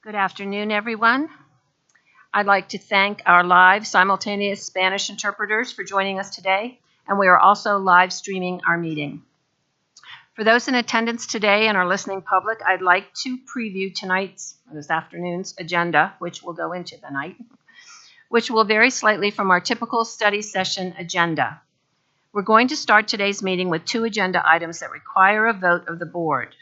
Good afternoon, everyone. I'd like to thank our live simultaneous Spanish interpreters for joining us today, and we are also live streaming our meeting. For those in attendance today and our listening public, I'd like to preview this afternoon's agenda, which will go into the night, which will vary slightly from our typical study session agenda. We're going to start today's meeting with 2 agenda items that require a vote of the board.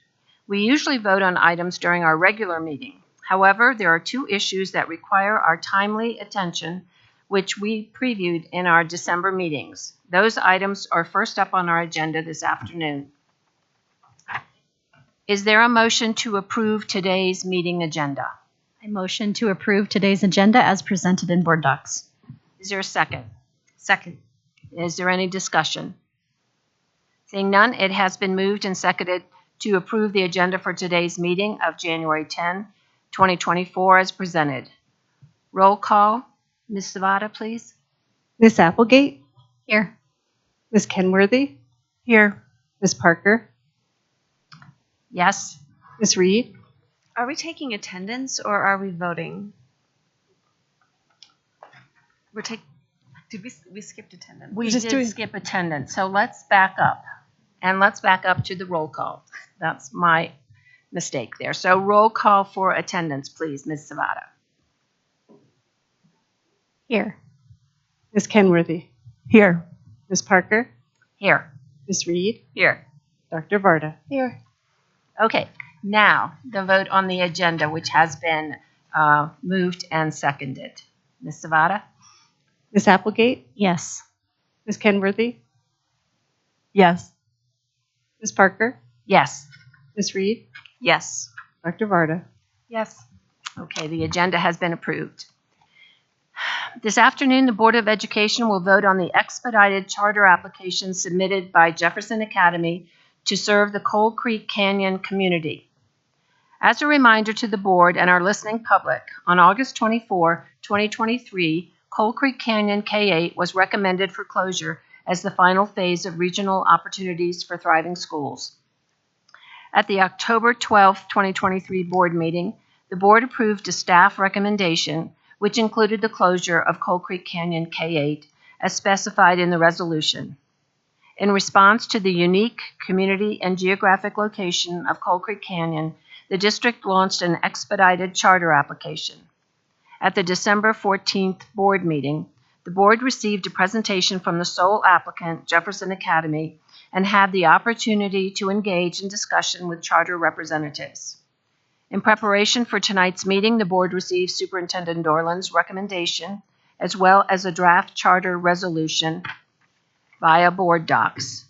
We usually vote on items during our regular meeting. However, there are 2 issues that require our timely attention, which we previewed in our December meetings. Those items are first up on our agenda this afternoon. Is there a motion to approve today's meeting agenda? I motion to approve today's agenda as presented in board docs. Is there a second? Second. Is there any discussion? Seeing none, it has been moved and seconded to approve the agenda for today's meeting of January 10, 2024 as presented. Roll call. Ms. Zavada, please. Ms. Applegate? Here. Ms. Kenworthy? Here. Ms. Parker? Yes. Ms. Reed? Are we taking attendance or are we voting? Did we skipped attendance? We did skip attendance, so let's back up. And let's back up to the roll call. That's my mistake there. So roll call for attendance, please, Ms. Zavada. Here. Ms. Kenworthy? Here. Ms. Parker? Here. Ms. Reed? Here. Dr. Varda? Here. Okay, now the vote on the agenda, which has been moved and seconded. Ms. Zavada? Ms. Applegate? Yes. Ms. Kenworthy? Yes. Ms. Parker? Yes. Ms. Reed? Yes. Dr. Varda? Yes. Okay, the agenda has been approved. This afternoon, the Board of Education will vote on the expedited charter application submitted by Jefferson Academy to serve the Coal Creek Canyon community. As a reminder to the board and our listening public, on August 24, 2023, Coal Creek Canyon K-8 was recommended for closure as the final phase of Regional Opportunities for Thriving Schools. At the October 12, 2023 board meeting, the board approved a staff recommendation which included the closure of Coal Creek Canyon K-8 as specified in the resolution. In response to the unique community and geographic location of Coal Creek Canyon, the district launched an expedited charter application. At the December 14th board meeting, the board received a presentation from the sole applicant, Jefferson Academy, and had the opportunity to engage in discussion with charter representatives. In preparation for tonight's meeting, the board received Superintendent Dorland's recommendation, as well as a draft charter resolution via board docs.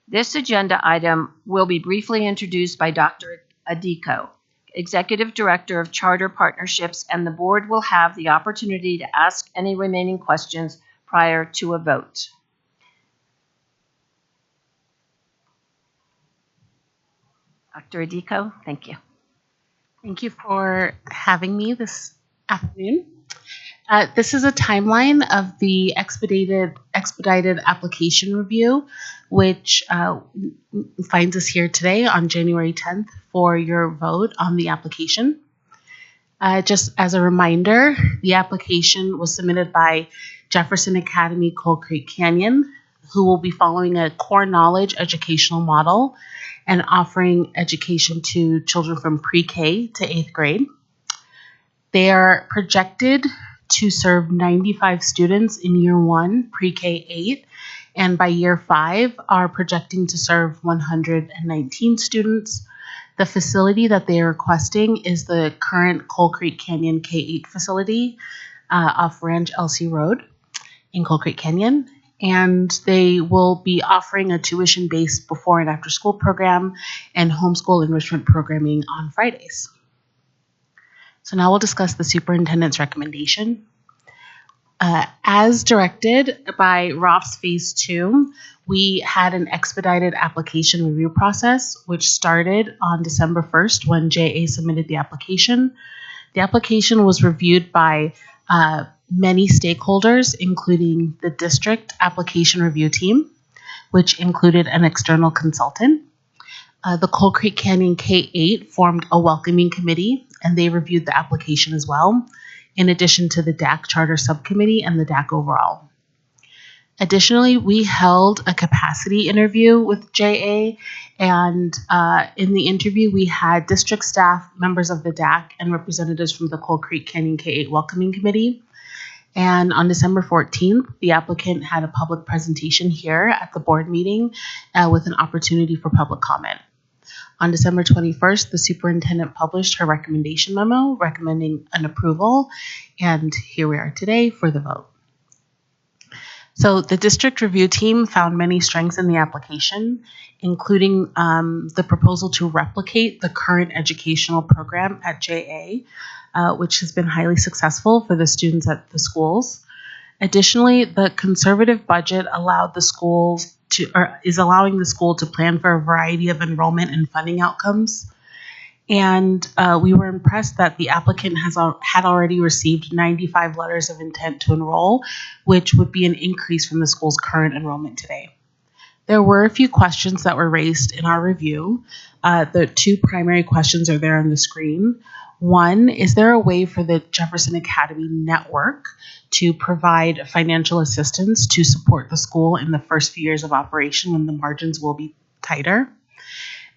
This agenda item will be briefly introduced by Dr. Adiko, Executive Director of Charter Partnerships, and the board will have the opportunity to ask any remaining questions prior to a vote. Dr. Adiko, thank you. Thank you for having me this afternoon. This is a timeline of the expedited application review, which finds us here today on January 10th for your vote on the application. Just as a reminder, the application was submitted by Jefferson Academy Coal Creek Canyon, who will be following a core knowledge educational model and offering education to children from pre-K to 8th grade. They are projected to serve 95 students in year 1, pre-K 8, and by year 5 are projecting to serve 119 students. The facility that they are requesting is the current Coal Creek Canyon K-8 facility off Ranch Elsie Road in Coal Creek Canyon. And they will be offering a tuition-based before and after school program and homeschool enrichment programming on Fridays. So now we'll discuss the superintendent's recommendation. As directed by ROPS Phase 2, we had an expedited application review process, which started on December 1st when JA submitted the application. The application was reviewed by many stakeholders, including the district application review team, which included an external consultant. The Coal Creek Canyon K-8 formed a welcoming committee and they reviewed the application as well, in addition to the DAC Charter Subcommittee and the DAC overall. Additionally, we held a capacity interview with JA, and in the interview, we had district staff, members of the DAC, and representatives from the Coal Creek Canyon K-8 Welcoming Committee. And on December 14th, the applicant had a public presentation here at the board meeting with an opportunity for public comment. On December 21st, the superintendent published her recommendation memo recommending an approval, and here we are today for the vote. So the district review team found many strengths in the application, including the proposal to replicate the current educational program at JA, which has been highly successful for the students at the schools. Additionally, the conservative budget is allowing the school to plan for a variety of enrollment and funding outcomes. And we were impressed that the applicant had already received 95 letters of intent to enroll, which would be an increase from the school's current enrollment today. There were a few questions that were raised in our review. The two primary questions are there on the screen. One, is there a way for the Jefferson Academy network to provide financial assistance to support the school in the first few years of operation when the margins will be tighter?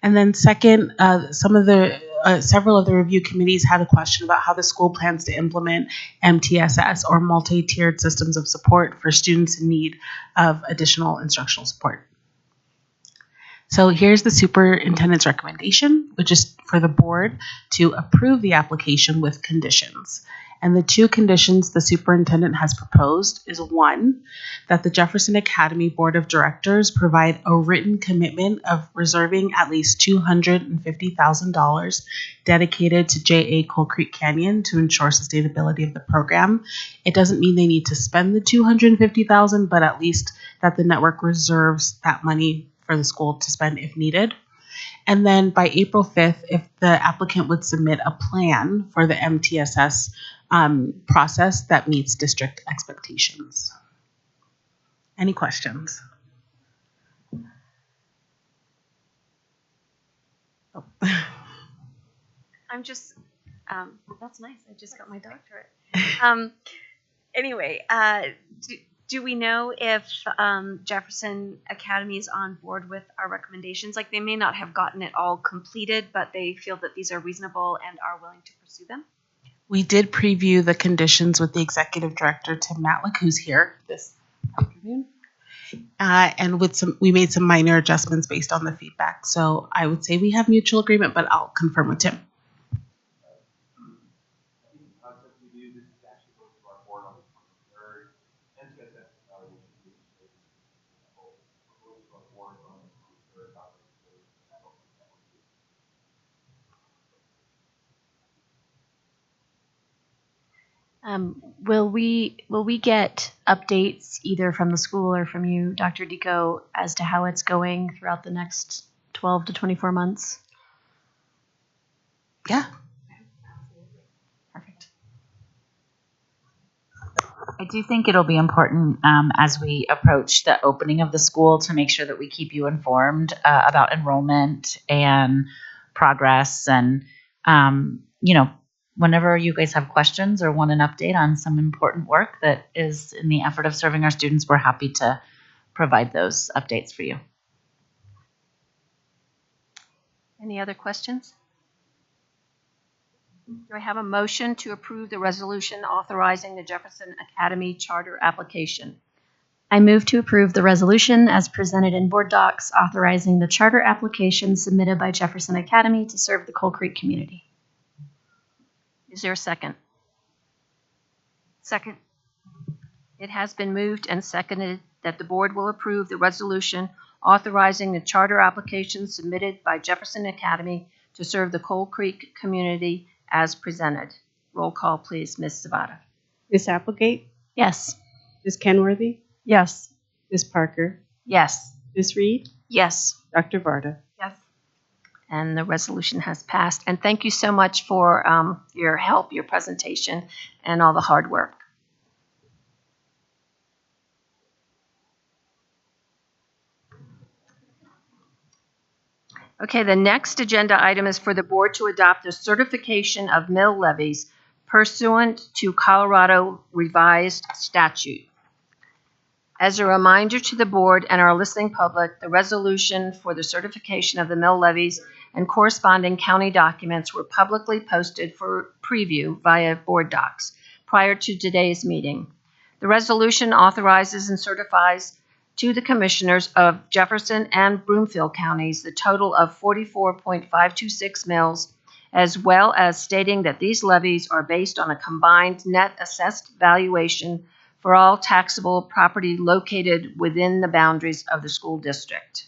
And then second, several of the review committees had a question about how the school plans to implement MTSS, or multi-tiered systems of support for students in need of additional instructional support. So here's the superintendent's recommendation, which is for the board to approve the application with conditions. And the two conditions the superintendent has proposed is, one, that the Jefferson Academy Board of Directors provide a written commitment of reserving at least $250,000 dedicated to JA Coal Creek Canyon to ensure sustainability of the program. It doesn't mean they need to spend the $250,000, but at least that the network reserves that money for the school to spend if needed. And then by April 5th, if the applicant would submit a plan for the MTSS process that meets district expectations. Any questions? Oh. I'm just, that's nice. I just got my doctorate. Anyway, do we know if Jefferson Academy is on board with our recommendations? Like, they may not have gotten it all completed, but they feel that these are reasonable and are willing to pursue them? We did preview the conditions with the executive director, Tim Matlick, who's here this afternoon. And we made some minor adjustments based on the feedback. So I would say we have mutual agreement, but I'll confirm with Tim. Will we get updates either from the school or from you, Dr. Deco, as to how it's going throughout the next 12 to 24 months? Yeah. Perfect. I do think it'll be important as we approach the opening of the school to make sure that we keep you informed about enrollment and progress. And, whenever you guys have questions or want an update on some important work that is in the effort of serving our students, we're happy to provide those updates for you. Any other questions? Do I have a motion to approve the resolution authorizing the Jefferson Academy charter application? I move to approve the resolution as presented in board docs authorizing the charter application submitted by Jefferson Academy to serve the Coal Creek community. Is there a second? Second. It has been moved and seconded that the board will approve the resolution authorizing the charter application submitted by Jefferson Academy to serve the Coal Creek community as presented. Roll call, please, Ms. Zavada. Ms. Applegate, Yes. Ms. Kenworthy, Yes. Ms. Parker, Yes. Ms. Reed, Yes. Dr. Varda. Yes. And the resolution has passed. And thank you so much for your help, your presentation, and all the hard work. Okay, the next agenda item is for the board to adopt a certification of mill levies pursuant to Colorado revised statute. As a reminder to the board and our listening public, the resolution for the certification of the mill levies and corresponding county documents were publicly posted for preview via board docs prior to today's meeting. The resolution authorizes and certifies to the commissioners of Jefferson and Broomfield counties the total of 44.526 mills, as well as stating that these levies are based on a combined net assessed valuation for all taxable property located within the boundaries of the school district.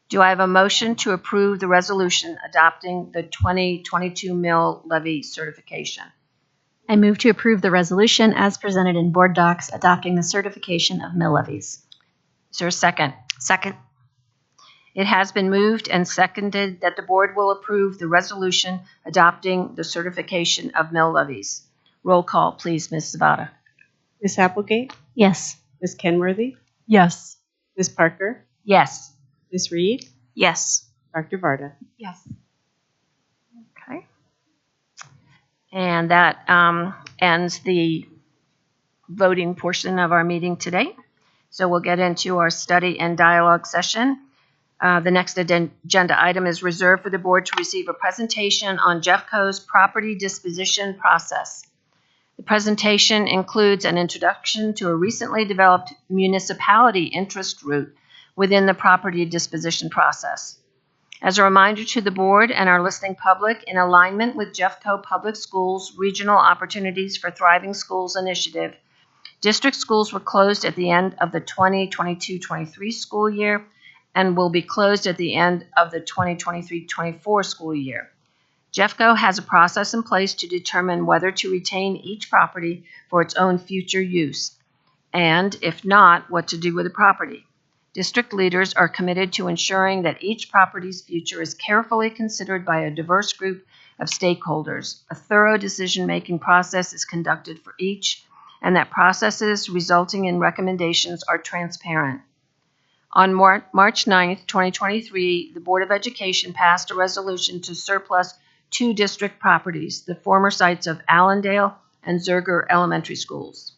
Do I have a motion to approve the resolution adopting the 2022 mill levy certification? I move to approve the resolution as presented in board docs adopting the certification of mill levies. Is there a second? Second. It has been moved and seconded that the board will approve the resolution adopting the certification of mill levies. Roll call, please, Ms. Zavada. Ms. Applegate, Yes. Ms. Kenworthy, Yes. Ms. Parker, Yes. Ms. Reed, Yes. Dr. Varda. Yes. Okay. And that ends the voting portion of our meeting today. So we'll get into our study and dialogue session. The next agenda item is reserved for the board to receive a presentation on Jeffco's property disposition process. The presentation includes an introduction to a recently developed municipality interest route within the property disposition process. As a reminder to the board and our listening public, in alignment with Jeffco Public Schools Regional Opportunities for Thriving Schools initiative, district schools were closed at the end of the 2022-23 school year and will be closed at the end of the 2023-24 school year. Jeffco has a process in place to determine whether to retain each property for its own future use, and if not, what to do with the property. District leaders are committed to ensuring that each property's future is carefully considered by a diverse group of stakeholders. A thorough decision-making process is conducted for each, and that processes resulting in recommendations are transparent. On March 9th, 2023, the Board of Education passed a resolution to surplus 2 district properties, the former sites of Allendale and Zerger Elementary Schools.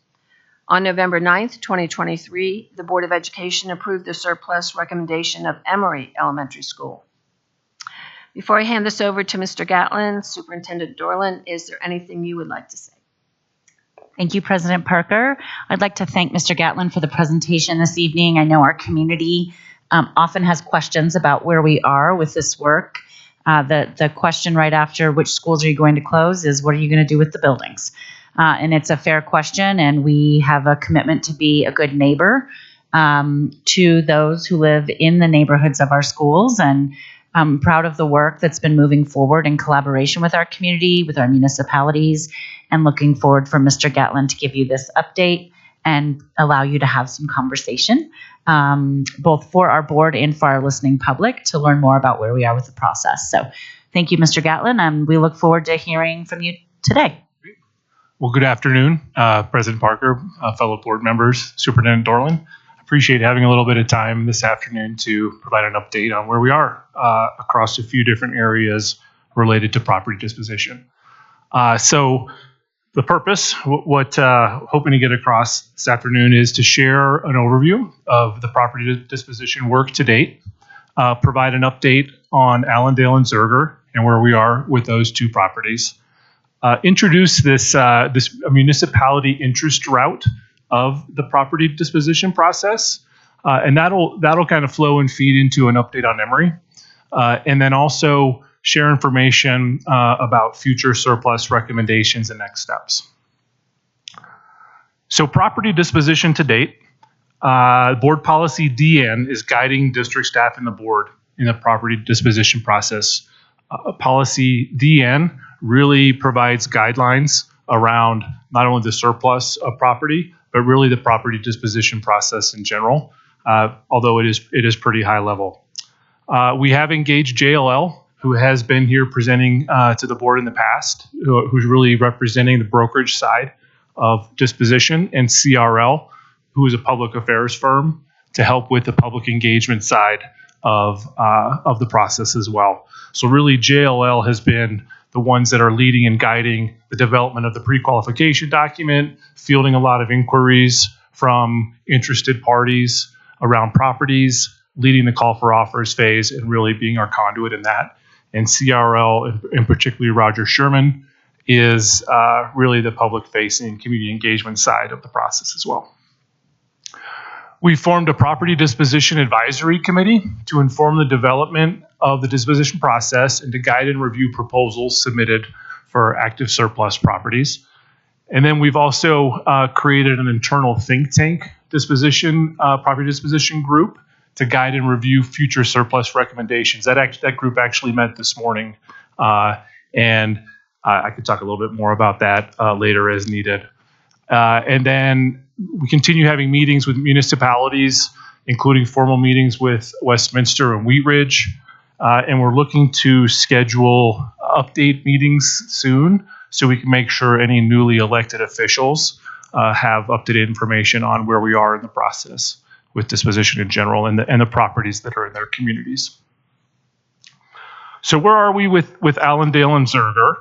On November 9th, 2023, the Board of Education approved the surplus recommendation of Emory Elementary School. Before I hand this over to Mr. Gatlin, Superintendent Dorland, is there anything you would like to say? Thank you, President Parker. I'd like to thank Mr. Gatlin for the presentation this evening. I know our community often has questions about where we are with this work. The question right after which schools are you going to close is what are you going to do with the buildings? And it's a fair question, and we have a commitment to be a good neighbor to those who live in the neighborhoods of our schools. And I'm proud of the work that's been moving forward in collaboration with our community, with our municipalities, and looking forward for Mr. Gatlin to give you this update and allow you to have some conversation, both for our board and for our listening public to learn more about where we are with the process. So thank you, Mr. Gatlin, and we look forward to hearing from you today. Well, good afternoon, President Parker, fellow board members, Superintendent Dorland. Appreciate having a little bit of time this afternoon to provide an update on where we are across a few different areas related to property disposition. So the purpose, what hoping to get across this afternoon is to share an overview of the property disposition work to date, provide an update on Allendale and Zerger and where we are with those 2 properties, introduce this municipality interest route of the property disposition process, and that'll kind of flow and feed into an update on Emory, and then also share information about future surplus recommendations and next steps. So property disposition to date, board policy DN is guiding district staff and the board in the property disposition process. Policy DN really provides guidelines around not only the surplus of property, but really the property disposition process in general, although it is pretty high level. We have engaged JLL, who has been here presenting to the board in the past, who's really representing the brokerage side of disposition, and CRL, who is a public affairs firm, to help with the public engagement side of the process as well. So really, JLL has been the ones that are leading and guiding the development of the pre-qualification document, fielding a lot of inquiries from interested parties around properties, leading the call for offers phase, and really being our conduit in that. And CRL, and particularly Roger Sherman, is really the public-facing community engagement side of the process as well. We formed a property disposition advisory committee to inform the development of the disposition process and to guide and review proposals submitted for active surplus properties. And then we've also created an internal think tank property disposition group to guide and review future surplus recommendations. That group actually met this morning, and I could talk a little bit more about that later as needed. And then we continue having meetings with municipalities, including formal meetings with Westminster and Wheat Ridge. And we're looking to schedule update meetings soon so we can make sure any newly elected officials have up-to-date information on where we are in the process with disposition in general and the properties that are in their communities. So where are we with Allendale and Zerger?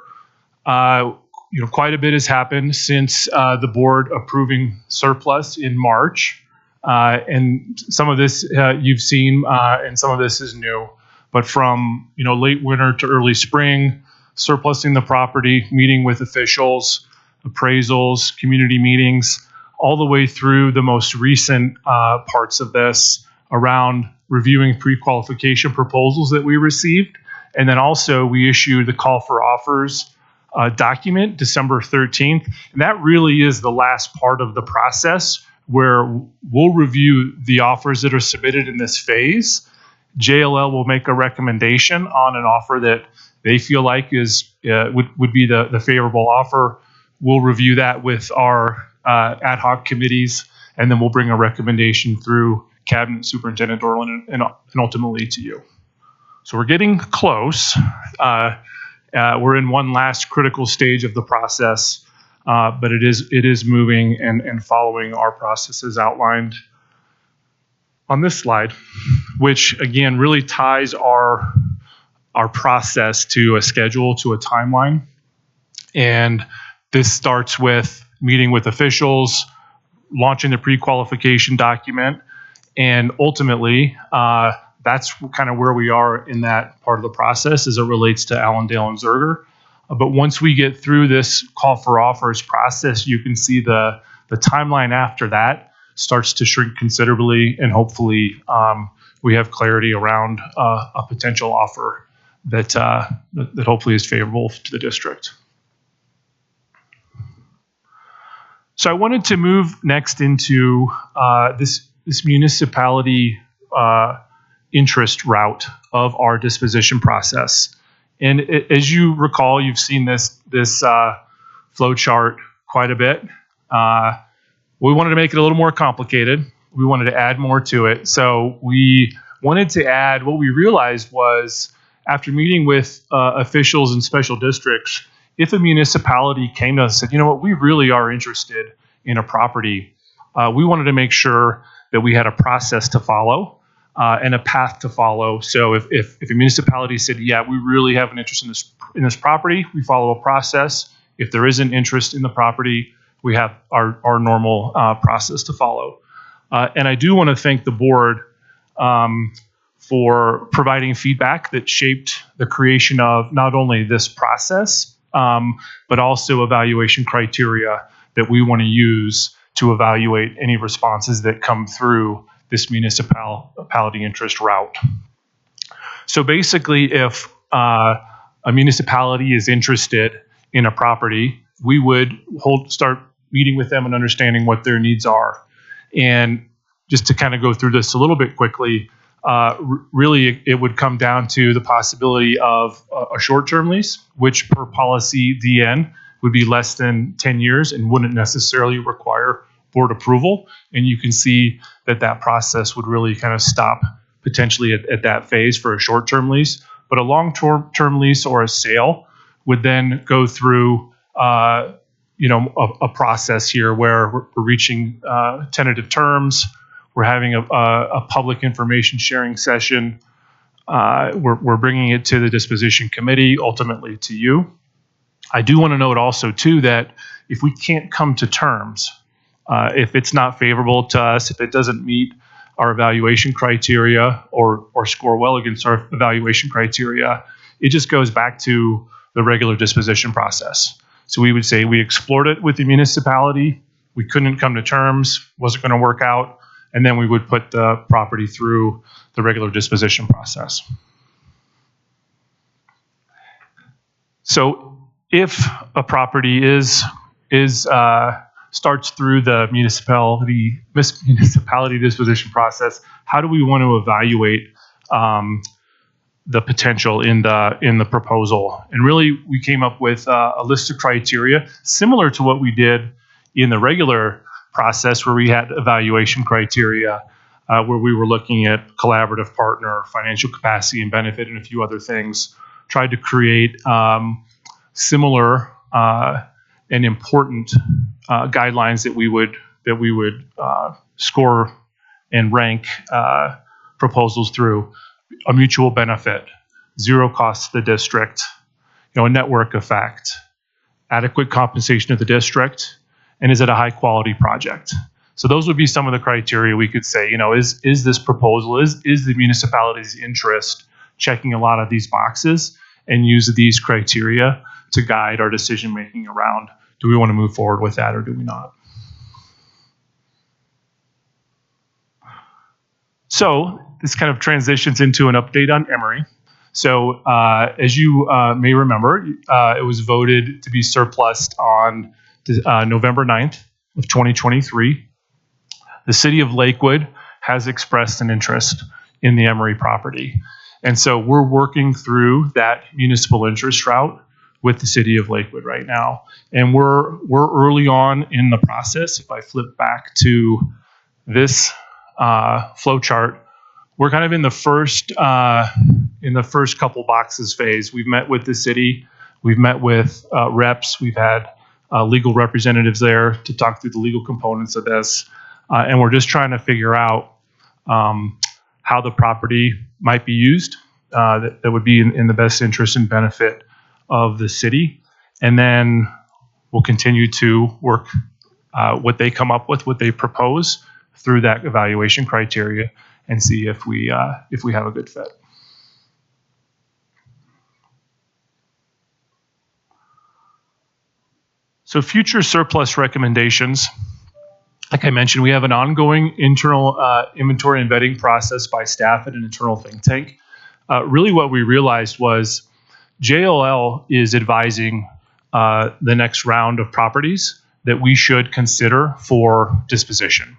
Quite a bit has happened since the board approving surplus in March. And some of this you've seen, and some of this is new. But from late winter to early spring, surplusing the property, meeting with officials, appraisals, community meetings, all the way through the most recent parts of this around reviewing pre-qualification proposals that we received. And then also we issued the call for offers document December 13th. And that really is the last part of the process where we'll review the offers that are submitted in this phase. JLL will make a recommendation on an offer that they feel like would be the favorable offer. We'll review that with our ad hoc committees, and then we'll bring a recommendation through Cabinet, Superintendent Dorland, and ultimately to you. So we're getting close. We're in one last critical stage of the process, but it is moving and following our processes outlined on this slide, which again really ties our process to a schedule, to a timeline. And this starts with meeting with officials, launching the pre-qualification document, and ultimately that's kind of where we are in that part of the process as it relates to Allendale and Zerger. But once we get through this call for offers process, you can see the timeline after that starts to shrink considerably, and hopefully we have clarity around a potential offer that hopefully is favorable to the district. So I wanted to move next into this municipality interest route of our disposition process. And as you recall, you've seen this flow chart quite a bit. We wanted to make it a little more complicated. We wanted to add more to it. So we wanted to add, what we realized was after meeting with officials in special districts, if a municipality came to us and said, what, we really are interested in a property, we wanted to make sure that we had a process to follow and a path to follow. So if a municipality said, yeah, we really have an interest in this property, we follow a process. If there isn't interest in the property, we have our normal process to follow. And I do want to thank the board for providing feedback that shaped the creation of not only this process, but also evaluation criteria that we want to use to evaluate any responses that come through this municipality interest route. So basically, if a municipality is interested in a property, we would start meeting with them and understanding what their needs are. And just to kind of go through this a little bit quickly, really it would come down to the possibility of a short-term lease, which per policy DN would be less than 10 years and wouldn't necessarily require board approval. And you can see that process would really kind of stop potentially at that phase for a short-term lease. But a long-term lease or a sale would then go through a process here where we're reaching tentative terms. We're having a public information sharing session we're bringing it to the disposition committee, ultimately to you. I do want to note also too that if we can't come to terms, if it's not favorable to us, if it doesn't meet our evaluation criteria or score well against our evaluation criteria, it just goes back to the regular disposition process. So we would say we explored it with the municipality, we couldn't come to terms, wasn't going to work out, and then we would put the property through the regular disposition process. So if a property starts through the municipality disposition process, how do we want to evaluate the potential in the proposal? And really, we came up with a list of criteria similar to what we did in the regular process, where we had evaluation criteria, where we were looking at collaborative partner, financial capacity and benefit, and a few other things. Tried to create similar and important guidelines that we would score and rank proposals through. A mutual benefit, zero cost to the district, a network effect, adequate compensation to the district, and is it a high quality project? So those would be some of the criteria we could say, is this proposal, is the municipality's interest checking a lot of these boxes, and use these criteria to guide our decision making around, do we want to move forward with that or do we not? So this kind of transitions into an update on Emory. So as you may remember, it was voted to be surplused on November 9th of 2023. The city of Lakewood has expressed an interest in the Emory property. And so we're working through that municipal interest route with the city of Lakewood right now. And we're early on in the process. If I flip back to this flow chart, we're kind of in the first couple boxes phase. We've met with the city, we've met with reps, we've had legal representatives there to talk through the legal components of this, and we're just trying to figure out how the property might be used that would be in the best interest and benefit of the city. And then we'll continue to work what they come up with, what they propose through that evaluation criteria, and see if we have a good fit. So future surplus recommendations. Like I mentioned, we have an ongoing internal inventory and vetting process by staff at an internal think tank. Really what we realized was JLL is advising the next round of properties that we should consider for disposition.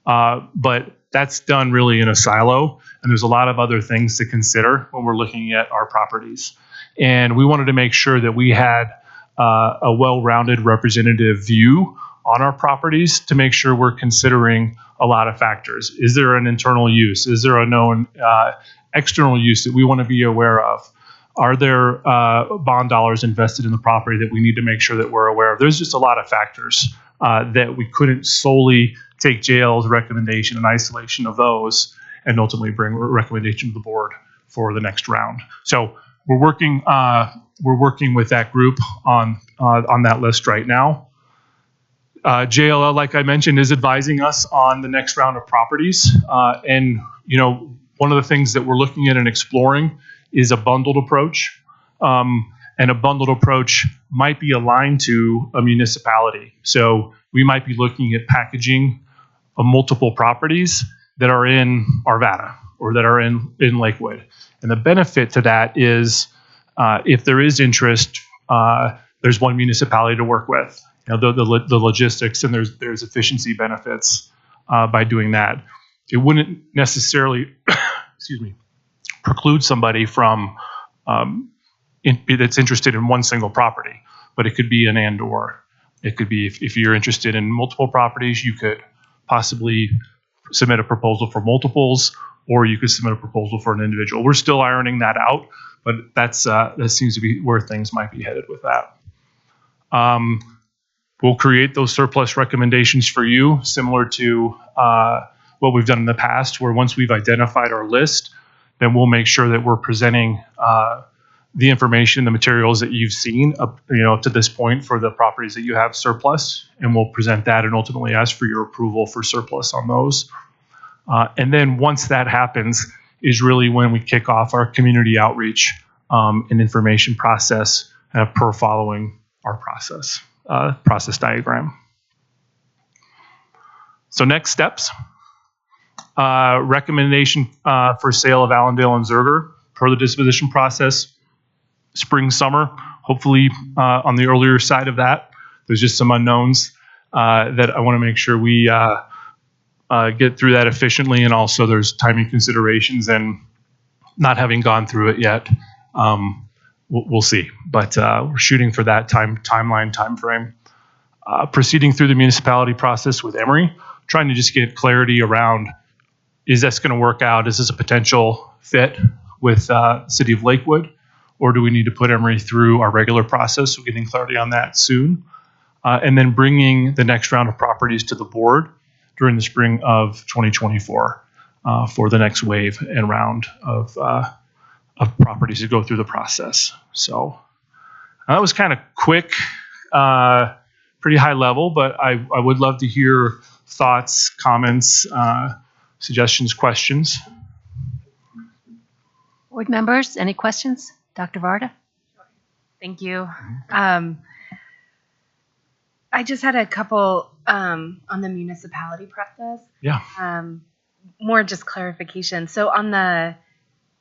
But that's done really in a silo, and there's a lot of other things to consider when we're looking at our properties. And we wanted to make sure that we had a well-rounded representative view on our properties to make sure we're considering a lot of factors. Is there an internal use? Is there a known external use that we want to be aware of? Are there bond dollars invested in the property that we need to make sure that we're aware of? There's just a lot of factors that we couldn't solely take JL's recommendation in isolation of those and ultimately bring a recommendation to the board for the next round. So we're working with that group on that list right now. JLL, like I mentioned, is advising us on the next round of properties. And one of the things that we're looking at and exploring is a bundled approach. And a bundled approach might be aligned to a municipality. So we might be looking at packaging multiple properties that are in Arvada or that are in Lakewood. And the benefit to that is if there is interest, there's one municipality to work with. The logistics, and there's efficiency benefits by doing that. It wouldn't necessarily, preclude somebody from that's interested in one single property, but it could be an and/or. It could be if you're interested in multiple properties, you could possibly submit a proposal for multiples, or you could submit a proposal for an individual. We're still ironing that out, but that seems to be where things might be headed with that. We'll create those surplus recommendations for you, similar to what we've done in the past, where once we've identified our list, then we'll make sure that we're presenting the information, the materials that you've seen up to this point for the properties that you have surplus, and we'll present that and ultimately ask for your approval for surplus on those. And then once that happens is really when we kick off our community outreach and information process per following our process diagram. So next steps, recommendation for sale of Allendale and Zerger per the disposition process, spring, summer, hopefully on the earlier side of that. There's just some unknowns that I want to make sure we get through that efficiently, and also there's timing considerations and not having gone through it yet. We'll see, but we're shooting for that time frame. Proceeding through the municipality process with Emory, trying to just get clarity around, is this going to work out? Is this a potential fit with City of Lakewood, or do we need to put Emory through our regular process? So getting clarity on that soon. And then bringing the next round of properties to the board during the spring of 2024 for the next wave and round of properties to go through the process. So that was kind of quick, pretty high level, but I would love to hear thoughts, comments, suggestions, questions. Board members, any questions? Dr. Varda? Thank you. I just had a couple on the municipality process. Yeah. More just clarification. So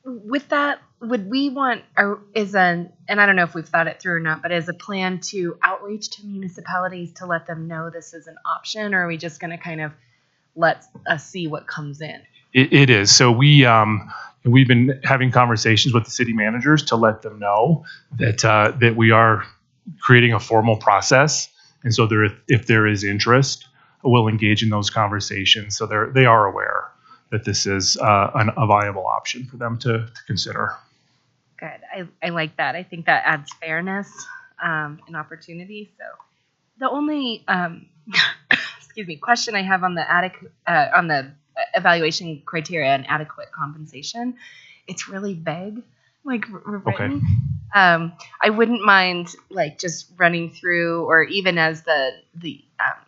with that, would we want, and I don't know if we've thought it through or not, but is a plan to outreach to municipalities to let them know this is an option, or are we just going to kind of let us see what comes in? It is. So we've been having conversations with the city managers to let them know that we are creating a formal process, and so if there is interest, we'll engage in those conversations. So they are aware that this is a viable option for them to consider. Good. I like that. I think that adds fairness and opportunity. So the only question I have on the evaluation criteria and adequate compensation, it's really vague, like written. Okay. I wouldn't mind just running through, or even as the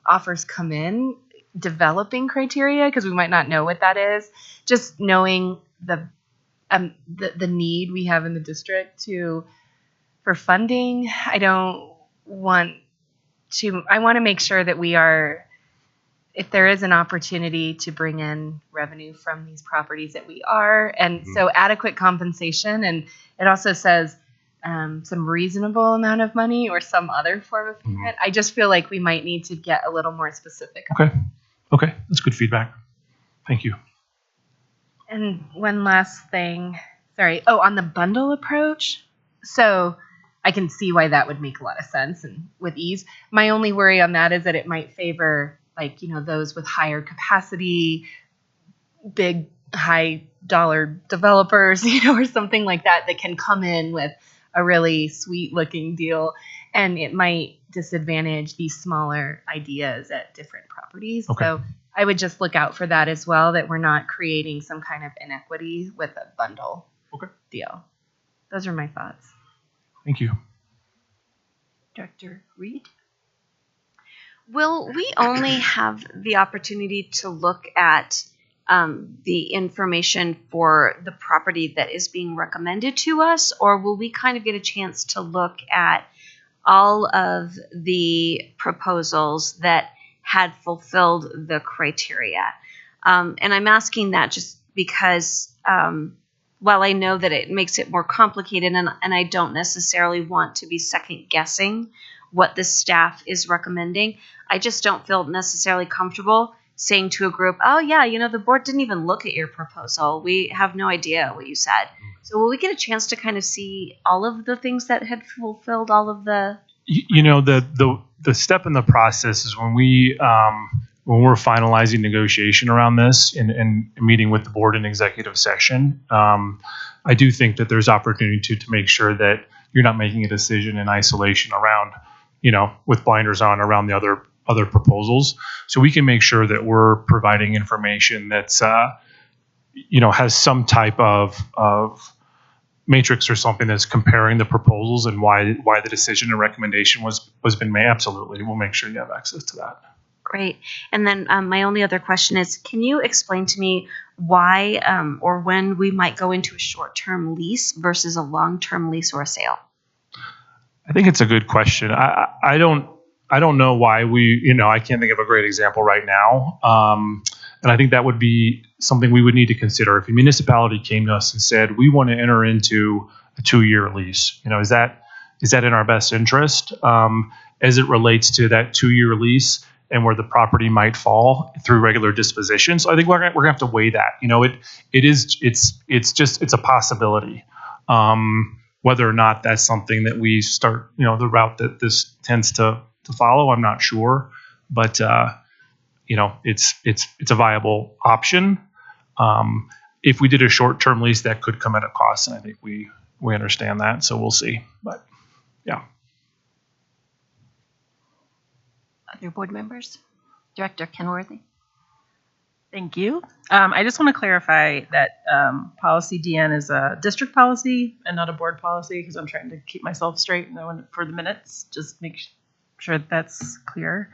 offers come in, developing criteria, because we might not know what that is. Just knowing the need we have in the district for funding. I want to make sure that we are, if there is an opportunity to bring in revenue from these properties, that we are. And so adequate compensation, and it also says some reasonable amount of money or some other form of payment. I just feel like we might need to get a little more specific. Okay. That's good feedback. Thank you. And one last thing, on the bundle approach. So I can see why that would make a lot of sense and with ease. My only worry on that is that it might favor those with higher capacity, big high dollar developers, or something like that can come in with a really sweet looking deal, and it might disadvantage these smaller ideas at different properties. Okay. So I would just look out for that as well, that we're not creating some kind of inequity with a bundle deal. Those are my thoughts. Thank you. Dr. Reed? Will we only have the opportunity to look at the information for the property that is being recommended to us, or will we kind of get a chance to look at all of the proposals that had fulfilled the criteria? And I'm asking that just because while I know that it makes it more complicated, and I don't necessarily want to be second guessing what the staff is recommending, I just don't feel necessarily comfortable saying to a group, oh yeah, the board didn't even look at your proposal. We have no idea what you said. So will we get a chance to kind of see all of the things that had fulfilled all of the... The step in the process is when we're finalizing negotiation around this and meeting with the board in executive session. I do think that there's opportunity to make sure that you're not making a decision in isolation around, with blinders on around the other proposals. So we can make sure that we're providing information that's has some type of matrix or something that's comparing the proposals and why the decision and recommendation was been made, absolutely, we'll make sure you have access to that. Great. And then my only other question is, can you explain to me why or when we might go into a short-term lease versus a long-term lease or a sale? I think it's a good question. I don't know why I can't think of a great example right now. And I think that would be something we would need to consider. If a municipality came to us and said, we want to enter into a 2-year lease, is that in our best interest as it relates to that 2-year lease and where the property might fall through regular disposition? So I think we're gonna have to weigh that. It's a possibility. Whether or not that's something that we start, the route that this tends to follow, I'm not sure, but it's a viable option. If we did a short-term lease, that could come at a cost, and I think we understand that, so we'll see. But yeah. Other board members? Director Kenworthy? Thank you. I just want to clarify that policy DN is a district policy and not a board policy, because I'm trying to keep myself straight and for the minutes, just make sure that's clear.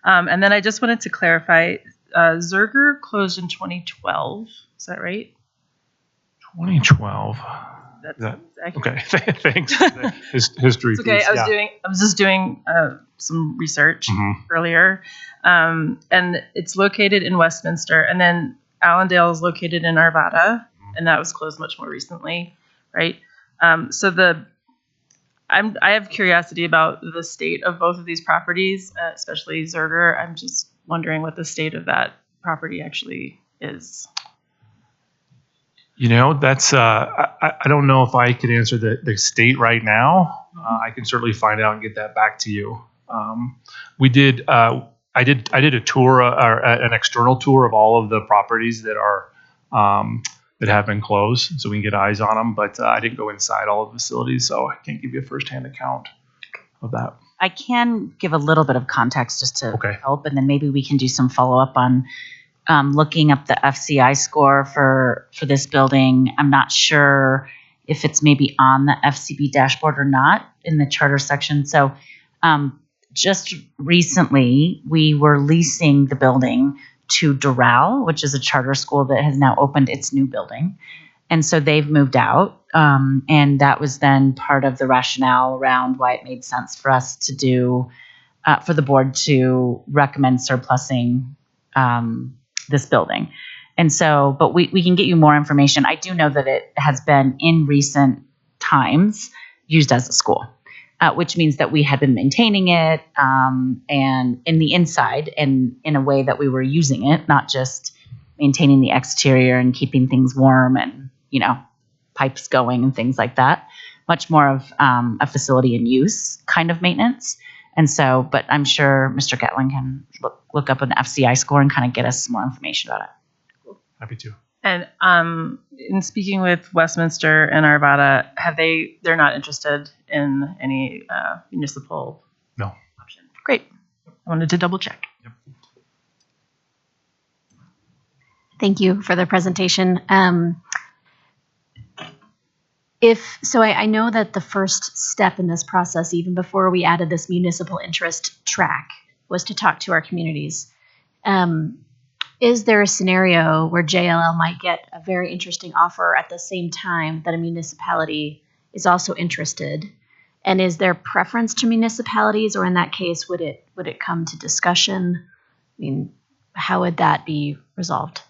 And then I just wanted to clarify, Zerger closed in 2012. Is that right? 2012. That's Okay. Thanks. History. It's okay. Piece. I was just doing some research earlier, and it's located in Westminster, and then Allendale is located in Arvada, and that was closed much more recently, right? So I have curiosity about the state of both of these properties, especially Zerger. I'm just wondering what the state of that property actually is. That's I don't know if I could answer the state right now. I can certainly find out and get that back to you. I did a tour or an external tour of all of the properties that are that have been closed, so we can get eyes on them. But I didn't go inside all of the facilities, so I can't give you a firsthand account of that. I can give a little bit of context just to Okay. help, and then maybe we can do some follow-up on looking up the FCI score for this building. I'm not sure if it's maybe on the FCB dashboard or not in the charter section. So just recently, we were leasing the building to Doral, which is a charter school that has now opened its new building. And so they've moved out. And that was then part of the rationale around why it made sense for us to do, for the board to recommend surplusing this building. And so, but we can get you more information. I do know that it has been in recent times used as a school, which means that we had been maintaining it and in the inside and in a way that we were using it, not just maintaining the exterior and keeping things warm and, pipes going and things like that. Much more of a facility in use kind of maintenance. And so, but I'm sure Mr. Gatlin can look up an FCI score and kind of get us some more information about it. Happy to. And in speaking with Westminster and Arvada, they're not interested in any municipal No. option. Great. I wanted to double check. Yep. Thank you for the presentation. I know that the first step in this process, even before we added this municipal interest track, was to talk to our communities. Is there a scenario where JLL might get a very interesting offer at the same time that a municipality is also interested? And is there preference to municipalities, or in that case, would it come to discussion? I mean, how would that be resolved?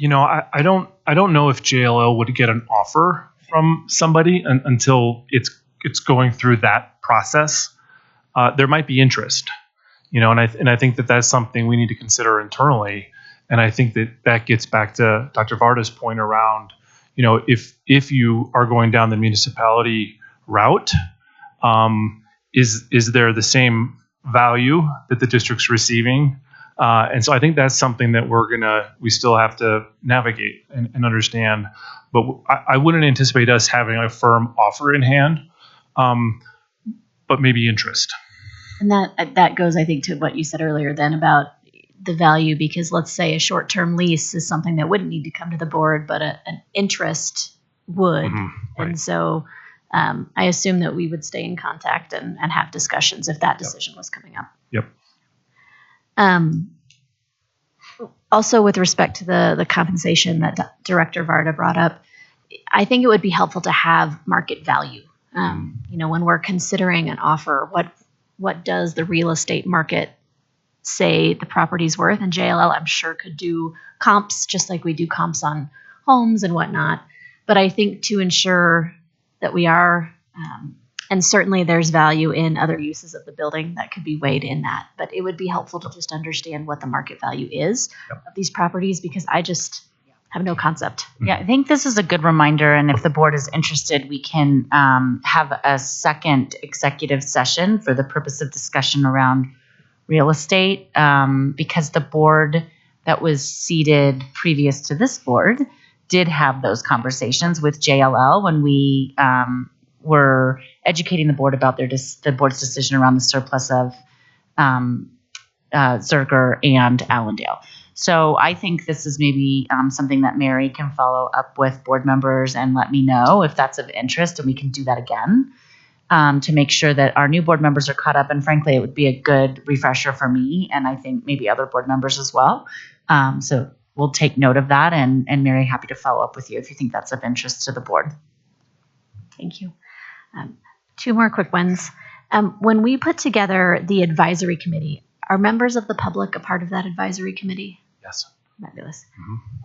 I don't know if JLL would get an offer from somebody until it's going through that process. There might be interest, and I think that that's something we need to consider internally. And I think that gets back to Dr. Varda's point around, if you are going down the municipality route, is there the same value that the district's receiving? And so I think that's something that we still have to navigate and understand. But I wouldn't anticipate us having a firm offer in hand, but maybe interest. And that goes, I think, to what you said earlier then about the value, because let's say a short-term lease is something that wouldn't need to come to the board, but an interest would. Right. And so I assume that we would stay in contact and have discussions if that decision was coming up. Yep. Also, with respect to the compensation that Director Varda brought up, I think it would be helpful to have market value. When we're considering an offer, what does the real estate market say the property's worth? And JLL, I'm sure, could do comps just like we do comps on homes and whatnot. But I think to ensure that we are, and certainly there's value in other uses of the building that could be weighed in that. But it would be helpful to just understand what the market value is of these properties, because I just have no concept. Yeah, I think this is a good reminder, and if the board is interested, we can have a second executive session for the purpose of discussion around real estate, because the board that was seated previous to this board did have those conversations with JLL when we were educating the board about the board's decision around the surplus of Zerger and Allendale. So I think this is maybe something that Mary can follow up with board members and let me know if that's of interest, and we can do that again to make sure that our new board members are caught up. And frankly, it would be a good refresher for me, and I think maybe other board members as well. So we'll take note of that, and Mary, happy to follow up with you if you think that's of interest to the board. Thank you. Two more quick ones. When we put together the advisory committee, are members of the public a part of that advisory committee? Yes. Fabulous.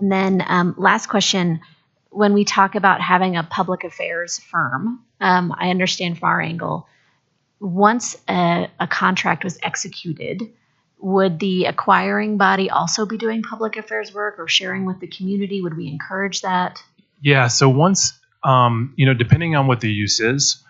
And then last question, when we talk about having a public affairs firm, I understand from our angle, once a contract was executed, would the acquiring body also be doing public affairs work or sharing with the community? Would we encourage that? Yeah. So once, depending on what the use is,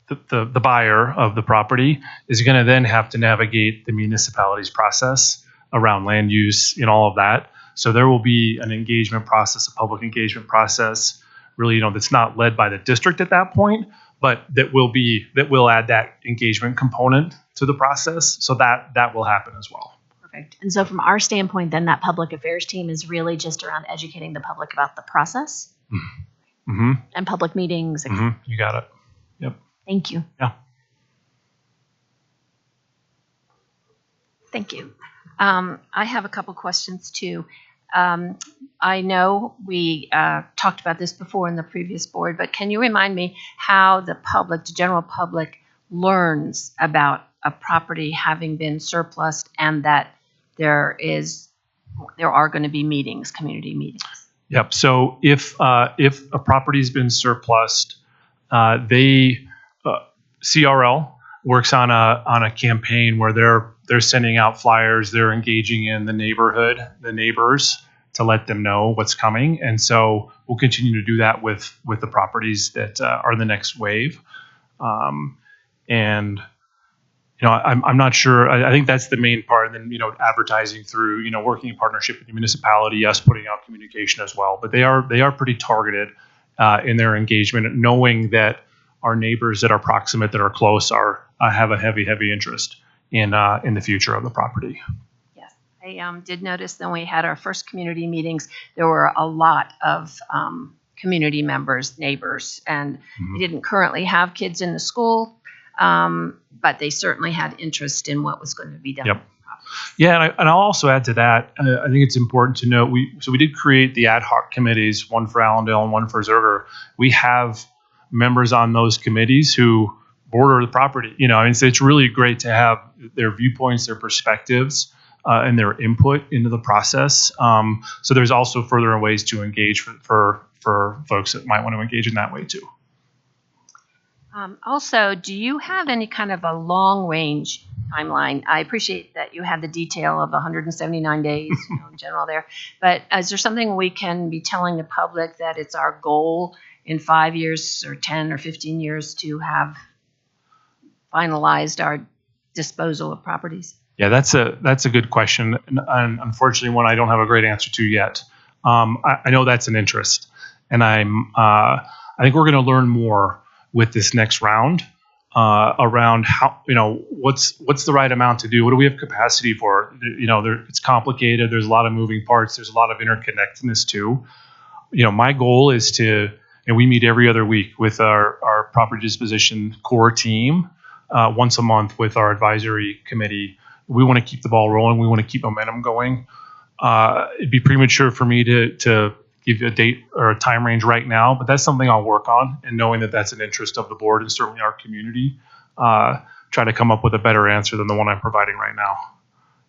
the buyer of the property is going to then have to navigate the municipality's process around land use and all of that. So there will be an engagement process, a public engagement process, really, that's not led by the district at that point, but that will add that engagement component to the process. So that will happen as well. Perfect. And so from our standpoint, then that public affairs team is really just around educating the public about the process and public meetings. You got it. Yep. Thank you. Yeah. Thank you. I have a couple questions too. I know we talked about this before in the previous board, but can you remind me how the general public learns about a property having been surplused and that there are going to be meetings, community meetings? Yep. So if a property's been surplused, CRL works on a campaign where they're sending out flyers, they're engaging in the neighbors to let them know what's coming, and so we'll continue to do that with the properties that are the next wave. And I'm not sure. I think that's the main part. And then advertising through working in partnership with the municipality, us putting out communication as well. But they are pretty targeted in their engagement, knowing that our neighbors that are proximate, that are close, have a heavy interest in the future of the property. Yes, I did notice that when we had our first community meetings, there were a lot of community members, neighbors, and they didn't currently have kids in the school, but they certainly had interest in what was going to be done. Yep. Yeah, and I'll also add to that. I think it's important to note we did create the ad hoc committees, one for Allendale and one for Zerger. We have members on those committees who border the property. So it's really great to have their viewpoints, their perspectives, and their input into the process. So there's also further ways to engage for folks that might want to engage in that way too. Also, do you have any kind of a long-range timeline? I appreciate that you had the detail of 179 days in general there, but is there something we can be telling the public that it's our goal in 5 years or 10 or 15 years to have finalized our disposal of properties? Yeah, that's a good question, and unfortunately one I don't have a great answer to yet. I know that's an interest, and I think we're going to learn more with this next round around how, what's the right amount to do? What do we have capacity for? It's complicated. There's a lot of moving parts. There's a lot of interconnectedness too. My goal is to, and we meet every other week with our property disposition core team, once a month with our advisory committee. We want to keep the ball rolling. We want to keep momentum going. It'd be premature for me to give you a date or a time range right now, but that's something I'll work on, and knowing that that's an interest of the board and certainly our community, try to come up with a better answer than the one I'm providing right now.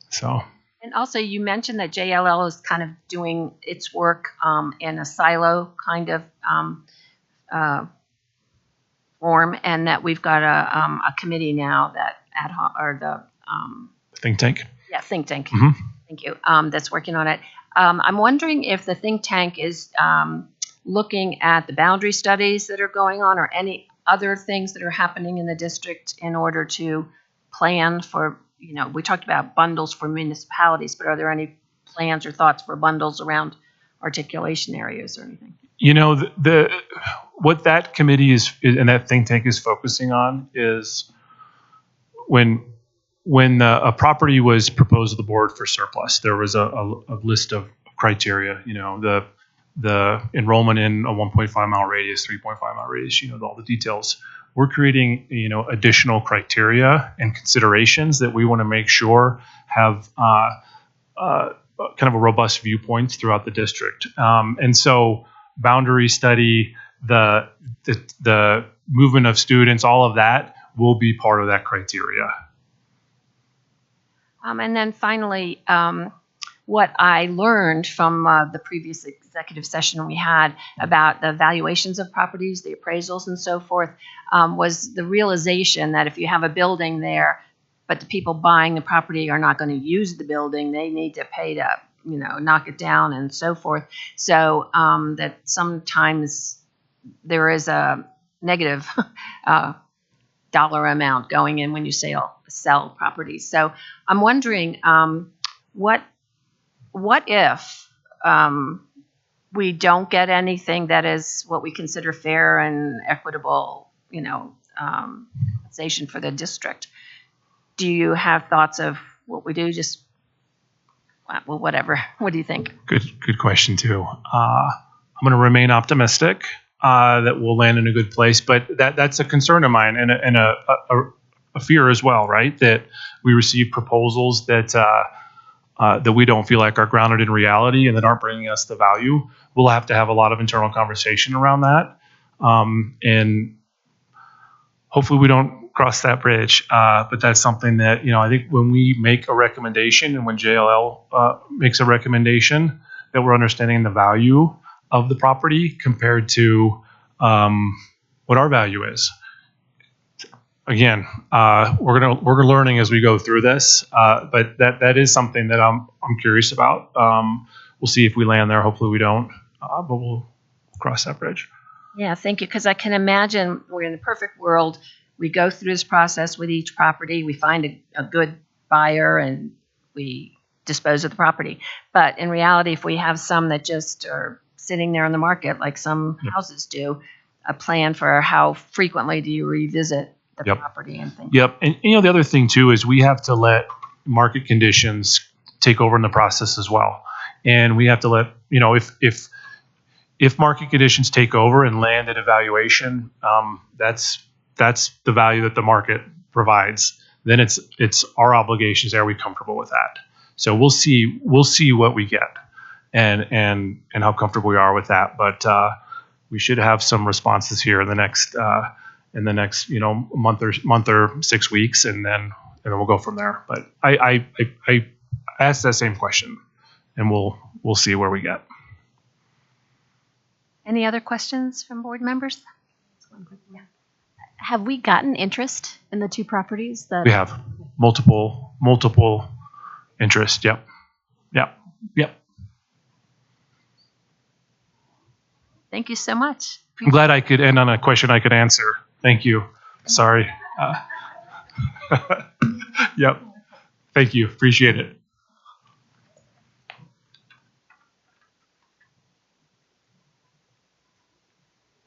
So. And also, you mentioned that JLL is kind of doing its work in a silo kind of form, and that we've got a committee now that ad hoc, or the think tank. Yeah, think tank. Mhm. Thank you. That's working on it. I'm wondering if the think tank is looking at the boundary studies that are going on, or any other things that are happening in the district in order to plan for, we talked about bundles for municipalities, but are there any plans or thoughts for bundles around articulation areas or anything? What that committee is and that think tank is focusing on is when a property was proposed to the board for surplus, there was a list of criteria. The enrollment in a 1.5 mile radius, 3.5 mile radius. All the details. We're creating additional criteria and considerations that we want to make sure have kind of a robust viewpoints throughout the district. And so boundary study, the movement of students, all of that will be part of that criteria. And then finally, what I learned from the previous executive session we had about the valuations of properties, the appraisals and so forth, was the realization that if you have a building there, but the people buying the property are not going to use the building, they need to pay to, knock it down and so forth. So that sometimes there is a negative dollar amount going in when you sell properties. So I'm wondering, what if we don't get anything that is what we consider fair and equitable, compensation for the district? Do you have thoughts of what we do? Just, well, whatever. What do you think? Good question too. I'm going to remain optimistic that we'll land in a good place, but that's a concern of mine and a fear as well, right? That we receive proposals that we don't feel like are grounded in reality and that aren't bringing us the value. We'll have to have a lot of internal conversation around that, and hopefully we don't cross that bridge. But that's something that I think when we make a recommendation and when JLL makes a recommendation, that we're understanding the value of the property compared to what our value is. Again, we're learning as we go through this, but that is something that I'm curious about. We'll see if we land there. Hopefully we don't, but we'll cross that bridge. Yeah, thank you. Because I can imagine we're in a perfect world. We go through this process with each property. We find a good buyer and we dispose of the property. But in reality, if we have some that just are sitting there on the market, like some houses do, a plan for how frequently do you revisit the property and things. Yep. And the other thing too is we have to let market conditions take over in the process as well. And we have to let, if market conditions take over and land at evaluation, that's the value that the market provides. Then it's our obligations. Are we comfortable with that? So we'll see what we get and how comfortable we are with that. But we should have some responses here in the next month or 6 weeks, and then we'll go from there. But I asked that same question, and we'll see where we get. Any other questions from board members? Have we gotten interest in the two properties? We have multiple interest. Yep. Thank you so much. I'm glad I could end on a question I could answer. Thank you. Sorry. Yep. Thank you. Appreciate it.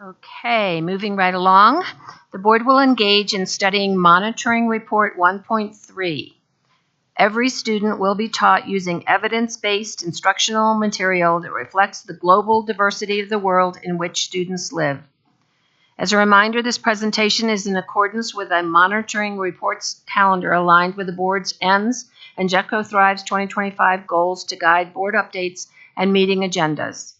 Okay, moving right along. The board will engage in studying Monitoring Report 1.3. Every student will be taught using evidence-based instructional material that reflects the global diversity of the world in which students live. As a reminder, this presentation is in accordance with a monitoring reports calendar aligned with the board's ends and Jeffco Thrive's 2025 goals to guide board updates and meeting agendas.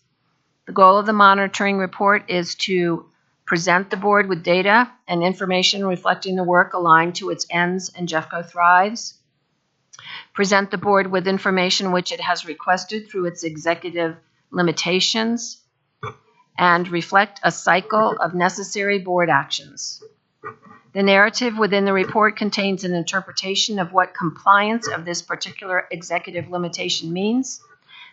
The goal of the monitoring report is to present the board with data and information reflecting the work aligned to its ends and Jeffco Thrives, present the board with information which it has requested through its executive limitations, and reflect a cycle of necessary board actions. The narrative within the report contains an interpretation of what compliance of this particular executive limitation means.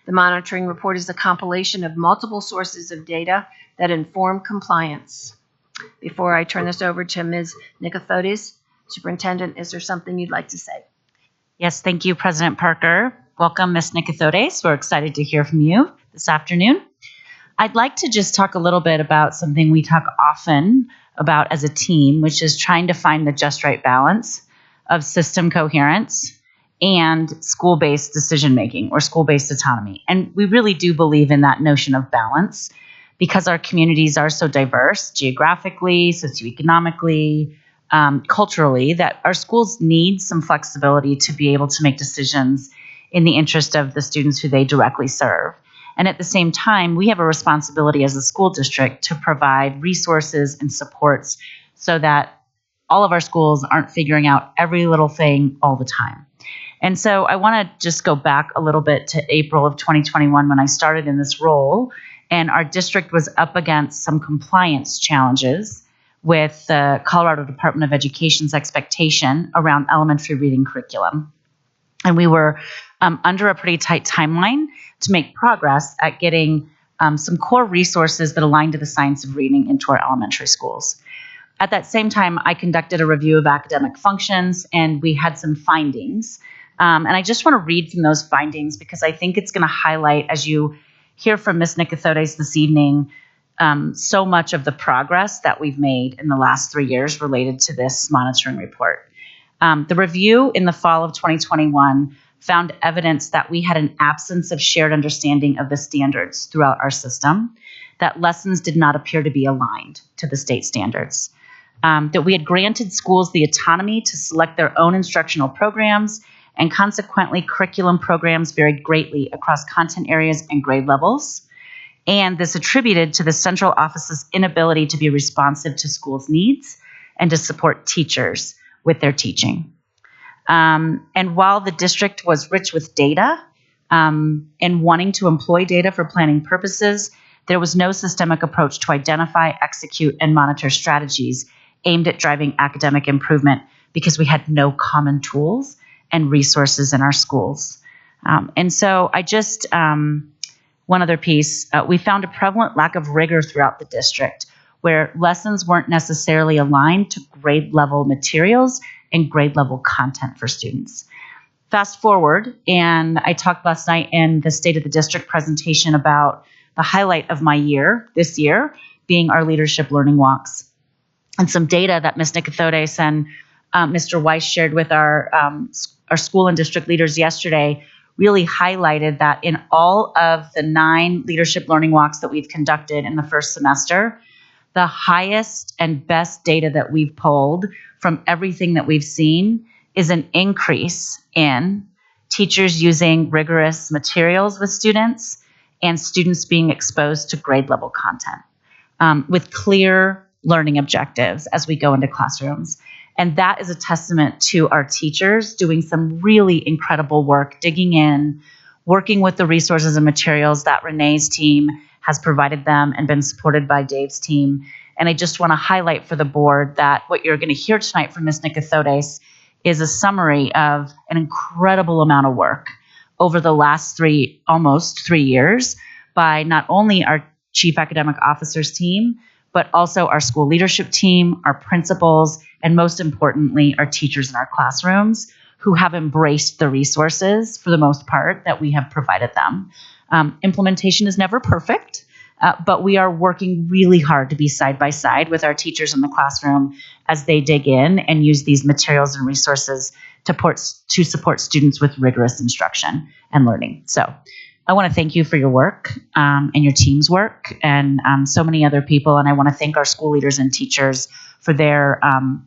The monitoring report is a compilation of multiple sources of data that inform compliance. Before I turn this over to Ms. Nicothodes, Superintendent, is there something you'd like to say? Yes, thank you, President Parker. Welcome, Ms. Nicothodes. We're excited to hear from you this afternoon. I'd like to just talk a little bit about something we talk often about as a team, which is trying to find the just right balance of system coherence and school-based decision-making or school-based autonomy. And we really do believe in that notion of balance because our communities are so diverse geographically, socioeconomically, culturally, that our schools need some flexibility to be able to make decisions in the interest of the students who they directly serve. And at the same time, we have a responsibility as a school district to provide resources and supports so that all of our schools aren't figuring out every little thing all the time. And so I want to just go back a little bit to April of 2021 when I started in this role, and our district was up against some compliance challenges with the Colorado Department of Education's expectation around elementary reading curriculum. And we were under a pretty tight timeline to make progress at getting some core resources that align to the science of reading into our elementary schools. At that same time, I conducted a review of academic functions, and we had some findings. And I just want to read from those findings because I think it's going to highlight, as you hear from Ms. Nicothodes this evening, so much of the progress that we've made in the last 3 years related to this monitoring report. The review in the fall of 2021 found evidence that we had an absence of shared understanding of the standards throughout our system, that lessons did not appear to be aligned to the state standards, that we had granted schools the autonomy to select their own instructional programs, and consequently curriculum programs varied greatly across content areas and grade levels. And this attributed to the central office's inability to be responsive to schools' needs and to support teachers with their teaching. And while the district was rich with data and wanting to employ data for planning purposes, there was no systemic approach to identify, execute, and monitor strategies aimed at driving academic improvement because we had no common tools and resources in our schools. And so I just, one other piece, we found a prevalent lack of rigor throughout the district where lessons weren't necessarily aligned to grade level materials and grade level content for students. Fast forward, and I talked last night in the State of the District presentation about the highlight of my year, this year, being our leadership learning walks. And some data that Ms. Nicothodes and Mr. Weiss shared with our school and district leaders yesterday really highlighted that in all of the 9 leadership learning walks that we've conducted in the first semester, the highest and best data that we've pulled from everything that we've seen is an increase in teachers using rigorous materials with students and students being exposed to grade level content with clear learning objectives as we go into classrooms. And that is a testament to our teachers doing some really incredible work, digging in, working with the resources and materials that Renee's team has provided them and been supported by Dave's team. And I just want to highlight for the board that what you're going to hear tonight from Ms. Nicothodes is a summary of an incredible amount of work over the last almost 3 years by not only our Chief Academic Officer's team, but also our school leadership team, our principals, and most importantly, our teachers in our classrooms who have embraced the resources for the most part that we have provided them. Implementation is never perfect. But we are working really hard to be side by side with our teachers in the classroom as they dig in and use these materials and resources to support students with rigorous instruction and learning. So I want to thank you for your work and your team's work and so many other people. And I want to thank our school leaders and teachers for their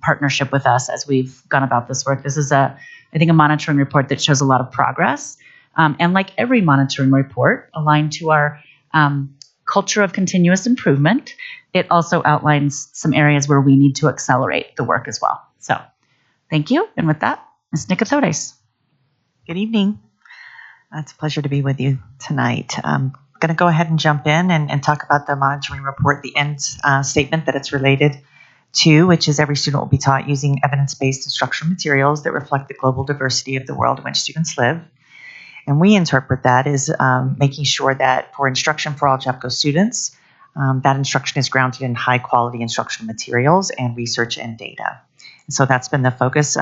partnership with us as we've gone about this work. This is I think, a monitoring report that shows a lot of progress. And like every monitoring report, aligned to our culture of continuous improvement, it also outlines some areas where we need to accelerate the work as well. So thank you. And with that, Ms. Nicothodes. Good evening. It's a pleasure to be with you tonight. I'm going to go ahead and jump in and talk about the monitoring report, the end statement that it's related to, which is every student will be taught using evidence-based instructional materials that reflect the global diversity of the world in which students live. And we interpret that as making sure that for instruction for all Jeffco students, that instruction is grounded in high-quality instructional materials and research and data. And so that's been the focus,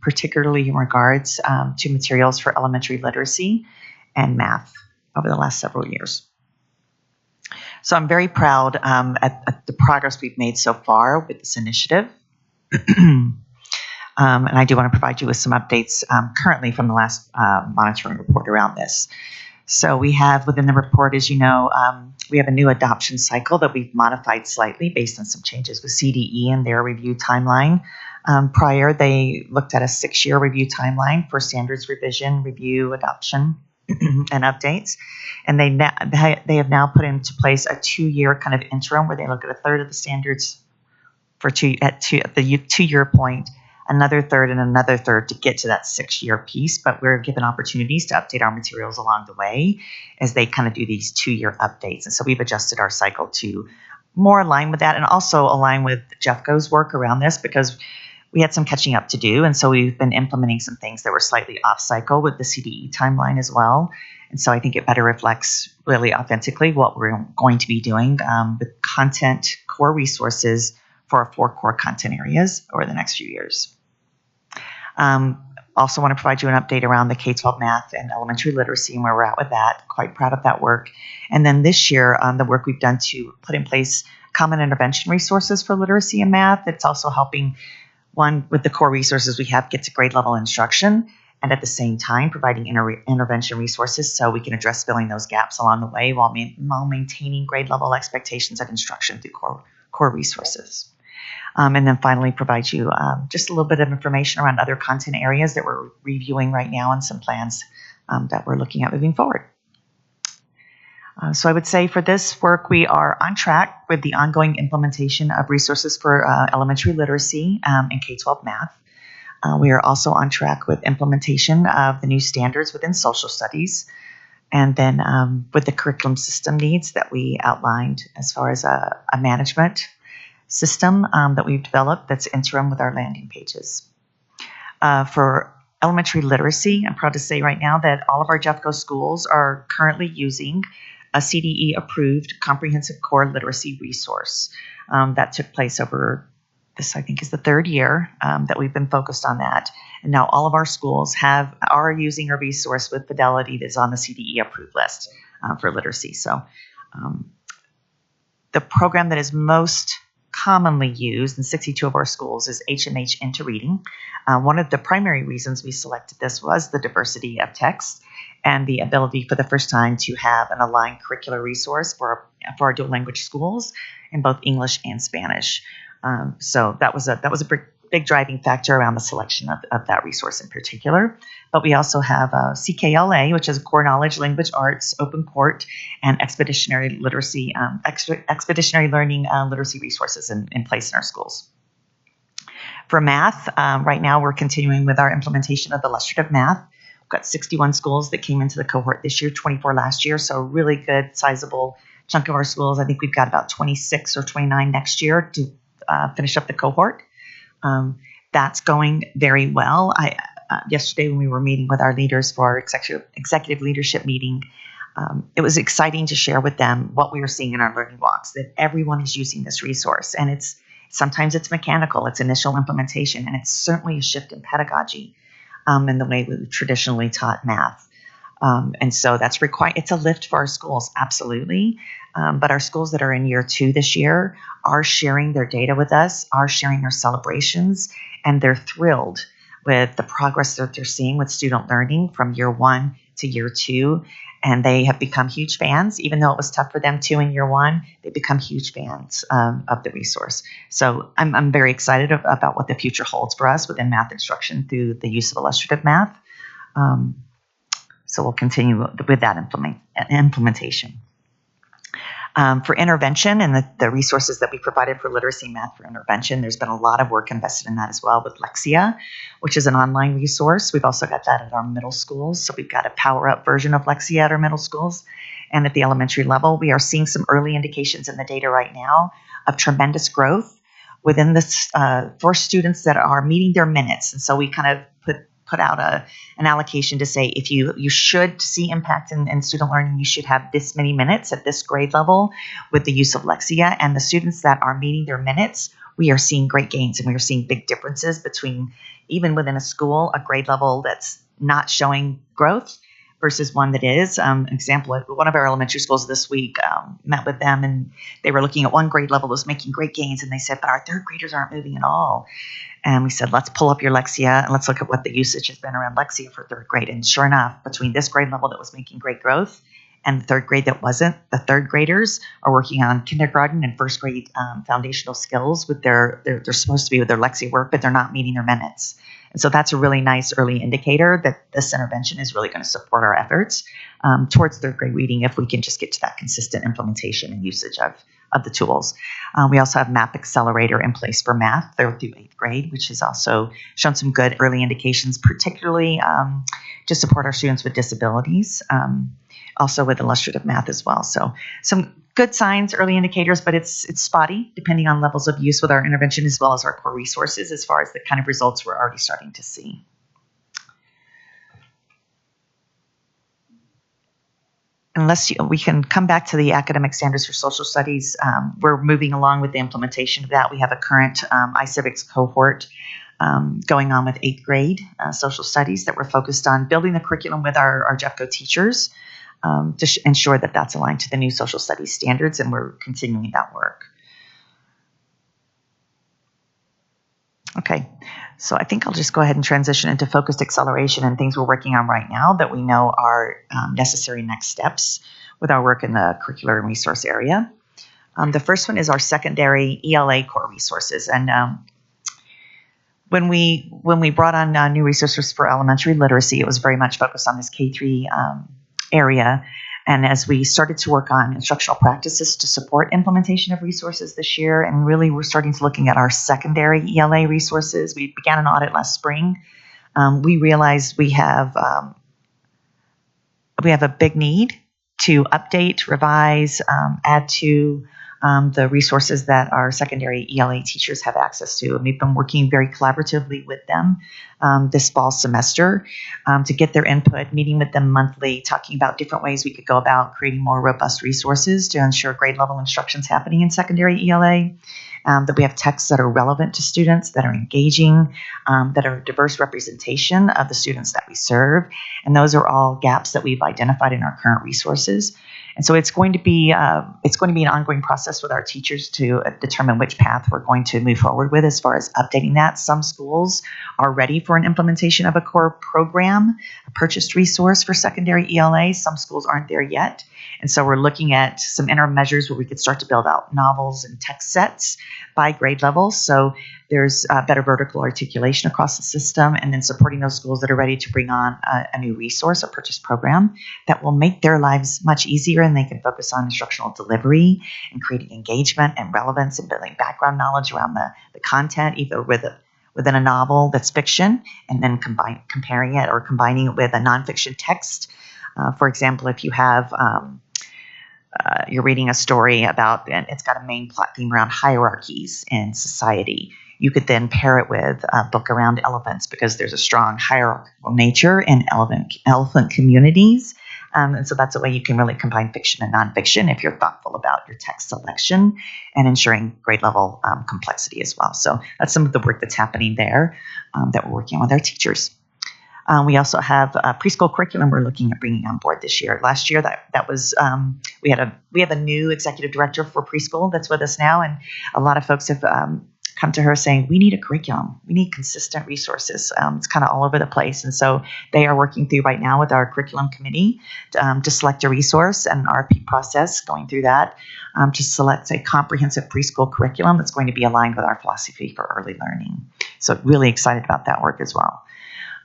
particularly in regards to materials for elementary literacy and math over the last several years. So I'm very proud at the progress we've made so far with this initiative. And I do want to provide you with some updates currently from the last monitoring report around this. So we have within the report, as you know, we have a new adoption cycle that we've modified slightly based on some changes with CDE and their review timeline. Prior, they looked at a 6-year review timeline for standards revision, review, adoption, and updates. And they have now put into place a 2-year kind of interim where they look at a third of the standards at the 2-year point, another third and another third to get to that 6-year piece. But we're given opportunities to update our materials along the way as they kind of do these 2-year updates. And so we've adjusted our cycle to more align with that and also align with Jeffco's work around this because we had some catching up to do. And so we've been implementing some things that were slightly off cycle with the CDE timeline as well. And so I think it better reflects really authentically what we're going to be doing with content core resources for our 4 core content areas over the next few years. Also want to provide you an update around the K-12 math and elementary literacy and where we're at with that. Quite proud of that work. And then this year, the work we've done to put in place common intervention resources for literacy and math. It's also helping, one, with the core resources we have, get to grade level instruction, and at the same time providing intervention resources so we can address filling those gaps along the way while maintaining grade level expectations of instruction through core resources. And then finally provide you just a little bit of information around other content areas that we're reviewing right now and some plans that we're looking at moving forward. So I would say for this work, we are on track with the ongoing implementation of resources for elementary literacy and K-12 math. We are also on track with implementation of the new standards within social studies, and then with the curriculum system needs that we outlined as far as a management system that we've developed that's interim with our landing pages. For elementary literacy, I'm proud to say right now that all of our Jeffco schools are currently using a CDE-approved comprehensive core literacy resource. That took place over this, I think, is the 3rd year that we've been focused on that. And now all of our schools are using a resource with fidelity that's on the CDE approved list for literacy. So the program that is most commonly used in 62 of our schools is H&H Into Reading. One of the primary reasons we selected this was the diversity of text and the ability for the first time to have an aligned curricular resource for our dual language schools in both English and Spanish. So that was a big driving factor around the selection of that resource in particular. But we also have CKLA, which is Core Knowledge, Language Arts, Open Court, and Expeditionary Literacy, Expeditionary Learning literacy resources in place in our schools. For math, right now we're continuing with our implementation of illustrative math. We've got 61 schools that came into the cohort this year, 24 last year, so a really good, sizable chunk of our schools. I think we've got about 26 or 29 next year to finish up the cohort. That's going very well. Yesterday when we were meeting with our leaders for our executive leadership meeting, it was exciting to share with them what we were seeing in our learning walks, that everyone is using this resource. And sometimes it's mechanical, it's initial implementation, and it's certainly a shift in pedagogy in the way we've traditionally taught math. And so that's it's a lift for our schools, absolutely. But our schools that are in year 2 this year are sharing their data with us, are sharing their celebrations, and they're thrilled with the progress that they're seeing with student learning from year 1 to year 2. And they have become huge fans. Even though it was tough for them too in year 1, they become huge fans of the resource. So I'm very excited about what the future holds for us within math instruction through the use of illustrative math. So we'll continue with that implementation. For intervention and the resources that we provided for literacy math for intervention, there's been a lot of work invested in that as well with Lexia, which is an online resource. We've also got that at our middle schools. So we've got a power-up version of Lexia at our middle schools. And at the elementary level, we are seeing some early indications in the data right now of tremendous growth within this for students that are meeting their minutes. And so we kind of put out an allocation to say if you should see impact in student learning, you should have this many minutes at this grade level with the use of Lexia. And the students that are meeting their minutes, we are seeing great gains, and we are seeing big differences between, even within a school, a grade level that's not showing growth versus one that is. Example, at one of our elementary schools this week, met with them, and they were looking at one grade level that was making great gains, and they said, but our third graders aren't moving at all. And we said, let's pull up your Lexia and let's look at what the usage has been around Lexia for third grade. And sure enough, between this grade level that was making great growth and the third grade that wasn't, the third graders are working on kindergarten and first grade foundational skills with they're supposed to be with their Lexia work, but they're not meeting their minutes. And so that's a really nice early indicator that this intervention is really going to support our efforts towards third grade reading if we can just get to that consistent implementation and usage of the tools. We also have MAP Accelerator in place for math, 3rd through 8th grade, which has also shown some good early indications, particularly to support our students with disabilities, also with illustrative math as well. So some good signs, early indicators, but it's spotty depending on levels of use with our intervention as well as our core resources as far as the kind of results we're already starting to see. We can come back to the academic standards for social studies. We're moving along with the implementation of that. We have a current iCivics cohort going on with 8th grade social studies that we're focused on building the curriculum with our Jeffco teachers to ensure that that's aligned to the new social studies standards, and we're continuing that work. Okay, so I think I'll just go ahead and transition into focused acceleration and things we're working on right now that we know are necessary next steps with our work in the curricular and resource area. The first one is our secondary ELA core resources. And when we brought on new resources for elementary literacy, it was very much focused on this K-3 area. And as we started to work on instructional practices to support implementation of resources this year, and really we're starting to looking at our secondary ELA resources. We began an audit last spring. We realized we have a big need to update, revise, add to the resources that our secondary ELA teachers have access to. And we've been working very collaboratively with them this fall semester to get their input, meeting with them monthly, talking about different ways we could go about creating more robust resources to ensure grade level instruction's happening in secondary ELA, that we have texts that are relevant to students, that are engaging, that are a diverse representation of the students that we serve. And those are all gaps that we've identified in our current resources. And so it's going to be an ongoing process with our teachers to determine which path we're going to move forward with as far as updating that. Some schools are ready for an implementation of a core program, a purchased resource for secondary ELA. Some schools aren't there yet. And so we're looking at some interim measures where we could start to build out novels and text sets by grade level. So there's better vertical articulation across the system, and then supporting those schools that are ready to bring on a new resource, a purchase program that will make their lives much easier, and they can focus on instructional delivery and creating engagement and relevance and building background knowledge around the content, either within a novel that's fiction, and then comparing it or combining it with a nonfiction text. For example, if you have you're reading a story about, and it's got a main plot theme around hierarchies in society, you could then pair it with a book around elephants because there's a strong hierarchical nature in elephant communities. And so that's a way you can really combine fiction and nonfiction if you're thoughtful about your text selection and ensuring grade level complexity as well. So that's some of the work that's happening there that we're working on with our teachers. We also have a preschool curriculum we're looking at bringing on board this year. Last year, that was we have a new executive director for preschool that's with us now, and a lot of folks have come to her saying we need a curriculum, we need consistent resources. It's kind of all over the place, and so they are working through right now with our curriculum committee to select a resource and RFP process, going through that to select a comprehensive preschool curriculum that's going to be aligned with our philosophy for early learning. So really excited about that work as well.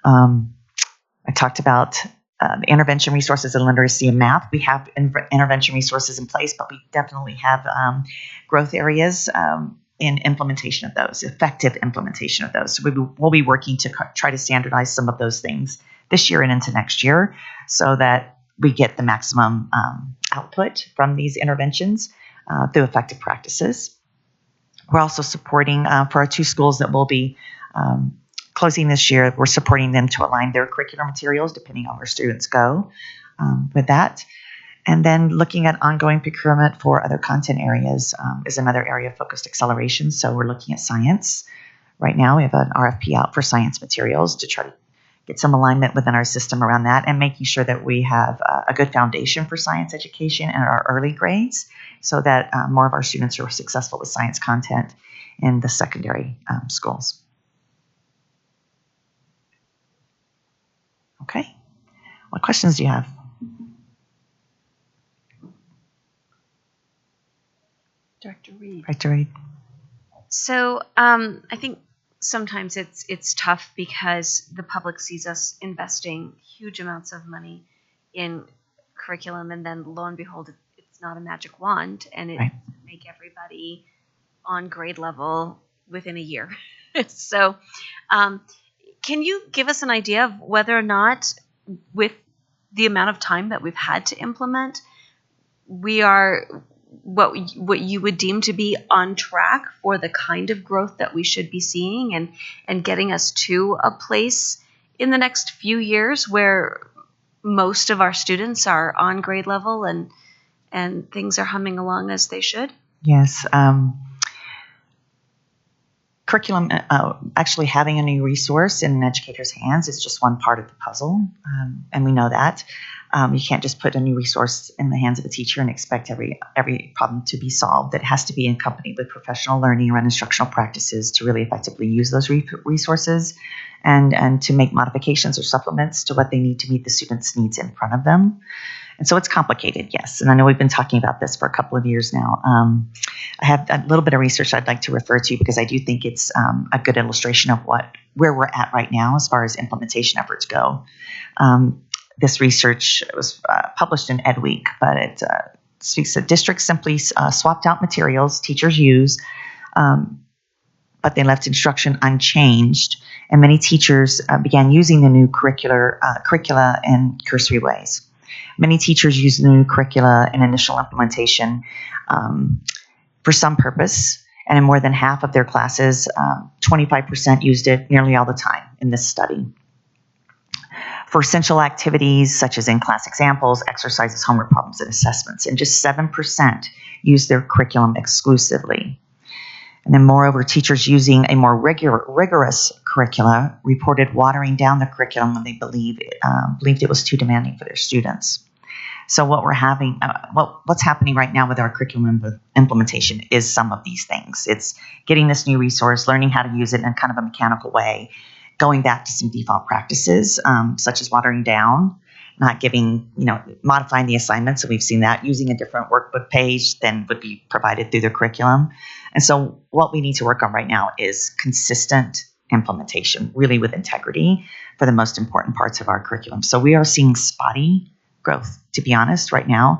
I talked about the intervention resources in literacy and math. We have intervention resources in place, but we definitely have growth areas in implementation of those, effective implementation of those. So we'll be working to try to standardize some of those things this year and into next year so that we get the maximum output from these interventions through effective practices. We're also supporting for our 2 schools that will be closing this year, we're supporting them to align their curricular materials depending on where students go with that. And then looking at ongoing procurement for other content areas is another area of focused acceleration. So we're looking at science. Right now we have an RFP out for science materials to try to get some alignment within our system around that and making sure that we have a good foundation for science education in our early grades so that more of our students are successful with science content in the secondary schools. Okay. What questions do you have? Dr. Reed. Director Reed. So I think sometimes it's tough because the public sees us investing huge amounts of money in curriculum, and then lo and behold, it's not a magic wand, and it doesn't make everybody on grade level within a year. So can you give us an idea of whether or not, with the amount of time that we've had to implement, we are what you would deem to be on track for the kind of growth that we should be seeing and getting us to a place in the next few years where most of our students are on grade level and things are humming along as they should? Yes. Curriculum, actually having a new resource in an educator's hands is just one part of the puzzle, and we know that. You can't just put a new resource in the hands of a teacher and expect every problem to be solved. It has to be accompanied with professional learning around instructional practices to really effectively use those resources and to make modifications or supplements to what they need to meet the students' needs in front of them. And so it's complicated, yes. And I know we've been talking about this for a couple of years now. I have a little bit of research I'd like to refer to because I do think it's a good illustration of where we're at right now as far as implementation efforts go. This research was published in Ed Week, but it speaks that districts simply swapped out materials teachers use, but they left instruction unchanged. And many teachers began using the new curricula in cursory ways. Many teachers use the new curricula in initial implementation for some purpose, and in more than half of their classes, 25% used it nearly all the time in this study. For essential activities such as in-class examples, exercises, homework problems, and assessments, and just 7% used their curriculum exclusively. And then moreover, teachers using a more rigorous curricula reported watering down the curriculum when they believed it was too demanding for their students. So what's happening right now with our curriculum implementation is some of these things. It's getting this new resource, learning how to use it in kind of a mechanical way, going back to some default practices, such as watering down, not giving, modifying the assignments. So we've seen that, using a different workbook page than would be provided through the curriculum. And so what we need to work on right now is consistent implementation, really with integrity for the most important parts of our curriculum. So we are seeing spotty growth, to be honest, right now,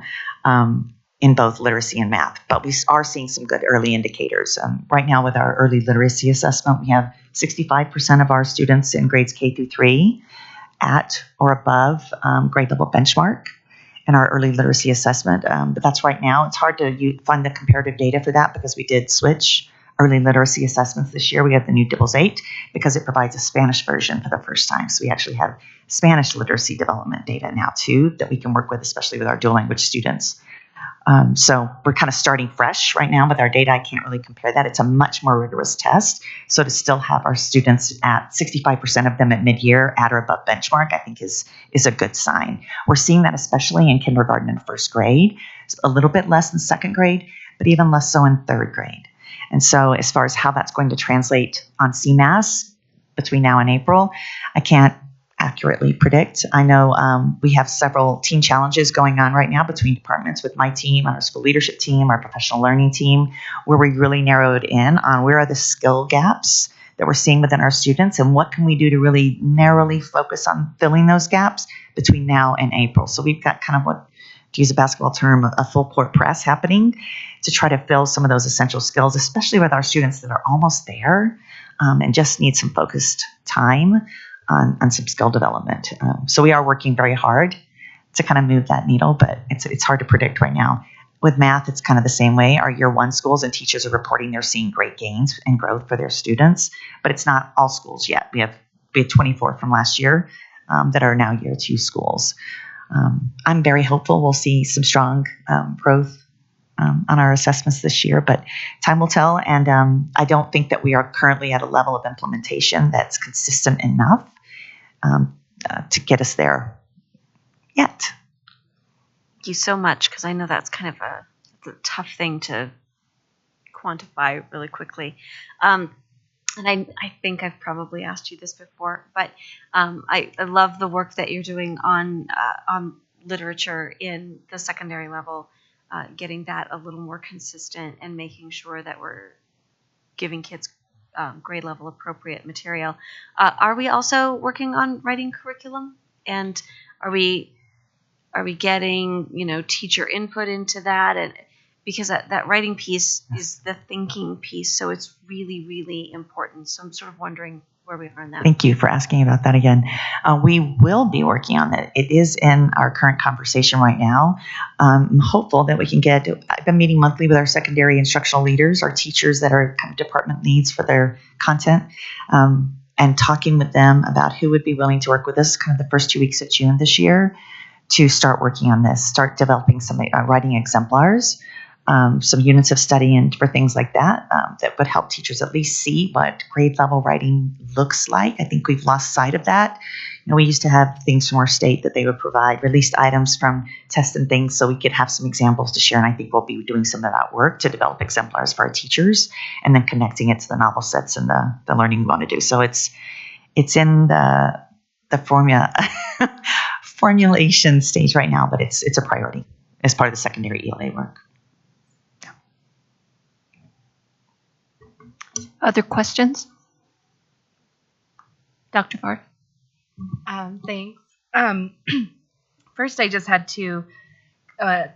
in both literacy and math, but we are seeing some good early indicators. Right now with our early literacy assessment, we have 65% of our students in grades K through 3 at or above grade level benchmark in our early literacy assessment. But that's right now. It's hard to find the comparative data for that because we did switch early literacy assessments this year. We have the new DIBELS 8 because it provides a Spanish version for the first time. So we actually have Spanish literacy development data now too that we can work with, especially with our dual language students. So we're kind of starting fresh right now with our data. I can't really compare that. It's a much more rigorous test. So to still have our students at 65% of them at mid-year at or above benchmark, I think is a good sign. We're seeing that especially in kindergarten and first grade. It's a little bit less in second grade, but even less so in third grade. And so as far as how that's going to translate on CMAS between now and April, I can't accurately predict. I know we have several team challenges going on right now between departments with my team, our school leadership team, our professional learning team, where we really narrowed in on where are the skill gaps that we're seeing within our students and what can we do to really narrowly focus on filling those gaps between now and April. So we've got kind of what, to use a basketball term, a full court press happening to try to fill some of those essential skills, especially with our students that are almost there and just need some focused time on some skill development. So we are working very hard to kind of move that needle, but it's hard to predict right now. With math, it's kind of the same way. Our year one schools and teachers are reporting they're seeing great gains and growth for their students, but it's not all schools yet. We have 24 from last year that are now year two schools. I'm very hopeful we'll see some strong growth on our assessments this year, but time will tell. And I don't think that we are currently at a level of implementation that's consistent enough to get us there yet. Thank you so much, because I know that's kind of a tough thing to quantify really quickly. And I think I've probably asked you this before, but I love the work that you're doing on literature in the secondary level, getting that a little more consistent and making sure that we're giving kids grade level appropriate material. Are we also working on writing curriculum? And are we getting, teacher input into that? And because that writing piece is the thinking piece, so it's really, really important. So I'm sort of wondering where we are on that. Thank you for asking about that again. We will be working on that. It is in our current conversation right now. I'm hopeful that we can I've been meeting monthly with our secondary instructional leaders, our teachers that are kind of department leads for their content, and talking with them about who would be willing to work with us kind of the first 2 weeks of June this year to start working on this, start developing some writing exemplars, some units of study and for things like that, that would help teachers at least see what grade level writing looks like. I think we've lost sight of that. We used to have things from our state that they would provide, released items from tests and things, so we could have some examples to share. And I think we'll be doing some of that work to develop exemplars for our teachers and then connecting it to the novel sets and the learning we want to do. So it's in the formulation stage right now, but it's a priority as part of the secondary ELA work. Other questions? Dr. Bard? Thanks. First, I just had to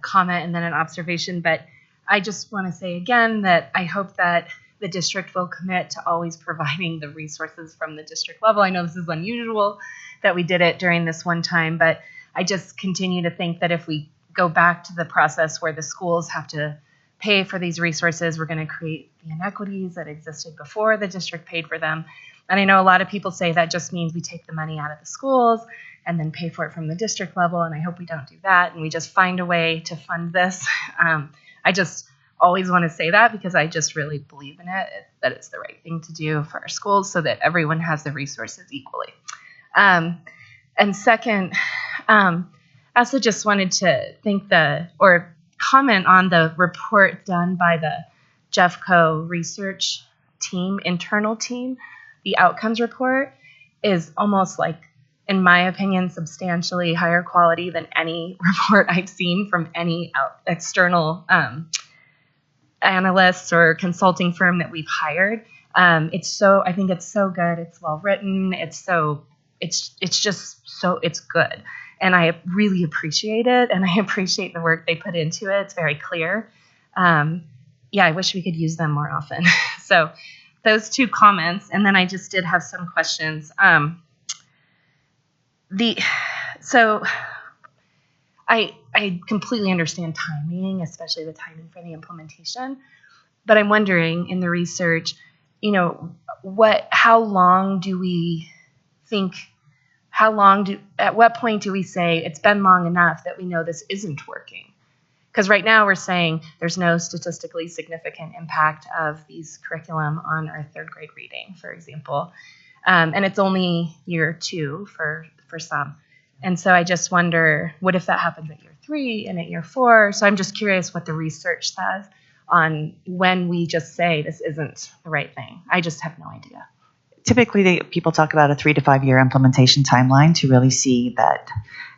comment and then an observation, but I just want to say again that I hope that the district will commit to always providing the resources from the district level. I know this is unusual that we did it during this one time, but I just continue to think that if we go back to the process where the schools have to pay for these resources, we're going to create the inequities that existed before the district paid for them. And I know a lot of people say that just means we take the money out of the schools and then pay for it from the district level, and I hope we don't do that and we just find a way to fund this. I just always want to say that because I just really believe in it, that it's the right thing to do for our schools so that everyone has the resources equally. And second, I also just wanted to comment on the report done by the Jeffco research team, internal team. The outcomes report is almost like, in my opinion, substantially higher quality than any report I've seen from any external analysts or consulting firm that we've hired. I think it's so good. It's well written. It's good. And I really appreciate it. And I appreciate the work they put into it. It's very clear. I wish we could use them more often. So those two comments. And then I just did have some questions. I completely understand timing, especially the timing for the implementation. But I'm wondering in the research, at what point do we say it's been long enough that we know this isn't working? Because right now we're saying there's no statistically significant impact of these curriculum on our third grade reading, for example. And it's only year 2 for some. And so I just wonder, what if that happens at year 3 and at year 4? So I'm just curious what the research says on when we just say this isn't the right thing. I just have no idea. Typically, people talk about a 3 to 5 year implementation timeline to really see that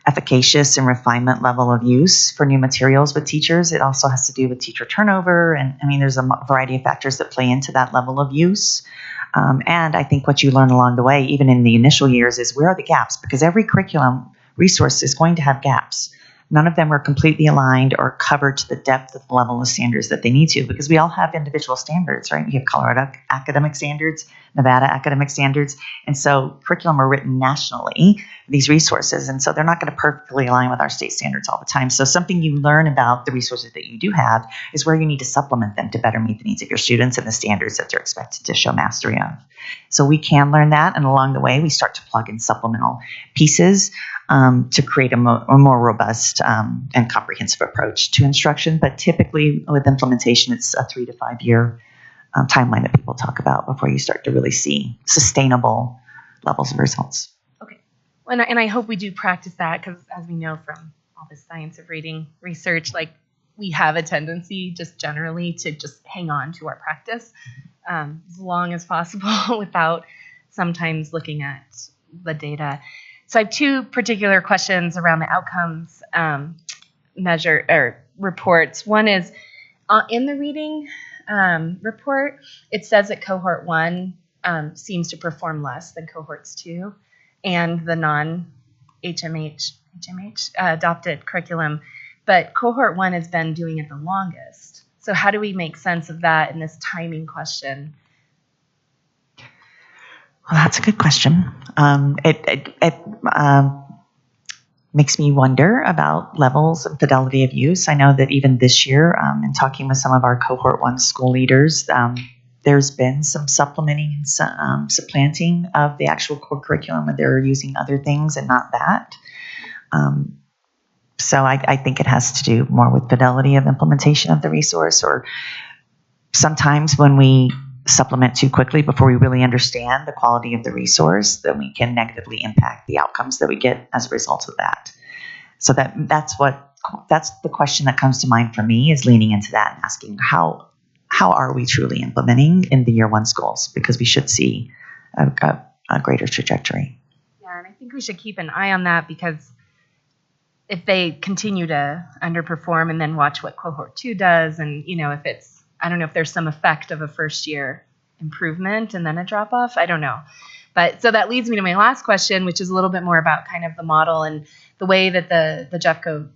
efficacious and refinement level of use for new materials with teachers. It also has to do with teacher turnover. And I mean, there's a variety of factors that play into that level of use. And I think what you learn along the way, even in the initial years, is where are the gaps? Because every curriculum resource is going to have gaps. None of them are completely aligned or covered to the depth of the level of standards that they need to, because we all have individual standards, right? You have Colorado academic standards, Nevada academic standards. And so curriculum are written nationally, these resources. And so they're not going to perfectly align with our state standards all the time. So something you learn about the resources that you do have is where you need to supplement them to better meet the needs of your students and the standards that they're expected to show mastery of. So we can learn that. And along the way, we start to plug in supplemental pieces to create a more robust and comprehensive approach to instruction. But typically with implementation, it's a 3 to 5 year timeline that people talk about before you start to really see sustainable levels of results. Okay. And I hope we do practice that, because as we know from all the science of reading research, like, we have a tendency just generally to just hang on to our practice as long as possible without sometimes looking at the data. So I have 2 particular questions around the outcomes measure or reports. One is in the reading report, it says that cohort 1 seems to perform less than cohorts 2 and the non-HMH adopted curriculum, but cohort 1 has been doing it the longest. So how do we make sense of that in this timing question? Well, that's a good question. It makes me wonder about levels of fidelity of use. I know that even this year, in talking with some of our cohort 1 school leaders, there's been some supplementing and supplanting of the actual core curriculum where they're using other things and not that. So I think it has to do more with fidelity of implementation of the resource, or sometimes when we supplement too quickly before we really understand the quality of the resource, then we can negatively impact the outcomes that we get as a result of that. So that's the question that comes to mind for me, is leaning into that and asking how are we truly implementing in the year 1 schools, because we should see a greater trajectory. Yeah, and I think we should keep an eye on that, because if they continue to underperform and then watch what cohort 2 does, and if it's, I don't know if there's some effect of a first year improvement and then a drop off. I don't know. But so that leads me to my last question, which is a little bit more about kind of the model and the way that the Jeffco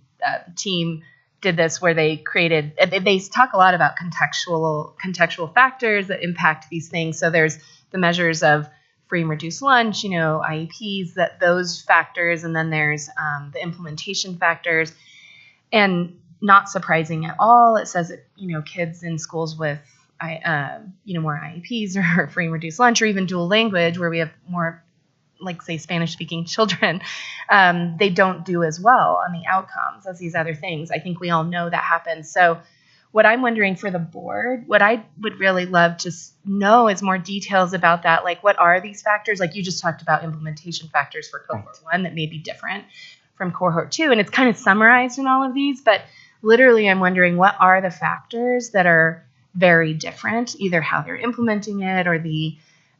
team did this, where they talk a lot about contextual factors that impact these things. So there's the measures of free and reduced lunch, IEPs, those factors, and then there's the implementation factors. And not surprising at all, it says that kids in schools with more IEPs or free and reduced lunch, or even dual language, where we have more, like, say, Spanish speaking children, they don't do as well on the outcomes as these other things. I think we all know that happens. So what I'm wondering for the board, what I would really love to know is more details about that. Like, what are these factors? Like, you just talked about implementation factors for cohort 1 that may be different from cohort 2, and it's kind of summarized in all of these, but literally I'm wondering, what are the factors that are very different, either how they're implementing it or the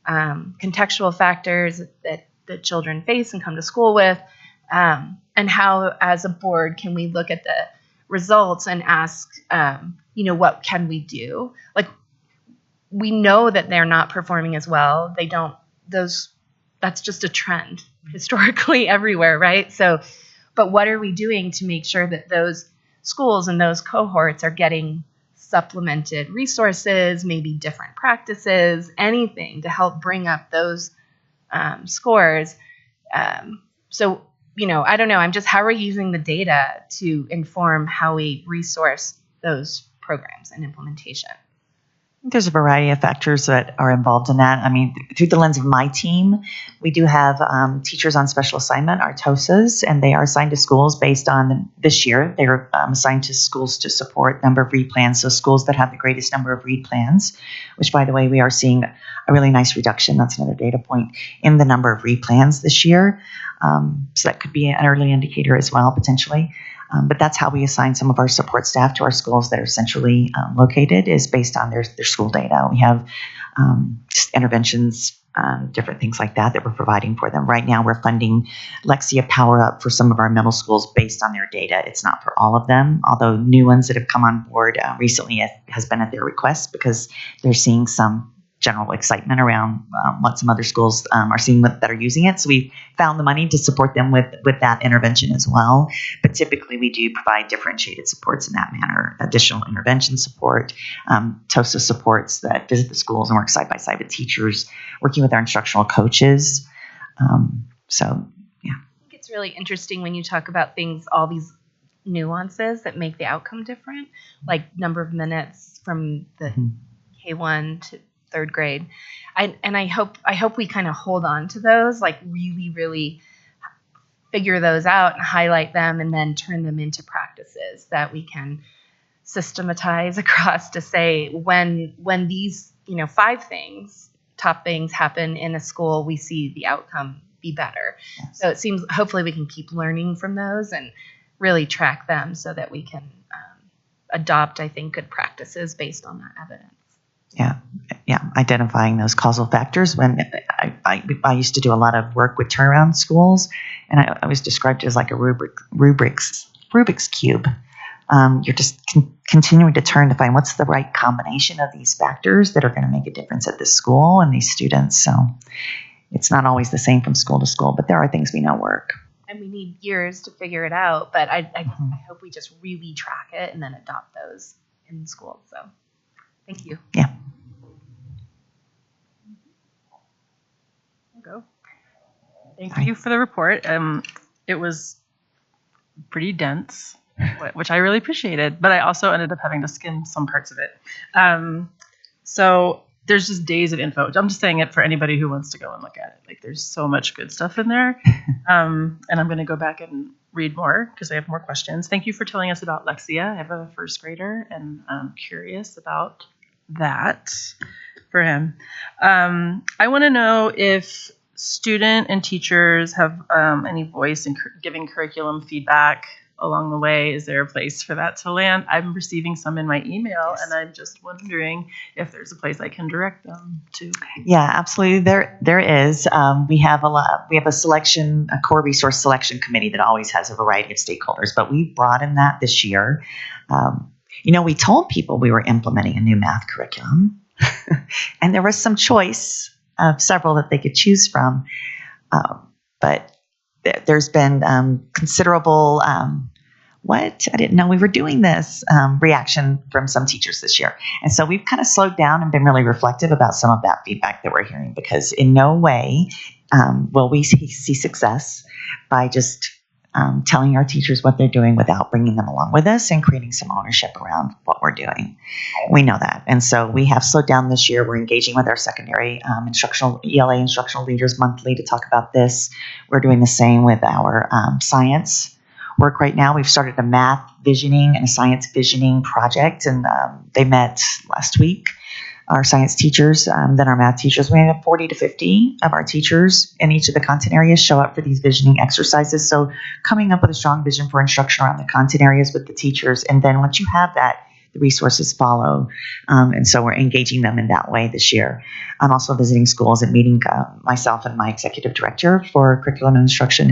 contextual factors that the children face and come to school with, and how, as a board, can we look at the results and ask, what can we do? Like, we know that they're not performing as well. That's just a trend historically everywhere, right? So, but what are we doing to make sure that those schools and those cohorts are getting supplemented resources, maybe different practices, anything to help bring up those scores? So, I don't know. How are we using the data to inform how we resource those programs and implementation? There's a variety of factors that are involved in that. I mean, through the lens of my team, we do have teachers on special assignment, our TOSAs, and they are assigned to schools based on this year. They were assigned to schools to support number of read plans. So schools that have the greatest number of read plans, which, by the way, we are seeing a really nice reduction. That's another data point in the number of read plans this year. So that could be an early indicator as well, potentially. But that's how we assign some of our support staff to our schools that are centrally located, is based on their school data. We have just interventions, different things like that we're providing for them. Right now, we're funding Lexia Power Up for some of our middle schools based on their data. It's not for all of them, although new ones that have come on board recently has been at their request, because they're seeing some general excitement around what some other schools are seeing that are using it. So we found the money to support them with that intervention as well. But typically we do provide differentiated supports in that manner, additional intervention support, TOSA supports that visit the schools and work side by side with teachers, working with our instructional coaches. So, yeah. I think it's really interesting when you talk about things, all these nuances that make the outcome different, like number of minutes from the K1 to third grade. I hope we kind of hold on to those, like really, really figure those out and highlight them, and then turn them into practices that we can systematize across to say when these, 5 things, top things happen in a school, we see the outcome be better. Yes. So it seems hopefully we can keep learning from those and really track them so that we can adopt, I think, good practices based on that evidence. Yeah, identifying those causal factors. When I used to do a lot of work with turnaround schools, and I was described as like a Rubik's cube. You're just continuing to turn to find what's the right combination of these factors that are going to make a difference at this school and these students. So it's not always the same from school to school, but there are things we know work. And we need years to figure it out, but I hope we just really track it and then adopt those in school. So thank you. Yeah. Go. Thank you for the report. It was pretty dense, which I really appreciated, but I also ended up having to skim some parts of it. So there's just days of info. I'm just saying it for anybody who wants to go and look at it. Like, there's so much good stuff in there. And I'm going to go back and read more because I have more questions. Thank you for telling us about Lexia. I have a first grader, and I'm curious about that for him. I want to know if student and teachers have any voice in giving curriculum feedback along the way. Is there a place for that to land? I'm receiving some in my email, and I'm just wondering if there's a place I can direct them to. Yeah, absolutely. There is. We have a core resource selection committee that always has a variety of stakeholders, but we broadened that this year. We told people we were implementing a new math curriculum, and there was some choice of several that they could choose from. But there's been considerable, I didn't know we were doing this, reaction from some teachers this year. And so we've kind of slowed down and been really reflective about some of that feedback that we're hearing, because in no way will we see success by just telling our teachers what they're doing without bringing them along with us and creating some ownership around what we're doing. We know that. And so we have slowed down this year. We're engaging with our secondary ELA instructional leaders monthly to talk about this. We're doing the same with our science work right now. We've started a math visioning and a science visioning project, and they met last week. Our science teachers, then our math teachers. We have 40 to 50 of our teachers in each of the content areas show up for these visioning exercises. So coming up with a strong vision for instruction around the content areas with the teachers. And then once you have that, the resources follow. And so we're engaging them in that way this year. I'm also visiting schools and meeting myself and my executive director for curriculum and instruction.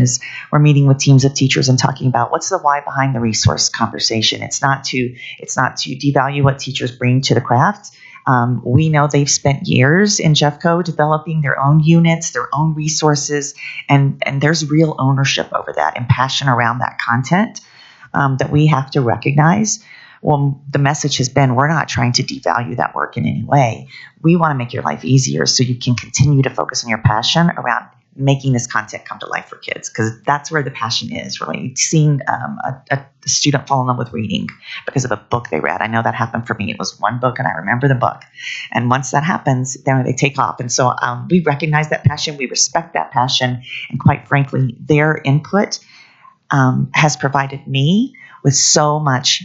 We're meeting with teams of teachers and talking about what's the why behind the resource conversation. It's not to devalue what teachers bring to the craft. We know they've spent years in Jeffco developing their own units, their own resources, and there's real ownership over that and passion around that content that we have to recognize. Well, the message has been, we're not trying to devalue that work in any way. We want to make your life easier so you can continue to focus on your passion around making this content come to life for kids, because that's where the passion is, really. Seeing a student fall in love with reading because of a book they read. I know that happened for me. It was one book, and I remember the book. And once that happens, then they take off. And so we recognize that passion. We respect that passion. And quite frankly, their input has provided me with so much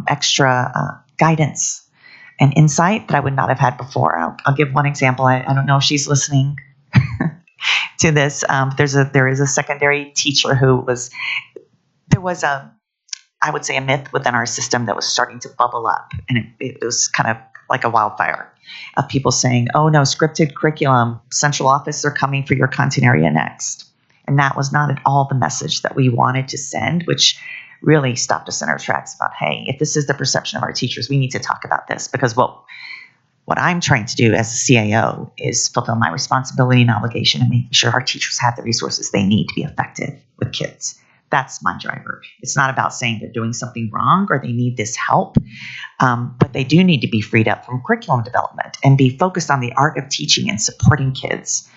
extra guidance and insight that I would not have had before. I'll give one example. I don't know if she's listening to this. There is a secondary teacher there was I would say a myth within our system that was starting to bubble up, and it was kind of like a wildfire of people saying, "Oh no, scripted curriculum, central office are coming for your content area next." And that was not at all the message that we wanted to send, which really stopped us in our tracks about, hey, if this is the perception of our teachers, we need to talk about this, because what I'm trying to do as a CAO is fulfill my responsibility and obligation and making sure our teachers have the resources they need to be effective with kids. That's my driver. It's not about saying they're doing something wrong or they need this help, but they do need to be freed up from curriculum development and be focused on the art of teaching and supporting kids.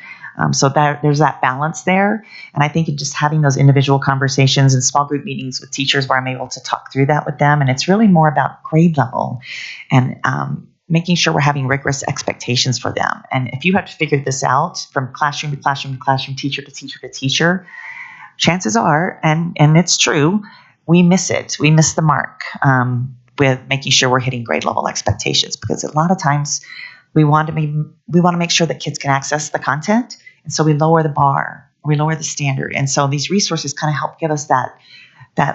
So there's that balance there. And I think in just having those individual conversations and small group meetings with teachers where I'm able to talk through that with them. And it's really more about grade level and making sure we're having rigorous expectations for them. And if you have to figure this out from classroom to classroom to classroom, teacher to teacher to teacher, chances are, and it's true, we miss it. We miss the mark with making sure we're hitting grade level expectations, because a lot of times we want to make sure that kids can access the content, and so we lower the bar, we lower the standard, and so these resources kind of help give us that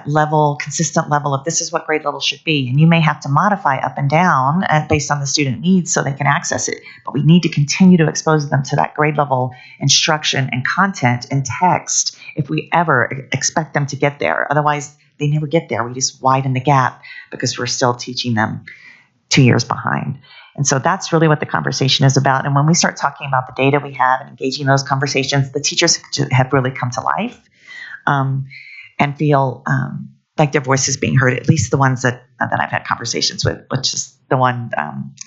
level, consistent level of this is what grade level should be. And you may have to modify up and down based on the student needs so they can access it, but we need to continue to expose them to that grade level instruction and content and text if we ever expect them to get there. Otherwise, they never get there. We just widen the gap because we're still teaching them 2 years behind. And so that's really what the conversation is about. And when we start talking about the data we have and engaging those conversations, the teachers have really come to life. And feel like their voice is being heard, at least the ones that I've had conversations with, which is the one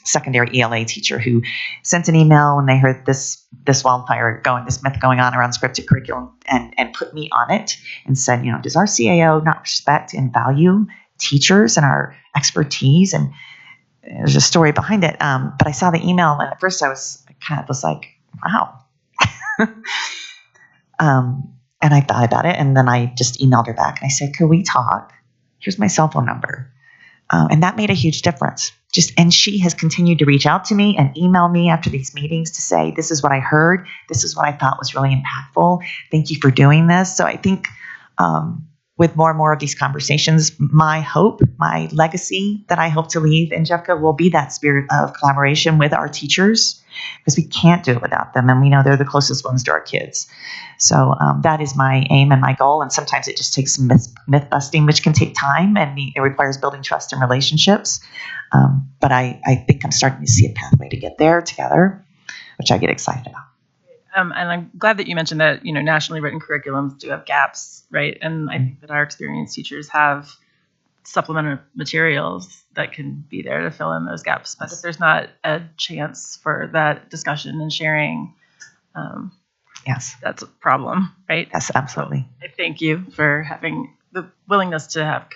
secondary ELA teacher who sent an email when they heard this wildfire this myth going on around scripted curriculum, and put me on it and said, does our CAO not respect and value teachers and our expertise? And there's a story behind it. But I saw the email, and at first I was like, wow. And I thought about it, and then I just emailed her back and I said, could we talk? Here's my cell phone number. And that made a huge difference. And she has continued to reach out to me and email me after these meetings to say, this is what I heard. This is what I thought was really impactful. Thank you for doing this. So I think with more and more of these conversations, my hope, my legacy that I hope to leave in Jeffco will be that spirit of collaboration with our teachers, because we can't do it without them. And we know they're the closest ones to our kids. So that is my aim and my goal. And sometimes it just takes some myth busting, which can take time, and it requires building trust and relationships. But I think I'm starting to see a pathway to get there together, which I get excited about. And I'm glad that you mentioned that, nationally written curriculums do have gaps, right? And I think that our experienced teachers have supplemental materials that can be there to fill in those gaps. But if there's not a chance for that discussion and sharing, yes, that's a problem, right? Yes, absolutely. So I thank you for having the willingness to have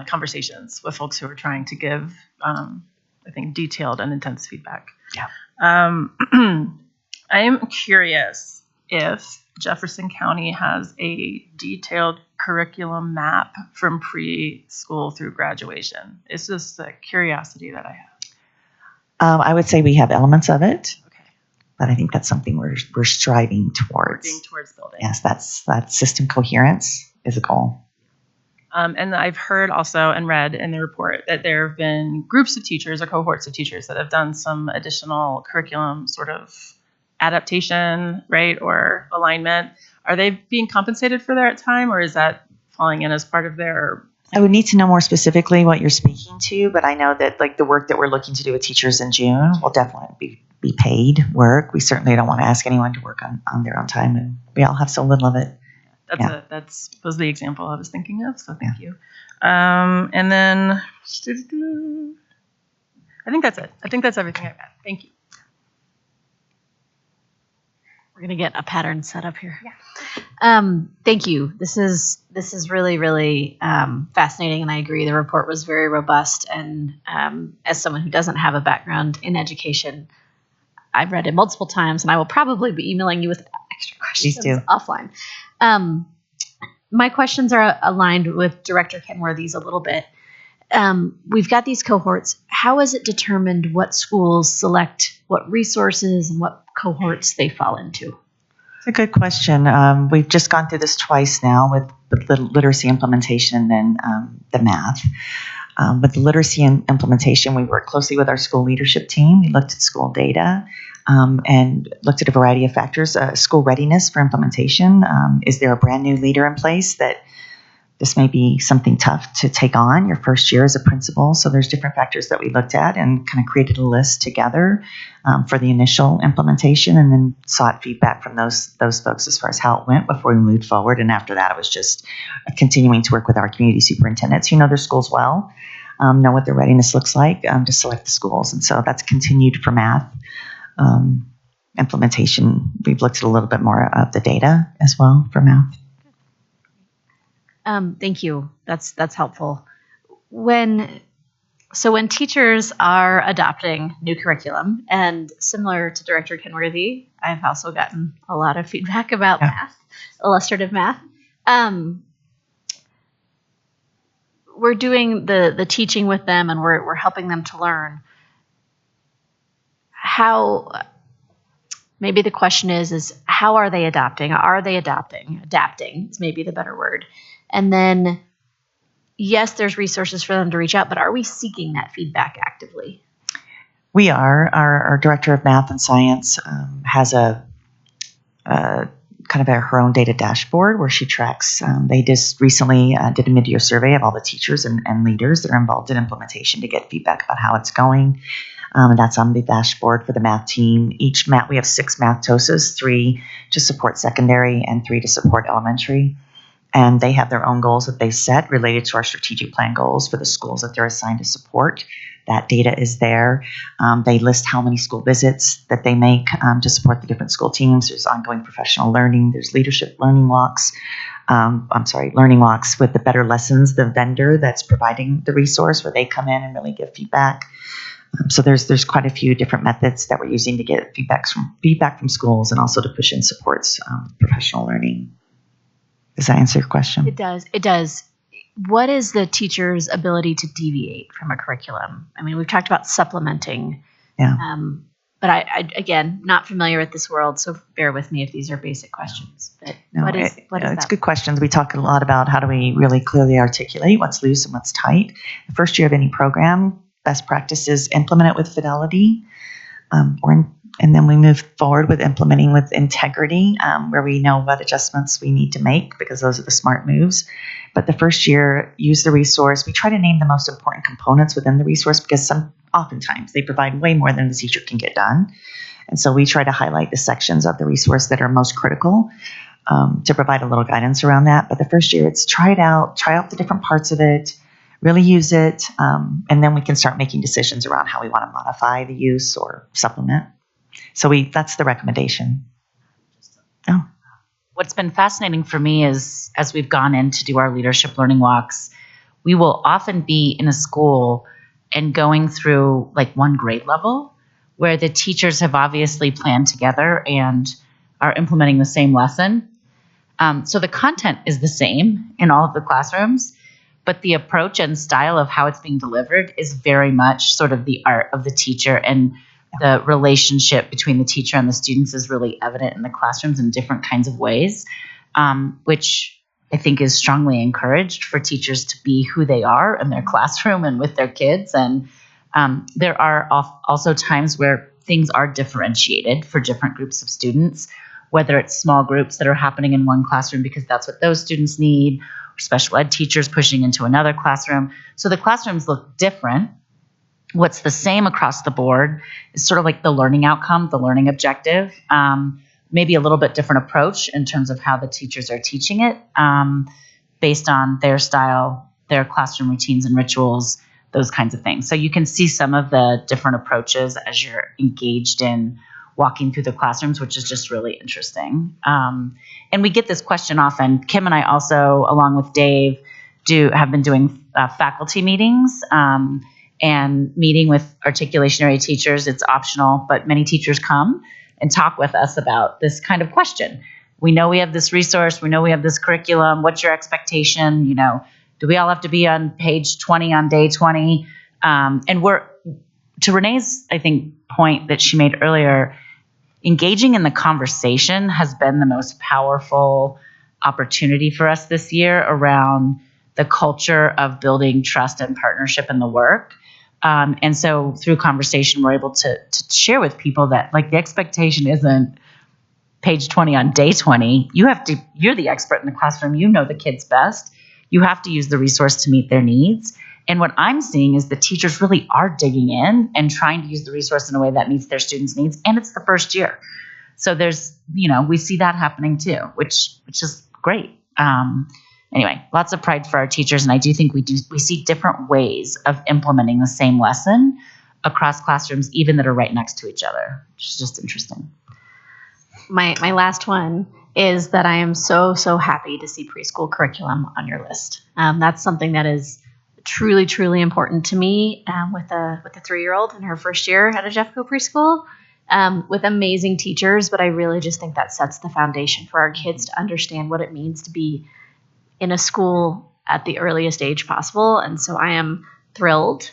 conversations with folks who are trying to give, I think, detailed and intense feedback. Yeah. I am curious if Jefferson County has a detailed curriculum map from preschool through graduation. It's just a curiosity that I have. I would say we have elements of it. Okay. But I think that's something we're striving towards. Working towards building. Yes, that system coherence is a goal. And I've heard also and read in the report that there have been groups of teachers or cohorts of teachers that have done some additional curriculum sort of adaptation, right, or alignment. Are they being compensated for their time, or is that falling in as part of their? I would need to know more specifically what you're speaking to, but I know that the work that we're looking to do with teachers in June will definitely be paid work. We certainly don't want to ask anyone to work on their own time, and we all have so little of it. That was the example I was thinking of, so thank you. And then I think that's it. I think that's everything I've got. Thank you. We're gonna get a pattern set up here. Thank you. This is really, really fascinating, and I agree. The report was very robust. And as someone who doesn't have a background in education, I've read it multiple times, and I will probably be emailing you with extra questions Please do. offline. My questions are aligned with Director Kenworthy's a little bit. We've got these cohorts. How is it determined what schools select what resources and what cohorts they fall into? It's a good question. We've just gone through this twice now with the literacy implementation and then the math. With the literacy implementation, we worked closely with our school leadership team. We looked at school data and looked at a variety of factors. School readiness for implementation. Is there a brand new leader in place that this may be something tough to take on your first year as a principal? So there's different factors that we looked at and kind of created a list together for the initial implementation, and then sought feedback from those folks as far as how it went before we moved forward. And after that, it was just continuing to work with our community superintendents who know their schools well, know what their readiness looks like, to select the schools. And so that's continued for math. Implementation, we've looked at a little bit more of the data as well for math. Thank you. That's helpful. When teachers are adopting new curriculum, and similar to Director Kenworthy, I've also gotten a lot of feedback about math, illustrative math. We're doing the teaching with them, and we're helping them to learn. How? Maybe the question is how are they adopting? Are they adapting? Adapting is maybe the better word. And then, yes, there's resources for them to reach out, but are we seeking that feedback actively? We are. Our director of math and science has a kind of her own data dashboard where she tracks. They just recently did a mid-year survey of all the teachers and leaders that are involved in implementation to get feedback about how it's going. And that's on the dashboard for the math team. We have 6 math TOSAs, 3 to support secondary and 3 to support elementary. And they have their own goals that they set related to our strategic plan goals for the schools that they're assigned to support. That data is there. They list how many school visits that they make to support the different school teams. There's ongoing professional learning. There's leadership learning walks. Learning walks with the Better Lessons, the vendor that's providing the resource, where they come in and really give feedback. So there's quite a few different methods that we're using to get feedback from schools, and also to push in supports professional learning. Does that answer your question? It does. What is the teacher's ability to deviate from a curriculum? I mean, we've talked about supplementing. Yeah. But I again, not familiar with this world, so bear with me if these are basic questions. But It's that? good questions. We talk a lot about how do we really clearly articulate what's loose and what's tight. The first year of any program, best practice is implement it with fidelity, and then we move forward with implementing with integrity, where we know what adjustments we need to make, because those are the smart moves. But the first year, use the resource. We try to name the most important components within the resource, because oftentimes they provide way more than the teacher can get done. And so we try to highlight the sections of the resource that are most critical, to provide a little guidance around that. But the first year, it's try out the different parts of it, really use it, and then we can start making decisions around how we want to modify the use or supplement. So that's the recommendation. Oh. What's been fascinating for me is, as we've gone in to do our leadership learning walks, we will often be in a school and going through like one grade level where the teachers have obviously planned together and are implementing the same lesson. So the content is the same in all of the classrooms, but the approach and style of how it's being delivered is very much sort of the art of the teacher, and the relationship between the teacher and the students is really evident in the classrooms in different kinds of ways, which I think is strongly encouraged for teachers to be who they are in their classroom and with their kids. And there are also times where things are differentiated for different groups of students, whether it's small groups that are happening in one classroom because that's what those students need, or special ed teachers pushing into another classroom. So the classrooms look different. What's the same across the board is sort of like the learning outcome, the learning objective, maybe a little bit different approach in terms of how the teachers are teaching it, based on their style, their classroom routines and rituals, those kinds of things. So you can see some of the different approaches as you're engaged in walking through the classrooms, which is just really interesting. And we get this question often. Kim and I also, along with Dave, have been doing faculty meetings and meeting with articulation area teachers. It's optional, but many teachers come and talk with us about this kind of question. We know we have this resource. We know we have this curriculum. What's your expectation? You know, do we all have to be on page 20 on day 20? And to Renee's, I think, point that she made earlier, engaging in the conversation has been the most powerful opportunity for us this year around the culture of building trust and partnership in the work. And so through conversation, we're able to share with people that, like, the expectation isn't page 20 on day 20. You're the expert in the classroom. You know the kids best. You have to use the resource to meet their needs. And what I'm seeing is the teachers really are digging in and trying to use the resource in a way that meets their students' needs. And it's the first year. So we see that happening too, which is great. Anyway, lots of pride for our teachers. And I do think we see different ways of implementing the same lesson across classrooms, even that are right next to each other, which is just interesting. My last one is that I am so happy to see preschool curriculum on your list. That's something that is truly, truly important to me with a 3-year-old in her first year at a Jeffco preschool with amazing teachers. But I really just think that sets the foundation for our kids to understand what it means to be in a school at the earliest age possible. And so I am thrilled.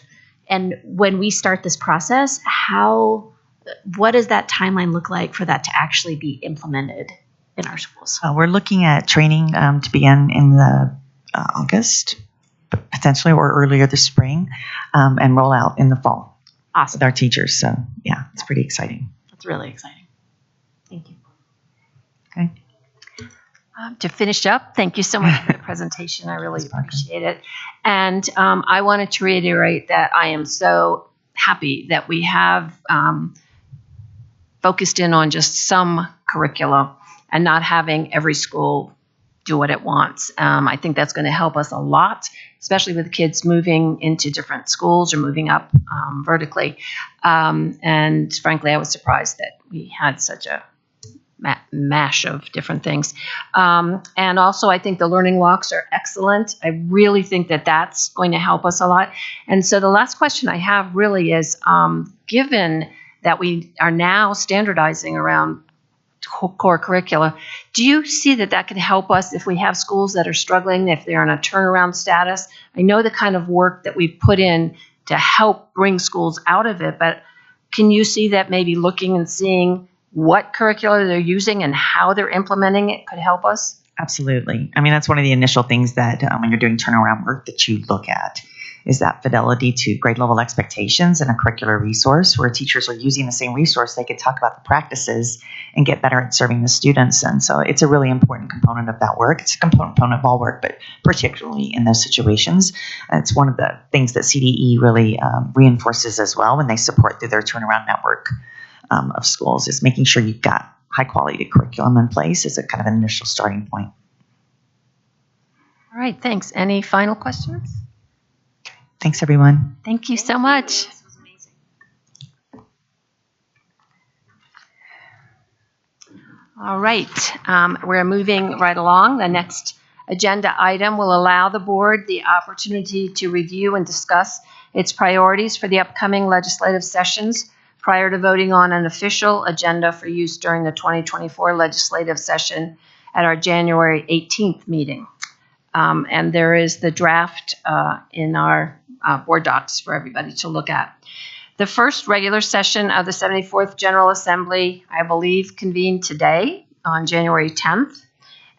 And when we start this process, what does that timeline look like for that to actually be implemented in our schools? We're looking at training to begin in the August, potentially, or earlier this spring, and roll out in the fall. Awesome. With our teachers. So yeah, it's pretty exciting. That's really exciting. Thank you. Okay. To finish up, thank you so much for the presentation. I really appreciate it. And I wanted to reiterate that I am so happy that we have focused in on just some curricula and not having every school do what it wants. I think that's going to help us a lot, especially with kids moving into different schools or moving up vertically. And frankly, I was surprised that we had such a mash of different things. And also, I think the learning walks are excellent. I really think that that's going to help us a lot. And so the last question I have really is, given that we are now standardizing around core curricula, do you see that can help us if we have schools that are struggling, if they're in a turnaround status? I know the kind of work that we've put in to help bring schools out of it, but can you see that maybe looking and seeing what curricula they're using and how they're implementing it could help us? Absolutely. I mean, that's one of the initial things that when you're doing turnaround work that you look at is that fidelity to grade level expectations and a curricular resource where teachers are using the same resource. They could talk about the practices and get better at serving the students. And so it's a really important component of that work. It's a component of all work, but particularly in those situations. And it's one of the things that CDE really reinforces as well when they support through their turnaround network of schools, is making sure you've got high quality curriculum in place as a kind of an initial starting point. All right, thanks. Any final questions? Thanks, everyone. Thank you so much. This was amazing. All right, we're moving right along. The next agenda item will allow the board the opportunity to review and discuss its priorities for the upcoming legislative sessions prior to voting on an official agenda for use during the 2024 legislative session at our January 18th meeting. And there is the draft in our board docs for everybody to look at. The first regular session of the 74th General Assembly, I believe, convened today on January 10th.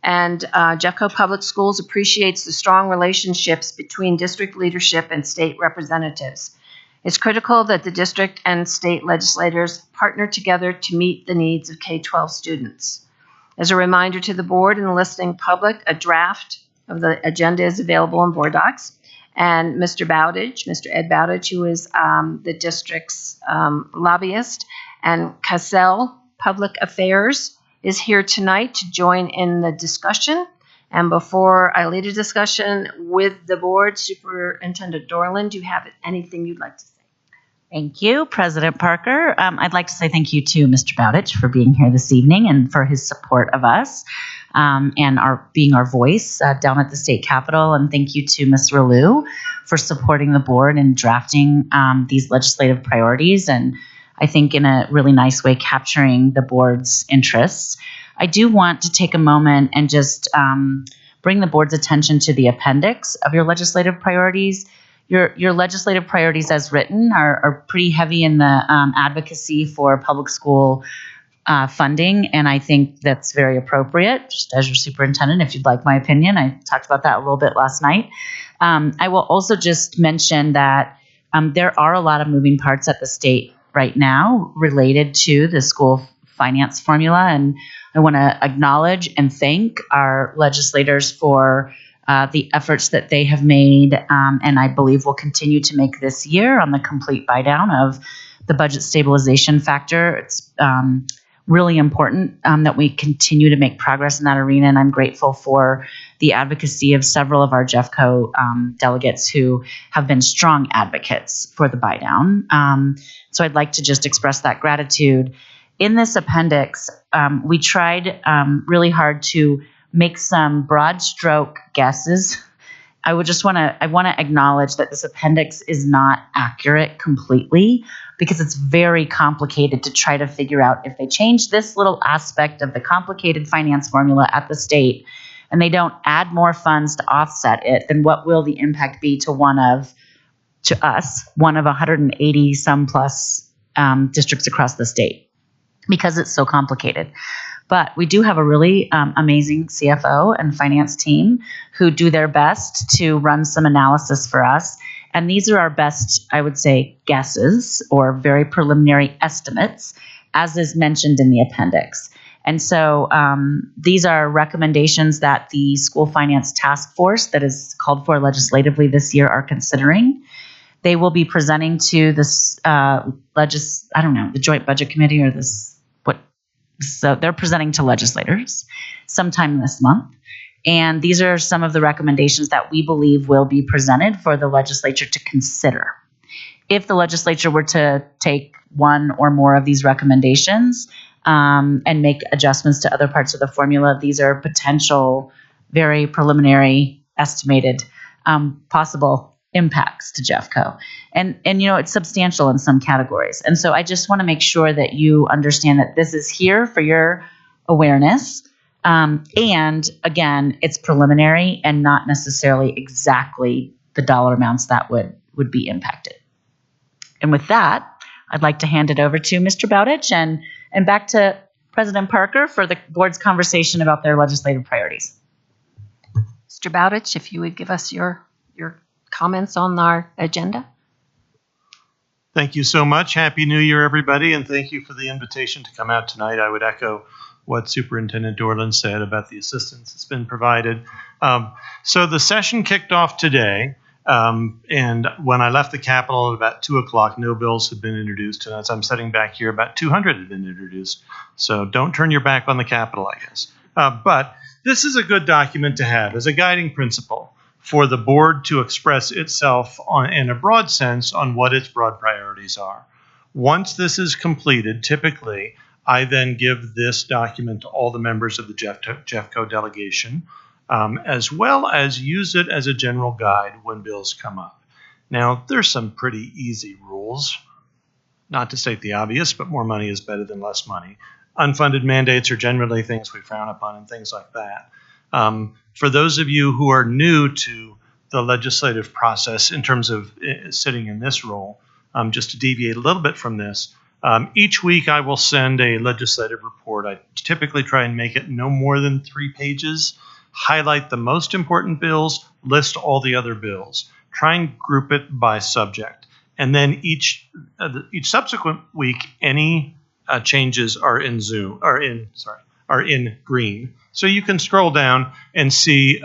And Jeffco Public Schools appreciates the strong relationships between district leadership and state representatives. It's critical that the district and state legislators partner together to meet the needs of K-12 students. As a reminder to the board and the listening public, a draft of the agenda is available in board docs. And Mr. Ed Bowditch, who is the district's lobbyist, and Cassell Public Affairs is here tonight to join in the discussion. And before I lead a discussion with the board, Superintendent Dorland, do you have anything you'd like to say? Thank you, President Parker. I'd like to say thank you to Mr. Bowditch for being here this evening and for his support of us and being our voice down at the state capitol. And thank you to Ms. Ralou for supporting the board and drafting these legislative priorities, and I think in a really nice way capturing the board's interests. I do want to take a moment and just bring the board's attention to the appendix of your legislative priorities. Your legislative priorities as written are pretty heavy in the advocacy for public school funding, and I think that's very appropriate. Just as your superintendent, if you'd like my opinion, I talked about that a little bit last night. I will also just mention that there are a lot of moving parts at the state right now related to the school finance formula, and I want to acknowledge and thank our legislators for the efforts that they have made, and I believe will continue to make this year on the complete buy down of the budget stabilization factor. It's really important that we continue to make progress in that arena, and I'm grateful for the advocacy of several of our Jeffco delegates who have been strong advocates for the buy down. So I'd like to just express that gratitude. In this appendix, we tried really hard to make some broad stroke guesses. I want to acknowledge that this appendix is not accurate completely because it's very complicated to try to figure out if they change this little aspect of the complicated finance formula at the state and they don't add more funds to offset it, then what will the impact be to one of 180 some plus districts across the state, because it's so complicated. But we do have a really amazing CFO and finance team who do their best to run some analysis for us. And these are our best, I would say, guesses or very preliminary estimates, as is mentioned in the appendix. And so these are recommendations that the School Finance Task Force that is called for legislatively this year are considering. They will be presenting to this the Joint Budget Committee or this. So they're presenting to legislators sometime this month. And these are some of the recommendations that we believe will be presented for the legislature to consider. If the legislature were to take one or more of these recommendations and make adjustments to other parts of the formula, these are potential, very preliminary, estimated possible impacts to Jeffco. And it's substantial in some categories. And so I just want to make sure that you understand that this is here for your awareness. And again, it's preliminary and not necessarily exactly the dollar amounts that would be impacted. And with that, I'd like to hand it over to Mr. Bowditch and back to President Parker for the board's conversation about their legislative priorities. Mr. Bowditch, if you would give us your comments on our agenda. Thank you so much. Happy New Year, everybody, and thank you for the invitation to come out tonight. I would echo what Superintendent Dorland said about the assistance that's been provided. So the session kicked off today, and when I left the Capitol at about 2 o'clock, no bills had been introduced, and as I'm sitting back here, about 200 had been introduced. So don't turn your back on the Capitol, I guess. But this is a good document to have as a guiding principle for the board to express itself in a broad sense on what its broad priorities are. Once this is completed, typically, I then give this document to all the members of the Jeffco delegation, as well as use it as a general guide when bills come up. Now, there's some pretty easy rules, not to state the obvious, but more money is better than less money. Unfunded mandates are generally things we frown upon and things like that. For those of you who are new to the legislative process in terms of sitting in this role, just to deviate a little bit from this, each week I will send a legislative report. I typically try and make it no more than 3 pages, highlight the most important bills, list all the other bills, try and group it by subject. And then each subsequent week, any changes are in green. So you can scroll down and see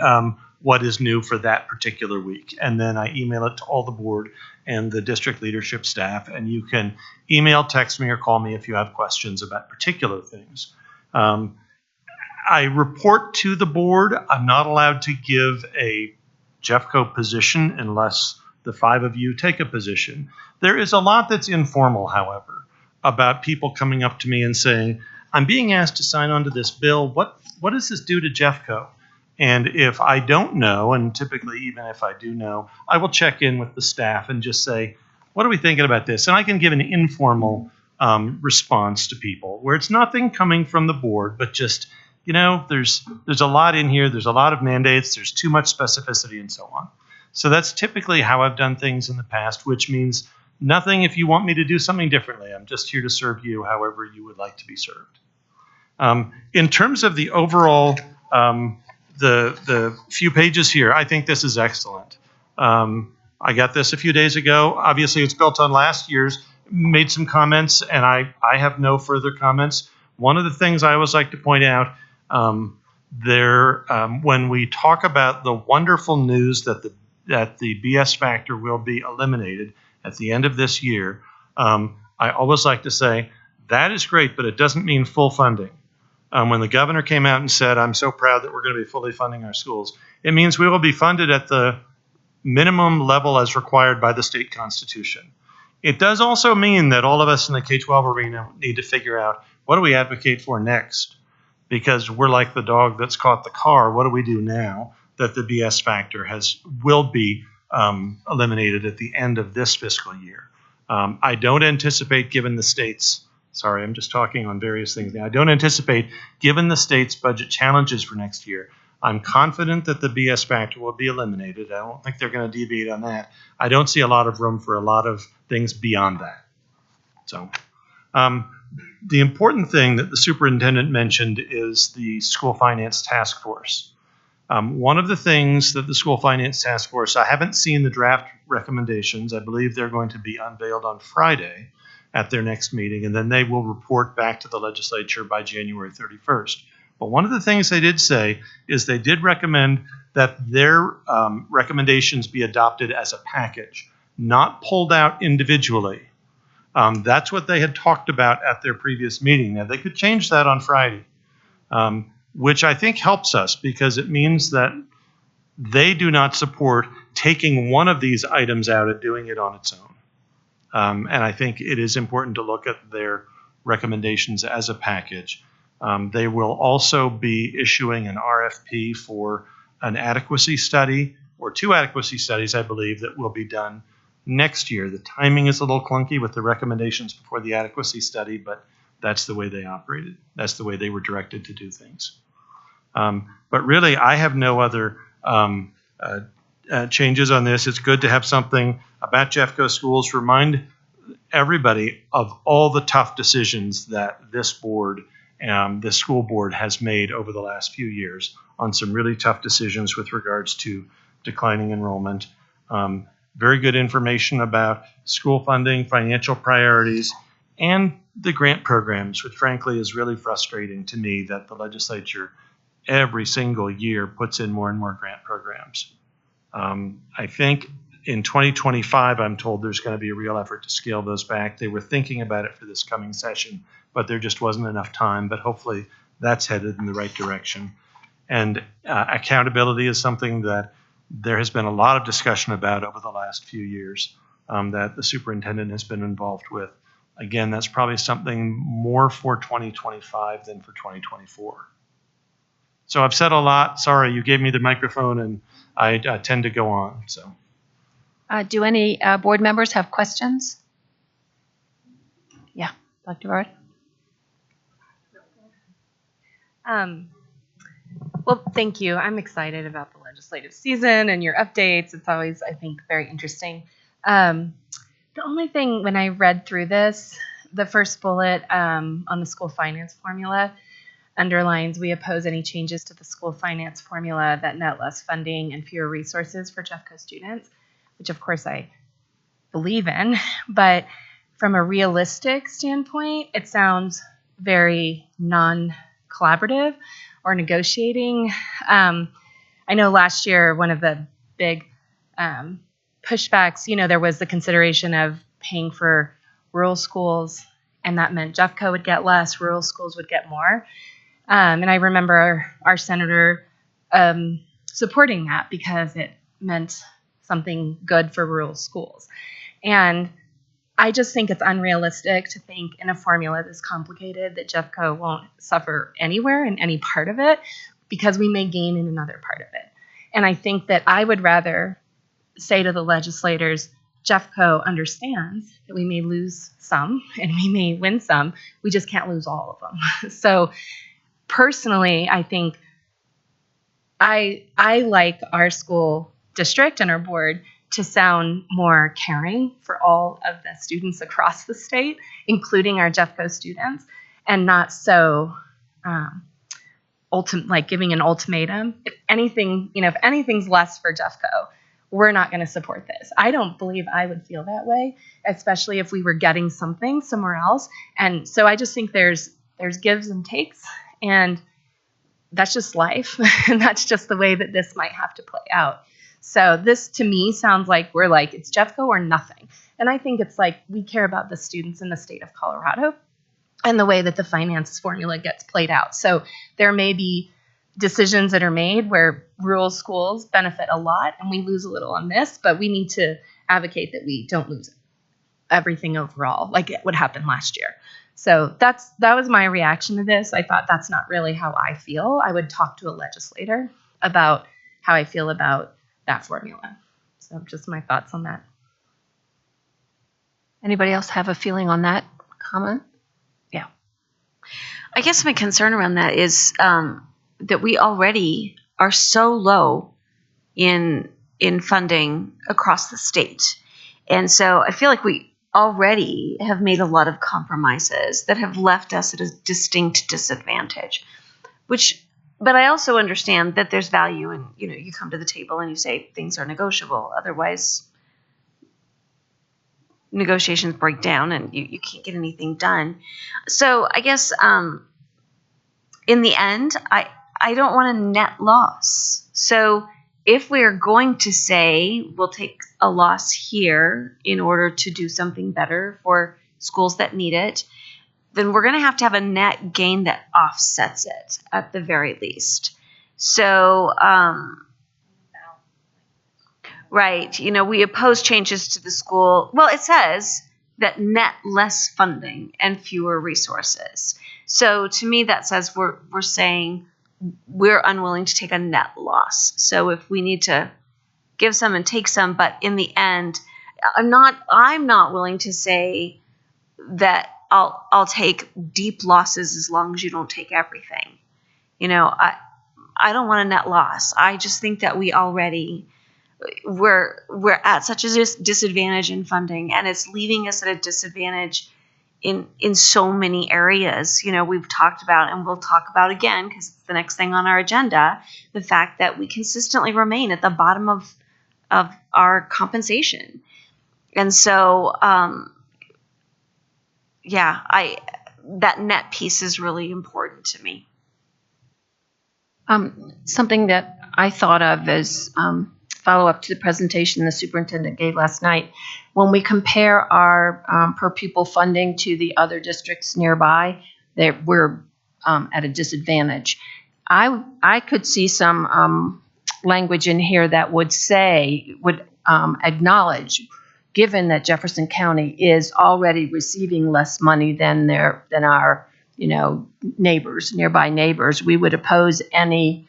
what is new for that particular week. And then I email it to all the board and the district leadership staff. And you can email, text me, or call me if you have questions about particular things. I report to the board. I'm not allowed to give a Jeffco position unless the 5 of you take a position. There is a lot that's informal, however, about people coming up to me and saying, I'm being asked to sign on to this bill. What does this do to Jeffco? And if I don't know, and typically even if I do know, I will check in with the staff and just say, what are we thinking about this? And I can give an informal response to people where it's nothing coming from the board, but just, there's a lot in here. There's a lot of mandates. There's too much specificity and so on. So that's typically how I've done things in the past, which means nothing if you want me to do something differently. I'm just here to serve you however you would like to be served. In terms of the overall, the few pages here, I think this is excellent. I got this a few days ago. Obviously, it's built on last year's, made some comments, and I have no further comments. One of the things I always like to point out, when we talk about the wonderful news that the BS factor will be eliminated at the end of this year, I always like to say, that is great, but it doesn't mean full funding. When the governor came out and said, I'm so proud that we're going to be fully funding our schools, it means we will be funded at the minimum level as required by the state constitution. It does also mean that all of us in the K-12 arena need to figure out, what do we advocate for next? Because we're like the dog that's caught the car. What do we do now that the BS factor will be eliminated at the end of this fiscal year? I don't anticipate, given the state's, sorry, I'm just talking on various things now. I don't anticipate, given the state's budget challenges for next year, I'm confident that the BS factor will be eliminated. I don't think they're going to deviate on that. I don't see a lot of room for a lot of things beyond that. So the important thing that the superintendent mentioned is the school finance task force. One of the things that the school finance task force, I haven't seen the draft recommendations. I believe they're going to be unveiled on Friday at their next meeting, and then they will report back to the legislature by January 31st. But one of the things they did say is they did recommend that their recommendations be adopted as a package, not pulled out individually. That's what they had talked about at their previous meeting. Now, they could change that on Friday, which I think helps us because it means that they do not support taking one of these items out and doing it on its own. And I think it is important to look at their recommendations as a package. They will also be issuing an RFP for an adequacy study, or 2 adequacy studies, I believe, that will be done next year. The timing is a little clunky with the recommendations before the adequacy study, but that's the way they operated. That's the way they were directed to do things. But really, I have no other changes on this. It's good to have something about Jeffco schools, remind everybody of all the tough decisions that this board, the school board, has made over the last few years on some really tough decisions with regards to declining enrollment. Very good information about school funding, financial priorities, and the grant programs, which frankly is really frustrating to me that the legislature every single year puts in more and more grant programs. I think in 2025, I'm told there's going to be a real effort to scale those back. They were thinking about it for this coming session, but there just wasn't enough time. But hopefully that's headed in the right direction. And accountability is something that there has been a lot of discussion about over the last few years that the superintendent has been involved with. Again, that's probably something more for 2025 than for 2024. So I've said a lot. Sorry, you gave me the microphone, and I tend to go on. So, do any board members have questions? Yeah, Dr. Bard. Well, thank you. I'm excited about the legislative season and your updates. It's always, I think, very interesting. The only thing when I read through this, the first bullet on the school finance formula underlines we oppose any changes to the school finance formula that net less funding and fewer resources for Jeffco students, which of course I believe in. But from a realistic standpoint, it sounds very non-collaborative or negotiating. I know last year, one of the big pushbacks, there was the consideration of paying for rural schools, and that meant Jeffco would get less, rural schools would get more. And I remember our senator supporting that because it meant something good for rural schools. And I just think it's unrealistic to think in a formula this complicated that Jeffco won't suffer anywhere in any part of it, because we may gain in another part of it. And I think that I would rather say to the legislators, Jeffco understands that we may lose some and we may win some. We just can't lose all of them. So personally, I think I like our school district and our board to sound more caring for all of the students across the state, including our Jeffco students, and not so like giving an ultimatum. If anything's less for Jeffco, we're not going to support this. I don't believe I would feel that way, especially if we were getting something somewhere else. And so I just think there's gives and takes, and that's just life. And that's just the way that this might have to play out. So this to me sounds like we're like, it's Jeffco or nothing. And I think it's like we care about the students in the state of Colorado and the way that the finance formula gets played out. So there may be decisions that are made where rural schools benefit a lot and we lose a little on this, but we need to advocate that we don't lose everything overall, like what happened last year. So that was my reaction to this. I thought that's not really how I feel. I would talk to a legislator about how I feel about that formula. So just my thoughts on that. Anybody else have a feeling on that comment? Yeah. I guess my concern around that is that we already are so low in funding across the state. And so I feel like we already have made a lot of compromises that have left us at a distinct disadvantage, but I also understand that there's value in, you come to the table and you say things are negotiable. Otherwise, negotiations break down and you can't get anything done. So I guess in the end, I don't want a net loss. So if we're going to say we'll take a loss here in order to do something better for schools that need it, then we're going to have a net gain that offsets it at the very least. So, right, we oppose changes to the school. Well, it says that net less funding and fewer resources. So to me, that says we're saying we're unwilling to take a net loss. So if we need to give some and take some, but in the end, I'm not willing to say that I'll take deep losses as long as you don't take everything. I don't want a net loss. I just think that we're at such a disadvantage in funding, and it's leaving us at a disadvantage in so many areas. We've talked about, and we'll talk about again because it's the next thing on our agenda, the fact that we consistently remain at the bottom of our compensation. And so, that net piece is really important to me. Something that I thought of as follow up to the presentation the superintendent gave last night. When we compare our per pupil funding to the other districts nearby, we're at a disadvantage. I could see some language in here that would acknowledge, given that Jefferson County is already receiving less money than our nearby neighbors, we would oppose any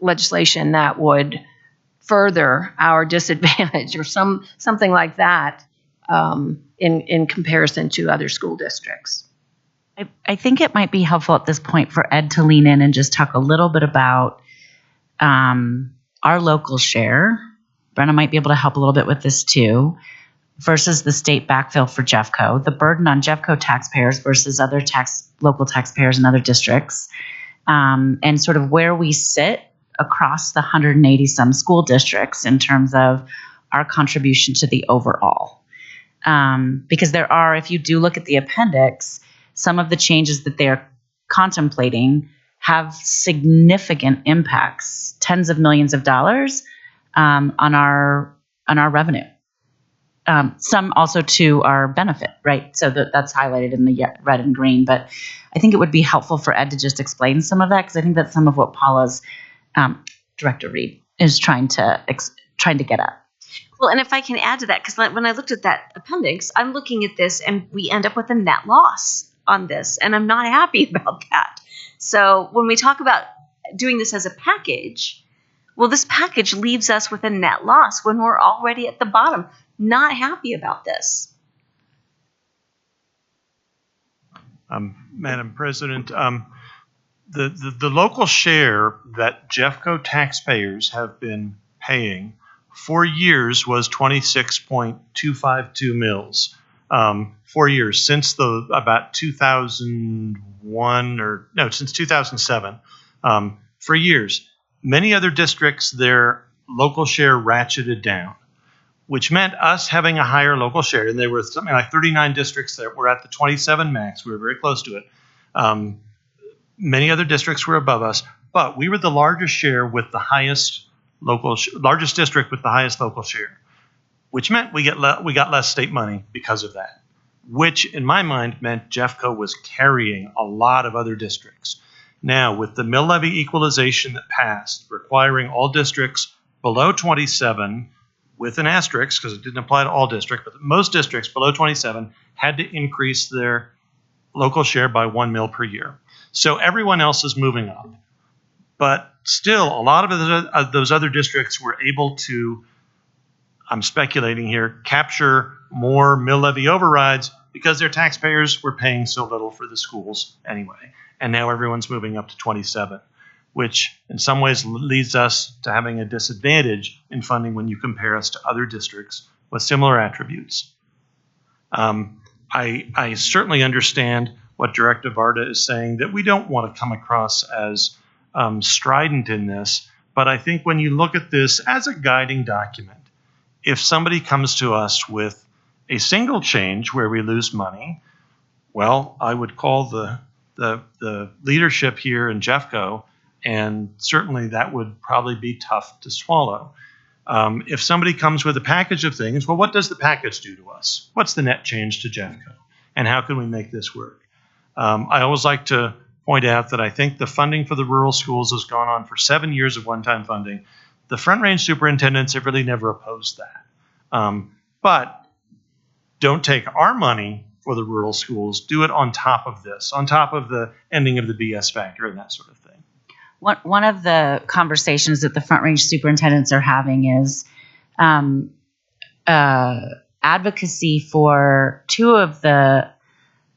legislation that would further our disadvantage or something like that in comparison to other school districts. I think it might be helpful at this point for Ed to lean in and just talk a little bit about our local share. Brenna might be able to help a little bit with this too, versus the state backfill for Jeffco, the burden on Jeffco taxpayers versus other local taxpayers in other districts, and sort of where we sit across the 180 some school districts in terms of our contribution to the overall. Because there are, if you do look at the appendix, some of the changes that they're contemplating have significant impacts, tens of millions of dollars on our revenue. Some also to our benefit, right? So that's highlighted in the red and green. But I think it would be helpful for Ed to just explain some of that, because I think that's some of what Paula's, Director Reed. trying to get at. Well, and if I can add to that, because when I looked at that appendix, I'm looking at this and we end up with a net loss on this, and I'm not happy about that. So when we talk about doing this as a package, well, this package leaves us with a net loss when we're already at the bottom. Not happy about this. Madam President, the local share that Jeffco taxpayers have been paying for years was 26.252 mils. 4 years since about 2001 since 2007. For years, many other districts, their local share ratcheted down, which meant us having a higher local share. And there were something like 39 districts that were at the 27 max. We were very close to it. Many other districts were above us, but we were the largest share with the highest largest district with the highest local share, which meant we got less state money because of that, which in my mind meant Jeffco was carrying a lot of other districts. Now, with the mill levy equalization that passed, requiring all districts below 27, with an asterisk, because it didn't apply to all districts, but most districts below 27 had to increase their local share by 1 mil per year. So everyone else is moving up. But still, a lot of those other districts were able to, I'm speculating here, capture more mill levy overrides because their taxpayers were paying so little for the schools anyway. And now everyone's moving up to 27, which in some ways leads us to having a disadvantage in funding when you compare us to other districts with similar attributes. I certainly understand what Director Varda is saying, that we don't want to come across as strident in this, but I think when you look at this as a guiding document, if somebody comes to us with a single change where we lose money, well, I would call the leadership here in Jeffco, and certainly that would probably be tough to swallow. If somebody comes with a package of things, well, what does the package do to us? What's the net change to Jeffco? And how can we make this work? I always like to point out that I think the funding for the rural schools has gone on for 7 years of one-time funding. The Front Range superintendents have really never opposed that. But don't take our money for the rural schools. Do it on top of this, on top of the ending of the BS factor and that sort of thing. One of the conversations that the Front Range superintendents are having is advocacy for two of the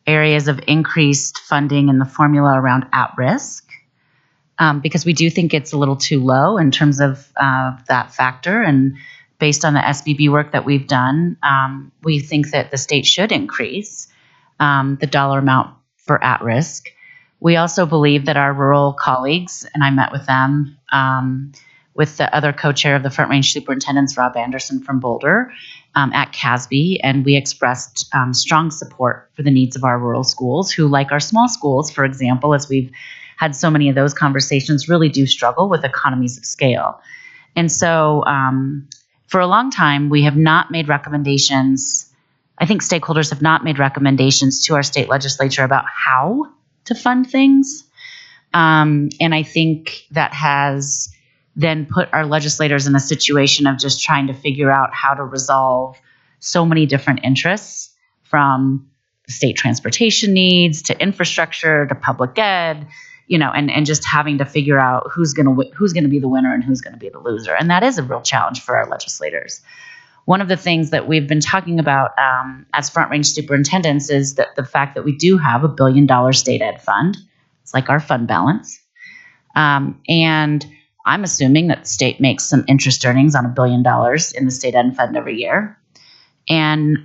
areas of increased funding in the formula around at-risk, because we do think it's a little too low in terms of that factor. And based on the SBB work that we've done, we think that the state should increase the dollar amount for at-risk. We also believe that our rural colleagues, and I met with them, with the other co-chair of the Front Range Superintendents, Rob Anderson from Boulder, at CASB, and we expressed strong support for the needs of our rural schools, who, like our small schools, for example, as we've had so many of those conversations, really do struggle with economies of scale. And so for a long time, we have not made recommendations. I think stakeholders have not made recommendations to our state legislature about how to fund things. And I think that has then put our legislators in a situation of just trying to figure out how to resolve so many different interests, from state transportation needs to infrastructure to public ed, and just having to figure out who's going to be the winner and who's going to be the loser. And that is a real challenge for our legislators. One of the things that we've been talking about as Front Range superintendents is that the fact that we do have $1 billion state ed fund. It's like our fund balance. And I'm assuming that the state makes some interest earnings on $1 billion in the state ed fund every year, and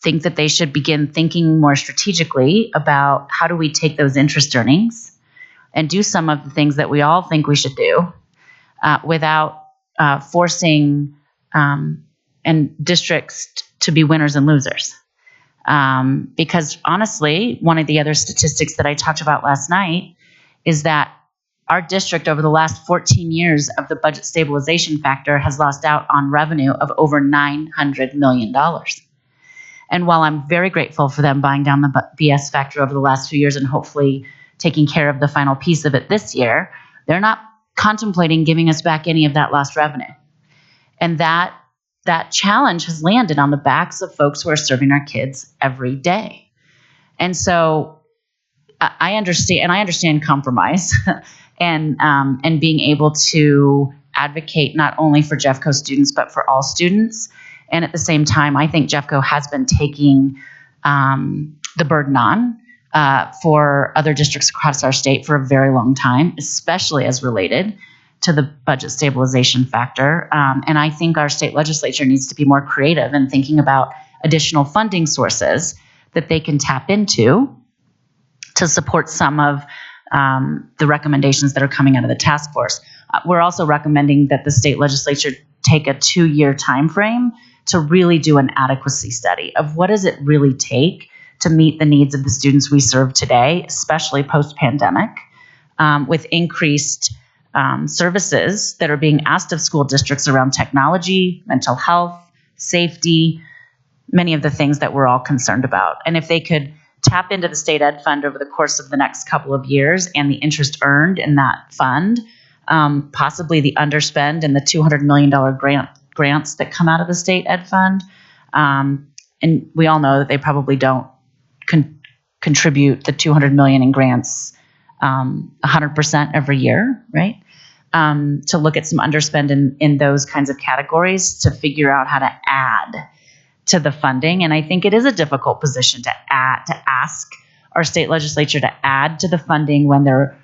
think that they should begin thinking more strategically about how do we take those interest earnings and do some of the things that we all think we should do without forcing and districts to be winners and losers. Because honestly, one of the other statistics that I talked about last night is that our district over the last 14 years of the budget stabilization factor has lost out on revenue of over $900 million. And while I'm very grateful for them buying down the BS factor over the last few years and hopefully taking care of the final piece of it this year, they're not contemplating giving us back any of that lost revenue. And that challenge has landed on the backs of folks who are serving our kids every day. And so I understand compromise and being able to advocate not only for Jeffco students, but for all students. And at the same time, I think Jeffco has been taking the burden on for other districts across our state for a very long time, especially as related to the budget stabilization factor. And I think our state legislature needs to be more creative in thinking about additional funding sources that they can tap into to support some of the recommendations that are coming out of the task force. We're also recommending that the state legislature take a 2-year time frame to really do an adequacy study of what does it really take to meet the needs of the students we serve today, especially post-pandemic, with increased services that are being asked of school districts around technology, mental health, safety, many of the things that we're all concerned about. And if they could tap into the state ed fund over the course of the next couple of years and the interest earned in that fund, possibly the underspend and the $200 million grants that come out of the state ed fund. And we all know that they probably don't contribute the $200 million in grants 100% every year, right? To look at some underspend in those kinds of categories to figure out how to add to the funding. And I think it is a difficult position to ask our state legislature to add to the funding when they're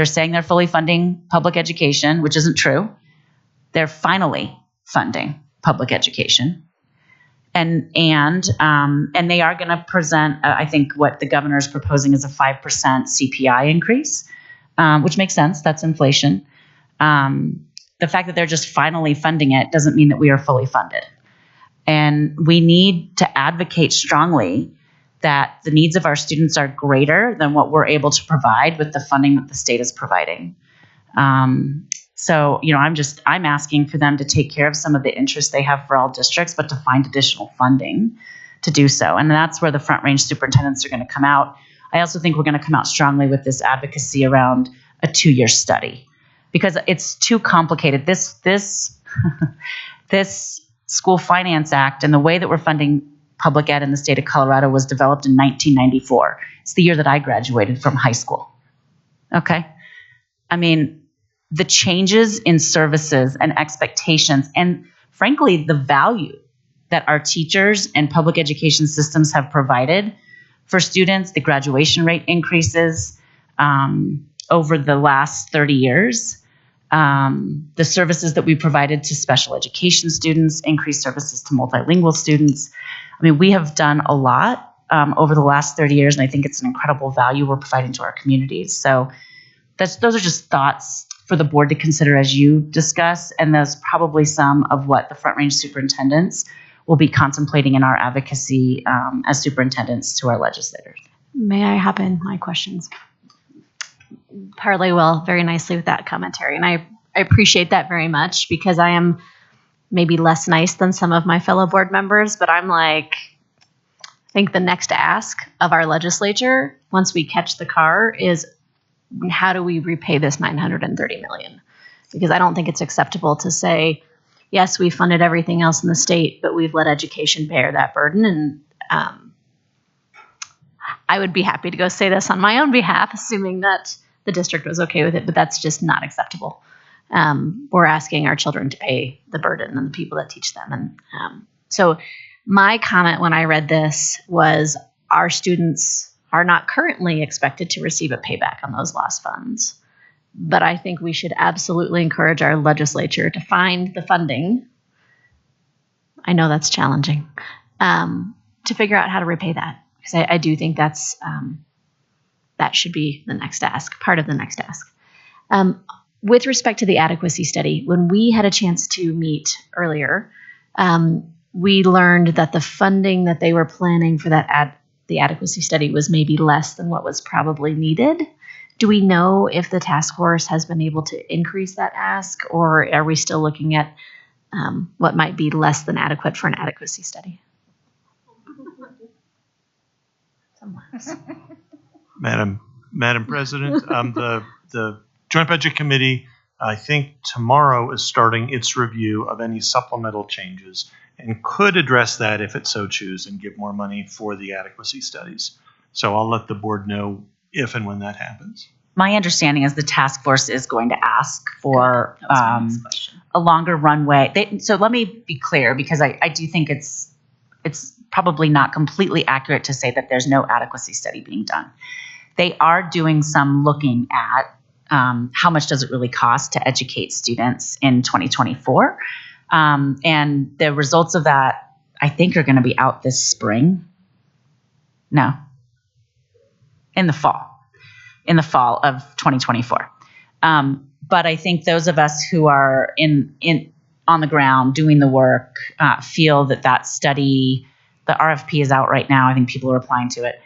saying they're fully funding public education, which isn't true. They're finally funding public education. And they are going to present, I think what the governor is proposing is a 5% CPI increase, which makes sense. That's inflation. The fact that they're just finally funding it doesn't mean that we are fully funded. And we need to advocate strongly that the needs of our students are greater than what we're able to provide with the funding that the state is providing. So, I'm asking for them to take care of some of the interests they have for all districts, but to find additional funding to do so. And that's where the front range superintendents are going to come out. I also think we're going to come out strongly with this advocacy around a 2-year study because it's too complicated. This School Finance Act and the way that we're funding public ed in the state of Colorado was developed in 1994. It's the year that I graduated from high school. Okay? I mean, the changes in services and expectations and frankly, the value that our teachers and public education systems have provided for students, the graduation rate increases over the last 30 years. The services that we provided to special education students, increased services to multilingual students. I mean, we have done a lot over the last 30 years, and I think it's an incredible value we're providing to our communities. So those are just thoughts for the board to consider as you discuss, and that's probably some of what the front range superintendents will be contemplating in our advocacy as superintendents to our legislators. May I hop in my questions? Parlay well very nicely with that commentary. And I appreciate that very much because I am maybe less nice than some of my fellow board members, but I'm like, I think the next ask of our legislature, once we catch the car, is how do we repay this $930 million? Because I don't think it's acceptable to say, yes, we funded everything else in the state, but we've let education bear that burden. And I would be happy to go say this on my own behalf, assuming that the district was okay with it, but that's just not acceptable. We're asking our children to pay the burden and the people that teach them. And so my comment when I read this was our students are not currently expected to receive a payback on those lost funds. But I think we should absolutely encourage our legislature to find the funding. I know that's challenging, to figure out how to repay that. Because I do think that should be the next ask, part of the next ask. With respect to the adequacy study, when we had a chance to meet earlier, we learned that the funding that they were planning for the adequacy study was maybe less than what was probably needed. Do we know if the task force has been able to increase that ask, or are we still looking at what might be less than adequate for an adequacy study? Madam President, the Joint Budget Committee I think tomorrow is starting its review of any supplemental changes and could address that if it so choose and give more money for the adequacy studies. So I'll let the board know if and when that happens. My understanding is the task force is going to ask for That was my next question. a longer runway. So let me be clear, because I do think it's probably not completely accurate to say that there's no adequacy study being done. They are doing some looking at how much does it really cost to educate students in 2024. And the results of that, I think, are going to be out this spring. No. In the fall of 2024. But I think those of us who are on the ground doing the work feel that study, the RFP is out right now. I think people are applying to it.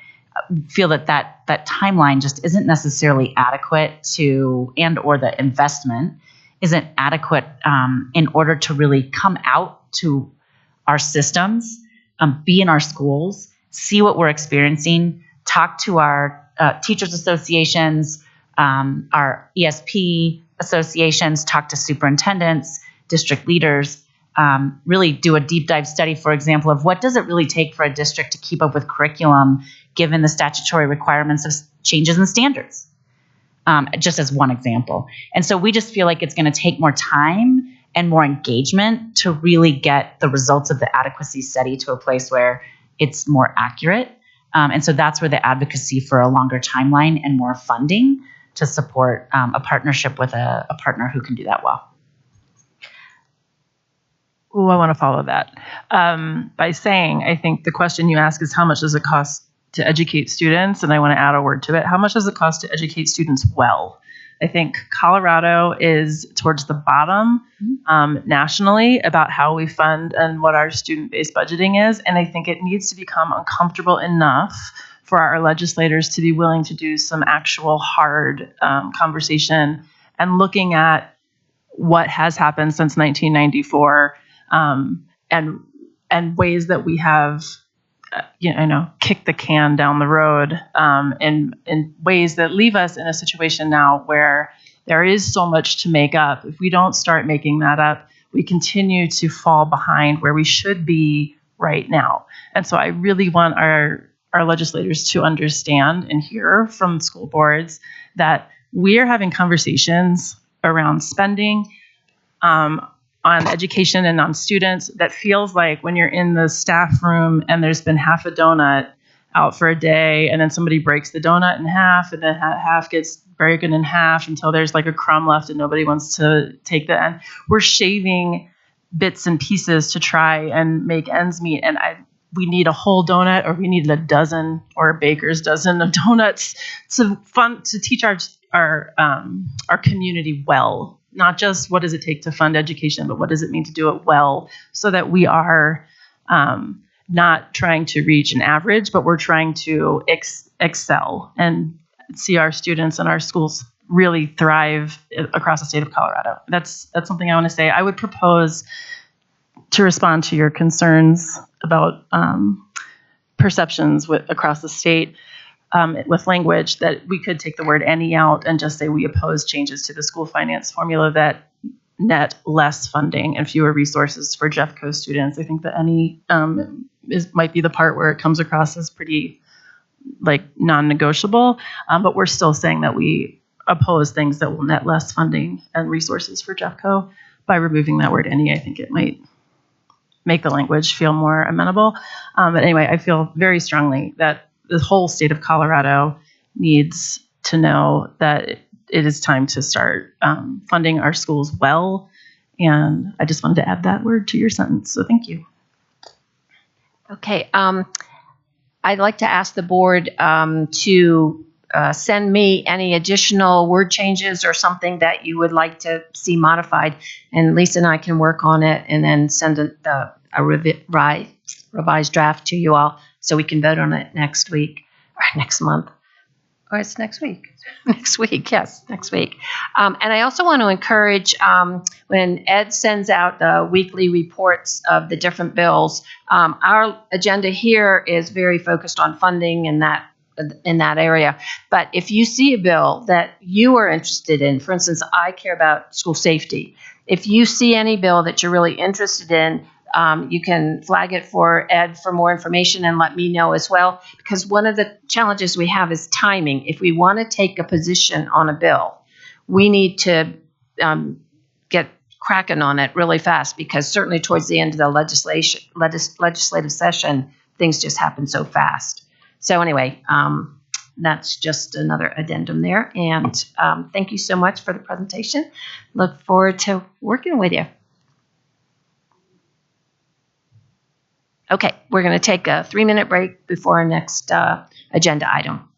Feel that timeline just isn't necessarily adequate to, and or the investment isn't adequate in order to really come out to our systems, be in our schools, see what we're experiencing, talk to our teachers associations, our ESP associations, talk to superintendents, district leaders, really do a deep dive study, for example, of what does it really take for a district to keep up with curriculum given the statutory requirements of changes in standards, just as one example. And so we just feel like it's going to take more time and more engagement to really get the results of the adequacy study to a place where it's more accurate. And so that's where the advocacy for a longer timeline and more funding to support a partnership with a partner who can do that well. Oh, I want to follow that by saying, I think the question you ask is how much does it cost to educate students? And I want to add a word to it. How much does it cost to educate students well? I think Colorado is towards the bottom nationally about how we fund and what our student-based budgeting is. And I think it needs to become uncomfortable enough for our legislators to be willing to do some actual hard conversation and looking at what has happened since 1994 and ways that we have kick the can down the road in ways that leave us in a situation now where there is so much to make up. If we don't start making that up, we continue to fall behind where we should be right now. And so I really want our legislators to understand and hear from school boards that we are having conversations around spending on education and on students that feels like when you're in the staff room and there's been half a donut out for a day and then somebody breaks the donut in half and then half gets broken in half until there's like a crumb left and nobody wants to take the end. We're shaving bits and pieces to try and make ends meet. And we need a whole donut, or we need a dozen or a baker's dozen of donuts to teach our community well. Not just what does it take to fund education, but what does it mean to do it well so that we are not trying to reach an average, but we're trying to excel and see our students and our schools really thrive across the state of Colorado. That's something I want to say. I would propose to respond to your concerns about perceptions across the state. With language that we could take the word any out and just say we oppose changes to the school finance formula that net less funding and fewer resources for Jeffco students. I think that any might be the part where it comes across as pretty non-negotiable, but we're still saying that we oppose things that will net less funding and resources for Jeffco. By removing that word any, I think it might make the language feel more amenable. But anyway, I feel very strongly that the whole state of Colorado needs to know that it is time to start funding our schools well. And I just wanted to add that word to your sentence. So thank you. Okay. I'd like to ask the board to send me any additional word changes or something that you would like to see modified. And Lisa and I can work on it and then send a revised draft to you all so we can vote on it next week or next month. Or it's next week. Next week, yes, next week. And I also want to encourage when Ed sends out the weekly reports of the different bills, our agenda here is very focused on funding and that in that area. But if you see a bill that you are interested in, for instance, I care about school safety. If you see any bill that you're really interested in, you can flag it for Ed for more information and let me know as well. Because one of the challenges we have is timing. If we want to take a position on a bill, we need to get cracking on it really fast, because certainly towards the end of the legislative session, things just happen so fast. So anyway, that's just another addendum there. And thank you so much for the presentation. Look forward to working with you. Okay, we're going to take a 3-minute break before our next agenda item.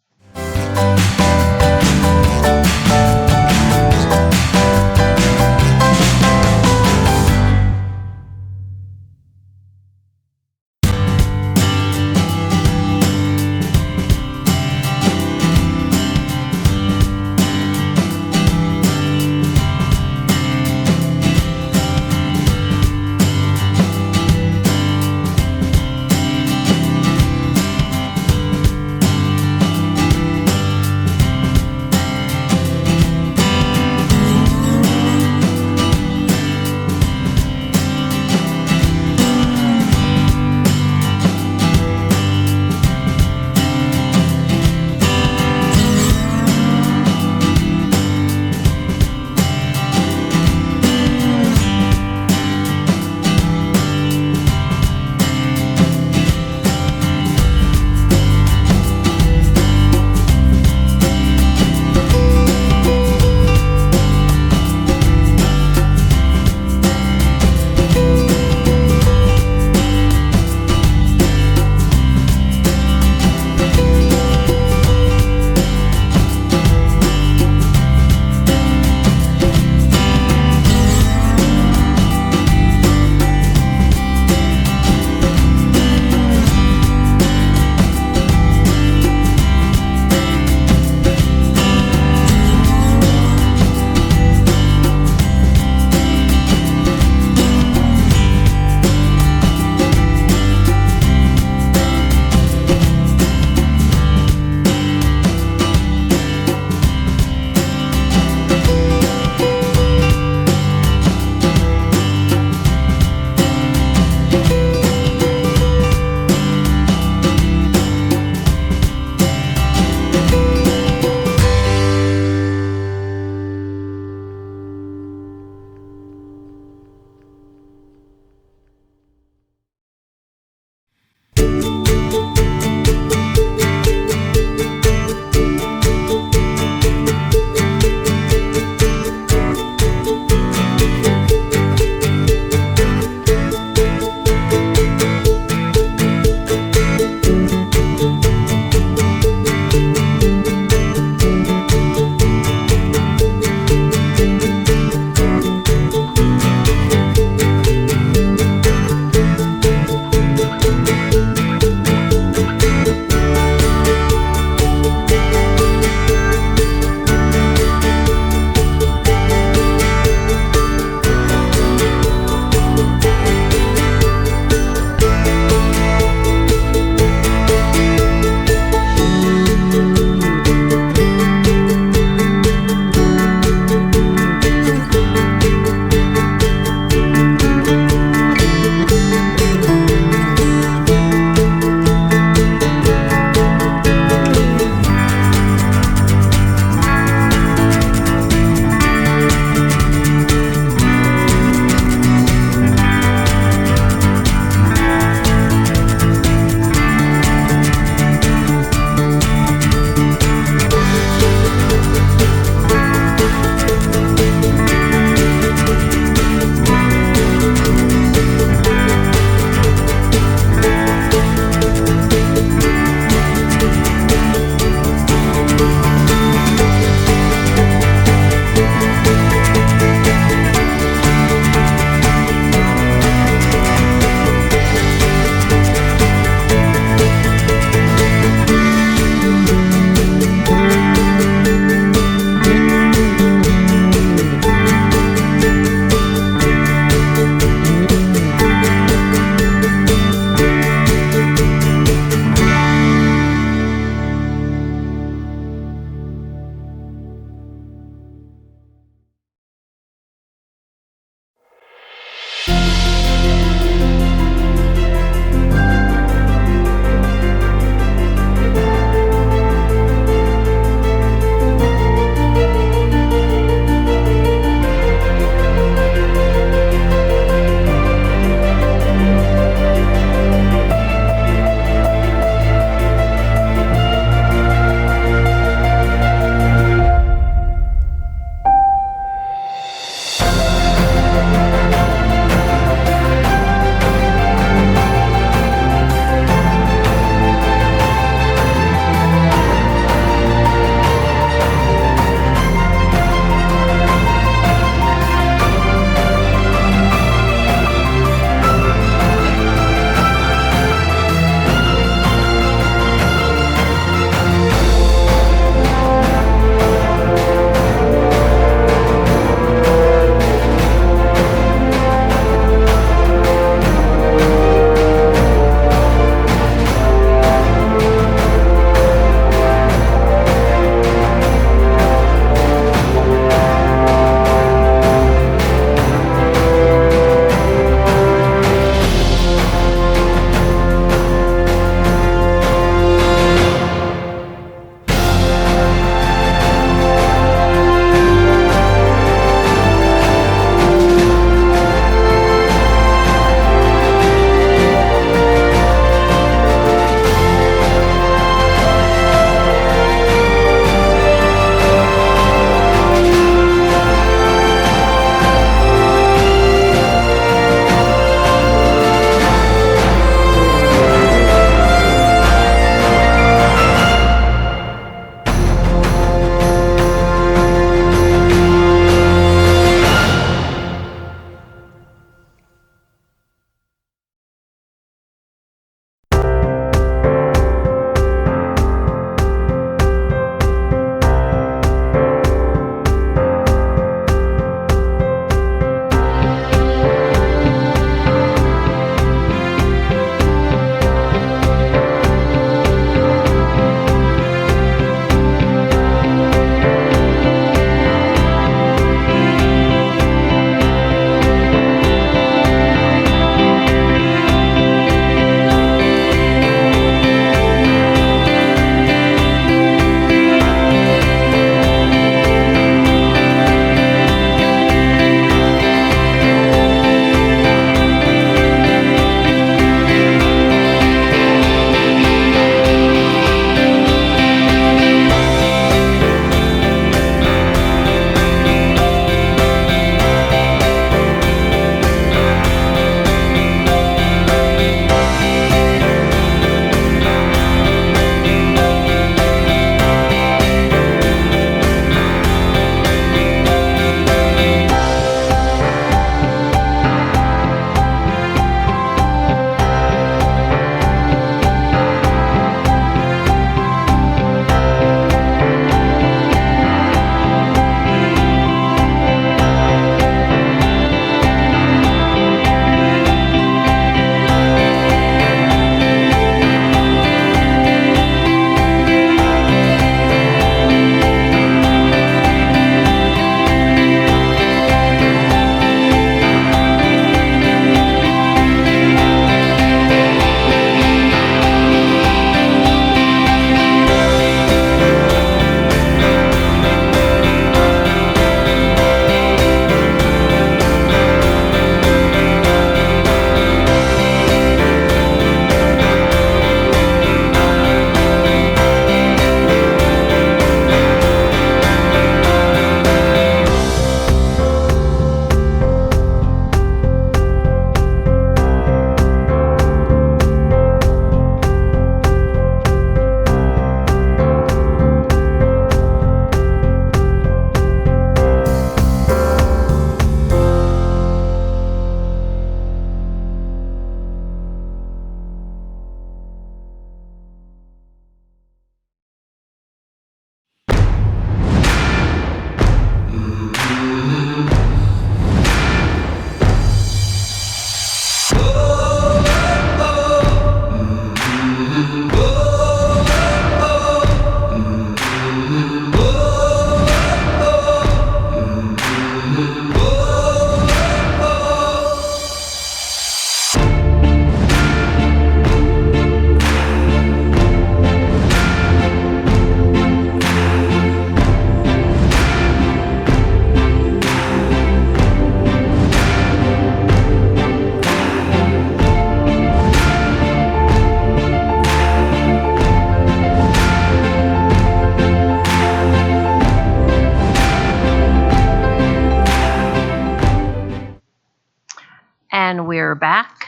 back.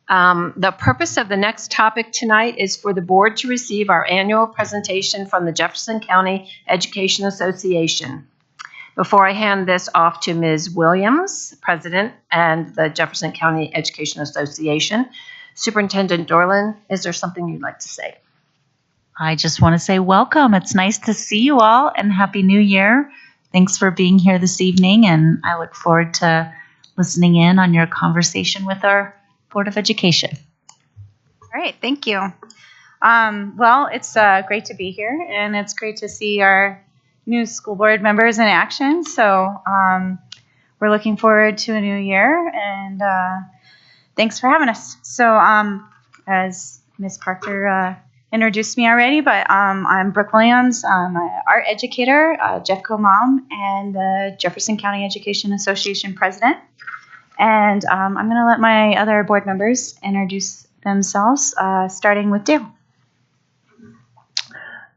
The purpose of the next topic tonight is for the board to receive our annual presentation from the Jefferson County Education Association. Before I hand this off to Ms. Williams, President and the Jefferson County Education Association, Superintendent Dorland, is there something you'd like to say? I just want to say welcome. It's nice to see you all and Happy New Year. Thanks for being here this evening, and I look forward to listening in on your conversation with our Board of Education. All right, thank you. Well, it's great to be here, and it's great to see our new school board members in action. So we're looking forward to a new year, and thanks for having us. So as Ms. Parker introduced me already, but I'm Brooke Williams. I'm an art educator, a Jeffco mom, and the Jefferson County Education Association president. And I'm going to let my other board members introduce themselves, starting with Dale.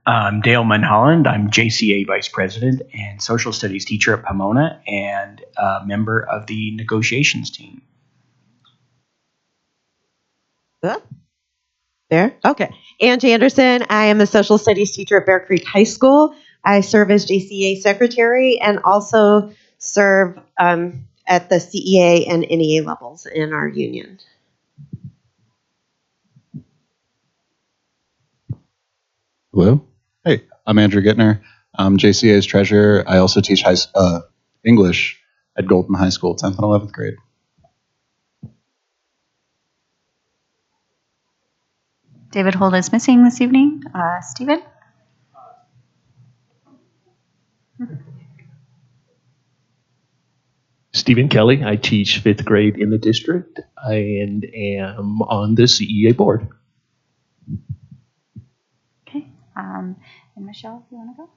I'm Dale Mulholland. I'm JCA Vice President and Social Studies teacher at Pomona and a member of the negotiations team. There? Okay. Angie Anderson. I am a social studies teacher at Bear Creek High School. I serve as JCA secretary and also serve at the CEA and NEA levels in our union. Hello. Hey, I'm Andrew Gittner. I'm JCA's treasurer. I also teach English at Golden High School, 10th and 11th grade. David Holt is missing this evening. Stephen? Stephen Kelly. I teach 5th grade in the district and am on the CEA board. Okay. And Michelle, if you want to go?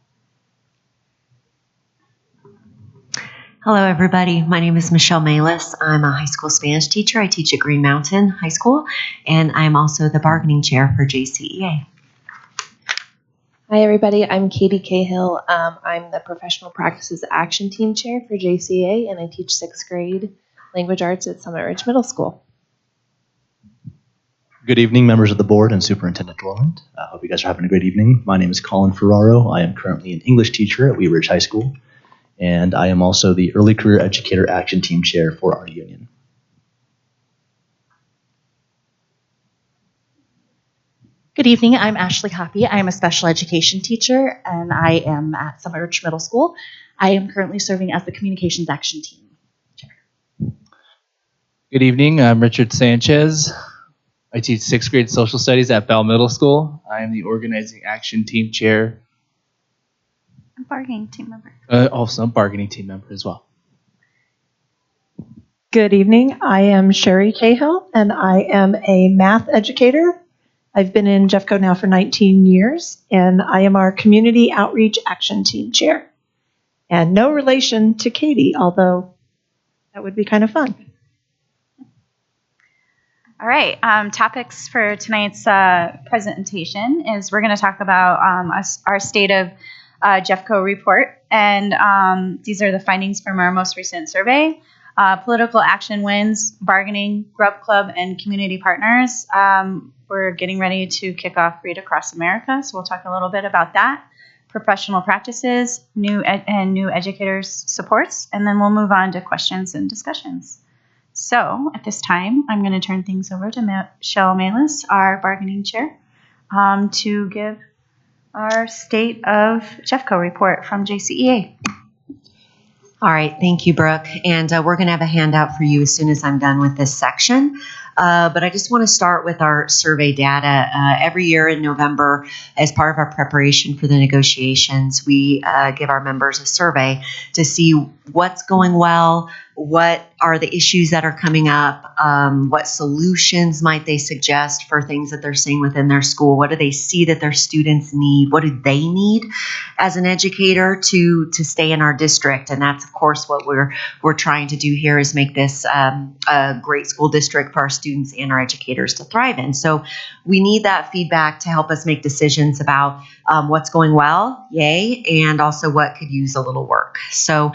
Hello, everybody. My name is Michelle Malis. I'm a high school Spanish teacher. I teach at Green Mountain High School, and I'm also the bargaining chair for JCEA. Hi, everybody. I'm Katie Cahill. I'm the Professional Practices Action Team Chair for JCA, and I teach 6th grade language arts at Summit Ridge Middle School. Good evening, members of the board and Superintendent Dorland. I hope you guys are having a great evening. My name is Colin Ferraro. I am currently an English teacher at Wheat Ridge High School, and I am also the Early Career Educator Action Team Chair for our union. Good evening. I'm Ashley Hoppy. I am a special education teacher, and I am at Summit Ridge Middle School. I am currently serving as the Communications Action Team Chair. Good evening. I'm Richard Sanchez. I teach 6th grade social studies at Bell Middle School. I am the Organizing Action Team Chair. I'm bargaining team member. Also, I'm bargaining team member as well. Good evening. I am Sherry Cahill, and I am a math educator. I've been in Jeffco now for 19 years, and I am our Community Outreach Action Team Chair. And no relation to Katie, although that would be kind of fun. All right. Topics for tonight's presentation is we're going to talk about our state of Jeffco report, and these are the findings from our most recent survey. Political action wins, bargaining, Grub Club, and community partners. We're getting ready to kick off Read Across America, so we'll talk a little bit about that. Professional practices, new educators supports, and then we'll move on to questions and discussions. So at this time, I'm going to turn things over to Michelle Malis, our bargaining chair, to give our State of Jeffco report from JCEA. All right, thank you, Brooke. And we're going to have a handout for you as soon as I'm done with this section. But I just want to start with our survey data. Every year in November, as part of our preparation for the negotiations, we give our members a survey to see what's going well, what are the issues that are coming up, what solutions might they suggest for things that they're seeing within their school, what do they see that their students need, what do they need as an educator to stay in our district. And that's, of course, what we're trying to do here is make this a great school district for our students and our educators to thrive in. So we need that feedback to help us make decisions about what's going well, yay, and also what could use a little work. So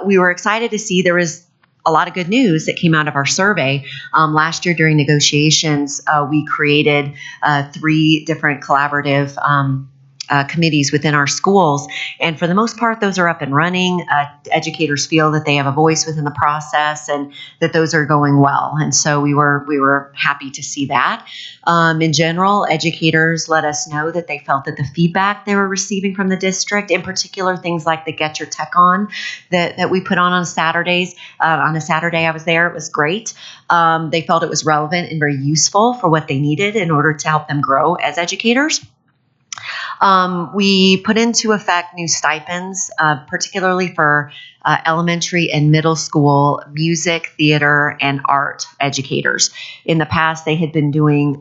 we were excited to see there was a lot of good news that came out of our survey. Last year during negotiations, we created 3 different collaborative committees within our schools. And for the most part, those are up and running. Educators feel that they have a voice within the process and that those are going well. And so we were happy to see that. In general, educators let us know that they felt that the feedback they were receiving from the district, in particular things like the Get Your Tech On that we put on Saturdays. On a Saturday I was there, it was great. They felt it was relevant and very useful for what they needed in order to help them grow as educators. We put into effect new stipends, particularly for elementary and middle school music, theater, and art educators. In the past, they had been doing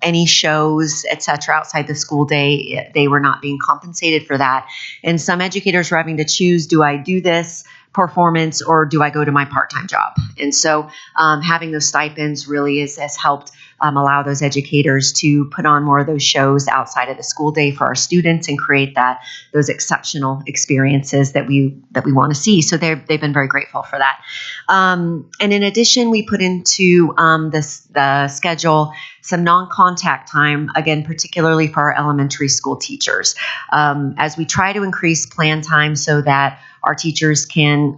any shows, etc., outside the school day. They were not being compensated for that. And some educators were having to choose, do I do this performance or do I go to my part-time job? And so having those stipends really has helped allow those educators to put on more of those shows outside of the school day for our students and create those exceptional experiences that we want to see. So they've been very grateful for that. And in addition, we put into the schedule some non-contact time, again, particularly for our elementary school teachers, as we try to increase plan time so that our teachers can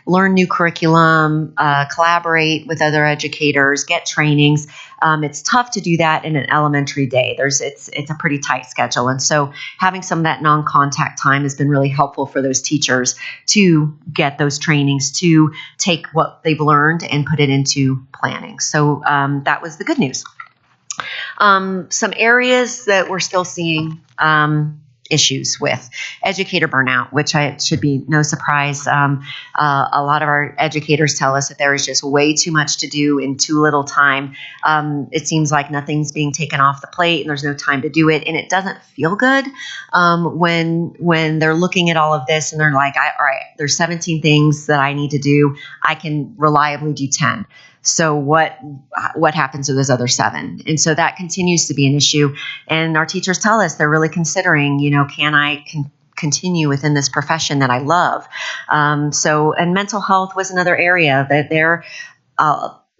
learn new curriculum, collaborate with other educators, get trainings. It's tough to do that in an elementary day. It's a pretty tight schedule. And so having some of that non-contact time has been really helpful for those teachers to get those trainings, to take what they've learned and put it into planning. So that was the good news. Some areas that we're still seeing issues with: educator burnout, which should be no surprise. A lot of our educators tell us that there is just way too much to do in too little time. It seems like nothing's being taken off the plate and there's no time to do it. And it doesn't feel good when they're looking at all of this and they're like, all right, there's 17 things that I need to do. I can reliably do 10. So what happens to those other 7? And so that continues to be an issue. And our teachers tell us they're really considering, can I continue within this profession that I love? And mental health was another area that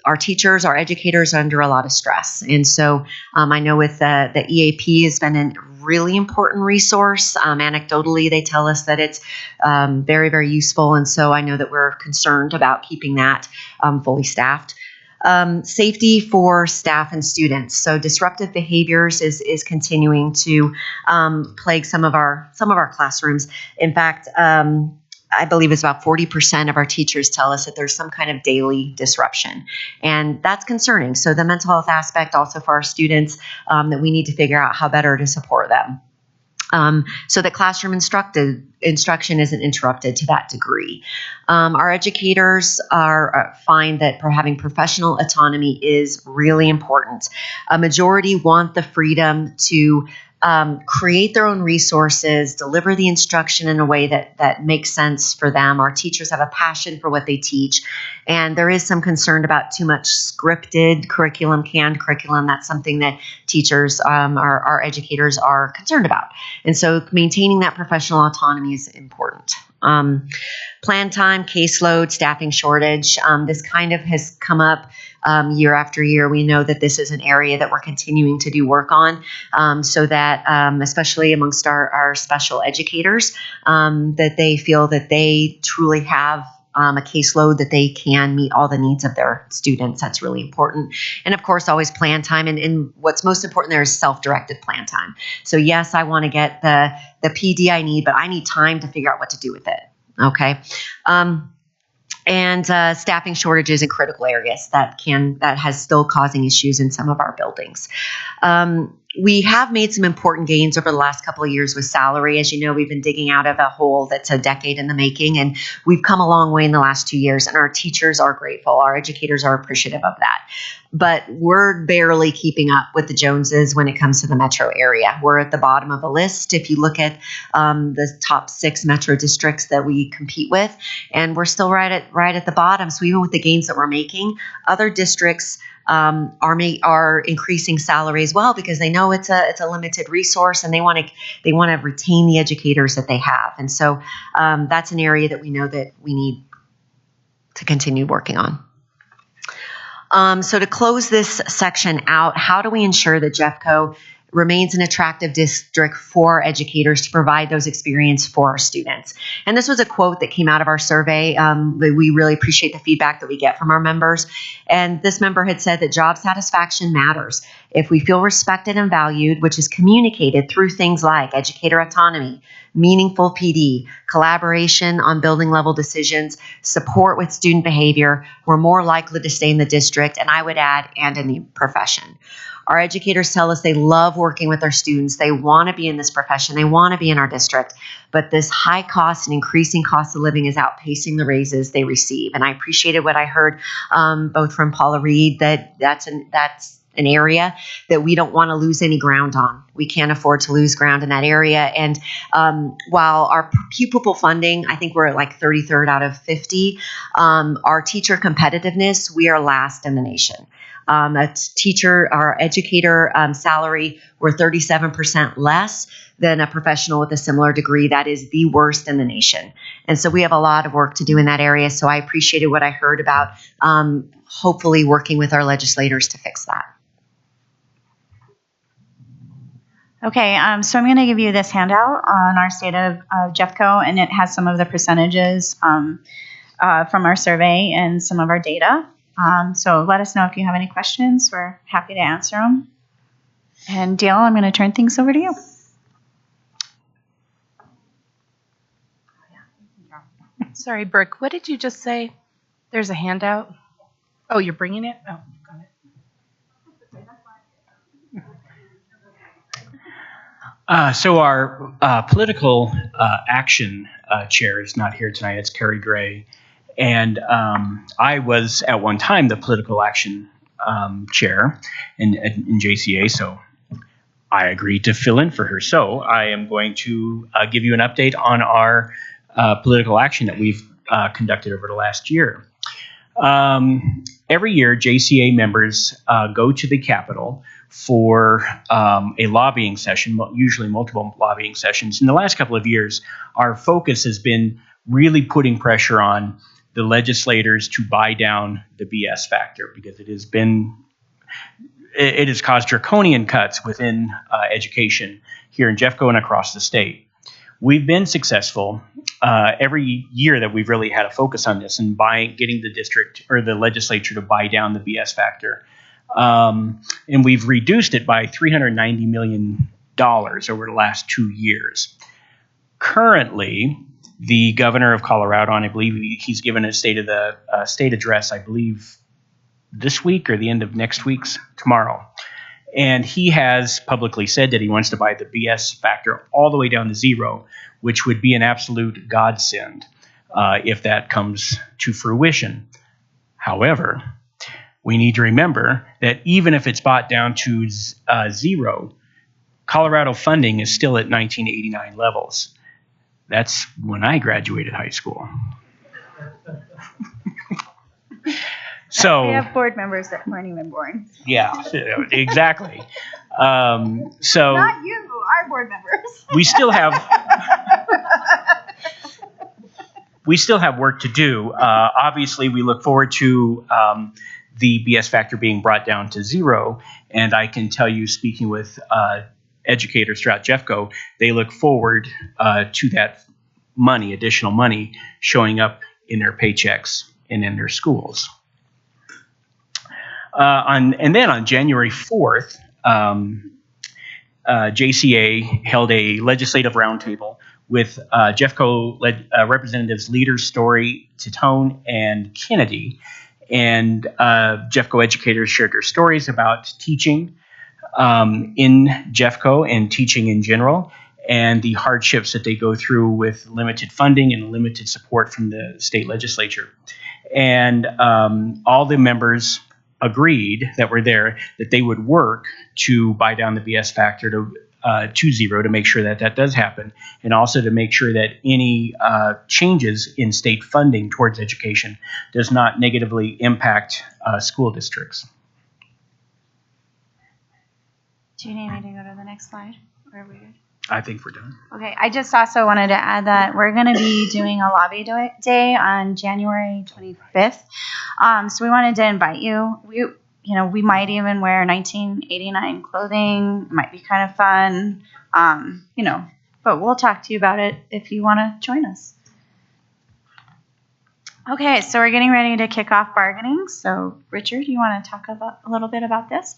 our teachers, our educators are under a lot of stress. And so I know with the EAP has been a really important resource. Anecdotally, they tell us that it's very, very useful. And so I know that we're concerned about keeping that fully staffed. Safety for staff and students. So disruptive behaviors is continuing to plague some of our classrooms. In fact, I believe it's about 40% of our teachers tell us that there's some kind of daily disruption. And that's concerning. So the mental health aspect also for our students, that we need to figure out how better to support them. So that classroom instruction isn't interrupted to that degree. Our educators find that having professional autonomy is really important. A majority want the freedom to create their own resources, deliver the instruction in a way that makes sense for them. Our teachers have a passion for what they teach, and there is some concern about too much scripted curriculum, canned curriculum. That's something that teachers, our educators are concerned about. And so maintaining that professional autonomy is important. Plan time, caseload, staffing shortage. This kind of has come up year after year. We know that this is an area that we're continuing to do work on, so that especially amongst our special educators, that they feel that they truly have a caseload that they can meet all the needs of their students. That's really important. And of course, always plan time. And what's most important there is self-directed plan time. So yes, I want to get the PD I need, but I need time to figure out what to do with it. Okay. And staffing shortages in critical areas that has still causing issues in some of our buildings. We have made some important gains over the last couple of years with salary. As you know, we've been digging out of a hole that's a decade in the making, and we've come a long way in the last 2 years, and our teachers are grateful. Our educators are appreciative of that. But we're barely keeping up with the Joneses when it comes to the metro area. We're at the bottom of the list if you look at the top 6 metro districts that we compete with, and we're still right at the bottom. So even with the gains that we're making, other districts are increasing salary as well, because they know it's a limited resource and they want to retain the educators that they have. And so that's an area that we know that we need to continue working on. So to close this section out, how do we ensure that Jeffco remains an attractive district for educators to provide those experiences for our students? And this was a quote that came out of our survey. We really appreciate the feedback that we get from our members. And this member had said that job satisfaction matters. If we feel respected and valued, which is communicated through things like educator autonomy, meaningful PD, collaboration on building level decisions, support with student behavior, we're more likely to stay in the district, and I would add, and in the profession. Our educators tell us they love working with their students. They want to be in this profession. They want to be in our district. But this high cost and increasing cost of living is outpacing the raises they receive. And I appreciated what I heard both from Paula Reed, that's an area that we don't want to lose any ground on. We can't afford to lose ground in that area. And while our pupil funding, I think we're at like 33rd out of 50, our teacher competitiveness, we are last in the nation. Our educator salary, we're 37% less than a professional with a similar degree. That is the worst in the nation. And so we have a lot of work to do in that area. So I appreciated what I heard about hopefully working with our legislators to fix that. Okay, so I'm going to give you this handout on our state of Jeffco, and it has some of the percentages from our survey and some of our data. So let us know if you have any questions. We're happy to answer them. And Dale, I'm going to turn things over to you. Sorry, Brooke, what did you just say? There's a handout? Oh, you're bringing it? Oh, got it. So our political action chair is not here tonight. It's Carrie Gray. And I was at one time the political action chair in JCA, so I agreed to fill in for her. So I am going to give you an update on our political action that we've conducted over the last year. Every year, JCA members go to the Capitol for a lobbying session, usually multiple lobbying sessions. In the last couple of years, our focus has been really putting pressure on the legislators to buy down the BS factor, because it has caused draconian cuts within education here in Jeffco and across the state. We've been successful every year that we've really had a focus on this and getting the district or the legislature to buy down the BS factor. And we've reduced it by $390 million over the last 2 years. Currently, the governor of Colorado, and I believe he's given a state address, I believe, this week or the end of next week's tomorrow. And he has publicly said that he wants to buy the BS factor all the way down to zero, which would be an absolute godsend if that comes to fruition. However, we need to remember that even if it's bought down to zero, Colorado funding is still at 1989 levels. That's when I graduated high school. So we have board members that weren't even born. Yeah, exactly. So Not you, our board members. we still have work to do. Obviously, we look forward to the BS factor being brought down to zero, and I can tell you, speaking with educators throughout Jeffco, they look forward to that money, additional money, showing up in their paychecks and in their schools. And then on January 4th, JCA held a legislative roundtable with Jeffco representatives Leaders, Story, Titone, and Kennedy. And Jeffco educators shared their stories about teaching in Jeffco and teaching in general, and the hardships that they go through with limited funding and limited support from the state legislature. And all the members agreed that were there that they would work to buy down the BS factor to zero to make sure that that does happen, and also to make sure that any changes in state funding towards education does not negatively impact school districts. Do you need me to go to the next slide? Or are we good? I think we're done. Okay, I just also wanted to add that we're going to be doing a lobby day on January 25th. So we wanted to invite you. We might even wear 1989 clothing. It might be kind of fun. But we'll talk to you about it if you want to join us. Okay, so we're getting ready to kick off bargaining. So Richard, you want to talk a little bit about this?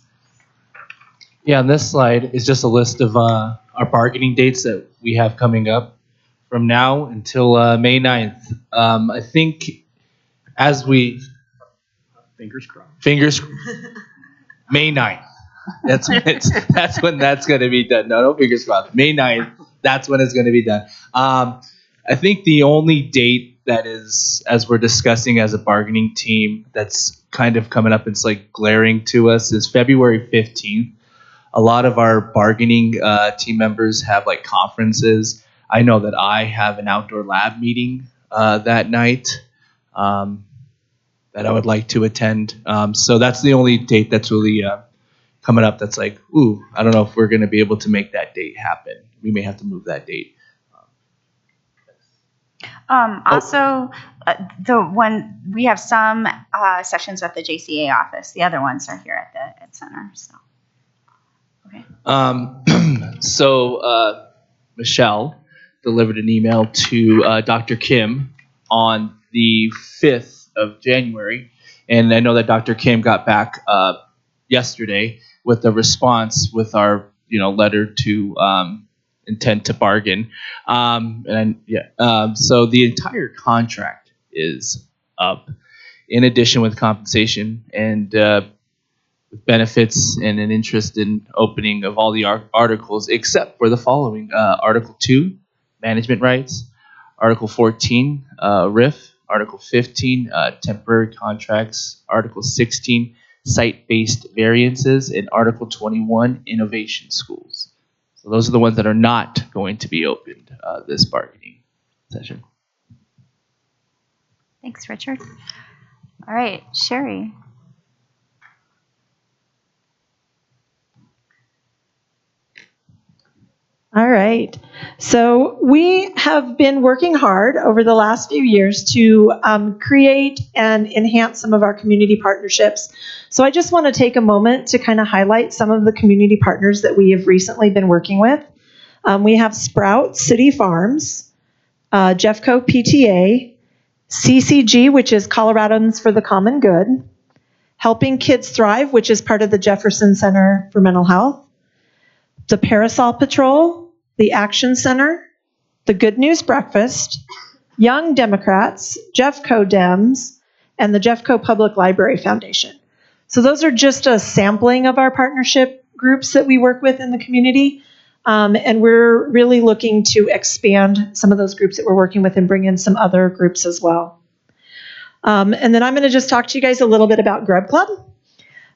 Yeah, on this slide is just a list of our bargaining dates that we have coming up from now until May 9th. I think as we... Fingers crossed. May 9th. That's when that's going to be done. No fingers crossed. May 9th, that's when it's going to be done. I think the only date that is, as we're discussing as a bargaining team, that's kind of coming up, it's like glaring to us, is February 15th. A lot of our bargaining team members have like conferences. I know that I have an outdoor lab meeting that night that I would like to attend. So that's the only date that's really coming up that's like, ooh, I don't know if we're going to be able to make that date happen. We may have to move that date. Also, we have some sessions at the JCA office. The other ones are here at the Ed Center. So. Okay. So Michelle delivered an email to Dr. Kim on the 5th of January. And I know that Dr. Kim got back yesterday with a response with our letter to intent to bargain. So the entire contract is up, in addition with compensation and benefits and an interest in opening of all the articles except for the following. Article 2, management rights. Article 14, RIF. Article 15, temporary contracts. Article 16, site-based variances. And Article 21, innovation schools. So those are the ones that are not going to be opened this bargaining session. Thanks, Richard. All right, Sherry. All right. So we have been working hard over the last few years to create and enhance some of our community partnerships. So I just want to take a moment to kind of highlight some of the community partners that we have recently been working with. We have Sprout City Farms, Jeffco PTA, CCG, which is Coloradans for the Common Good, Helping Kids Thrive, which is part of the Jefferson Center for Mental Health, the Parasol Patrol, the Action Center, the Good News Breakfast, Young Democrats, Jeffco Dems, and the Jeffco Public Library Foundation. So those are just a sampling of our partnership groups that we work with in the community. And we're really looking to expand some of those groups that we're working with and bring in some other groups as well. And then I'm going to just talk to you guys a little bit about Grub Club.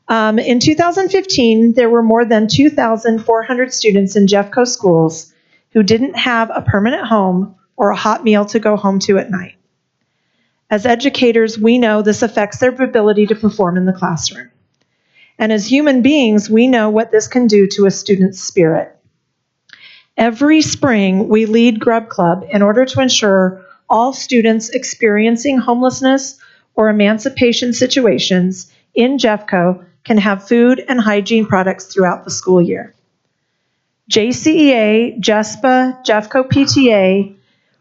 In 2015, there were more than 2,400 students in Jeffco schools who didn't have a permanent home or a hot meal to go home to at night. As educators, we know this affects their ability to perform in the classroom. And as human beings, we know what this can do to a student's spirit. Every spring, we lead Grub Club in order to ensure all students experiencing homelessness or emancipation situations in Jeffco can have food and hygiene products throughout the school year. JCEA, JESPA, Jeffco PTA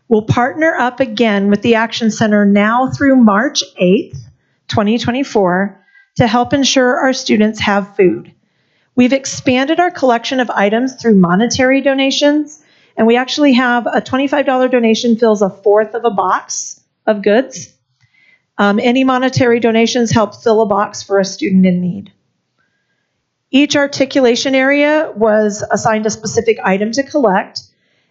will partner up again with the Action Center now through March 8th, 2024, to help ensure our students have food. We've expanded our collection of items through monetary donations, and we actually have a $25 donation fills a fourth of a box of goods. Any monetary donations help fill a box for a student in need. Each articulation area was assigned a specific item to collect,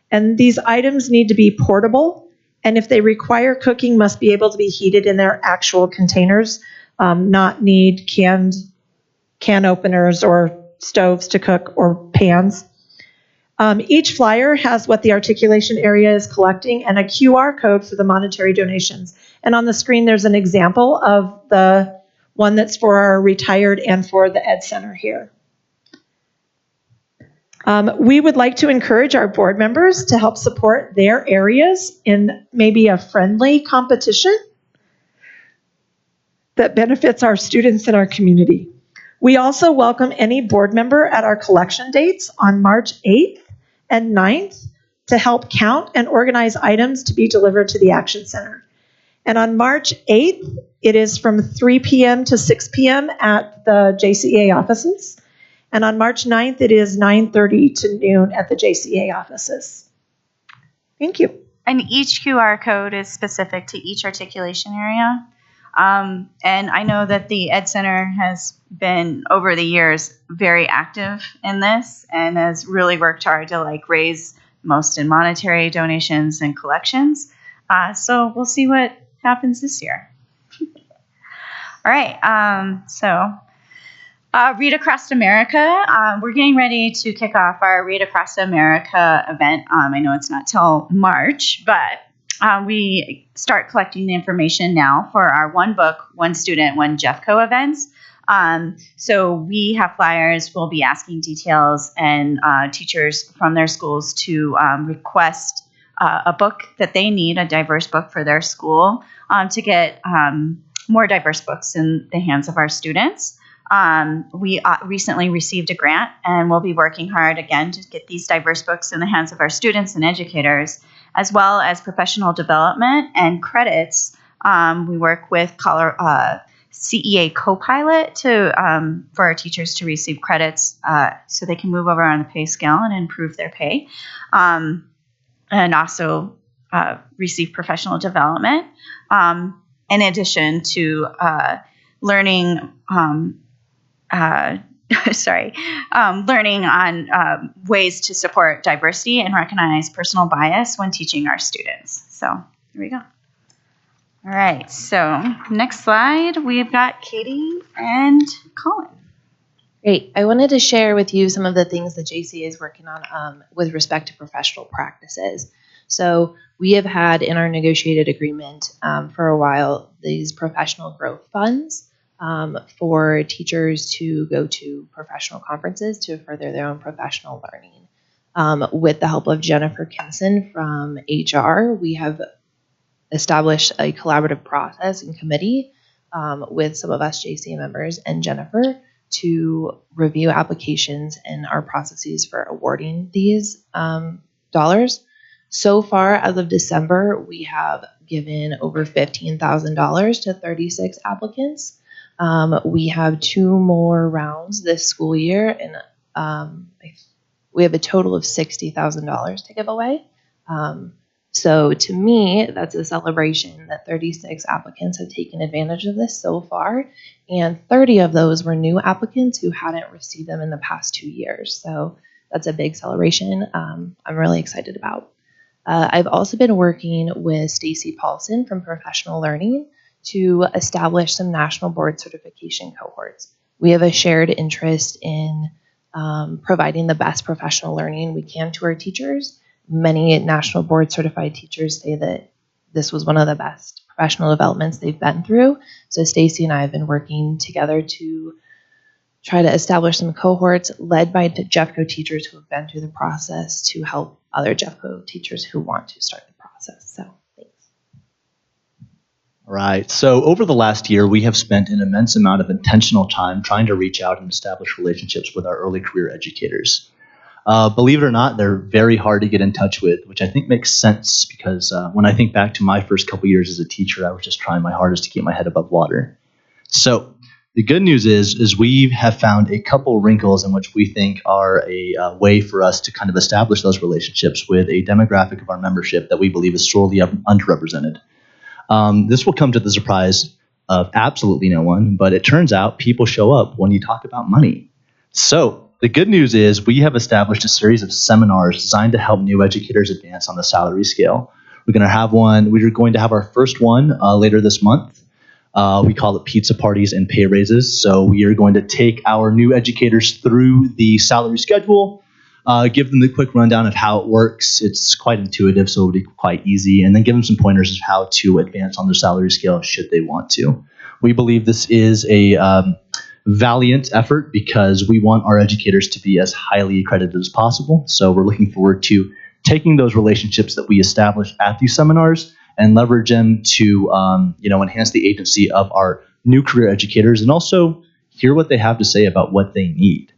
and these items need to be portable, and if they require cooking, must be able to be heated in their actual containers, not need can openers or stoves to cook or pans. Each flyer has what the articulation area is collecting and a QR code for the monetary donations. And on the screen, there's an example of the one that's for our retired and for the Ed Center here. We would like to encourage our board members to help support their areas in maybe a friendly competition that benefits our students and our community. We also welcome any board member at our collection dates on March 8th and 9th to help count and organize items to be delivered to the Action Center. And on March 8th, it is from 3 p.m. to 6 p.m. at the JCA offices. And on March 9th, it is 9:30 to noon at the JCA offices. Thank you. And each QR code is specific to each articulation area. And I know that the Ed Center has been, over the years, very active in this and has really worked hard to raise most in monetary donations and collections. So we'll see what happens this year. All right. Read Across America. We're getting ready to kick off our Read Across America event. I know it's not till March, but we start collecting the information now for our One Book, One Student, One Jeffco events. So we have flyers. We'll be asking details and teachers from their schools to request a book that they need, a diverse book for their school, to get more diverse books in the hands of our students. We recently received a grant, and we'll be working hard again to get these diverse books in the hands of our students and educators, as well as professional development and credits. We work with CEA Copilot for our teachers to receive credits so they can move over on the pay scale and improve their pay, and also receive professional development. In addition to learning learning on ways to support diversity and recognize personal bias when teaching our students. So here we go. All right, so next slide, we've got Katie and Colin. Great. I wanted to share with you some of the things that JCA is working on with respect to professional practices. So we have had in our negotiated agreement for a while these professional growth funds for teachers to go to professional conferences to further their own professional learning. With the help of Jennifer Kinson from HR, we have established a collaborative process and committee with some of us JCA members and Jennifer to review applications and our processes for awarding these dollars. So far, as of December, we have given over $15,000 to 36 applicants. We have 2 more rounds this school year, and we have a total of $60,000 to give away. So to me, that's a celebration that 36 applicants have taken advantage of this so far, and 30 of those were new applicants who hadn't received them in the past 2 years. So that's a big celebration I'm really excited about. I've also been working with Stacy Paulson from Professional Learning to establish some national board certification cohorts. We have a shared interest in providing the best professional learning we can to our teachers. Many national board certified teachers say that this was one of the best professional developments they've been through. So Stacy and I have been working together to try to establish some cohorts led by Jeffco teachers who have been through the process to help other Jeffco teachers who want to start the process. So thanks. All right. So over the last year, we have spent an immense amount of intentional time trying to reach out and establish relationships with our early career educators. Believe it or not, they're very hard to get in touch with, which I think makes sense because when I think back to my first couple years as a teacher, I was just trying my hardest to keep my head above water. So the good news is we have found a couple wrinkles in which we think are a way for us to kind of establish those relationships with a demographic of our membership that we believe is sorely underrepresented. This will come to the surprise of absolutely no one, but it turns out people show up when you talk about money. So the good news is we have established a series of seminars designed to help new educators advance on the salary scale. We're going to have our first one later this month. We call it pizza parties and pay raises. So we are going to take our new educators through the salary schedule, give them the quick rundown of how it works. It's quite intuitive, so it'll be quite easy, and then give them some pointers of how to advance on their salary scale should they want to. We believe this is a valiant effort because we want our educators to be as highly accredited as possible. So we're looking forward to taking those relationships that we establish at these seminars and leverage them to enhance the agency of our new career educators and also hear what they have to say about what they need.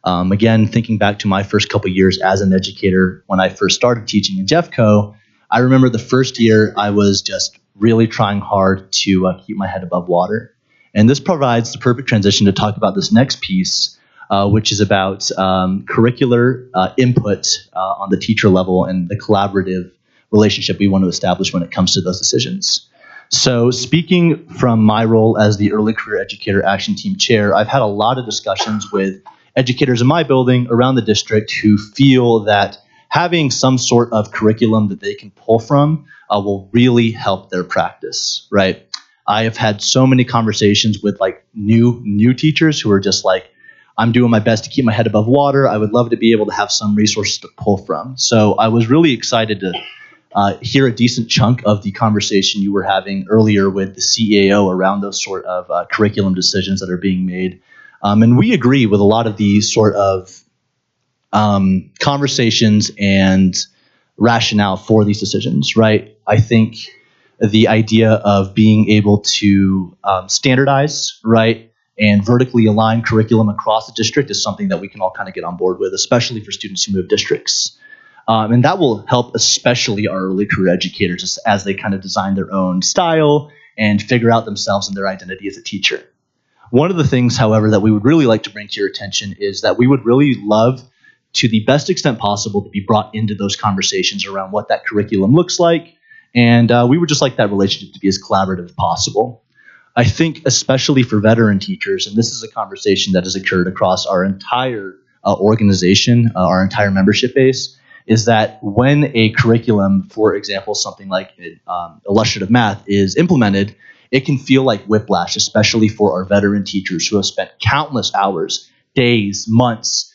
Again, thinking back to my first couple years as an educator when I first started teaching in Jeffco, I remember the first year I was just really trying hard to keep my head above water. And this provides the perfect transition to talk about this next piece, which is about curricular input on the teacher level and the collaborative relationship we want to establish when it comes to those decisions. So speaking from my role as the Early Career Educator Action Team Chair, I've had a lot of discussions with educators in my building around the district who feel that having some sort of curriculum that they can pull from will really help their practice, right? I have had so many conversations with like new teachers who are just like, I'm doing my best to keep my head above water. I would love to be able to have some resources to pull from. So I was really excited to hear a decent chunk of the conversation you were having earlier with the CAO around those sort of curriculum decisions that are being made. And we agree with a lot of these sort of conversations and rationale for these decisions, right? I think the idea of being able to standardize, right, and vertically align curriculum across the district is something that we can all kind of get on board with, especially for students who move districts. And that will help especially our early career educators as they kind of design their own style and figure out themselves and their identity as a teacher. One of the things, however, that we would really like to bring to your attention is that we would really love, to the best extent possible, to be brought into those conversations around what that curriculum looks like. And we would just like that relationship to be as collaborative as possible. I think especially for veteran teachers, and this is a conversation that has occurred across our entire organization, our entire membership base, is that when a curriculum, for example, something like illustrative math is implemented, it can feel like whiplash, especially for our veteran teachers who have spent countless hours, days, months,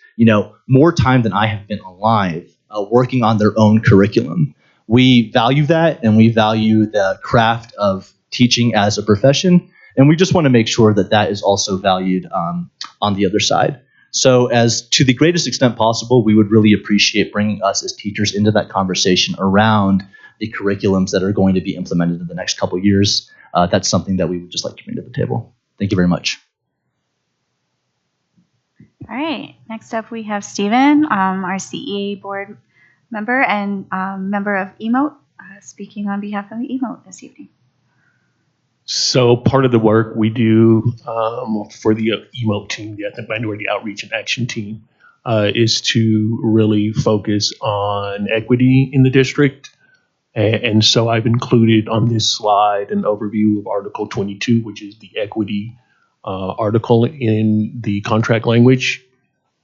more time than I have been alive working on their own curriculum. We value that, and we value the craft of teaching as a profession, and we just want to make sure that that is also valued on the other side. So as to the greatest extent possible, we would really appreciate bringing us as teachers into that conversation around the curriculums that are going to be implemented in the next couple of years. That's something that we would just like to bring to the table. Thank you very much. All right. Next up, we have Stephen, our CEA board member and member of EMOTE, speaking on behalf of EMOTE this evening. So part of the work we do for the EMOTE team, the Ethnic Minority Outreach and Action Team, is to really focus on equity in the district. And so I've included on this slide an overview of Article 22, which is the equity article in the contract language.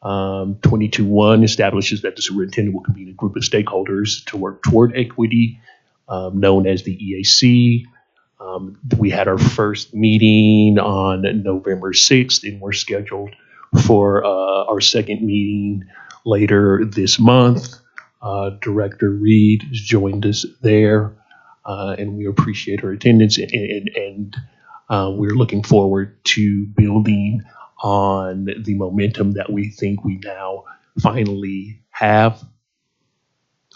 22.1 establishes that the superintendent will convene a group of stakeholders to work toward equity, known as the EAC. We had our first meeting on November 6th, and we're scheduled for our second meeting later this month. Director Reed has joined us there, and we appreciate her attendance, and we're looking forward to building on the momentum that we think we now finally have.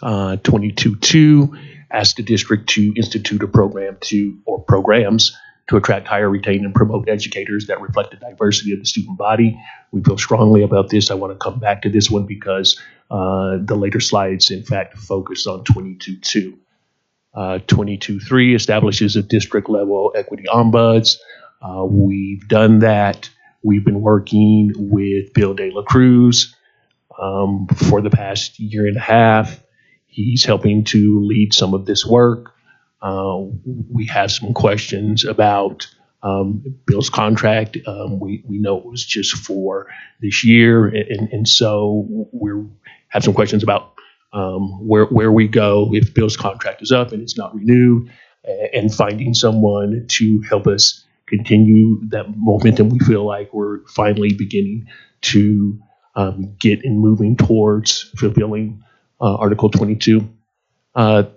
22.2 asked the district to institute a program or programs to attract, hire, retain, and promote educators that reflect the diversity of the student body. We feel strongly about this. I want to come back to this one because the later slides, in fact, focus on 22.2. 22.3 establishes a district-level equity ombuds. We've done that. We've been working with Bill De La Cruz for the past year and a half. He's helping to lead some of this work. We have some questions about Bill's contract. We know it was just for this year, and so we have some questions about where we go if Bill's contract is up and it's not renewed, and finding someone to help us continue that momentum. We feel like we're finally beginning to get and moving towards fulfilling Article 22.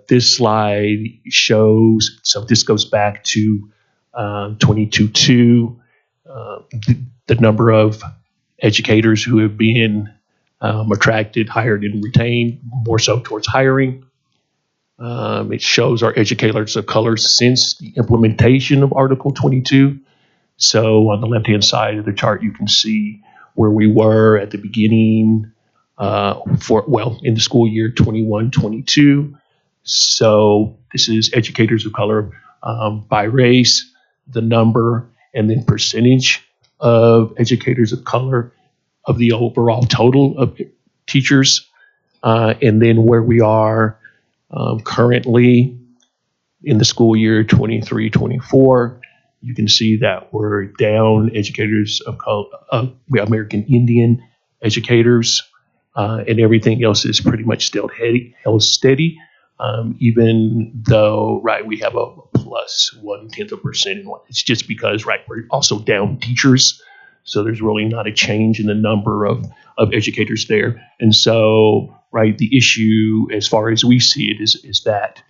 This slide shows, so this goes back to 22.2. the number of educators who have been attracted, hired, and retained, more so towards hiring. It shows our educators of color since the implementation of Article 22. So on the left-hand side of the chart, you can see where we were at the beginning in the school year 21-22. So this is educators of color by race, the number, and then percentage of educators of color of the overall total of teachers, and then where we are currently in the school year 23-24. You can see that we're down educators of color, American Indian educators, and everything else is pretty much still held steady, even though, right, we have a plus 0.1%. It's just because, right, we're also down teachers. So there's really not a change in the number of educators there. And so, right, the issue as far as we see it is that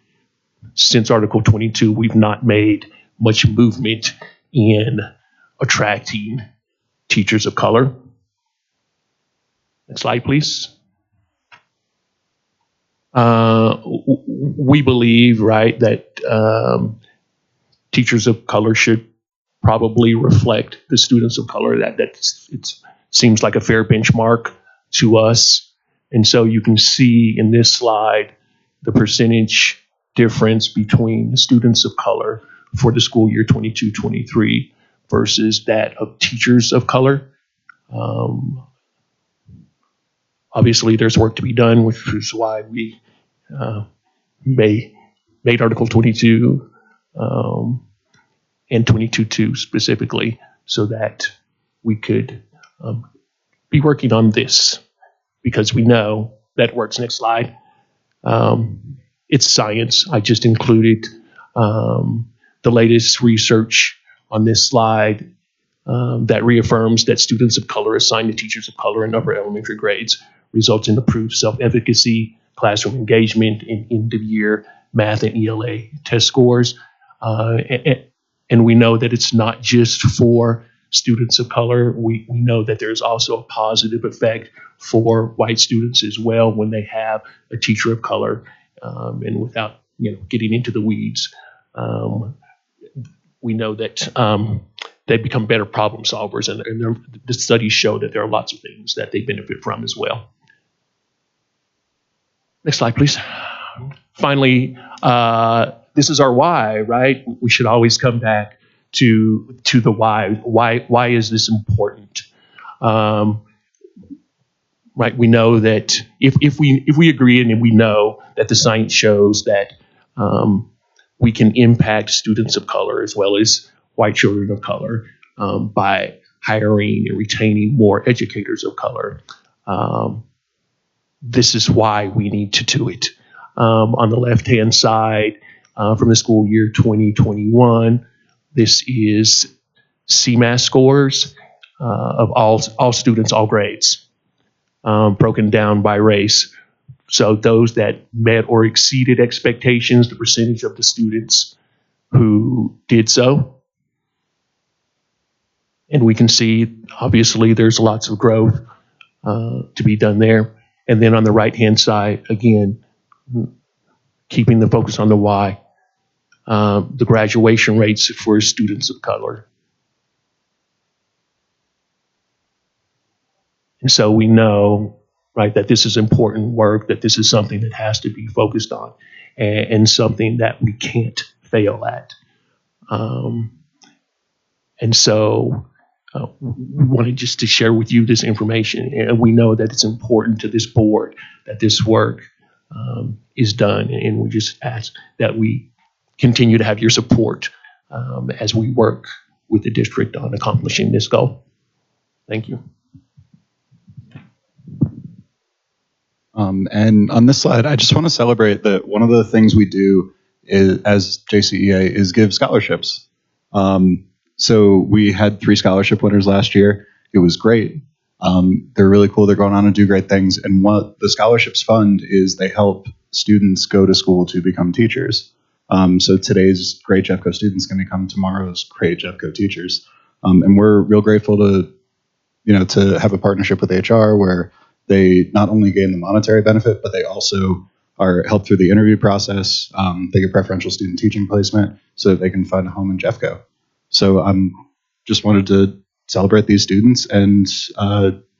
since Article 22, we've not made much movement in attracting teachers of color. Next slide, please. We believe, right, that teachers of color should probably reflect the students of color. It seems like a fair benchmark to us. And so you can see in this slide the percentage difference between the students of color for the school year 22-23 versus that of teachers of color. Obviously, there's work to be done, which is why we made Article 22 and 22.2 specifically, so that we could be working on this, because we know that works. Next slide. It's science. I just included the latest research on this slide that reaffirms that students of color assigned to teachers of color in upper elementary grades results in improved self-efficacy, classroom engagement, and end-of-year math and ELA test scores. And we know that it's not just for students of color. We know that there's also a positive effect for white students as well when they have a teacher of color. And without getting into the weeds, we know that they become better problem solvers, and the studies show that there are lots of things that they benefit from as well. Next slide, please. Finally, this is our why, right? We should always come back to the why. Why is this important? Right? We know that if we agree and we know that the science shows that we can impact students of color as well as white children of color by hiring and retaining more educators of color. This is why we need to do it. On the left-hand side, from the school year 2021, this is CMAS scores of all students, all grades, broken down by race. So those that met or exceeded expectations, the percentage of the students who did so. And we can see, obviously, there's lots of growth to be done there. And then on the right-hand side, again, keeping the focus on the why, the graduation rates for students of color. And so we know, right, that this is important work, that this is something that has to be focused on, and something that we can't fail at. And so we wanted just to share with you this information, and we know that it's important to this board that this work is done, and we just ask that we continue to have your support as we work with the district on accomplishing this goal. Thank you. And on this slide, I just want to celebrate that one of the things we do as JCEA is give scholarships. So we had 3 scholarship winners last year. It was great. They're really cool. They're going on to do great things. And what the scholarships fund is they help students go to school to become teachers. So today's great Jeffco students can become tomorrow's great Jeffco teachers. And we're real grateful to have a partnership with HR where they not only gain the monetary benefit, but they also are helped through the interview process. They get preferential student teaching placement so that they can find a home in Jeffco. So just wanted to celebrate these students, and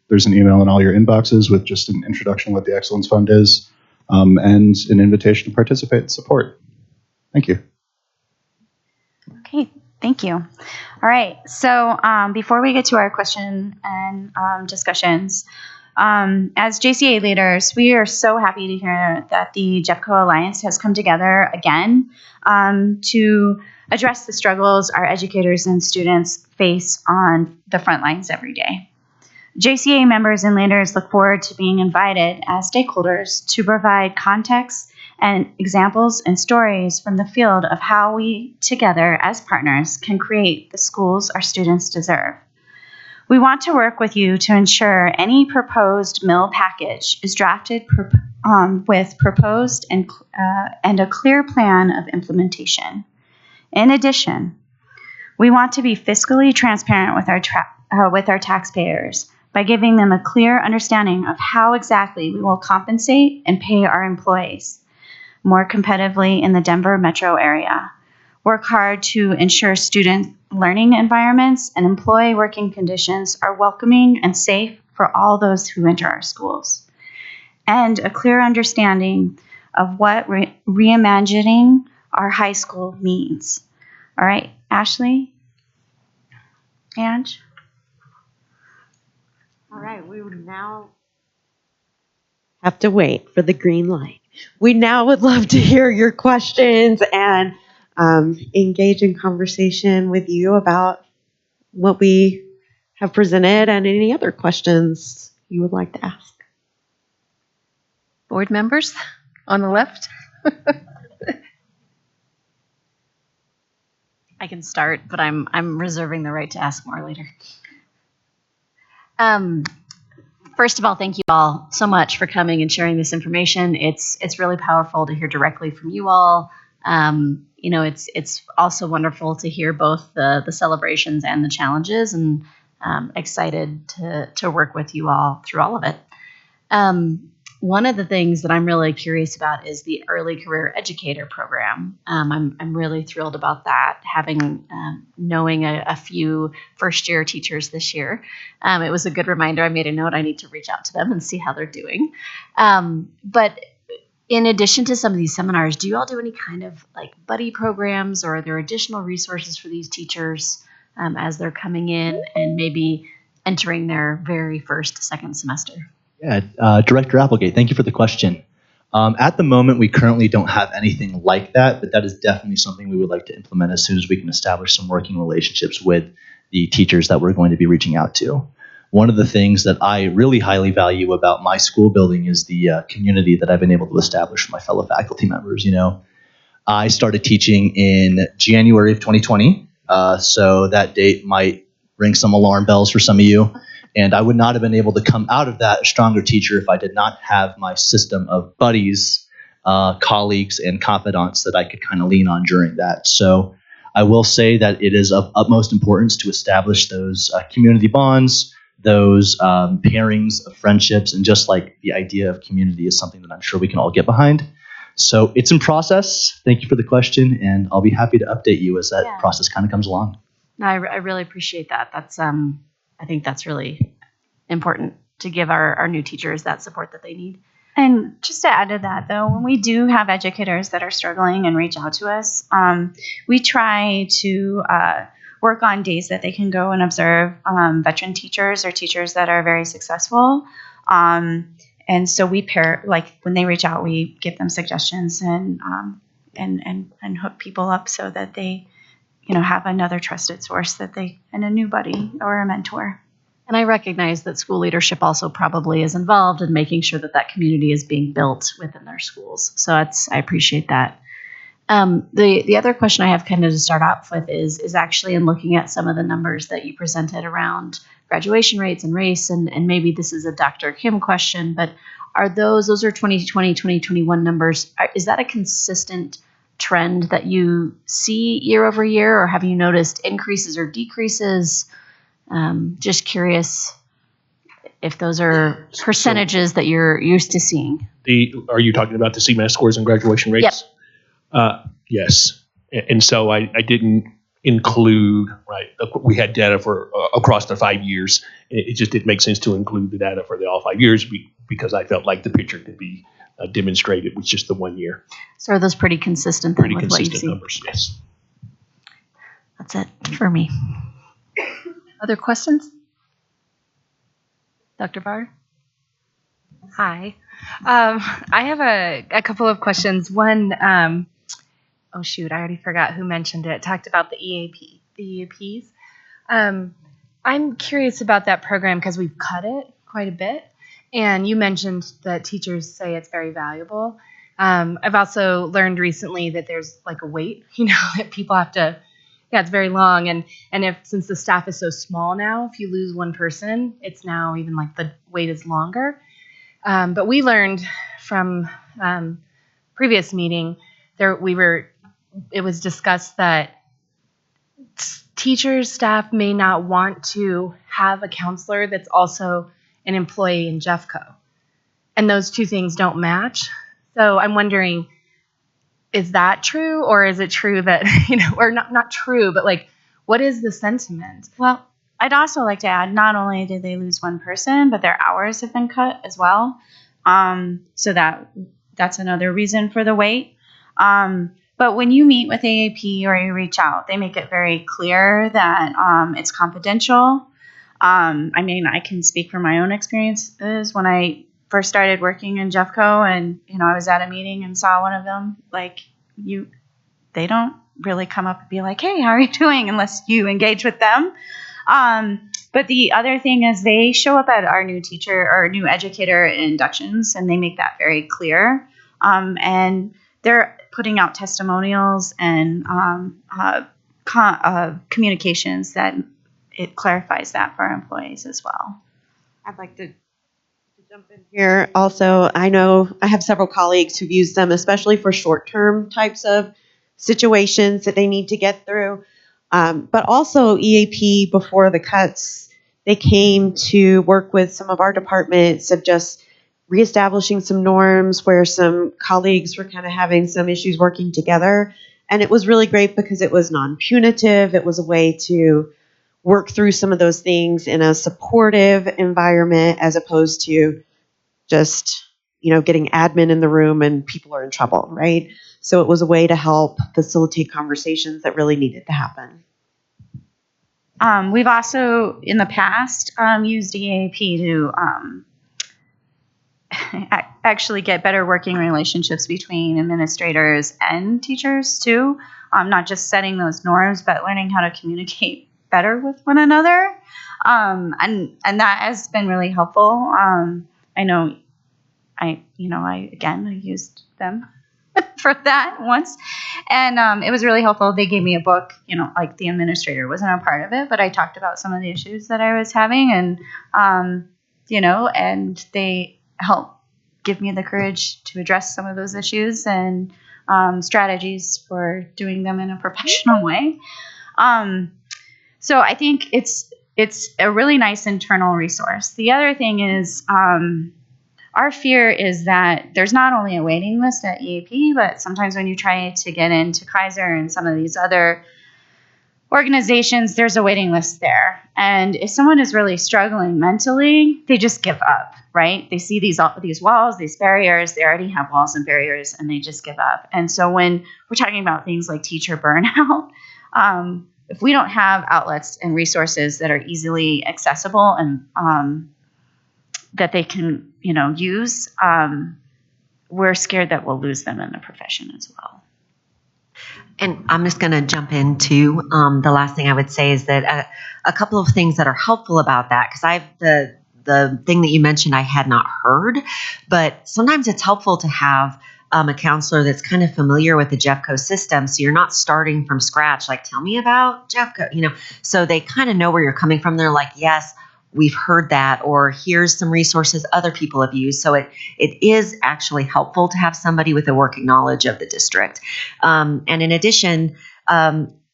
there's an email in all your inboxes with just an introduction of what the Excellence Fund is, and an invitation to participate and support. Thank you. Okay, thank you. All right, so before we get to our question and discussions, as JCA leaders, we are so happy to hear that the Jeffco Alliance has come together again to address the struggles our educators and students face on the front lines every day. JCA members and leaders look forward to being invited as stakeholders to provide context and examples and stories from the field of how we together as partners can create the schools our students deserve. We want to work with you to ensure any proposed mill package is drafted with proposed and a clear plan of implementation. In addition, we want to be fiscally transparent with our taxpayers by giving them a clear understanding of how exactly we will compensate and pay our employees more competitively in the Denver metro area. Work hard to ensure student learning environments and employee working conditions are welcoming and safe for all those who enter our schools. And a clear understanding of what reimagining our high school means. All right, Ashley? Ange? All right, we would now have to wait for the green light. We now would love to hear your questions and engage in conversation with you about what we have presented and any other questions you would like to ask. Board members on the left. I can start, but I'm reserving the right to ask more later. First of all, thank you all so much for coming and sharing this information. It's really powerful to hear directly from you all. It's also wonderful to hear both the celebrations and the challenges, and excited to work with you all through all of it. One of the things that I'm really curious about is the early career educator program. I'm really thrilled about that, having knowing a few first year teachers this year. It was a good reminder. I made a note. I need to reach out to them and see how they're doing. But in addition to some of these seminars, do you all do any kind of like buddy programs, or are there additional resources for these teachers as they're coming in and maybe entering their very second semester? Yeah, Director Applegate, thank you for the question. At the moment, we currently don't have anything like that, but that is definitely something we would like to implement as soon as we can establish some working relationships with the teachers that we're going to be reaching out to. One of the things that I really highly value about my school building is the community that I've been able to establish with my fellow faculty members. I started teaching in January of 2020, so that date might ring some alarm bells for some of you. And I would not have been able to come out of that a stronger teacher if I did not have my system of buddies, colleagues, and confidants that I could kind of lean on during that. So I will say that it is of utmost importance to establish those community bonds, those pairings of friendships, and just like the idea of community is something that I'm sure we can all get behind. So it's in process. Thank you for the question, and I'll be happy to update you as that process kind of comes along. No, I really appreciate that. I think that's really important to give our new teachers that support that they need. And just to add to that, though, when we do have educators that are struggling and reach out to us, we try to work on days that they can go and observe veteran teachers or teachers that are very successful. And so we pair, like when they reach out, we give them suggestions and hook people up so that they, have another trusted source and a new buddy or a mentor. And I recognize that school leadership also probably is involved in making sure that community is being built within their schools. So I appreciate that. The other question I have kind of to start off with is actually in looking at some of the numbers that you presented around graduation rates and race, and maybe this is a Dr. Kim question, but are those are 2020, 2021 numbers. Is that a consistent trend that you see year over year, or have you noticed increases or decreases? Just curious if those are percentages that you're used to seeing. Are you talking about the CMAS scores and graduation rates? Yep. Yes. And so I didn't include, right, we had data for across the 5 years. It just didn't make sense to include the data for all 5 years because I felt like the picture could be demonstrated with just the 1 year. So are those pretty consistent then with what you see? Numbers, yes. That's it for me. Other questions? Dr. Bauer? Hi. I have a couple of questions. One, oh shoot, I already forgot who mentioned it. Talked about the EAPs. I'm curious about that program because we've cut it quite a bit. And you mentioned that teachers say it's very valuable. I've also learned recently that there's like a wait, that people have to, it's very long. And since the staff is so small now, if you lose one person, it's now even like the wait is longer. But we learned from previous meeting it was discussed that teachers, staff may not want to have a counselor that's also an employee in Jeffco. And those two things don't match. So I'm wondering, is that true, or is it true that, or not true, but like, what is the sentiment? Well, I'd also like to add, not only did they lose one person, but their hours have been cut as well. So that's another reason for the wait. But when you meet with AAP or you reach out, they make it very clear that it's confidential. I can speak from my own experiences. When I first started working in Jeffco and, I was at a meeting and saw one of them, they don't really come up and be like, hey, how are you doing? Unless you engage with them. But the other thing is they show up at our new teacher or new educator inductions, and they make that very clear. And they're putting out testimonials and communications that it clarifies that for our employees as well. I'd like to jump in here. Also, I know I have several colleagues who've used them, especially for short-term types of situations that they need to get through. But also EAP, before the cuts, they came to work with some of our departments of just reestablishing some norms where some colleagues were kind of having some issues working together. And it was really great because it was non-punitive. It was a way to work through some of those things in a supportive environment as opposed to just, getting admin in the room and people are in trouble, right? So it was a way to help facilitate conversations that really needed to happen. We've also, in the past, used EAP to actually get better working relationships between administrators and teachers, too. Not just setting those norms, but learning how to communicate better with one another. And that has been really helpful. I know I used them for that once. And it was really helpful. They gave me a book, like the administrator wasn't a part of it, but I talked about some of the issues that I was having and, and they helped give me the courage to address some of those issues and strategies for doing them in a professional way. So I think it's a really nice internal resource. The other thing is, our fear is that there's not only a waiting list at EAP, but sometimes when you try to get into Kaiser and some of these other organizations, there's a waiting list there. And if someone is really struggling mentally, they just give up, right? They see these walls, these barriers, they already have walls and barriers, and they just give up. And so when we're talking about things like teacher burnout, if we don't have outlets and resources that are easily accessible and that they can, use, we're scared that we'll lose them in the profession as well. And I'm just going to jump into the last thing I would say is that a couple of things that are helpful about that, because the thing that you mentioned I had not heard, but sometimes it's helpful to have a counselor that's kind of familiar with the Jeffco system, so you're not starting from scratch, like, tell me about Jeffco, so they kind of know where you're coming from. They're like, yes, we've heard that, or here's some resources other people have used. So it is actually helpful to have somebody with a working knowledge of the district. And in addition,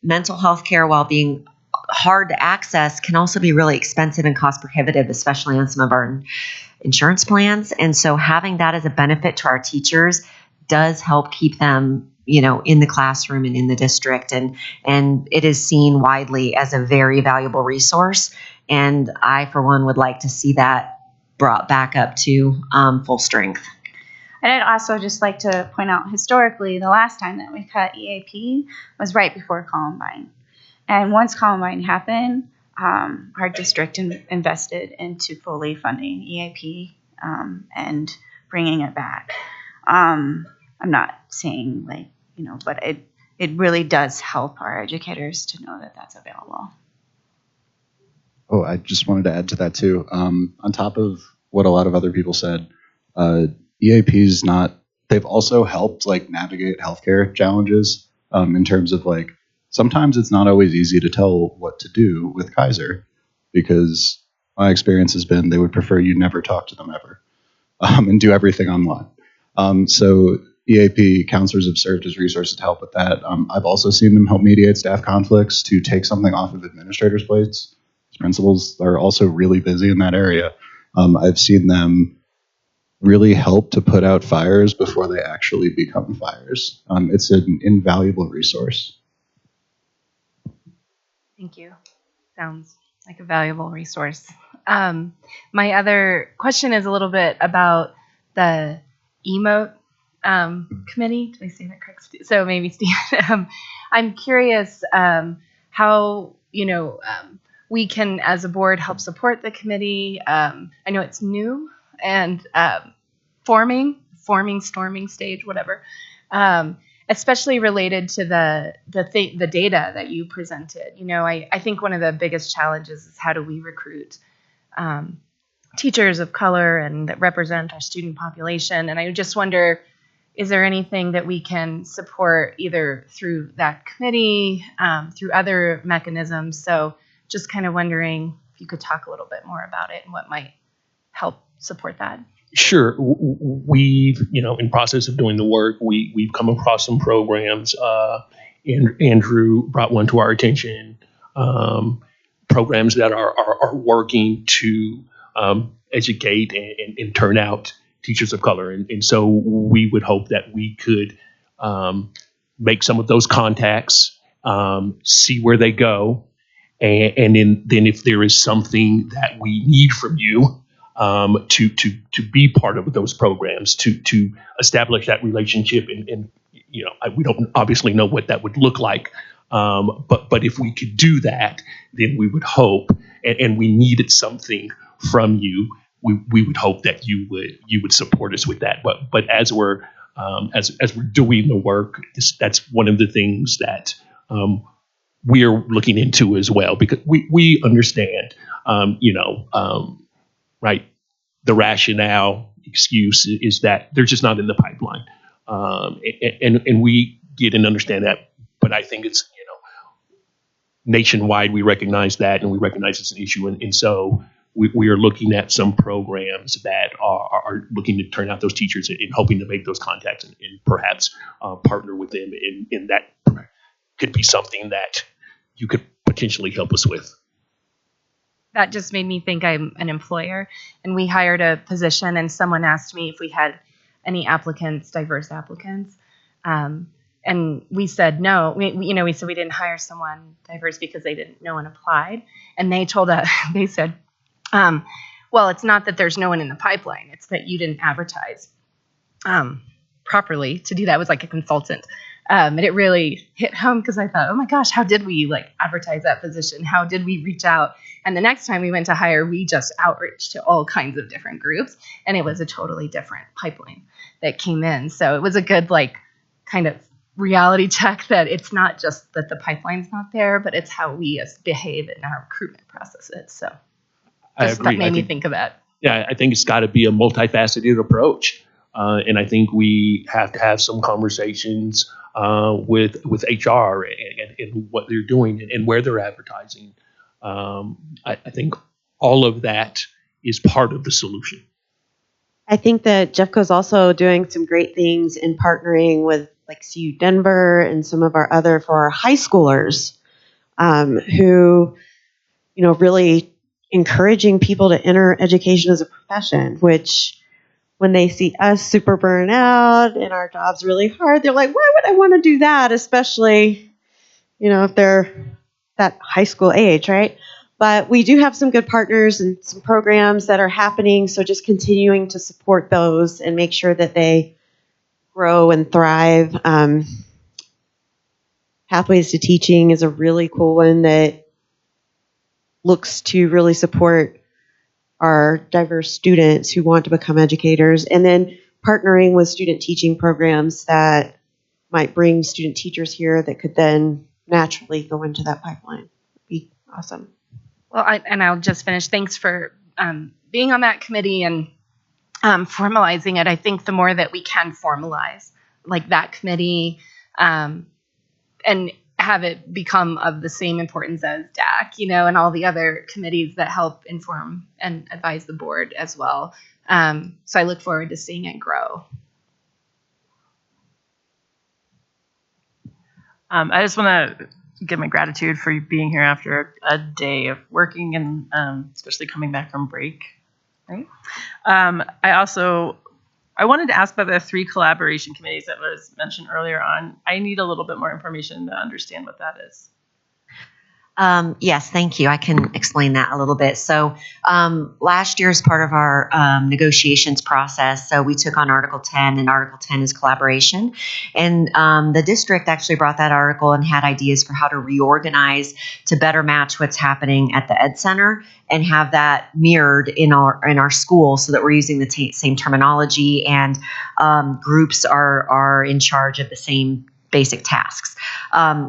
mental health care, while being hard to access, can also be really expensive and cost prohibitive, especially on some of our insurance plans. And so having that as a benefit to our teachers does help keep them, in the classroom and in the district. And it is seen widely as a very valuable resource. And I, for one, would like to see that brought back up to full strength. And I'd also just like to point out, historically, the last time that we cut EAP was right before Columbine. And once Columbine happened, our district invested into fully funding EAP and bringing it back. I'm not saying but it really does help our educators to know that that's available. Oh, I just wanted to add to that too. On top of what a lot of other people said, EAP's they've also helped navigate healthcare challenges in terms of sometimes it's not always easy to tell what to do with Kaiser, because my experience has been they would prefer you never talk to them ever and do everything online. So EAP counselors have served as resources to help with that. I've also seen them help mediate staff conflicts to take something off of administrators' plates. Principals are also really busy in that area. I've seen them really help to put out fires before they actually become fires. It's an invaluable resource. Thank you. Sounds like a valuable resource. My other question is a little bit about the EMOTE committee. Did I say that correct? So maybe Steve. I'm curious how we can, as a board, help support the committee. I know it's new and forming storming stage, whatever. Especially related to the data that you presented. I think one of the biggest challenges is how do we recruit teachers of color and that represent our student population. And I just wonder, is there anything that we can support either through that committee, through other mechanisms? So just kind of wondering if you could talk a little bit more about it and what might help support that. Sure. We've, in process of doing the work, we've come across some programs. Andrew brought one to our attention. Programs that are working to educate and turn out teachers of color, and so we would hope that we could make some of those contacts, see where they go, and then if there is something that we need from you. To be part of those programs, to establish that relationship, and we don't obviously know what that would look like, but if we could do that, then we would hope, and we needed something from you. We would hope that you would support us with that. But as we're doing the work, that's one of the things that we are looking into as well, because we understand, right. The rationale excuse is that they're just not in the pipeline. And we get and understand that, but I think it's, nationwide, we recognize that, and we recognize it's an issue. And so we are looking at some programs that are looking to turn out those teachers and hoping to make those contacts and perhaps partner with them. And that could be something that you could potentially help us with. That just made me think I'm an employer, and we hired a position, and someone asked me if we had any diverse applicants. And we said no. We said we didn't hire someone diverse because no one applied. And they told us, they said, well, it's not that there's no one in the pipeline. It's that you didn't advertise properly to do that. It was like a consultant. And it really hit home because I thought, oh my gosh, how did we advertise that position? How did we reach out? And the next time we went to hire, we just outreached to all kinds of different groups, and it was a totally different pipeline that came in. So it was a good kind of reality check that it's not just that the pipeline's not there, but it's how we behave in our recruitment processes. So I agree. That made me think of that. Yeah, I think it's got to be a multifaceted approach. And I think we have to have some conversations with HR and what they're doing and where they're advertising. I think all of that is part of the solution. I think that Jeffco is also doing some great things in partnering with like CU Denver and some of our other for our high schoolers who, really encouraging people to enter education as a profession, which when they see us super burnt out and our jobs really hard, they're like, why would I want to do that? Especially, if they're that high school age, right? But we do have some good partners and some programs that are happening. So just continuing to support those and make sure that they grow and thrive. Pathways to Teaching is a really cool one that looks to really support our diverse students who want to become educators, and then partnering with student teaching programs that might bring student teachers here that could then naturally go into that pipeline. Would be awesome. Well, I'll just finish. Thanks for being on that committee and formalizing it. I think the more that we can formalize like that committee and have it become of the same importance as DAC, and all the other committees that help inform and advise the board as well. So I look forward to seeing it grow. I just want to give my gratitude for you being here after a day of working and especially coming back from break. Right. I wanted to ask about the 3 collaboration committees that was mentioned earlier on. I need a little bit more information to understand what that is. Yes, thank you. I can explain that a little bit. So last year, as part of our negotiations process, so we took on Article 10, and Article 10 is collaboration. And the district actually brought that article and had ideas for how to reorganize to better match what's happening at the Ed Center and have that mirrored in our school so that we're using the same terminology and groups are in charge of the same basic tasks.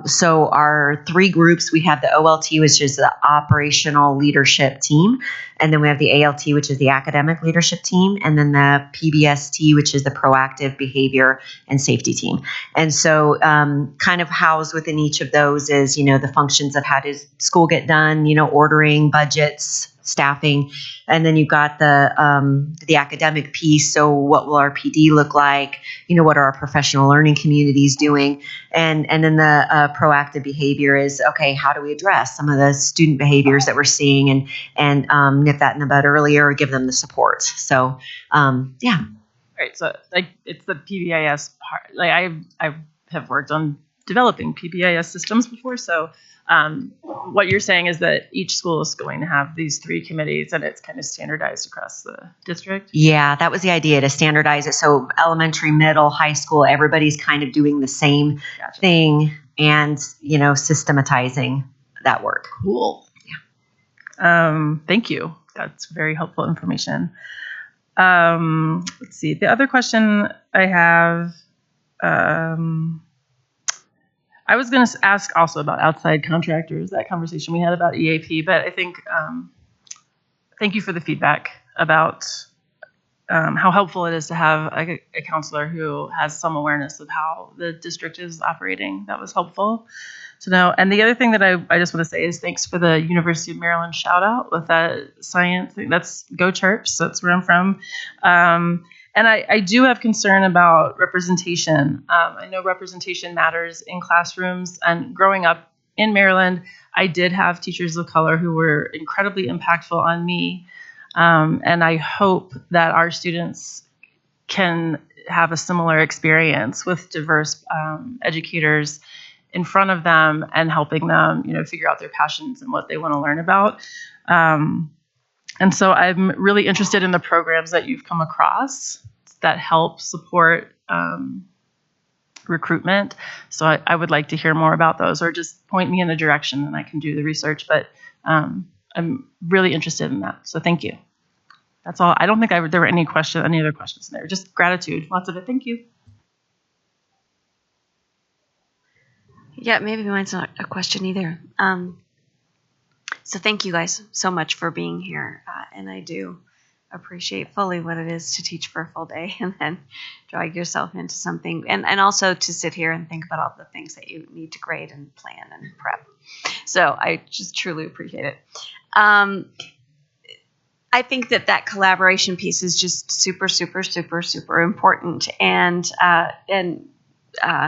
So our 3 groups, we have the OLT, which is the operational leadership team. And then we have the ALT, which is the academic leadership team. And then the PBST, which is the proactive behavior and safety team. And so kind of housed within each of those is, the functions of how does school get done, ordering, budgets, staffing. And then you've got the academic piece. So what will our PD look like? What are our professional learning communities doing? And then the proactive behavior is, okay, how do we address some of the student behaviors that we're seeing and nip that in the bud earlier or give them the support? So, yeah. Right. So it's the PBIS part. I have worked on developing PBIS systems before. So what you're saying is that each school is going to have these 3 committees and it's kind of standardized across the district? Yeah, that was the idea, to standardize it. So elementary, middle, high school, everybody's kind of doing the same thing and, systematizing that work. Cool. Yeah. Thank you. That's very helpful information. Let's see. The other question I have, I was going to ask also about outside contractors, that conversation we had about EAP, but I think, thank you for the feedback about how helpful it is to have a counselor who has some awareness of how the district is operating. That was helpful to know. And the other thing that I just want to say is thanks for the University of Maryland shout out with that science thing. That's Go Church. That's where I'm from. And I do have concern about representation. I know representation matters in classrooms, and growing up in Maryland, I did have teachers of color who were incredibly impactful on me. And I hope that our students can have a similar experience with diverse educators in front of them and helping them, figure out their passions and what they want to learn about. And so I'm really interested in the programs that you've come across that help support recruitment. So I would like to hear more about those, or just point me in a direction and I can do the research. But I'm really interested in that. So thank you. That's all. I don't think there were any other questions in there. Just gratitude. Lots of it. Thank you. Yeah, maybe mine's not a question either. So thank you guys so much for being here. And I do appreciate fully what it is to teach for a full day and then drag yourself into something. And also to sit here and think about all the things that you need to grade and plan and prep. So I just truly appreciate it. I think that collaboration piece is just super, super, super, super important. And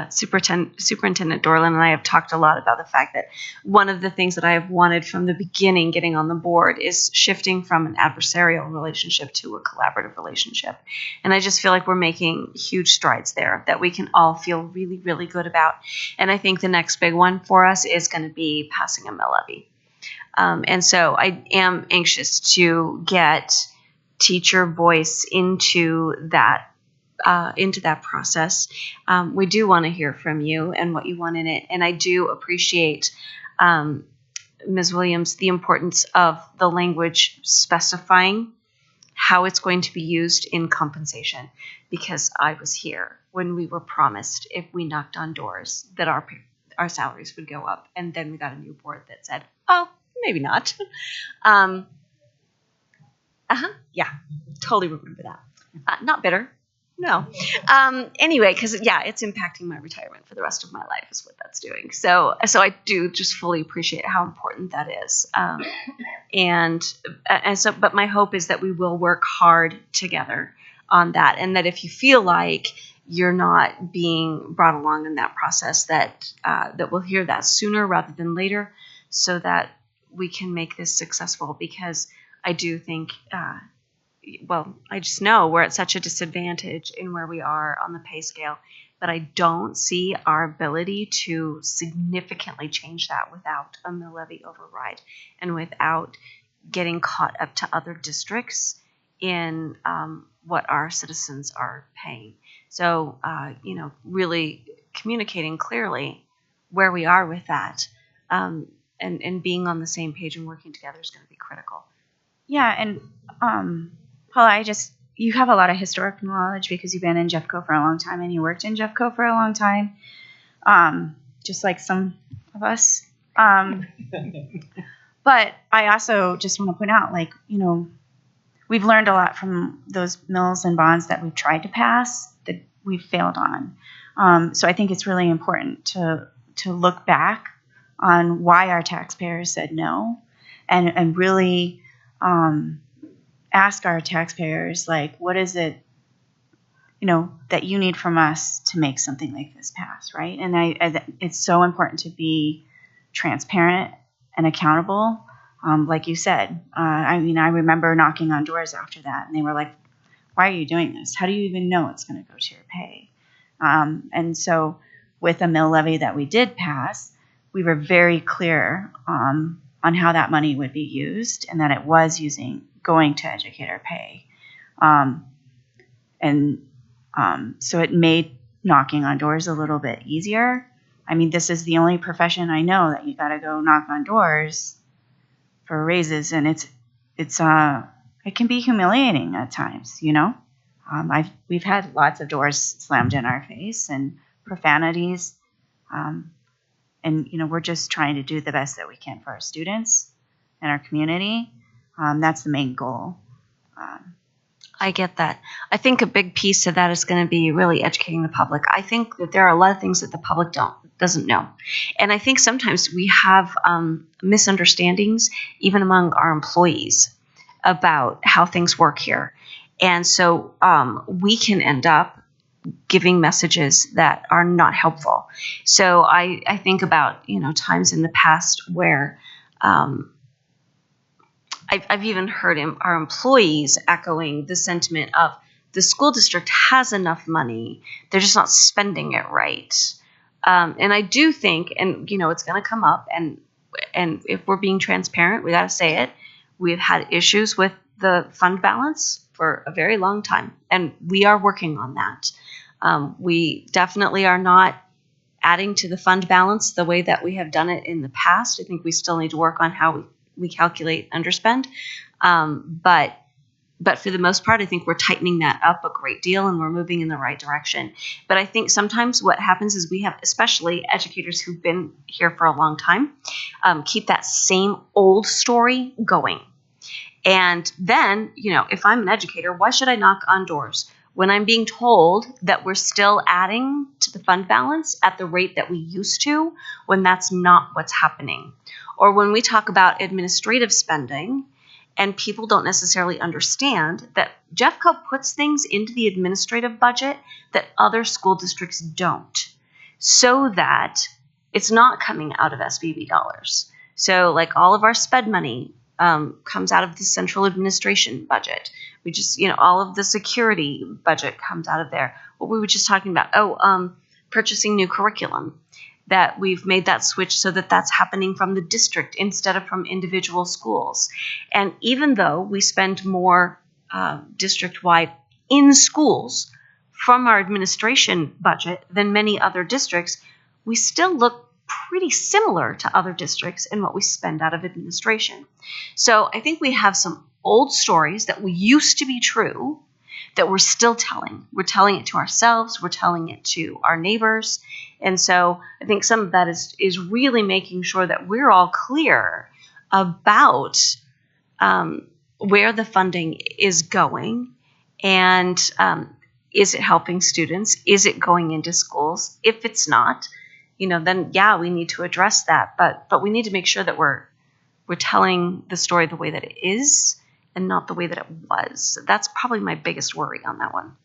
Superintendent Dorland and I have talked a lot about the fact that one of the things that I have wanted from the beginning getting on the board is shifting from an adversarial relationship to a collaborative relationship. And I just feel like we're making huge strides there that we can all feel really, really good about. And I think the next big one for us is going to be passing a mill levy. And so I am anxious to get teacher voice into that process. We do want to hear from you and what you want in it. And I do appreciate, Ms. Williams, the importance of the language specifying how it's going to be used in compensation, because I was here when we were promised if we knocked on doors that our salaries would go up. And then we got a new board that said, oh, maybe not. Yeah, totally remember that. Not bitter. No. Anyway, because it's impacting my retirement for the rest of my life is what that's doing. So I do just fully appreciate how important that is. But my hope is that we will work hard together on that, and that if you feel like you're not being brought along in that process, that we'll hear that sooner rather than later, so that we can make this successful. Because I do think. I just know we're at such a disadvantage in where we are on the pay scale, but I don't see our ability to significantly change that without a mill levy override and without getting caught up to other districts in what our citizens are paying. So, really communicating clearly where we are with that, and being on the same page and working together is going to be critical. Yeah, and Paula, you have a lot of historic knowledge because you've been in Jeffco for a long time and you worked in Jeffco for a long time, just like some of us. But I also just want to point out, we've learned a lot from those mills and bonds that we've tried to pass that we've failed on. So I think it's really important to look back on why our taxpayers said no, and really ask our taxpayers, what is it, that you need from us to make something like this pass, right? And it's so important to be transparent and accountable. Like you said, I remember knocking on doors after that, and they were like, why are you doing this? How do you even know it's going to go to your pay? And so with a mill levy that we did pass, we were very clear on how that money would be used, and that it was going to educator pay. So it made knocking on doors a little bit easier. This is the only profession I know that you got to go knock on doors for raises, and it can be humiliating at times, we've had lots of doors slammed in our face and profanities, and we're just trying to do the best that we can for our students and our community. That's the main goal. I get that. I think a big piece of that is going to be really educating the public. I think that there are a lot of things that the public doesn't know. And I think sometimes we have misunderstandings even among our employees about how things work here. And so we can end up giving messages that are not helpful. So I think about, times in the past where I've even heard our employees echoing the sentiment of the school district has enough money, they're just not spending it right. And I do think, and it's going to come up, and if we're being transparent, we got to say it. We've had issues with the fund balance for a very long time, and we are working on that. We definitely are not adding to the fund balance the way that we have done it in the past. I think we still need to work on how we calculate underspend. But for the most part, I think we're tightening that up a great deal and we're moving in the right direction. But I think sometimes what happens is we have, especially educators who've been here for a long time, keep that same old story going. And then, if I'm an educator, why should I knock on doors when I'm being told that we're still adding to the fund balance at the rate that we used to, when that's not what's happening? Or when we talk about administrative spending And people don't necessarily understand that Jeffco puts things into the administrative budget that other school districts don't, so that it's not coming out of SBB dollars. So like all of our SPED money comes out of the central administration budget. We just, all of the security budget comes out of there. What we were just talking about, purchasing new curriculum, that we've made that switch so that that's happening from the district instead of from individual schools. And even though we spend more district-wide in schools from our administration budget than many other districts, we still look pretty similar to other districts in what we spend out of administration. So I think we have some old stories that we used to be true that we're still telling. We're telling it to ourselves. We're telling it to our neighbors. And so I think some of that is really making sure that we're all clear about where the funding is going, and is it helping students? Is it going into schools? If it's not, then yeah, we need to address that. But we need to make sure that we're telling the story the way that it is and not the way that it was. That's probably my biggest worry on that one.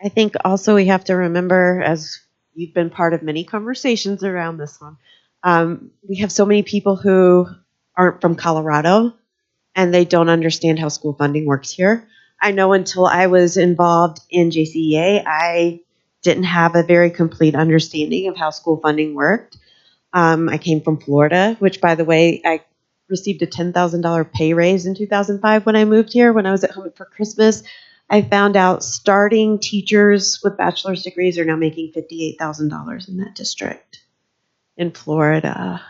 I think also we have to remember, as you've been part of many conversations around this one, we have so many people who aren't from Colorado and they don't understand how school funding works here. I know until I was involved in JCEA, I didn't have a very complete understanding of how school funding worked. I came from Florida, which, by the way, I received a $10,000 pay raise in 2005 when I moved here. When I was at home for Christmas, I found out starting teachers with bachelor's degrees are now making $58,000 in that district in Florida.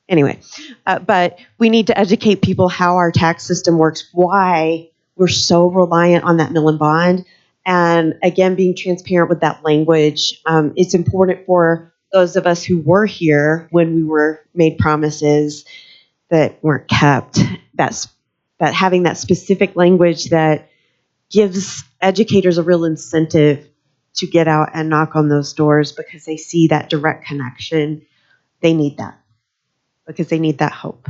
Anyway, but we need to educate people how our tax system works, why we're so reliant on that mill and bond. And again, being transparent with that language. It's important for those of us who were here when we were made promises that weren't kept, that having that specific language that gives educators a real incentive to get out and knock on those doors because they see that direct connection. They need that because they need that hope.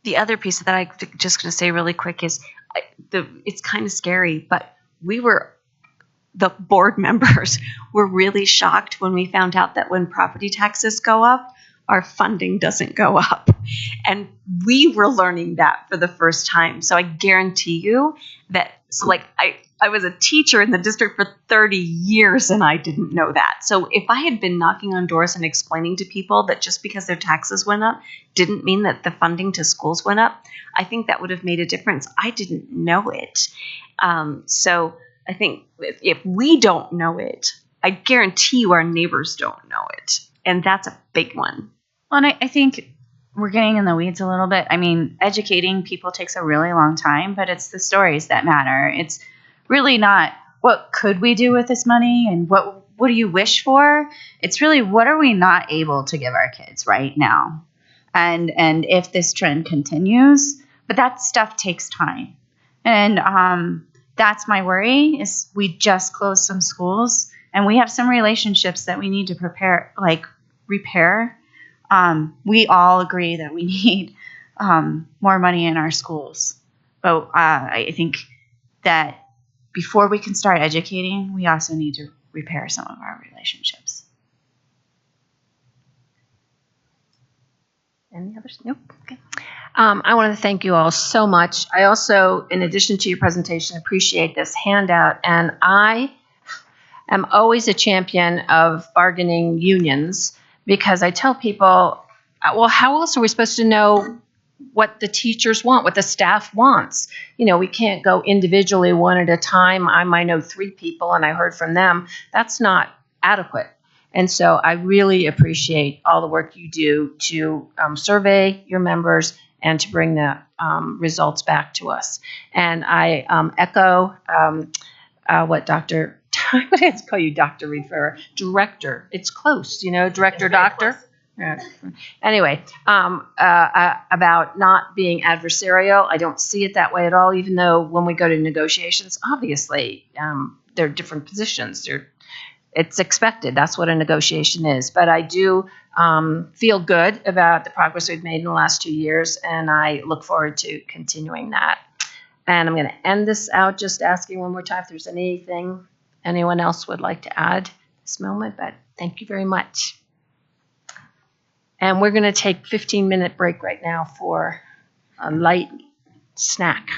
The other piece that I'm just going to say really quick is it's kind of scary, but the board members were really shocked when we found out that when property taxes go up, our funding doesn't go up. And we were learning that for the first time. So I guarantee you that, I was a teacher in the district for 30 years and I didn't know that. So if I had been knocking on doors and explaining to people that just because their taxes went up didn't mean that the funding to schools went up, I think that would have made a difference. I didn't know it. So I think if we don't know it, I guarantee you our neighbors don't know it. And that's a big one. Well, and I think we're getting in the weeds a little bit. I mean, educating people takes a really long time, but it's the stories that matter. It's really not what could we do with this money and what do you wish for? It's really what are we not able to give our kids right now? And if this trend continues, but that stuff takes time. And that's my worry is we just closed some schools and we have some relationships that we need to repair. We all agree that we need more money in our schools. But I think that before we can start educating, we also need to repair some of our relationships. Any others? Nope. Okay. I want to thank you all so much. I also, in addition to your presentation, appreciate this handout. And I am always a champion of bargaining unions because I tell people, well, how else are we supposed to know what the teachers want, what the staff wants? We can't go individually one at a time. I might know 3 people and I heard from them. That's not adequate. And so I really appreciate all the work you do to survey your members and to bring the results back to us. And I echo what Dr. I would call you Dr. Reed Ferrer, director. It's close, director, doctor. Anyway, about not being adversarial. I don't see it that way at all, even though when we go to negotiations, obviously, there are different positions. it's expected. That's what a negotiation is. But I do feel good about the progress we've made in the last 2 years, and I look forward to continuing that. And I'm going to end this out just asking one more time if there's anything anyone else would like to add at this moment, but thank you very much. And we're going to take 15-minute break right now for a light snack.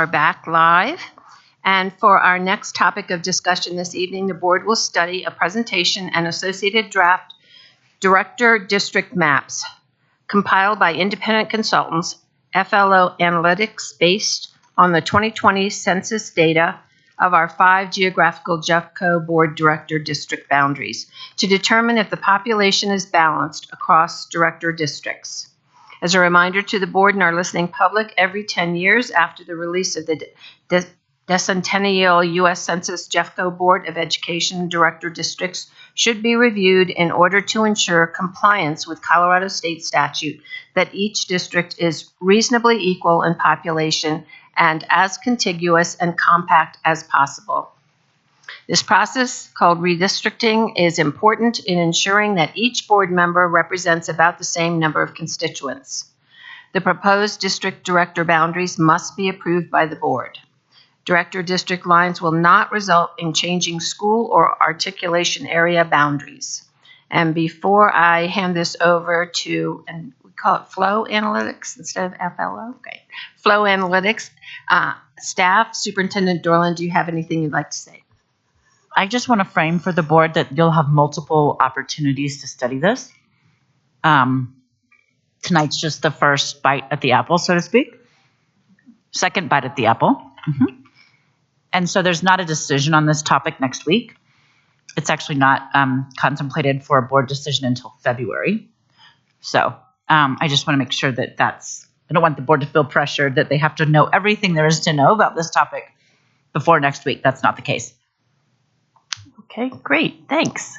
are back live. And for our next topic of discussion this evening, the board will study a presentation and associated draft director district maps compiled by independent consultants, FLO Analytics, based on the 2020 census data of our 5 geographical Jeffco Board Director District boundaries to determine if the population is balanced across director districts. As a reminder to the board and our listening public, every 10 years after the release of the decennial U.S. Census, Jeffco Board of Education Director Districts should be reviewed in order to ensure compliance with Colorado state statute that each district is reasonably equal in population and as contiguous and compact as possible. This process, called redistricting, is important in ensuring that each board member represents about the same number of constituents. The proposed district director boundaries must be approved by the board. Director district lines will not result in changing school or articulation area boundaries. And before I hand this over to, and we call it Flow Analytics instead of FLO, okay, Flow Analytics staff, Superintendent Dorland, do you have anything you'd like to say? I just want to frame for the board that you'll have multiple opportunities to study this. Tonight's just the first bite at the apple, so to speak. Second bite at the apple. And so there's not a decision on this topic next week. It's actually not contemplated for a board decision until February. So I just want to make sure that I don't want the board to feel pressured that they have to know everything there is to know about this topic before next week. That's not the case. Okay, great, thanks.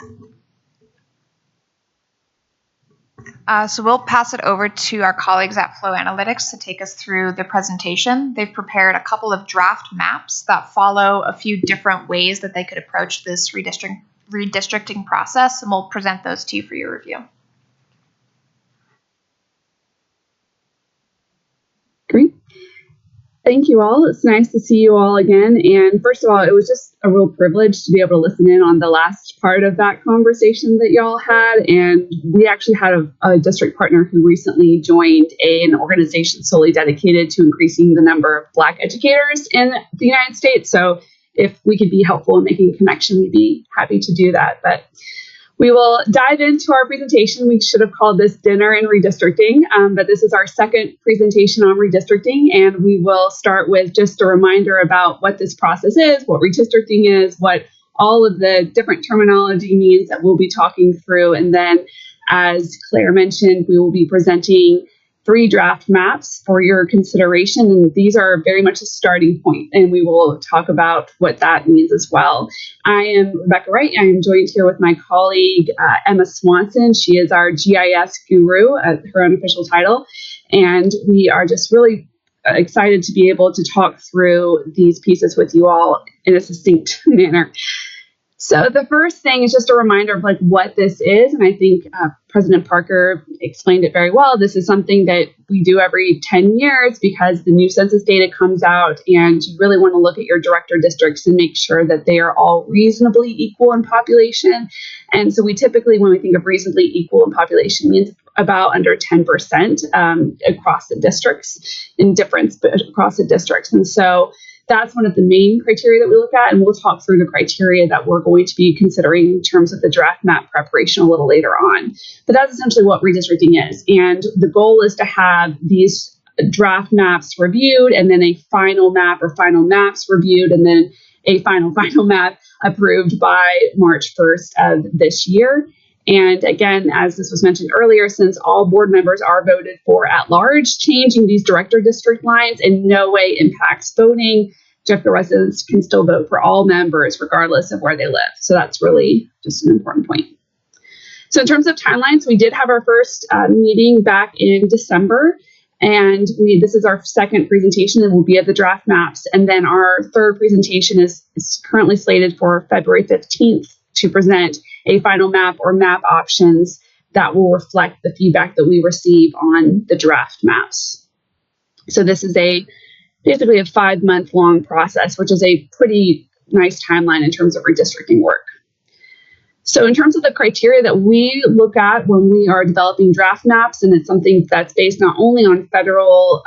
So we'll pass it over to our colleagues at Flow Analytics to take us through the presentation. They've prepared a couple of draft maps that follow a few different ways that they could approach this redistricting process, and we'll present those to you for your review. Great. Thank you all. It's nice to see you all again. And first of all, it was just a real privilege to be able to listen in on the last part of that conversation that y'all had. And we actually had a district partner who recently joined an organization solely dedicated to increasing the number of Black educators in the United States. So if we could be helpful in making a connection, we'd be happy to do that. But we will dive into our presentation. We should have called this Dinner in Redistricting, but this is our second presentation on redistricting, and we will start with just a reminder about what this process is, what redistricting is, what all of the different terminology means that we'll be talking through, and then, as Claire mentioned, we will be presenting 3 draft maps for your consideration, and these are very much a starting point, and we will talk about what that means as well. I am Rebecca Wright. I am joined here with my colleague, Emma Swanson. She is our GIS guru, her unofficial title, and we are just really excited to be able to talk through these pieces with you all in a succinct manner. So the first thing is just a reminder of what this is, and I think President Parker explained it very well. This is something that we do every 10 years because the new census data comes out, and you really want to look at your director districts and make sure that they are all reasonably equal in population. And so we typically, when we think of reasonably equal in population, means about under 10% across the districts, in difference across the districts. And so that's one of the main criteria that we look at, and we'll talk through the criteria that we're going to be considering in terms of the draft map preparation a little later on. But that's essentially what redistricting is. And the goal is to have these draft maps reviewed, and then a final map or final maps reviewed, and then a final map approved by March 1st of this year. And again, as this was mentioned earlier, since all board members are voted for at large, changing these director district lines in no way impacts voting. Jeffco residents can still vote for all members regardless of where they live. So that's really just an important point. So in terms of timelines, we did have our first meeting back in December. And this is our second presentation, and we'll be at the draft maps. And then our third presentation is currently slated for February 15th to present a final map or map options that will reflect the feedback that we receive on the draft maps. So this is basically a 5-month-long process, which is a pretty nice timeline in terms of redistricting work. So in terms of the criteria that we look at when we are developing draft maps, and it's something that's based not only on federal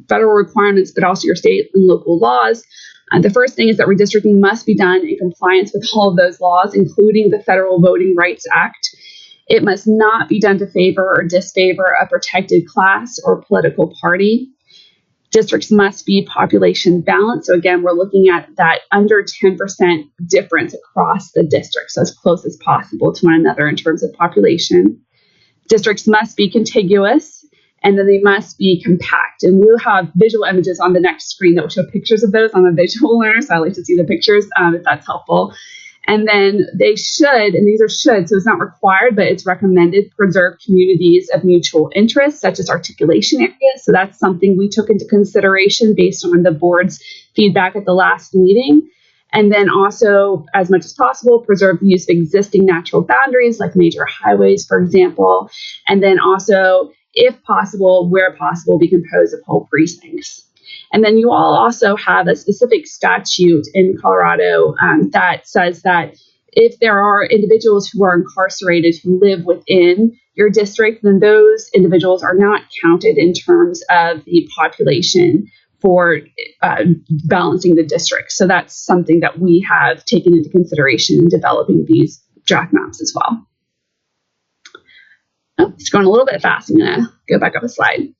federal requirements, but also your state and local laws. The first thing is that redistricting must be done in compliance with all of those laws, including the Federal Voting Rights Act. It must not be done to favor or disfavor a protected class or political party. Districts must be population balanced. So again, we're looking at that under 10% difference across the district, so as close as possible to one another in terms of population. Districts must be contiguous, and then they must be compact. And we'll have visual images on the next screen that will show pictures of those. I'm a visual learner, so I like to see the pictures if that's helpful. And then they should, and these are should, so it's not required, but it's recommended, preserve communities of mutual interest, such as articulation areas. So that's something we took into consideration based on the board's feedback at the last meeting. And then also, as much as possible, preserve the use of existing natural boundaries, like major highways, for example. And then also, if possible, where possible, be composed of whole precincts. And then you all also have a specific statute in Colorado that says that if there are individuals who are incarcerated who live within your district, then those individuals are not counted in terms of the population for balancing the district. So that's something that we have taken into consideration in developing these draft maps as well. Oh, it's going a little bit fast. I'm going to go back up a slide.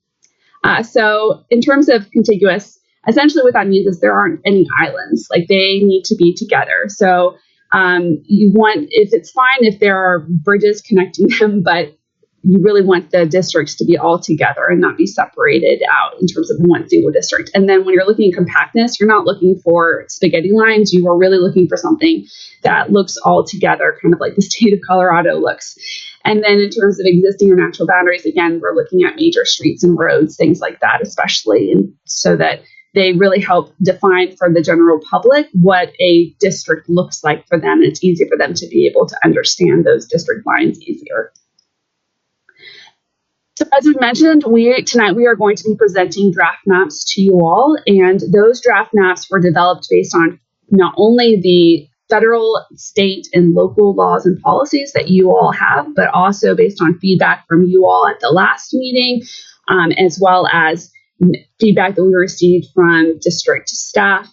So in terms of contiguous, essentially what that means is there aren't any islands. Like, they need to be together. So you want, if it's fine if there are bridges connecting them, but you really want the districts to be all together and not be separated out in terms of one single district. And then when you're looking at compactness, you're not looking for spaghetti lines. You are really looking for something that looks all together, kind of like the state of Colorado looks. And then in terms of existing or natural boundaries, again, we're looking at major streets and roads, things like that, especially, and so that they really help define for the general public what a district looks like for them. And it's easy for them to be able to understand those district lines easier. So as we mentioned, tonight we are going to be presenting draft maps to you all, and those draft maps were developed based on not only the federal, state, and local laws and policies that you all have, but also based on feedback from you all at the last meeting, as well as feedback that we received from district staff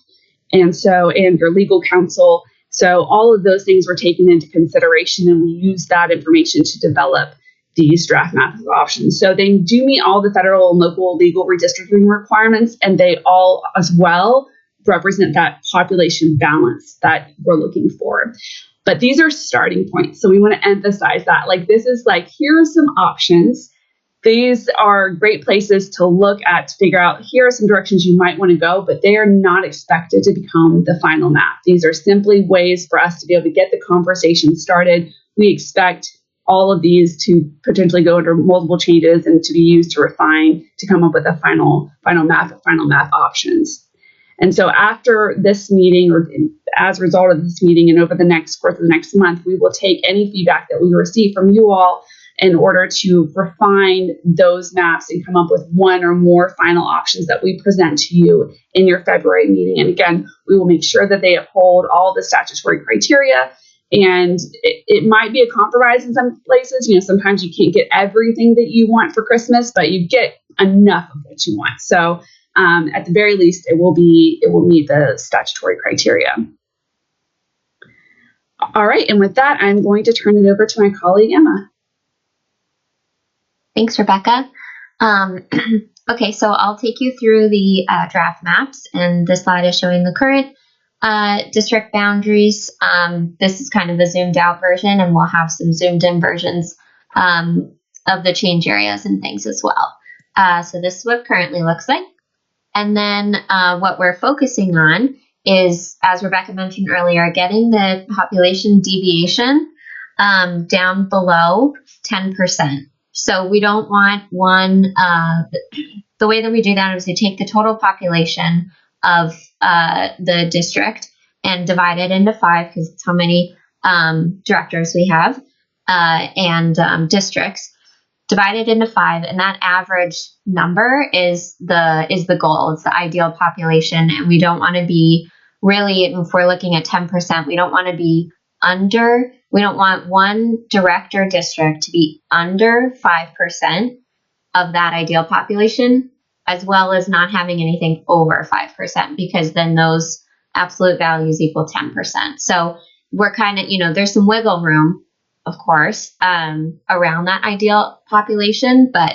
and your legal counsel. So all of those things were taken into consideration, and we used that information to develop these draft map options. So they do meet all the federal and local legal redistricting requirements, and they all as well represent that population balance that we're looking for. But these are starting points. So we want to emphasize that. Like, this is like, here are some options. These are great places to look at, to figure out, here are some directions you might want to go, but they are not expected to become the final map. These are simply ways for us to be able to get the conversation started. We expect all of these to potentially go under multiple changes and to be used to refine, to come up with a final map options. And so after this meeting, or as a result of this meeting, and over the course of the next month, we will take any feedback that we receive from you all in order to refine those maps and come up with one or more final options that we present to you in your February meeting. And again, we will make sure that they uphold all the statutory criteria. And it might be a compromise in some places. You know, sometimes you can't get everything that you want for Christmas, but you get enough of what you want. So at the very least, it will meet the statutory criteria. All right, and with that, I'm going to turn it over to my colleague, Emma. Thanks, Rebecca. Okay, so I'll take you through the draft maps, and this slide is showing the current district boundaries. This is kind of the zoomed out version, and we'll have some zoomed in versions of the change areas and things as well. So this is what it currently looks like. And then what we're focusing on is, as Rebecca mentioned earlier, getting the population deviation down below 10%. So we don't want the way that we do that is we take the total population of the district and divide it into 5, because it's how many directors we have and districts. Divide it into 5, and that average number is the goal. It's the ideal population, and we don't want to be really, if we're looking at 10%, we don't want to be under. We don't want one director district to be under 5% of that ideal population, as well as not having anything over 5%, because then those absolute values equal 10%. So we're kind of, there's some wiggle room, of course, around that ideal population, but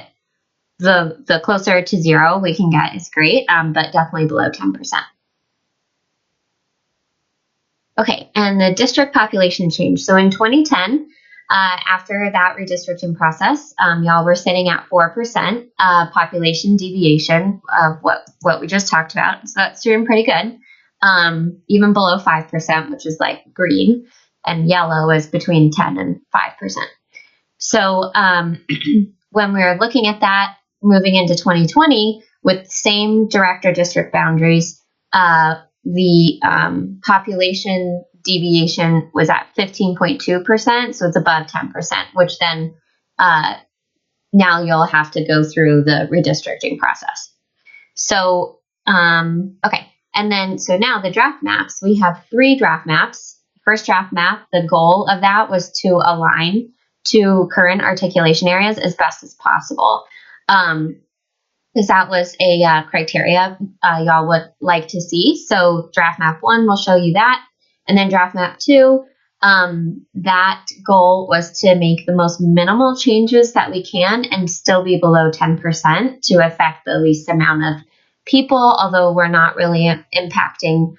the closer to 0 we can get is great, but definitely below 10%. Okay, and the district population change. So in 2010, after that redistricting process, y'all were sitting at 4% population deviation of what we just talked about. So that's doing pretty good. Even below 5%, which is like green, and yellow is between 10 and 5%. So when we were looking at that, moving into 2020, with the same director district boundaries, the population deviation was at 15.2%, so it's above 10%, which then now you'll have to go through the redistricting process. So, okay. And then, so now the draft maps, we have 3 draft maps. First draft map, the goal of that was to align to current articulation areas as best as possible. Because that was a criteria y'all would like to see. So draft map 1 will show you that. And then draft map 2, that goal was to make the most minimal changes that we can and still be below 10% to affect the least amount of people, although we're not really impacting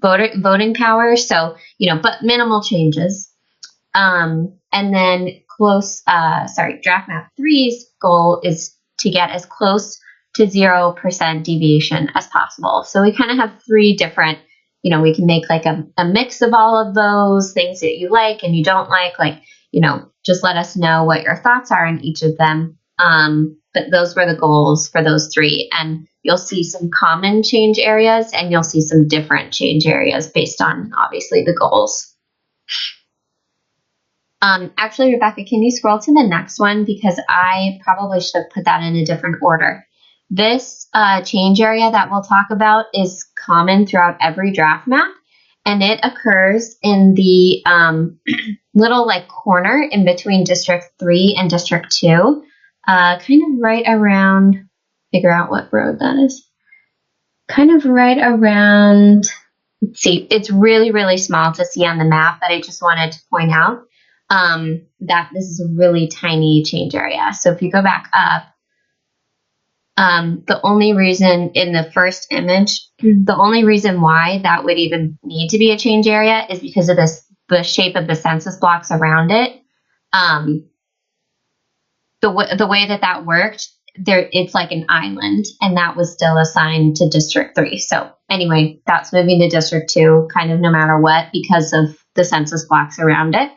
voting power. So, but minimal changes. And then draft map 3's goal is to get as close to 0% deviation as possible. So we kind of have 3 different, we can make like a mix of all of those things that you like and you don't like, just let us know what your thoughts are in each of them. But those were the goals for those 3. And you'll see some common change areas and you'll see some different change areas based on obviously the goals. Actually, Rebecca, can you scroll to the next one? Because I probably should have put that in a different order. This change area that we'll talk about is common throughout every draft map, and it occurs in the little corner in between District 3 and District 2, kind of right around, figure out what road that is, kind of right around, let's see, it's really, really small to see on the map, but I just wanted to point out that this is a really tiny change area. So if you go back up, the only reason in the first image, the only reason why that would even need to be a change area is because of the shape of the census blocks around it. The way that worked, it's like an island, and that was still assigned to District 3. So anyway, that's moving to District 2 kind of no matter what because of the census blocks around it.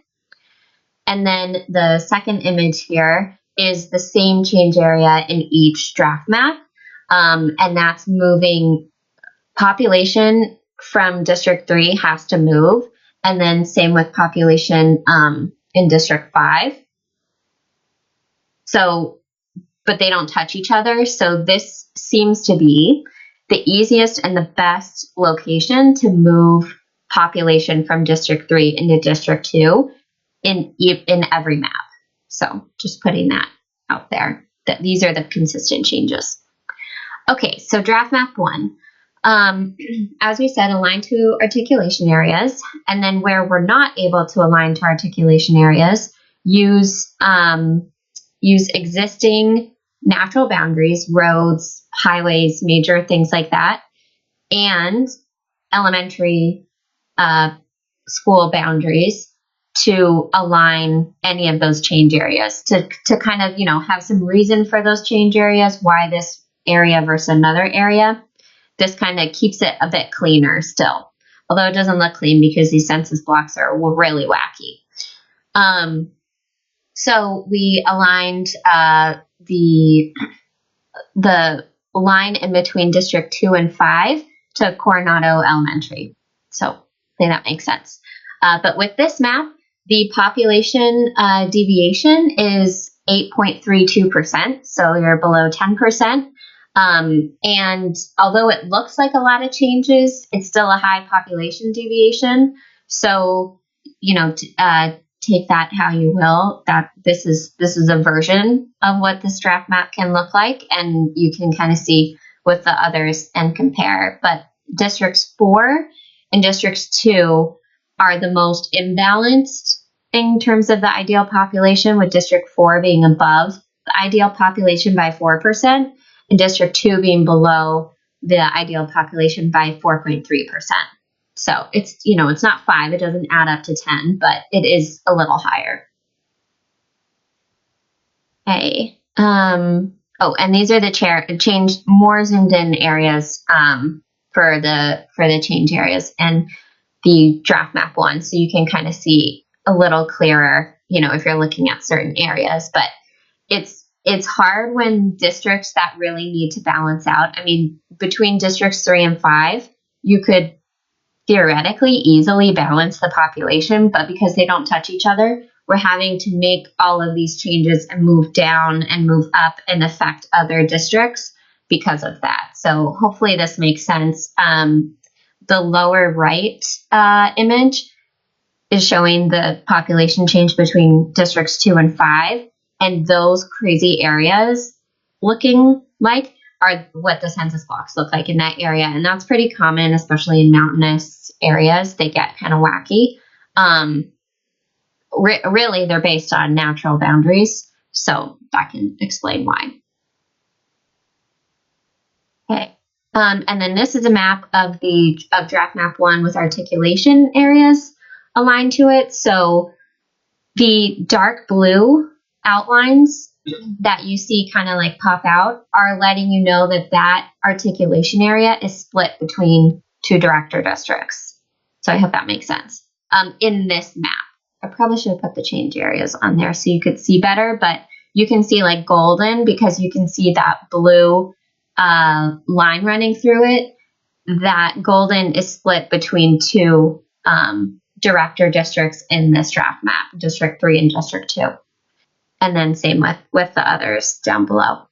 And then the second image here is the same change area in each draft map. And that's moving population from District 3 has to move. And then same with population in District 5. So, but they don't touch each other. So this seems to be the easiest and the best location to move population from District 3 into District 2 in every map. So just putting that out there, that these are the consistent changes. Okay, so draft map 1. As we said, align to articulation areas, and then where we're not able to align to articulation areas, use existing natural boundaries, roads, highways, major things like that, and elementary school boundaries to align any of those change areas to kind of, have some reason for those change areas, why this area versus another area. This kind of keeps it a bit cleaner still, although it doesn't look clean because these census blocks are really wacky. So we aligned the line in between District 2 and 5 to Coronado Elementary. So I think that makes sense. But with this map, the population deviation is 8.32%, so you're below 10%. And although it looks like a lot of changes, it's still a high population deviation. So, take that how you will. That this is a version of what this draft map can look like, and you can kind of see with the others and compare. But districts 4 and districts 2 are the most imbalanced in terms of the ideal population, with district 4 being above the ideal population by 4%, and district 2 being below the ideal population by 4.3%. So it's, it's not 5, it doesn't add up to 10, but it is a little higher. Okay. And these are the change, more zoomed in areas for the change areas and the draft map one, so you can kind of see a little clearer, if you're looking at certain areas. But it's hard when districts that really need to balance out. I mean, between districts 3 and 5, you could theoretically easily balance the population, but because they don't touch each other, we're having to make all of these changes and move down and move up and affect other districts because of that. So hopefully this makes sense. The lower right image is showing the population change between districts 2 and 5, and those crazy areas looking like are what the census blocks look like in that area. And that's pretty common, especially in mountainous areas. They get kind of wacky. Really, they're based on natural boundaries, so that can explain why. Okay. And then this is a map of draft map 1 with articulation areas aligned to it. So the dark blue outlines that you see kind of like pop out are letting you know that articulation area is split between 2 director districts. So I hope that makes sense. In this map, I probably should have put the change areas on there so you could see better, but you can see like golden because you can see that blue line running through it. That golden is split between 2 director districts in this draft map, District 3 and District 2. And then same with the others down below.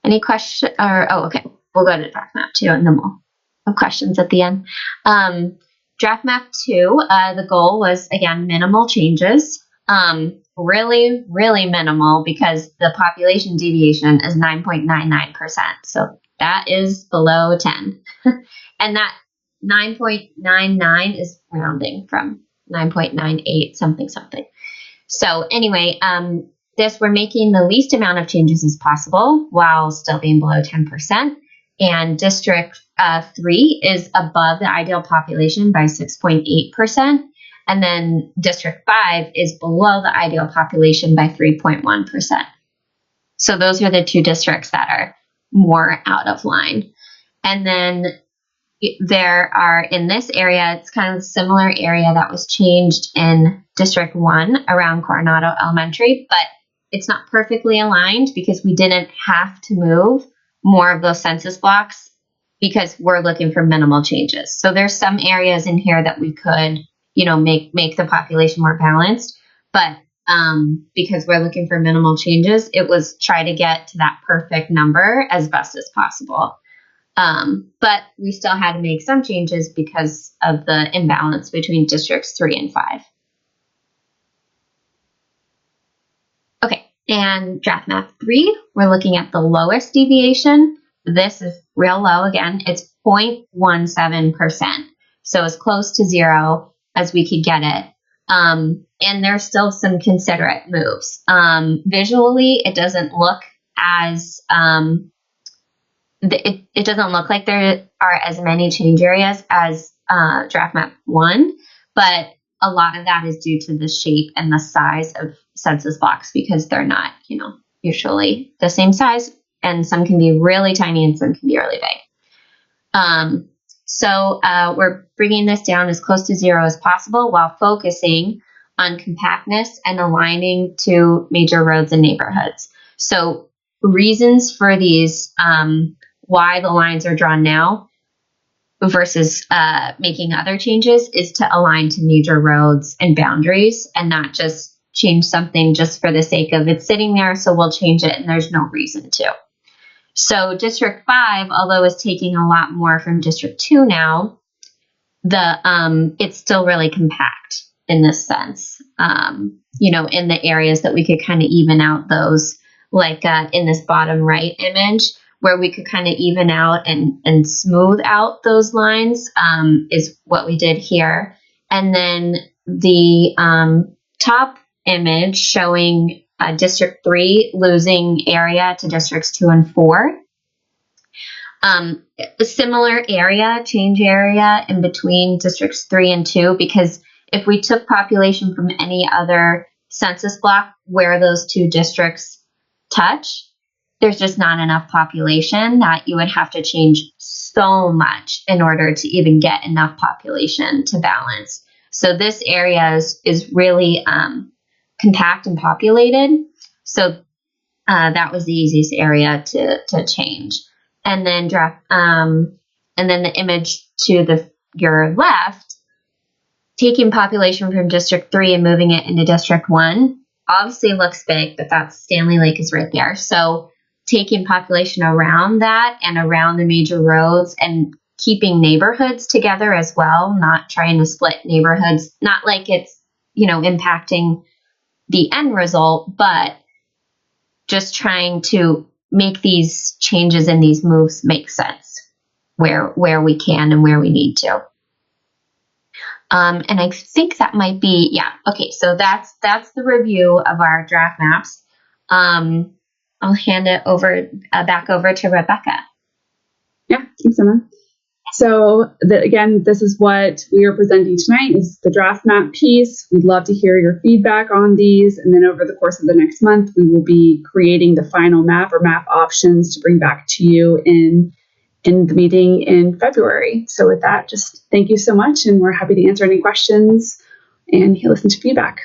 Any question? Okay. We'll go to draft map 2 and then we'll have questions at the end. Draft map 2, the goal was, again, minimal changes. Really, really minimal because the population deviation is 9.99%. So that is below 10. And that 9.99 is rounding from 9.98 something. So anyway, we're making the least amount of changes as possible while still being below 10%. And District 3 is above the ideal population by 6.8%. And then District 5 is below the ideal population by 3.1%. So those are the 2 districts that are more out of line. And then there are, in this area, it's kind of a similar area that was changed in District 1 around Coronado Elementary, but it's not perfectly aligned because we didn't have to move more of those census blocks because we're looking for minimal changes. So there's some areas in here that we could, make the population more balanced, but because we're looking for minimal changes, it was try to get to that perfect number as best as possible. But we still had to make some changes because of the imbalance between districts 3 and 5. Okay, and draft map 3, we're looking at the lowest deviation. This is real low again. It's 0.17%. So as close to 0 as we could get it. And there's still some considerate moves. Visually, it doesn't look as it doesn't look like there are as many change areas as draft map 1, but a lot of that is due to the shape and the size of census blocks because they're not, usually the same size, and some can be really tiny and some can be really big. So we're bringing this down as close to 0 as possible while focusing on compactness and aligning to major roads and neighborhoods. So reasons for these, why the lines are drawn now versus making other changes is to align to major roads and boundaries and not just change something just for the sake of it's sitting there, so we'll change it and there's no reason to. So District 5, although is taking a lot more from District 2 now, it's still really compact. in this sense. In the areas that we could kind of even out those, like in this bottom right image, where we could kind of even out and smooth out those lines, is what we did here. And then the top image showing District 3 losing area to Districts 2 and 4. A similar area, change area in between Districts 3 and 2, because if we took population from any other census block where those two districts touch, there's just not enough population that you would have to change so much in order to even get enough population to balance. So this area is really compact and populated. So that was the easiest area to change. And then the image to your left, taking population from District 3 and moving it into District 1, obviously looks big, but that's Stanley Lake is right there. So taking population around that and around the major roads and keeping neighborhoods together as well, not trying to split neighborhoods, not like it's, impacting the end result, but just trying to make these changes and these moves make sense where we can and where we need to. And I think that might be, yeah. Okay, so that's the review of our draft maps. I'll hand it over back over to Rebecca. Yeah, thanks, Emma. So again, this is what we are presenting tonight, is the draft map piece. We'd love to hear your feedback on these. And then over the course of the next month, we will be creating the final map or map options to bring back to you in the meeting in February. So with that, just thank you so much. And we're happy to answer any questions and listen to feedback.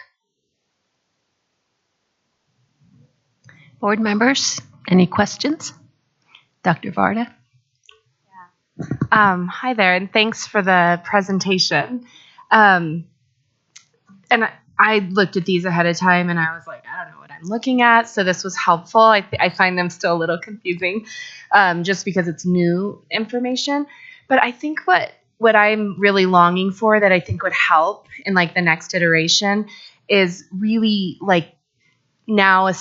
Board members, any questions? Dr. Varda? Hi there, and thanks for the presentation. And I looked at these ahead of time, and I was like, I don't know what I'm looking at, so this was helpful. I find them still a little confusing, just because it's new information. But I think what I'm really longing for, that I think would help in like the next iteration, is really like now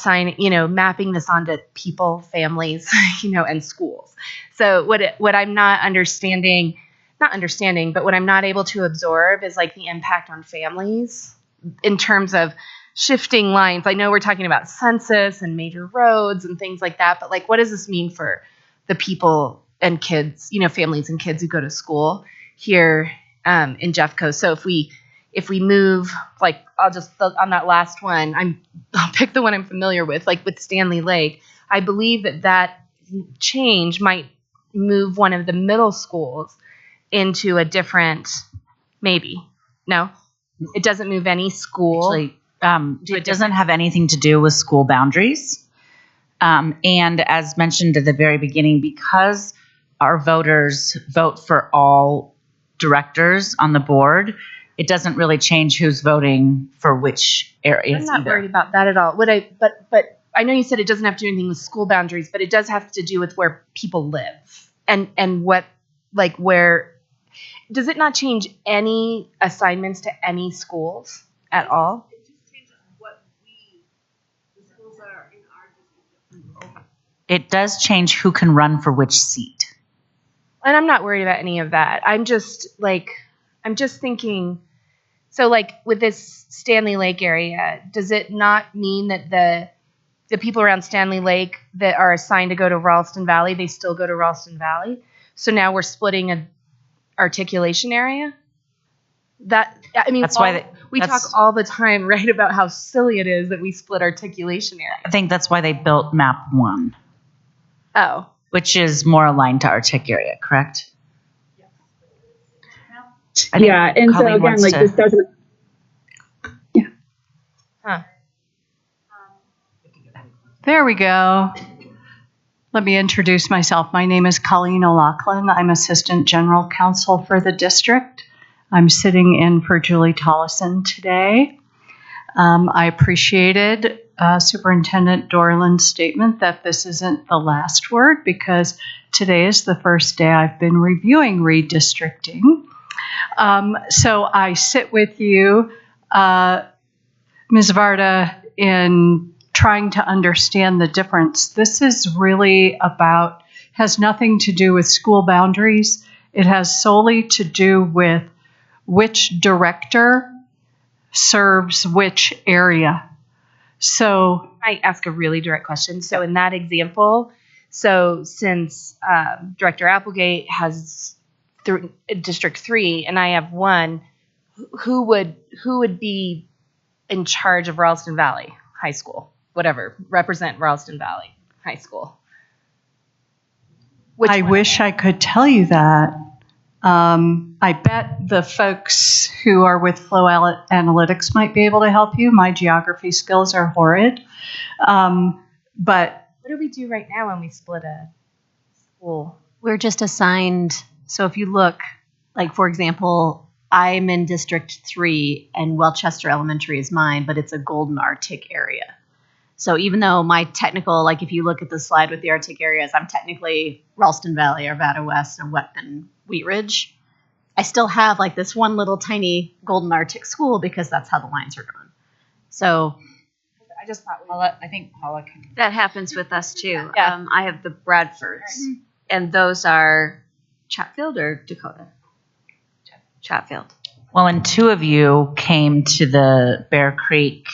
mapping this onto people, families, and schools. So what I'm not understanding, but what I'm not able to absorb is like the impact on families in terms of shifting lines. I know we're talking about census and major roads and things like that, but like, what does this mean for the people and kids, families and kids who go to school here in Jeffco? So if we move, like, on that last one, I'll pick the one I'm familiar with, like with Stanley Lake. I believe that change might move one of the middle schools into a different, maybe. No, it doesn't move any school. Actually, it doesn't have anything to do with school boundaries. And as mentioned at the very beginning, because our voters vote for all directors on the board, it doesn't really change who's voting for which areas. I'm not either. worried about that at all. But I know you said it doesn't have to do anything with school boundaries, but it does have to do with where people live and what, like, where. Does it not change any assignments to any schools at all? It just changes what the schools that are in our district. It does change who can run for which seat. And I'm not worried about any of that. I'm just thinking, so like with this Stanley Lake area, does it not mean that the people around Stanley Lake that are assigned to go to Ralston Valley, they still go to Ralston Valley? So now we're splitting a articulation area? We talk all the time, right, about how silly it is that we split articulation area. I think that's why they built map 1. Oh. Which is more aligned to Arctic area, correct? Yeah, and so again, like this doesn't. Yeah. Huh. There we go. Let me introduce myself. My name is Colleen O'Loughlin. I'm Assistant General Counsel for the district. I'm sitting in for Julie Tollison today. I appreciated Superintendent Dorland's statement that this isn't the last word, because today is the first day I've been reviewing redistricting. So I sit with you Ms. Varda, in trying to understand the difference. This is really has nothing to do with school boundaries. It has solely to do with which director serves which area. So I ask a really direct question. So in that example, so since Director Applegate has District 3 and I have 1, who would be in charge of Ralston Valley High School? Whatever, represent Ralston Valley High School. I wish I could tell you that. I bet the folks who are with Flow Analytics might be able to help you. My geography skills are horrid. But what do we do right now when we split a school? We're just assigned. So if you look, like, for example, I'm in District 3 and Welchester Elementary is mine, but it's a Golden Arctic area. So even though my technical, like if you look at the slide with the Arctic areas, I'm technically Ralston Valley, Arvada West, and Wheat Ridge, I still have like this one little tiny Golden Arctic school because that's how the lines are drawn. So I just thought I think Paula can. That happens with us too. Yeah. I have the Bradfords, and those are Chatfield or Dakota? Chatfield. Well, and 2 of you came to the Bear Creek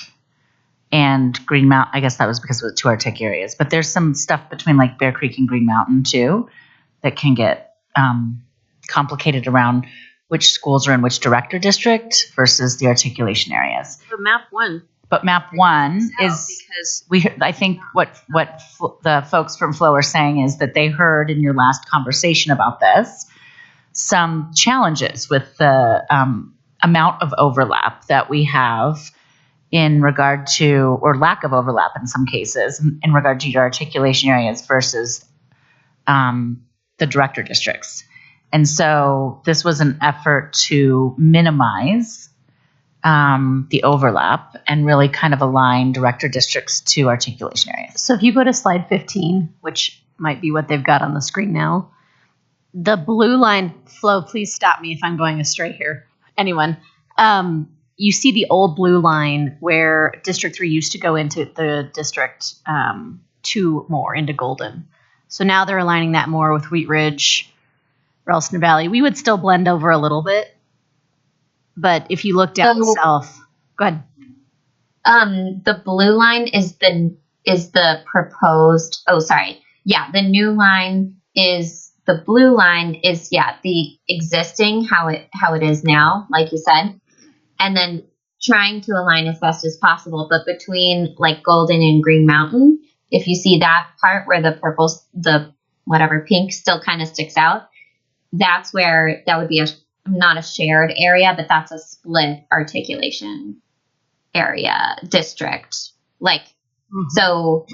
and Green Mountain. I guess that was because of the 2 Arctic areas. But there's some stuff between like Bear Creek and Green Mountain too that can get complicated around which schools are in which director district versus the articulation areas. For map 1. But map 1 is I think what the folks from Flow are saying is that they heard in your last conversation about this some challenges with the amount of overlap that we have in regard to, or lack of overlap in some cases, in regard to your articulation areas versus the director districts. And so this was an effort to minimize the overlap and really kind of align director districts to articulation areas. So if you go to slide 15, which might be what they've got on the screen now, the blue line, Flo, please stop me if I'm going astray here. Anyone, you see the old blue line where District 3 used to go into the District 2 more, into Golden. So now they're aligning that more with Wheat Ridge, Ralston Valley. We would still blend over a little bit. But if you look down south, go ahead. The blue line is the proposed. Oh, sorry. Yeah, the new line is the blue line is the existing how it is now, like you said, and then trying to align as best as possible. But between like Golden and Green Mountain, if you see that part where the purple, the whatever pink still kind of sticks out, that's where that would be not a shared area, but that's a split articulation area district. Like, so,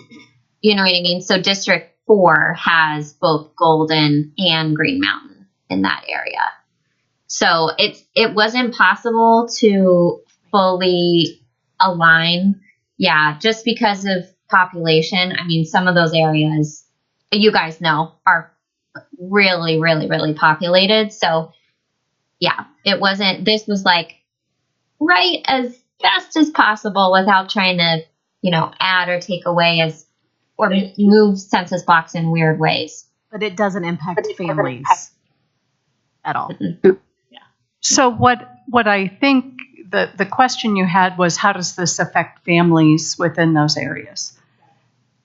you know what I mean? So District 4 has both Golden and Green Mountain in that area. So it wasn't possible to fully align. Yeah, just because of population. I mean, some of those areas, you guys know, are really, really, really populated. So yeah, this was like right as best as possible without trying to, add or take away or move census blocks in weird ways. But it doesn't impact families at all. So what I think the question you had was, how does this affect families within those areas?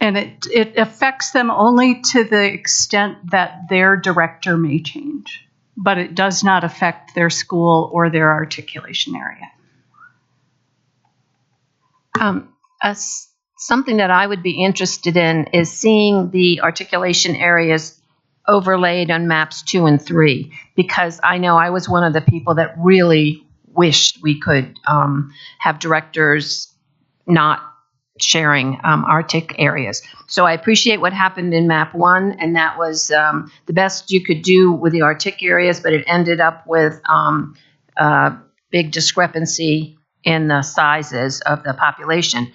And it affects them only to the extent that their director may change, but it does not affect their school or their articulation area. Something that I would be interested in is seeing the articulation areas overlaid on maps 2 and 3, because I know I was one of the people that really wished we could have directors not sharing Arctic areas. So I appreciate what happened in map 1, and that was the best you could do with the Arctic areas, but it ended up with big discrepancy in the sizes of the population.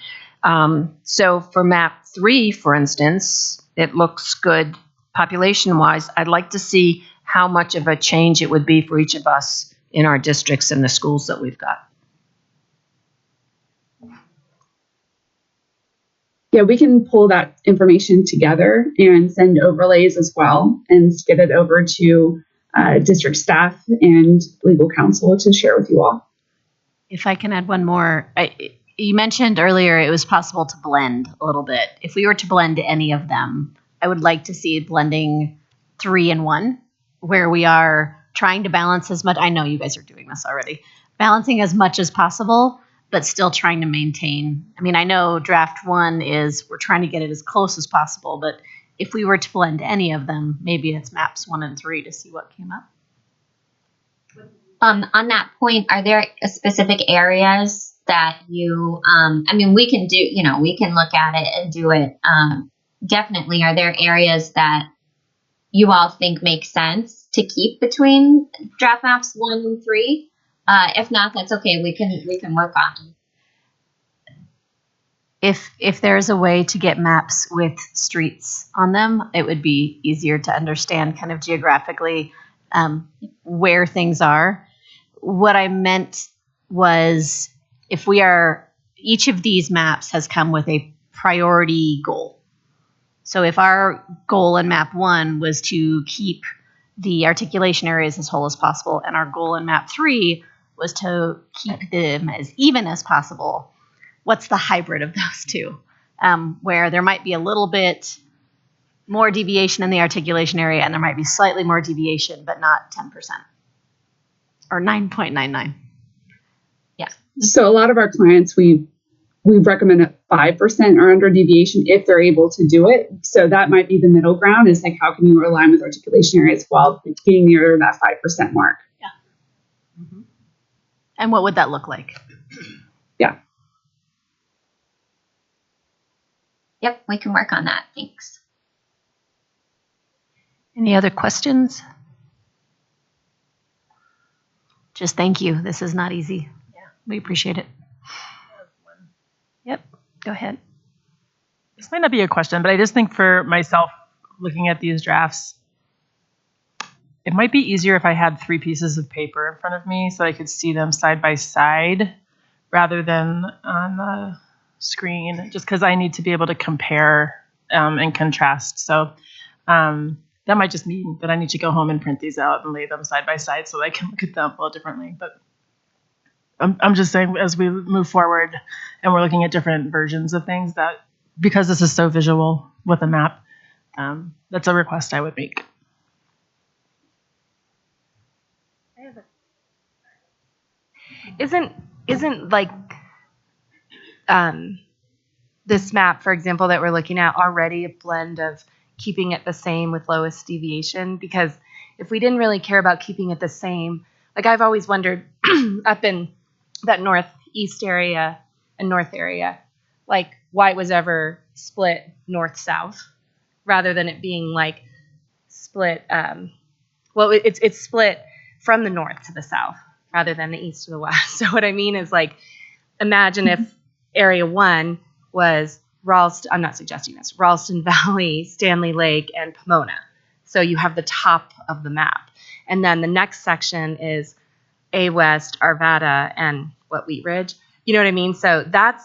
So for map 3, for instance, it looks good population-wise. I'd like to see how much of a change it would be for each of us in our districts and the schools that we've got. Yeah, we can pull that information together and send overlays as well and get it over to district staff and legal counsel to share with you all. If I can add one more, you mentioned earlier it was possible to blend a little bit. If we were to blend any of them, I would like to see blending 3 and 1, where we are trying to balance as much. I know you guys are doing this already, balancing as much as possible, but still trying to maintain. I mean, I know draft 1 is we're trying to get it as close as possible, but if we were to blend any of them, maybe it's maps 1 and 3 to see what came up. On that point, are there specific areas that you, I mean, we can do, we can look at it and do it. Definitely, are there areas that you all think make sense to keep between draft maps 1 and 3? If not, that's okay. We can work on it. If there's a way to get maps with streets on them, it would be easier to understand kind of geographically where things are. What I meant was each of these maps has come with a priority goal. So if our goal in map 1 was to keep the articulation areas as whole as possible, and our goal in map 3 was to keep them as even as possible, what's the hybrid of those two? Where there might be a little bit more deviation in the articulation area, and there might be slightly more deviation, but not 10%. Or 9.99. Yeah. So a lot of our clients, we recommend a 5% or under deviation if they're able to do it. So that might be the middle ground, is like, how can you align with articulation areas while being near that 5% mark? Yeah. Mm-hmm. And what would that look like? Yeah. Yep, we can work on that. Thanks. Any other questions? Just thank you. This is not easy. Yeah, we appreciate it. Yep, go ahead. This might not be a question, but I just think for myself, looking at these drafts, it might be easier if I had 3 pieces of paper in front of me so I could see them side by side rather than on the screen, just because I need to be able to compare and contrast. So that might just mean that I need to go home and print these out and lay them side by side so I can look at them a little differently. But I'm just saying, as we move forward and we're looking at different versions of things, that because this is so visual with a map, that's a request I would make. Isn't like this map, for example, that we're looking at already a blend of keeping it the same with lowest deviation? Because if we didn't really care about keeping it the same, like I've always wondered up in that northeast area and north area, like why it was ever split north-south rather than it being like split, it's split from the north to the south rather than the east to the west. So what I mean is, like, imagine if area 1 was Ralston, I'm not suggesting this, Ralston Valley, Stanley Lake, and Pomona. So you have the top of the map. And then the next section is A West, Arvada, and Wheat Ridge. You know what I mean? So that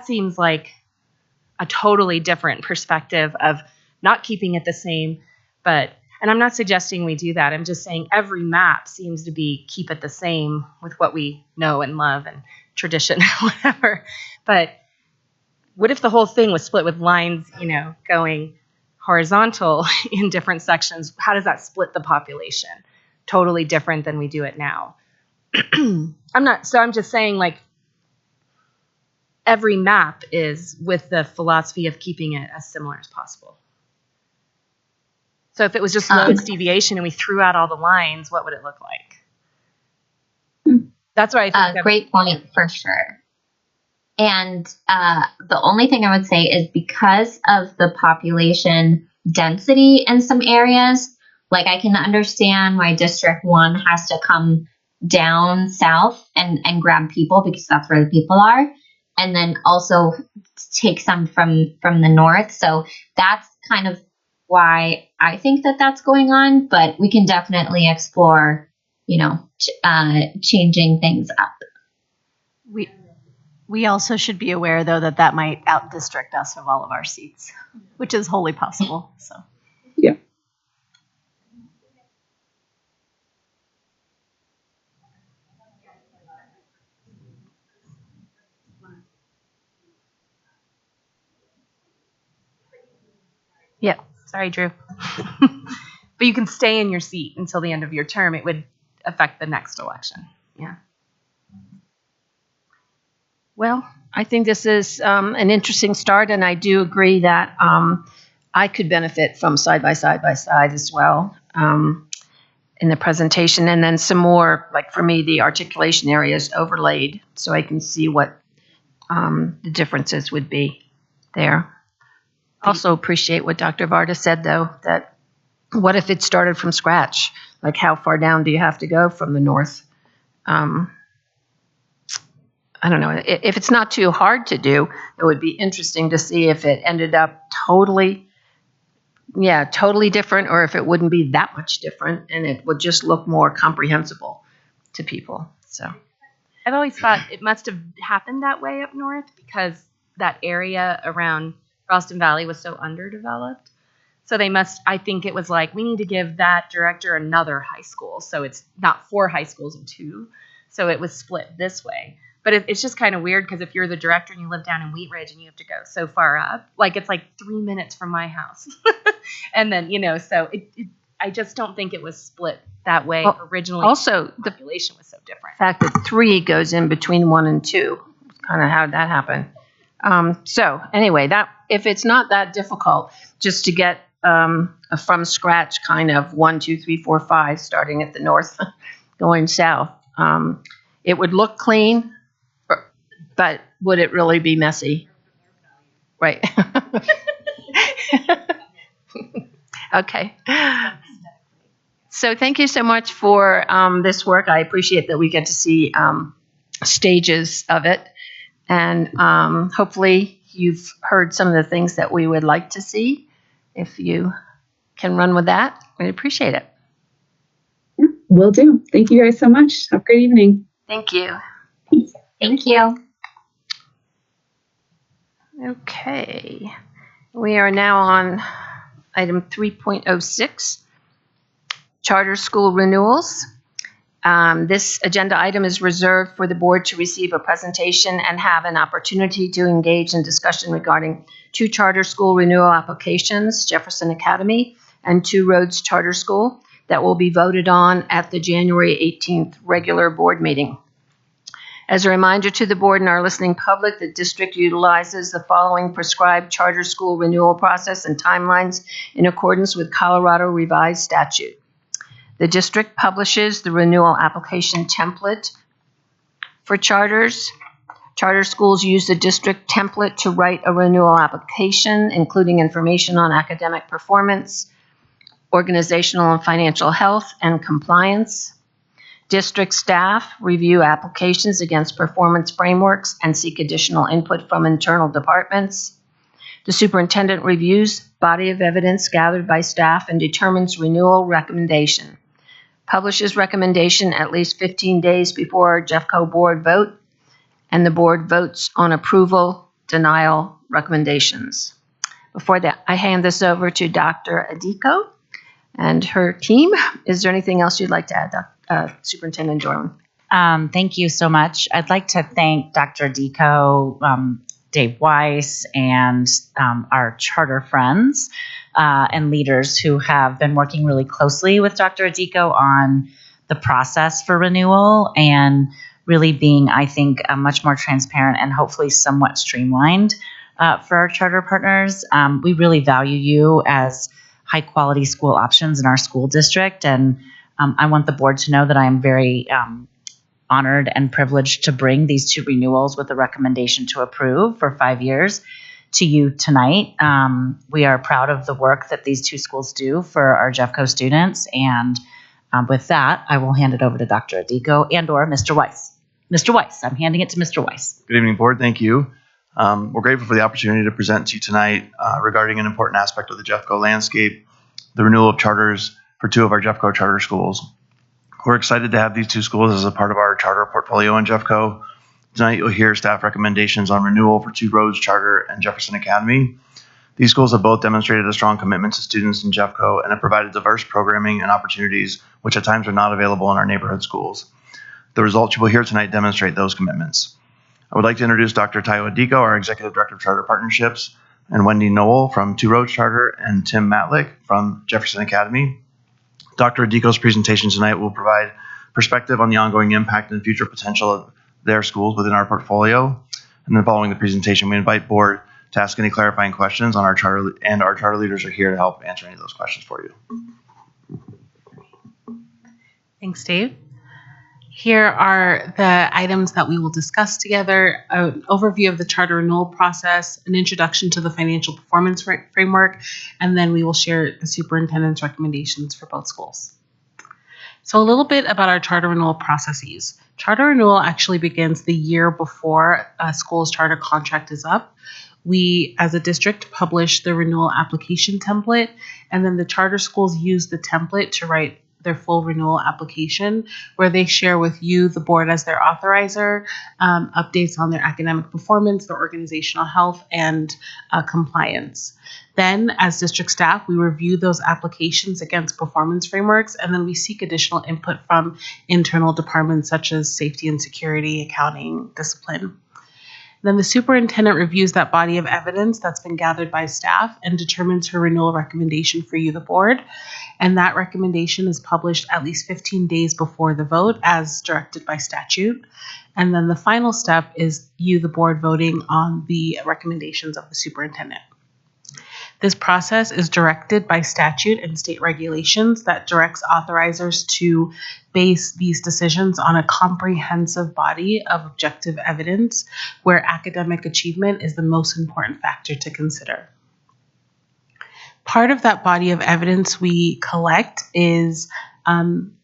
seems like a totally different perspective of not keeping it the same, and I'm not suggesting we do that. I'm just saying every map seems to be keep it the same with what we know and love and tradition, whatever. But what if the whole thing was split with lines, going horizontal in different sections? How does that split the population? Totally different than we do it now. I'm just saying, like, every map is with the philosophy of keeping it as similar as possible. So if it was just lowest deviation and we threw out all the lines, what would it look like? That's what I think. Great point, for sure. And the only thing I would say is, because of the population density in some areas, like, I can understand why District 1 has to come down south and grab people, because that's where the people are, and then also take some from the north. So that's kind of why I think that that's going on, but we can definitely explore, changing things up. We also should be aware, though, that that might out-district us of all of our seats, which is wholly possible. So. Yeah. Yeah. Sorry, Drew. But you can stay in your seat until the end of your term. It would affect the next election. Yeah. Well, I think this is an interesting start, and I do agree that I could benefit from side by side as well in the presentation, and then some more, like for me, the articulation areas overlaid so I can see what the differences would be there. Also appreciate what Dr. Varda said, though, that what if it started from scratch? Like, how far down do you have to go from the north? I don't know. If it's not too hard to do, it would be interesting to see if it ended up totally different, or if it wouldn't be that much different and it would just look more comprehensible to people. So I've always thought it must have happened that way up north because that area around Ralston Valley was so underdeveloped. So I think it was like, we need to give that director another high school. So it's not 4 high schools and 2. So it was split this way. But it's just kind of weird because if you're the director and you live down in Wheat Ridge and you have to go so far up, like it's like 3 minutes from my house. And then, so I just don't think it was split that way originally. Also, the population was so different. The fact that 3 goes in between 1 and 2, kind of how did that happen? So anyway, that if it's not that difficult, just to get a from scratch kind of 1, 2, 3, 4, 5, starting at the north, going south, it would look clean, but would it really be messy? Right. Okay. So thank you so much for this work. I appreciate that we get to see stages of it. And hopefully you've heard some of the things that we would like to see. If you can run with that, we'd appreciate it. Will do. Thank you guys so much. Have a great evening. Thank you. Thank you. Okay. We are now on item 3.06, charter school renewals. This agenda item is reserved for the board to receive a presentation and have an opportunity to engage in discussion regarding 2 charter school renewal applications, Jefferson Academy and 2 Roads Charter School, that will be voted on at the January 18th regular board meeting. As a reminder to the board and our listening public, the district utilizes the following prescribed charter school renewal process and timelines in accordance with Colorado Revised Statute. The district publishes the renewal application template for charters. Charter schools use the district template to write a renewal application, including information on academic performance, organizational and financial health, and compliance. District staff review applications against performance frameworks and seek additional input from internal departments. The superintendent reviews body of evidence gathered by staff and determines renewal recommendation. Publishes recommendation at least 15 days before Jeffco board vote, and the board votes on approval, denial, recommendations. Before that, I hand this over to Dr. Adiko and her team. Is there anything else you'd like to add, Superintendent Dorman? Thank you so much. I'd like to thank Dr. Adiko, Dave Weiss, and our charter friends and leaders who have been working really closely with Dr. Adiko on the process for renewal and really being, I think, much more transparent and hopefully somewhat streamlined for our charter partners. We really value you as high quality school options in our school district, and I want the board to know that I am very honored and privileged to bring these 2 renewals with a recommendation to approve for 5 years to you tonight. We are proud of the work that these 2 schools do for our Jeffco students, and with that, I will hand it over to Dr. Adiko and or Mr. Weiss. Mr. Weiss, I'm handing it to Mr. Weiss. Good evening, board. Thank you. We're grateful for the opportunity to present to you tonight regarding an important aspect of the Jeffco landscape, the renewal of charters for 2 of our Jeffco charter schools. We're excited to have these 2 schools as a part of our charter portfolio in Jeffco. Tonight you'll hear staff recommendations on renewal for Two Roads Charter and Jefferson Academy. These schools have both demonstrated a strong commitment to students in Jeffco and have provided diverse programming and opportunities which at times are not available in our neighborhood schools. The results you will hear tonight demonstrate those commitments. I would like to introduce Dr. Tayo Adiko, our Executive Director of Charter Partnerships, and Wendy Noel from Two Roads Charter, and Tim Matlick from Jefferson Academy. Dr. Adiko's presentation tonight will provide perspective on the ongoing impact and future potential of their schools within our portfolio. And then following the presentation, we invite board to ask any clarifying questions on our charter, and our charter leaders are here to help answer any of those questions for you. Thanks, Dave. Here are the items that we will discuss together: an overview of the charter renewal process, an introduction to the financial performance framework, and then we will share the superintendent's recommendations for both schools. So a little bit about our charter renewal processes. Charter renewal actually begins the year before a school's charter contract is up. We, as a district, publish the renewal application template, and then the charter schools use the template to write their full renewal application, where they share with you, the board as their authorizer, updates on their academic performance, their organizational health, and compliance. Then, as district staff, we review those applications against performance frameworks, and then we seek additional input from internal departments such as safety and security, accounting, discipline. Then the superintendent reviews that body of evidence that's been gathered by staff and determines her renewal recommendation for you, the board. And that recommendation is published at least 15 days before the vote as directed by statute. And then the final step is you, the board, voting on the recommendations of the superintendent. This process is directed by statute and state regulations that directs authorizers to base these decisions on a comprehensive body of objective evidence where academic achievement is the most important factor to consider. Part of that body of evidence we collect is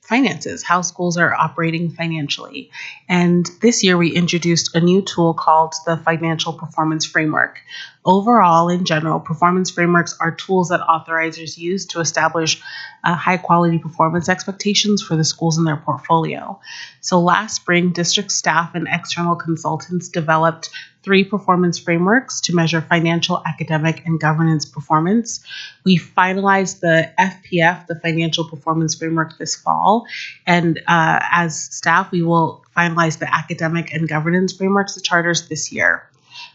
finances, how schools are operating financially. And this year we introduced a new tool called the Financial Performance Framework. Overall, in general, performance frameworks are tools that authorizers use to establish high quality performance expectations for the schools in their portfolio. So last spring, district staff and external consultants developed 3 performance frameworks to measure financial, academic, and governance performance. We finalized the FPF, the Financial Performance Framework, this fall. And as staff, we will finalize the academic and governance frameworks, the charters, this year.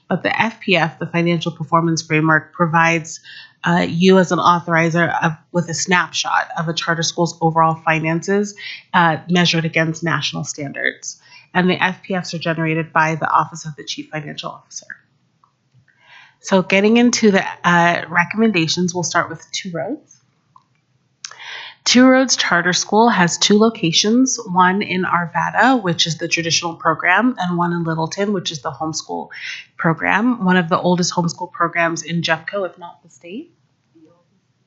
But the FPF, the Financial Performance Framework, provides you as an authorizer with a snapshot of a charter school's overall finances measured against national standards. And the FPFs are generated by the Office of the Chief Financial Officer. So getting into the recommendations, we'll start with Two Roads. Two Roads Charter School has 2 locations, one in Arvada, which is the traditional program, and one in Littleton, which is the homeschool program, one of the oldest homeschool programs in Jeffco, if not the state.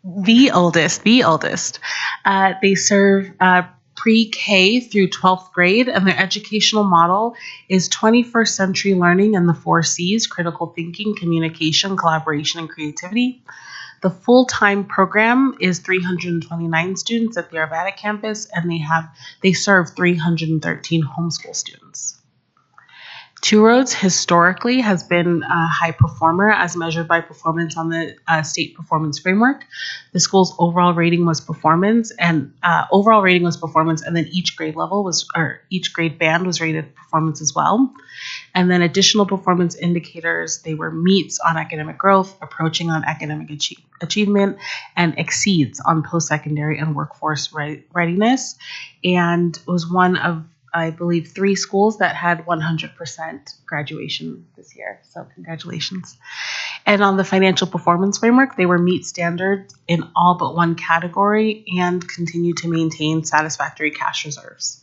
The oldest. They serve pre-K through 12th grade, and their educational model is 21st century learning and the 4 C's: critical thinking, communication, collaboration, and creativity. The full-time program is 329 students at the Arvada campus, and they serve 313 homeschool students. Two Roads historically has been a high performer as measured by performance on the state performance framework. The school's overall rating was performance, and then each grade band was rated performance as well. And then additional performance indicators, they were meets on academic growth, approaching on academic achievement, and exceeds on post-secondary and workforce readiness. And was one of, I believe, 3 schools that had 100% graduation this year. So congratulations. And on the financial performance framework, they were meet standards in all but 1 category and continue to maintain satisfactory cash reserves.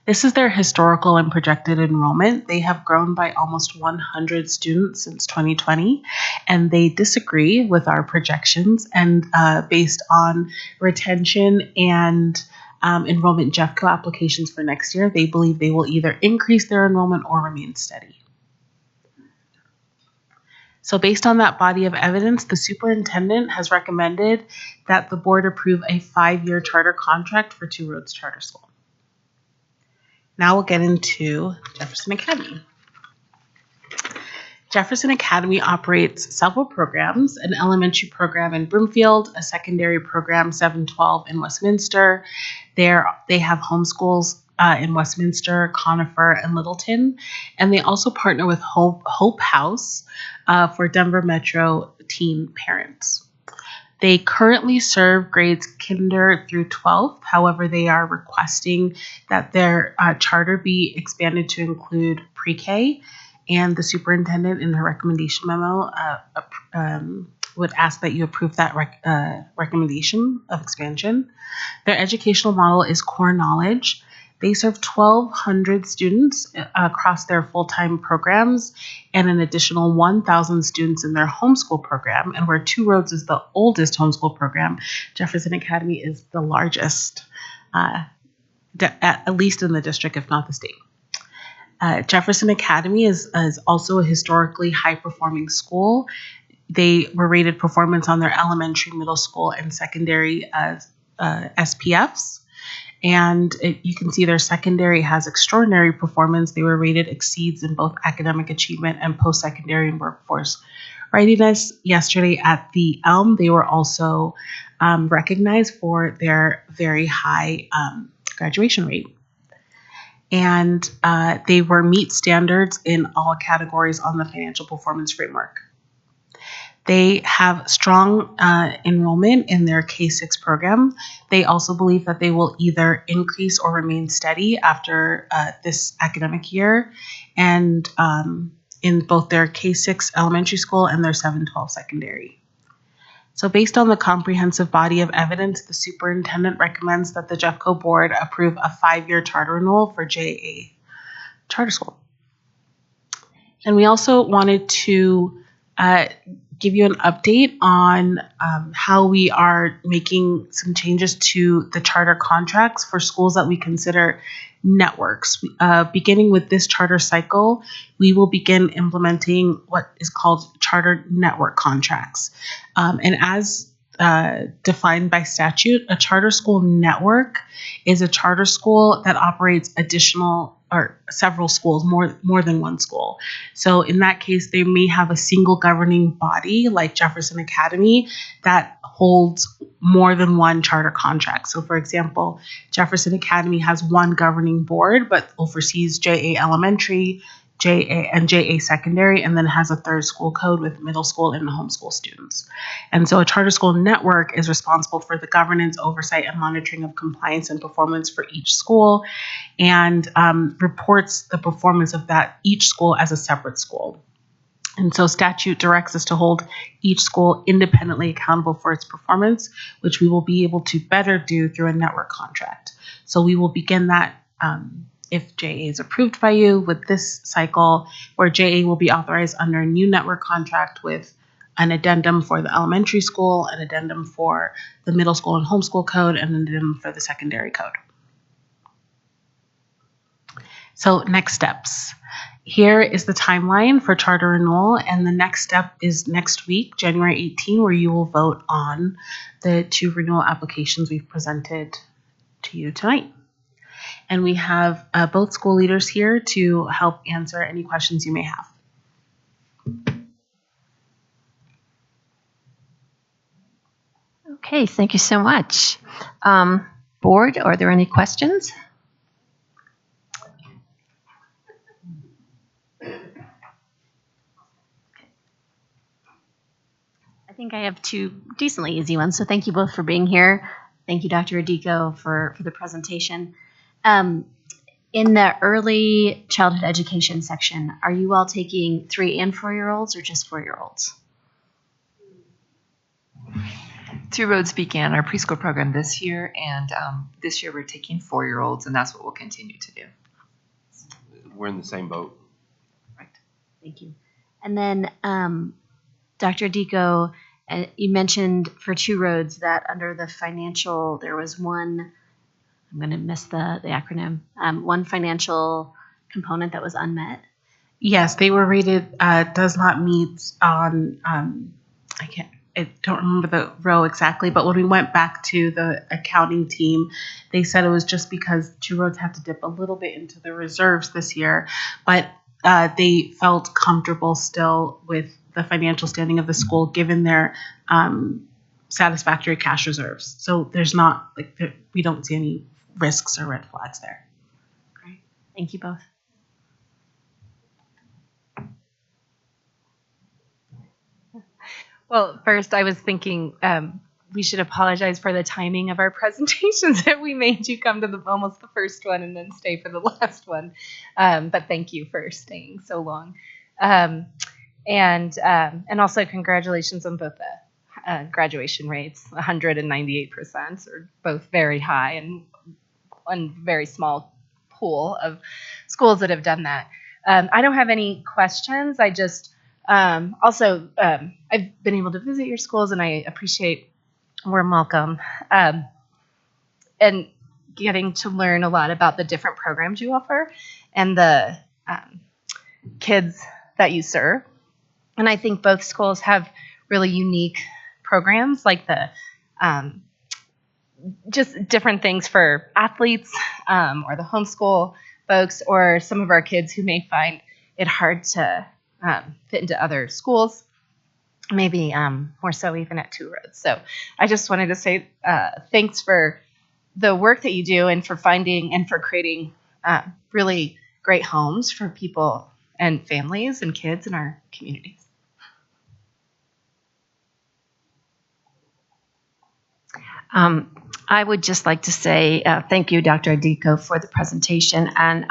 This is their historical and projected enrollment. They have grown by almost 100 students since 2020, and they disagree with our projections. And based on retention and enrollment Jeffco applications for next year, they believe they will either increase their enrollment or remain steady. So based on that body of evidence, the superintendent has recommended that the board approve a 5-year charter contract for Two Roads Charter School. Now we'll get into Jefferson Academy. Jefferson Academy operates several programs, an elementary program in Broomfield, a secondary program 712 in Westminster. They have homeschools in Westminster, Conifer, and Littleton. And they also partner with Hope House for Denver Metro teen parents. They currently serve grades kinder through 12th. However, they are requesting that their charter be expanded to include pre-K, and the superintendent in her recommendation memo would ask that you approve that recommendation of expansion. Their educational model is core knowledge. They serve 1,200 students across their full-time programs and an additional 1,000 students in their homeschool program. And where Two Roads is the oldest homeschool program, Jefferson Academy is the largest, at least in the district, if not the state. Jefferson Academy is also a historically high-performing school. They were rated performance on their elementary, middle school, and secondary SPFs. And you can see their secondary has extraordinary performance. They were rated exceeds in both academic achievement and post-secondary and workforce readiness. Yesterday at the Elm, they were also recognized for their very high graduation rate. And they were meet standards in all categories on the financial performance framework. They have strong enrollment in their K-6 program. They also believe that they will either increase or remain steady after this academic year, and in both their K-6 elementary school and their 712 secondary. So based on the comprehensive body of evidence, the superintendent recommends that the Jeffco board approve a 5-year charter renewal for JA Charter School. And we also wanted to give you an update on how we are making some changes to the charter contracts for schools that we consider networks. Beginning with this charter cycle, we will begin implementing what is called charter network contracts. And as defined by statute, a charter school network is a charter school that operates additional or several schools, more than one school. So in that case, they may have a single governing body like Jefferson Academy that holds more than one charter contract. So for example, Jefferson Academy has one governing board, but oversees JA Elementary, JA Secondary, and then has a third school code with middle school and homeschool students. And so a charter school network is responsible for the governance, oversight, and monitoring of compliance and performance for each school, and reports the performance of each school as a separate school. And so statute directs us to hold each school independently accountable for its performance, which we will be able to better do through a network contract. So we will begin that if JA is approved by you with this cycle, where JA will be authorized under a new network contract with an addendum for the elementary school, an addendum for the middle school and homeschool code, and an addendum for the secondary code. So next steps. Here is the timeline for charter renewal, and the next step is next week, January 18, where you will vote on the 2 renewal applications we've presented to you tonight. And we have both school leaders here to help answer any questions you may have. Okay, thank you so much. Board, are there any questions? I think I have 2 decently easy ones, so thank you both for being here. Thank you, Dr. Adico, for the presentation. In the early childhood education section, are you all taking 3 and 4-year-olds or just 4-year-olds? Two Roads began our preschool program this year, and this year we're taking 4-year-olds, and that's what we'll continue to do. We're in the same boat. Right. Thank you. And then, Dr. Adico, you mentioned for Two Roads that under the financial, there was one, I'm going to miss the acronym, one financial component that was unmet. Yes, they were rated does not meet on, I don't remember the row exactly, but when we went back to the accounting team, they said it was just because Two Roads had to dip a little bit into the reserves this year, but they felt comfortable still with the financial standing of the school given their satisfactory cash reserves. So there's not we don't see any risks or red flags there. Great. Thank you both. Well, first, I was thinking we should apologize for the timing of our presentations that we made you come to almost the first one and then stay for the last one. But thank you for staying so long. And also congratulations on both the graduation rates. 198% are both very high, and one very small pool of schools that have done that. I don't have any questions. I just I've been able to visit your schools, and I appreciate warm welcome and getting to learn a lot about the different programs you offer and the kids that you serve. And I think both schools have really unique programs, like the just different things for athletes or the homeschool folks, or some of our kids who may find it hard to fit into other schools, maybe more so even at Two Roads. So I just wanted to say thanks for the work that you do and for finding and for creating really great homes for people and families and kids in our communities. I would just like to say thank you, Dr. Adiko, for the presentation, and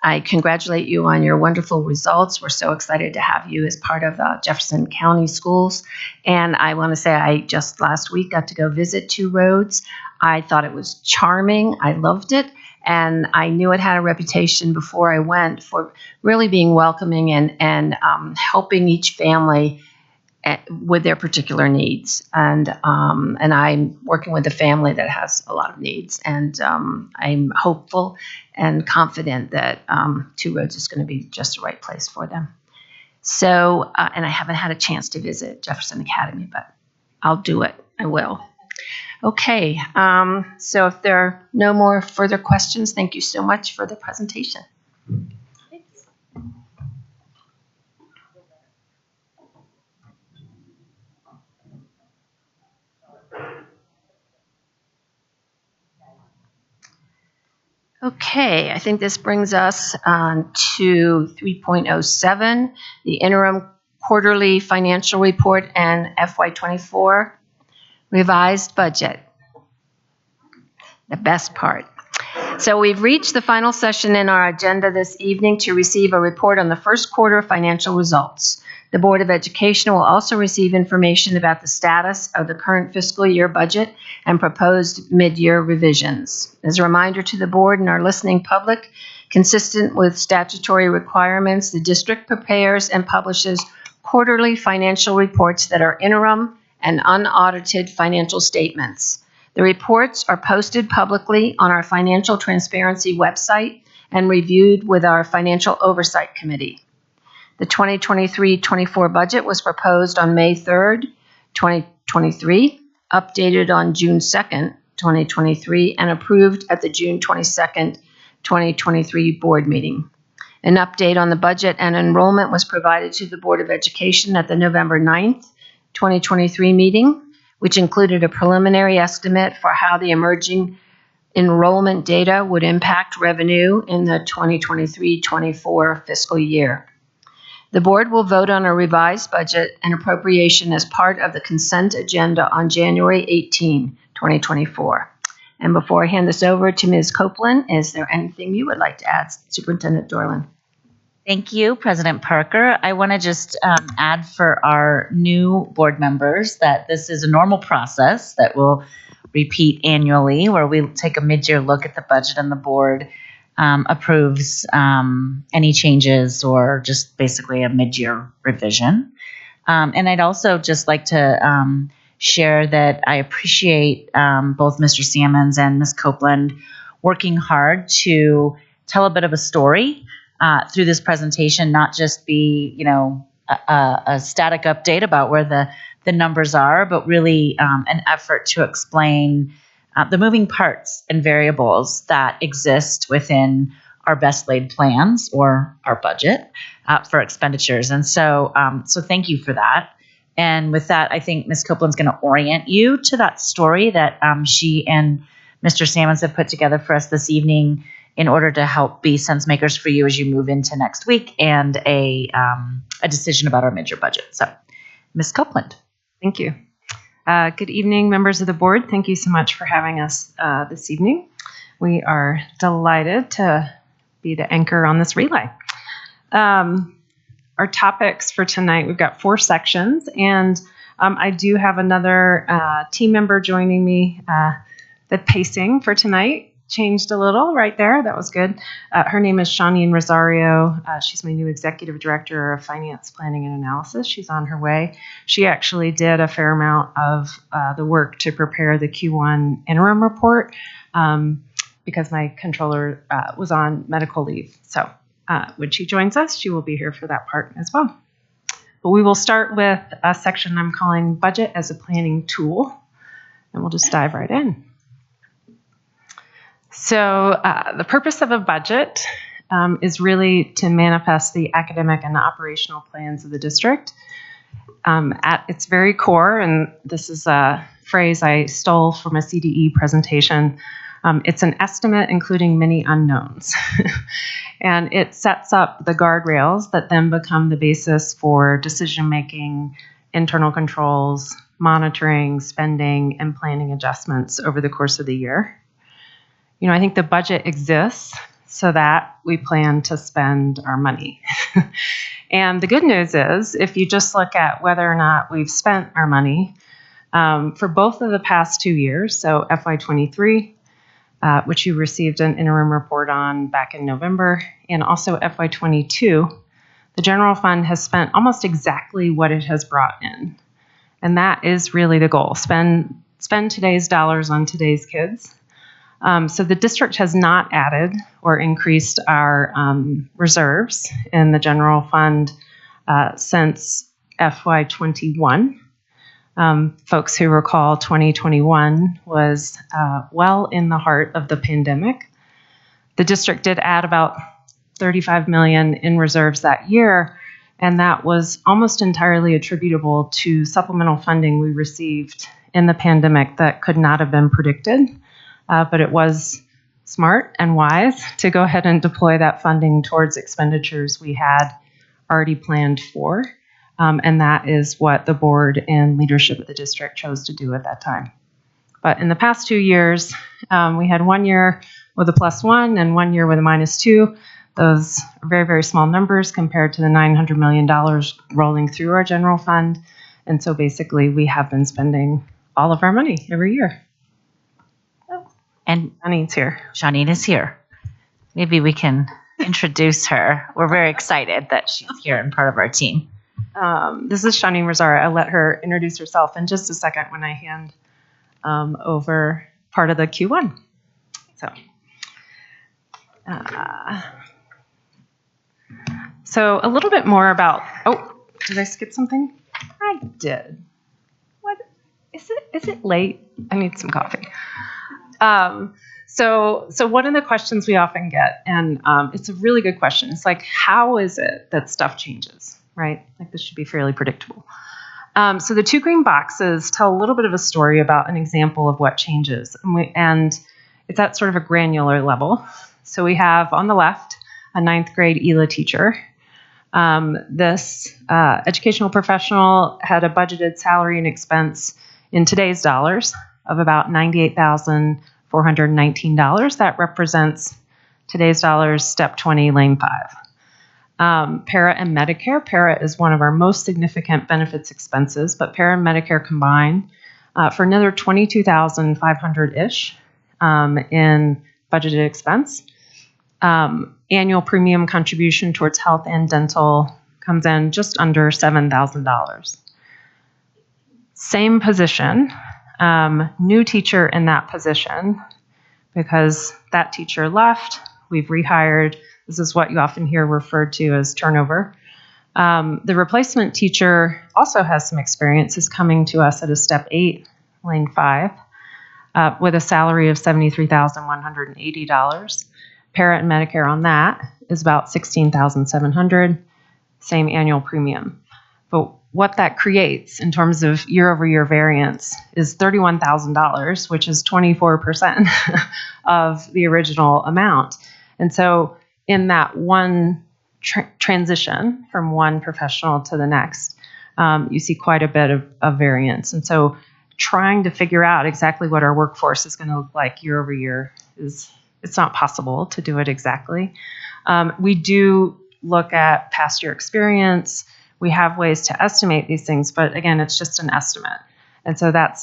I congratulate you on your wonderful results. We're so excited to have you as part of Jefferson County Schools. And I want to say I just last week got to go visit Two Roads. I thought it was charming. I loved it. And I knew it had a reputation before I went for really being welcoming and helping each family with their particular needs. And I'm working with a family that has a lot of needs. And I'm hopeful and confident that Two Roads is going to be just the right place for them. So, and I haven't had a chance to visit Jefferson Academy, but I'll do it. I will. Okay. So if there are no more further questions, thank you so much for the presentation. Okay, I think this brings us to 3.07, the interim quarterly financial report and FY24 revised budget. The best part. So we've reached the final session in our agenda this evening to receive a report on the first quarter financial results. The Board of Education will also receive information about the status of the current fiscal year budget and proposed mid-year revisions. As a reminder to the board and our listening public, consistent with statutory requirements, the district prepares and publishes quarterly financial reports that are interim and unaudited financial statements. The reports are posted publicly on our Financial Transparency website and reviewed with our Financial Oversight Committee. The 2023-24 budget was proposed on May 3rd, 2023, updated on June 2nd, 2023, and approved at the June 22nd, 2023 board meeting. An update on the budget and enrollment was provided to the Board of Education at the November 9th, 2023 meeting, which included a preliminary estimate for how the emerging enrollment data would impact revenue in the 2023-24 fiscal year. The board will vote on a revised budget and appropriation as part of the consent agenda on January 18, 2024. And before I hand this over to Ms. Copeland, is there anything you would like to add, Superintendent Dorland? Thank you, President Parker. I want to just add for our new board members that this is a normal process that will repeat annually, where we take a mid-year look at the budget and the board approves any changes or just basically a mid-year revision. And I'd also just like to share that I appreciate both Mr. Sammons and Ms. Copeland working hard to tell a bit of a story through this presentation, not just be, a static update about where the numbers are, but really an effort to explain the moving parts and variables that exist within our best laid plans or our budget for expenditures. And so thank you for that. And with that, I think Ms. Copeland's going to orient you to that story that she and Mr. Sammons have put together for us this evening in order to help be sense makers for you as you move into next week and a decision about our major budget. So, Ms. Copeland. Thank you. Good evening, members of the board. Thank you so much for having us this evening. We are delighted to be the anchor on this relay. Our topics for tonight, we've got 4 sections, and I do have another team member joining me. The pacing for tonight changed a little right there. That was good. Her name is Shawneen Rosario. She's my new Executive Director of Finance, Planning, and Analysis. She's on her way. She actually did a fair amount of the work to prepare the Q1 interim report because my controller was on medical leave. So when she joins us, she will be here for that part as well. But we will start with a section I'm calling Budget as a Planning Tool, and we'll just dive right in. So the purpose of a budget is really to manifest the academic and operational plans of the district. At its very core, and this is a phrase I stole from a CDE presentation, it's an estimate including many unknowns. And it sets up the guardrails that then become the basis for decision-making, internal controls, monitoring, spending, and planning adjustments over the course of the year. You know, I think the budget exists so that we plan to spend our money. And the good news is, if you just look at whether or not we've spent our money for both of the past 2 years, so FY23, which you received an interim report on back in November, and also FY22, the general fund has spent almost exactly what it has brought in. And that is really the goal. Spend today's dollars on today's kids. So the district has not added or increased our reserves in the general fund since FY21. Folks who recall 2021 was well in the heart of the pandemic. The district did add about $35 million in reserves that year, and that was almost entirely attributable to supplemental funding we received in the pandemic that could not have been predicted. But it was smart and wise to go ahead and deploy that funding towards expenditures we had already planned for. And that is what the board and leadership of the district chose to do at that time. But in the past 2 years, we had 1 year with a +1 and 1 year with a -2. Those are very, very small numbers compared to the $900 million rolling through our general fund. And so basically, we have been spending all of our money every year. And Shawnene's here. Shawneen is here. Maybe we can introduce her. We're very excited that she's here and part of our team. This is Shawneen Rosario. I'll let her introduce herself in just a second when I hand over part of the Q1. So a little bit more about, did I skip something? I did. What, is it late? I need some coffee. So one of the questions we often get, and it's a really good question. It's like, how is it that stuff changes, right? Like this should be fairly predictable. So the 2 green boxes tell a little bit of a story about an example of what changes. And it's at sort of a granular level. So we have on the left, a 9th grade ELA teacher. This educational professional had a budgeted salary and expense in today's dollars of about $98,419. That represents today's dollars, step 20, lane 5. Para and Medicare. Para is one of our most significant benefits expenses, but para and Medicare combine for another $22,500-ish in budgeted expense. Annual premium contribution towards health and dental comes in just under $7,000. Same position, new teacher in that position because that teacher left. We've rehired. This is what you often hear referred to as turnover. The replacement teacher also has some experience, is coming to us at a step 8, lane 5, with a salary of $73,180. Para and Medicare on that is about $16,700, same annual premium. But what that creates in terms of year-over-year variance is $31,000, which is 24% of the original amount. And so in that one transition from one professional to the next, you see quite a bit of variance. And so trying to figure out exactly what our workforce is going to look like year over year it's not possible to do it exactly. We do look at past year experience. We have ways to estimate these things, but again, it's just an estimate. And so that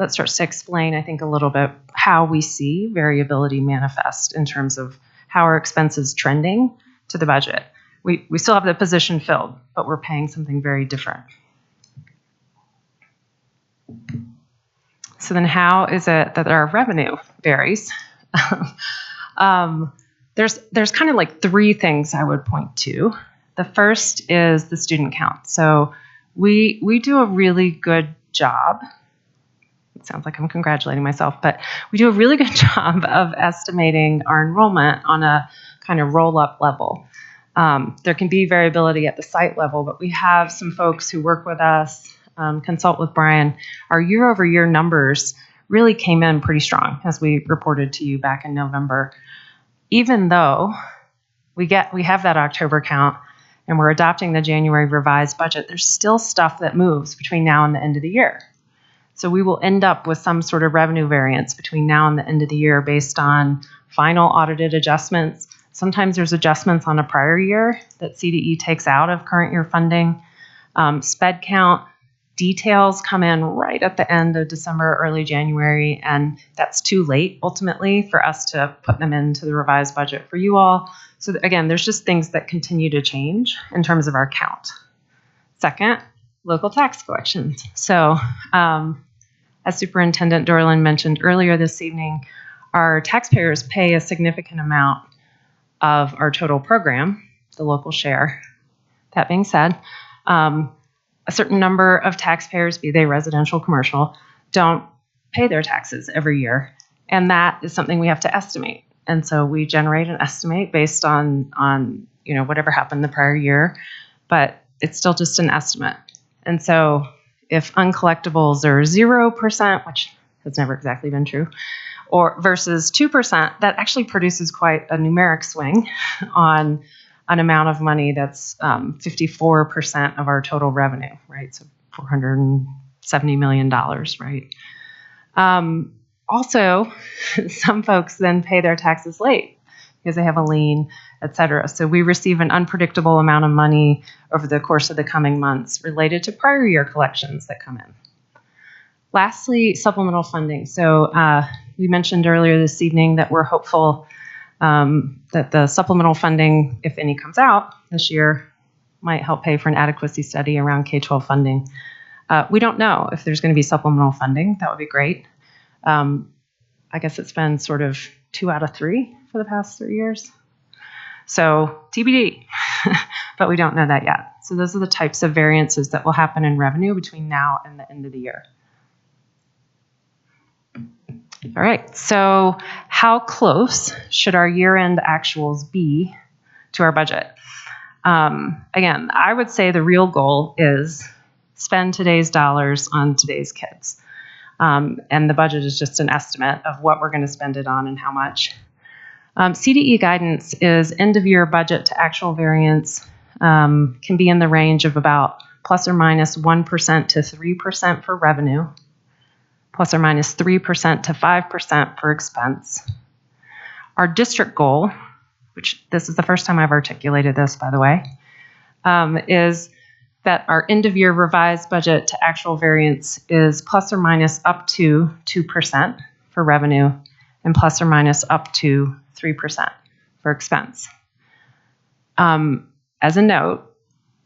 starts to explain, I think, a little bit how we see variability manifest in terms of how our expenses trending to the budget. We still have the position filled, but we're paying something very different. So then how is it that our revenue varies? There's kind of like 3 things I would point to. The first is the student count. So we do a really good job. It sounds like I'm congratulating myself, but we do a really good job of estimating our enrollment on a kind of roll-up level. There can be variability at the site level, but we have some folks who work with us, consult with Brian. Our year-over-year numbers really came in pretty strong, as we reported to you back in November. Even though we have that October count and we're adopting the January revised budget, there's still stuff that moves between now and the end of the year. So we will end up with some sort of revenue variance between now and the end of the year based on final audited adjustments. Sometimes there's adjustments on a prior year that CDE takes out of current year funding. SPED count details come in right at the end of December, early January, and that's too late ultimately for us to put them into the revised budget for you all. So again, there's just things that continue to change in terms of our count. Second, local tax collections. So as Superintendent Dorland mentioned earlier this evening, our taxpayers pay a significant amount of our total program, the local share. That being said, a certain number of taxpayers, be they residential, commercial, don't pay their taxes every year. And that is something we have to estimate. And so we generate an estimate based on whatever happened the prior year, but it's still just an estimate. And so if uncollectibles are 0%, which has never exactly been true, or versus 2%, that actually produces quite a numeric swing on an amount of money that's 54% of our total revenue, right? So $470 million, right? Also, some folks then pay their taxes late because they have a lien, et cetera. So we receive an unpredictable amount of money over the course of the coming months related to prior year collections that come in. Lastly, supplemental funding. So we mentioned earlier this evening that we're hopeful that the supplemental funding, if any comes out this year, might help pay for an adequacy study around K-12 funding. We don't know if there's going to be supplemental funding. That would be great. I guess it's been sort of 2 out of 3 for the past 3 years. So TBD, but we don't know that yet. So those are the types of variances that will happen in revenue between now and the end of the year. All right, so how close should our year-end actuals be to our budget? Again, I would say the real goal is spend today's dollars on today's kids. And the budget is just an estimate of what we're going to spend it on and how much. CDE guidance is end-of-year budget to actual variance can be in the range of about plus or minus 1% to 3% for revenue, plus or minus 3% to 5% for expense. Our district goal, which this is the first time I've articulated this, by the way, is that our end-of-year revised budget to actual variance is plus or minus up to 2% for revenue and plus or minus up to 3% for expense. As a note,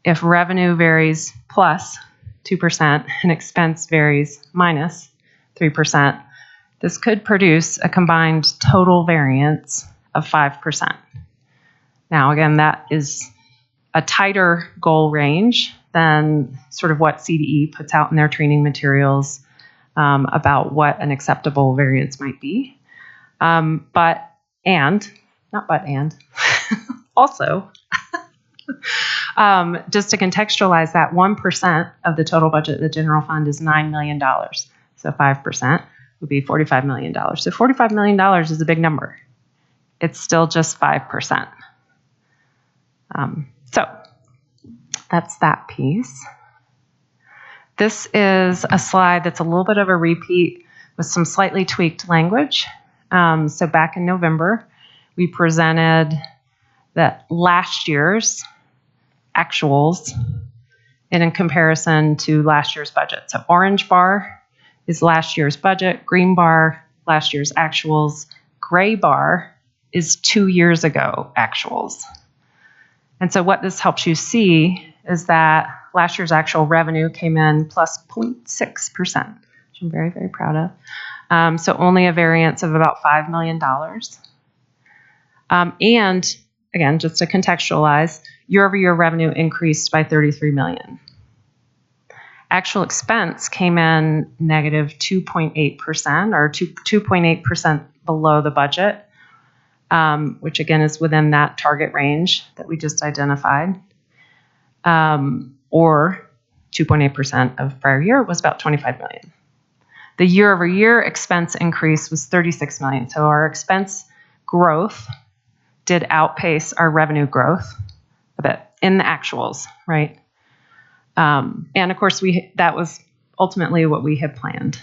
if revenue varies plus 2% and expense varies minus 3%, this could produce a combined total variance of 5%. Now, again, that is a tighter goal range than sort of what CDE puts out in their training materials about what an acceptable variance might be. Also, just to contextualize that, 1% of the total budget of the general fund is $9 million. So 5% would be $45 million. So $45 million is a big number. It's still just 5%. So that's that piece. This is a slide that's a little bit of a repeat with some slightly tweaked language. So back in November, we presented that last year's actuals and in comparison to last year's budget. So orange bar is last year's budget, green bar, last year's actuals, gray bar is 2 years ago actuals. And so what this helps you see is that last year's actual revenue came in plus 0.6%, which I'm very, very proud of. So only a variance of about $5 million. And again, just to contextualize, year-over-year revenue increased by $33 million. Actual expense came in negative 2.8% or 2.8% below the budget, which again is within that target range that we just identified, or 2.8% of prior year was about $25 million. The year-over-year expense increase was $36 million. So our expense growth did outpace our revenue growth a bit in the actuals, right? And of course, that was ultimately what we had planned.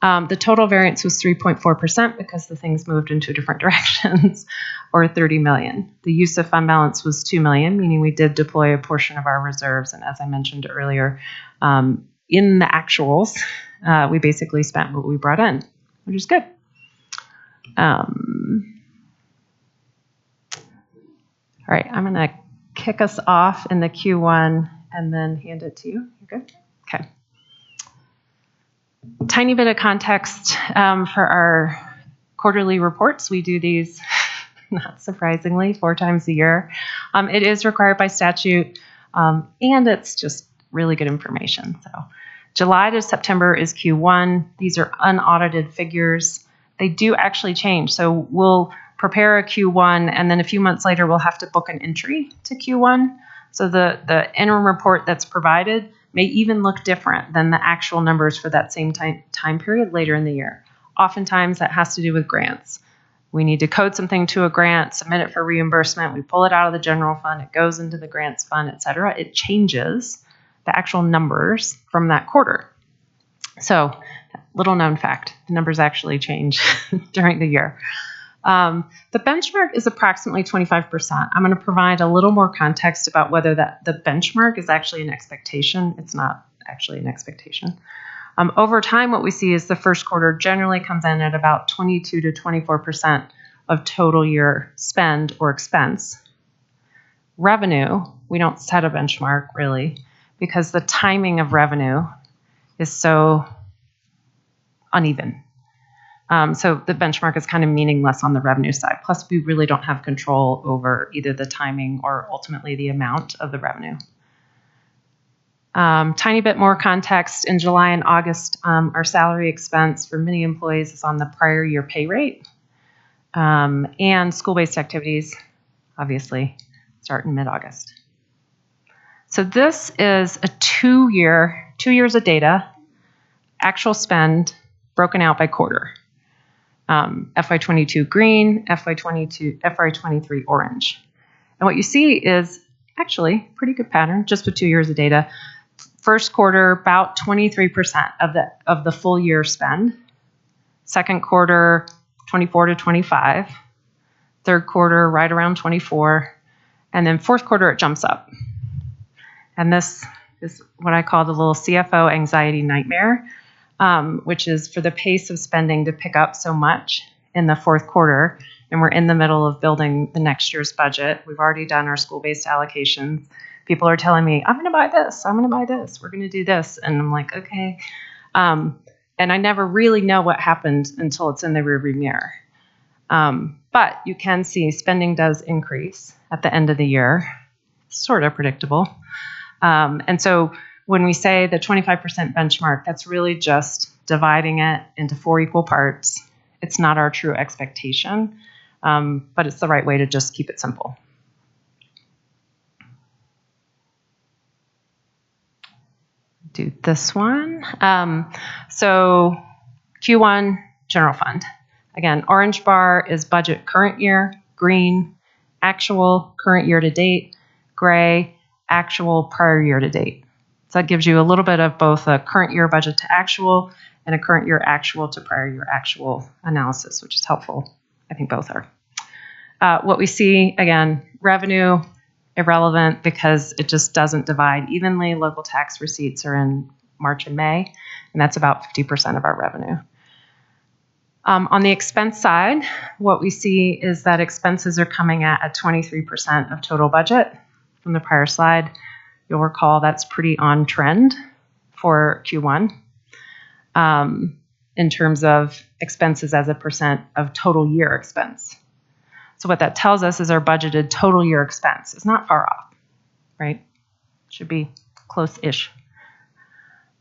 The total variance was 3.4% because the things moved in 2 different directions, or $30 million. The use of fund balance was $2 million, meaning we did deploy a portion of our reserves. And as I mentioned earlier, in the actuals, we basically spent what we brought in, which is good. All right, I'm going to kick us off in the Q1 and then hand it to you. You're good? Okay. Tiny bit of context for our quarterly reports. We do these, not surprisingly, 4 times a year. It is required by statute, and it's just really good information. So July to September is Q1. These are unaudited figures. They do actually change. So we'll prepare a Q1, and then a few months later, we'll have to book an entry to Q1. So the interim report that's provided may even look different than the actual numbers for that same time period later in the year. Oftentimes, that has to do with grants. We need to code something to a grant, submit it for reimbursement. We pull it out of the general fund. It goes into the grants fund, et cetera. It changes the actual numbers from that quarter. So, little known fact, the numbers actually change during the year. The benchmark is approximately 25%. I'm going to provide a little more context about whether the benchmark is actually an expectation. It's not actually an expectation. Over time, what we see is the first quarter generally comes in at about 22 to 24% of total year spend or expense. Revenue, we don't set a benchmark really because the timing of revenue is so uneven. So the benchmark is kind of meaningless on the revenue side. Plus, we really don't have control over either the timing or ultimately the amount of the revenue. Tiny bit more context. In July and August, our salary expense for many employees is on the prior year pay rate. And school-based activities, obviously, start in mid-August. So this is a 2 years of data, actual spend broken out by quarter. FY22 green, FY23 orange. And what you see is actually pretty good pattern just with 2 years of data. First quarter, about 23% of the full year spend. Second quarter, 24 to 25. Third quarter, right around 24. And then fourth quarter, it jumps up. And this is what I call the little CFO anxiety nightmare. Which is for the pace of spending to pick up so much in the fourth quarter, and we're in the middle of building the next year's budget. We've already done our school-based allocations. People are telling me, I'm going to buy this, I'm going to buy this, we're going to do this. And I'm like, okay. And I never really know what happened until it's in the rearview mirror. But you can see spending does increase at the end of the year. sort of predictable. And so when we say the 25% benchmark, that's really just dividing it into 4 equal parts. It's not our true expectation, but it's the right way to just keep it simple. Do this one. So Q1, general fund. Again, orange bar is budget current year, green, actual current year to date, gray, actual prior year to date. So that gives you a little bit of both a current year budget to actual and a current year actual to prior year actual analysis, which is helpful. I think both are. What we see, again, revenue, irrelevant because it just doesn't divide evenly. Local tax receipts are in March and May, and that's about 50% of our revenue. On the expense side, what we see is that expenses are coming at 23% of total budget. From the prior slide, you'll recall that's pretty on trend for Q1 in terms of expenses as a percent of total year expense. So what that tells us is our budgeted total year expense is not far off, right? Should be close-ish.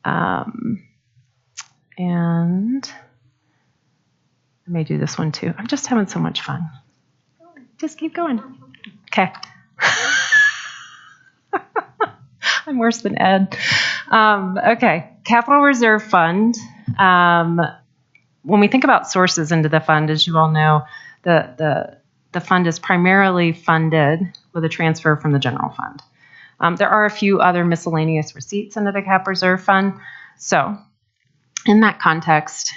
And I may do this one too. I'm just having so much fun. Just keep going. Okay. I'm worse than Ed. Okay. Capital Reserve Fund. When we think about sources into the fund, as you all know, the fund is primarily funded with a transfer from the general fund. There are a few other miscellaneous receipts into the Cap Reserve Fund. So in that context,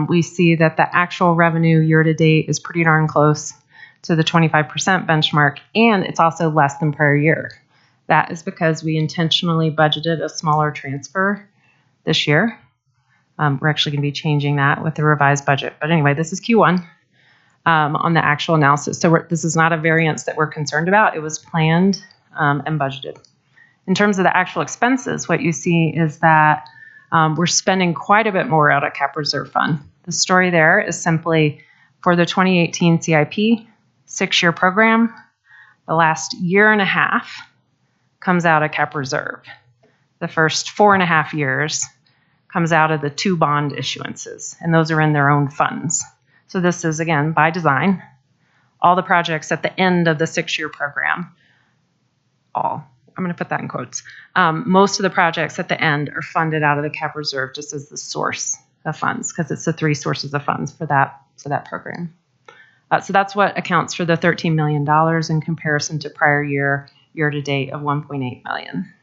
we see that the actual revenue year to date is pretty darn close to the 25% benchmark, and it's also less than prior year. That is because we intentionally budgeted a smaller transfer this year. We're actually going to be changing that with the revised budget. But anyway, this is Q1 on the actual analysis. So this is not a variance that we're concerned about. It was planned and budgeted. In terms of the actual expenses, what you see is that we're spending quite a bit more out of Cap Reserve Fund. The story there is simply for the 2018 CIP, 6-year program, the last year and a half comes out of Cap Reserve. The first 4.5 years comes out of the 2 bond issuances, and those are in their own funds. So this is, again, by design. All the projects at the end of the 6-year program, I'm going to put that in quotes. Most of the projects at the end are funded out of the Cap Reserve just as the source of funds, because it's the 3 sources of funds for that program. So that's what accounts for the $13 million in comparison to prior year to date of $1.8 million.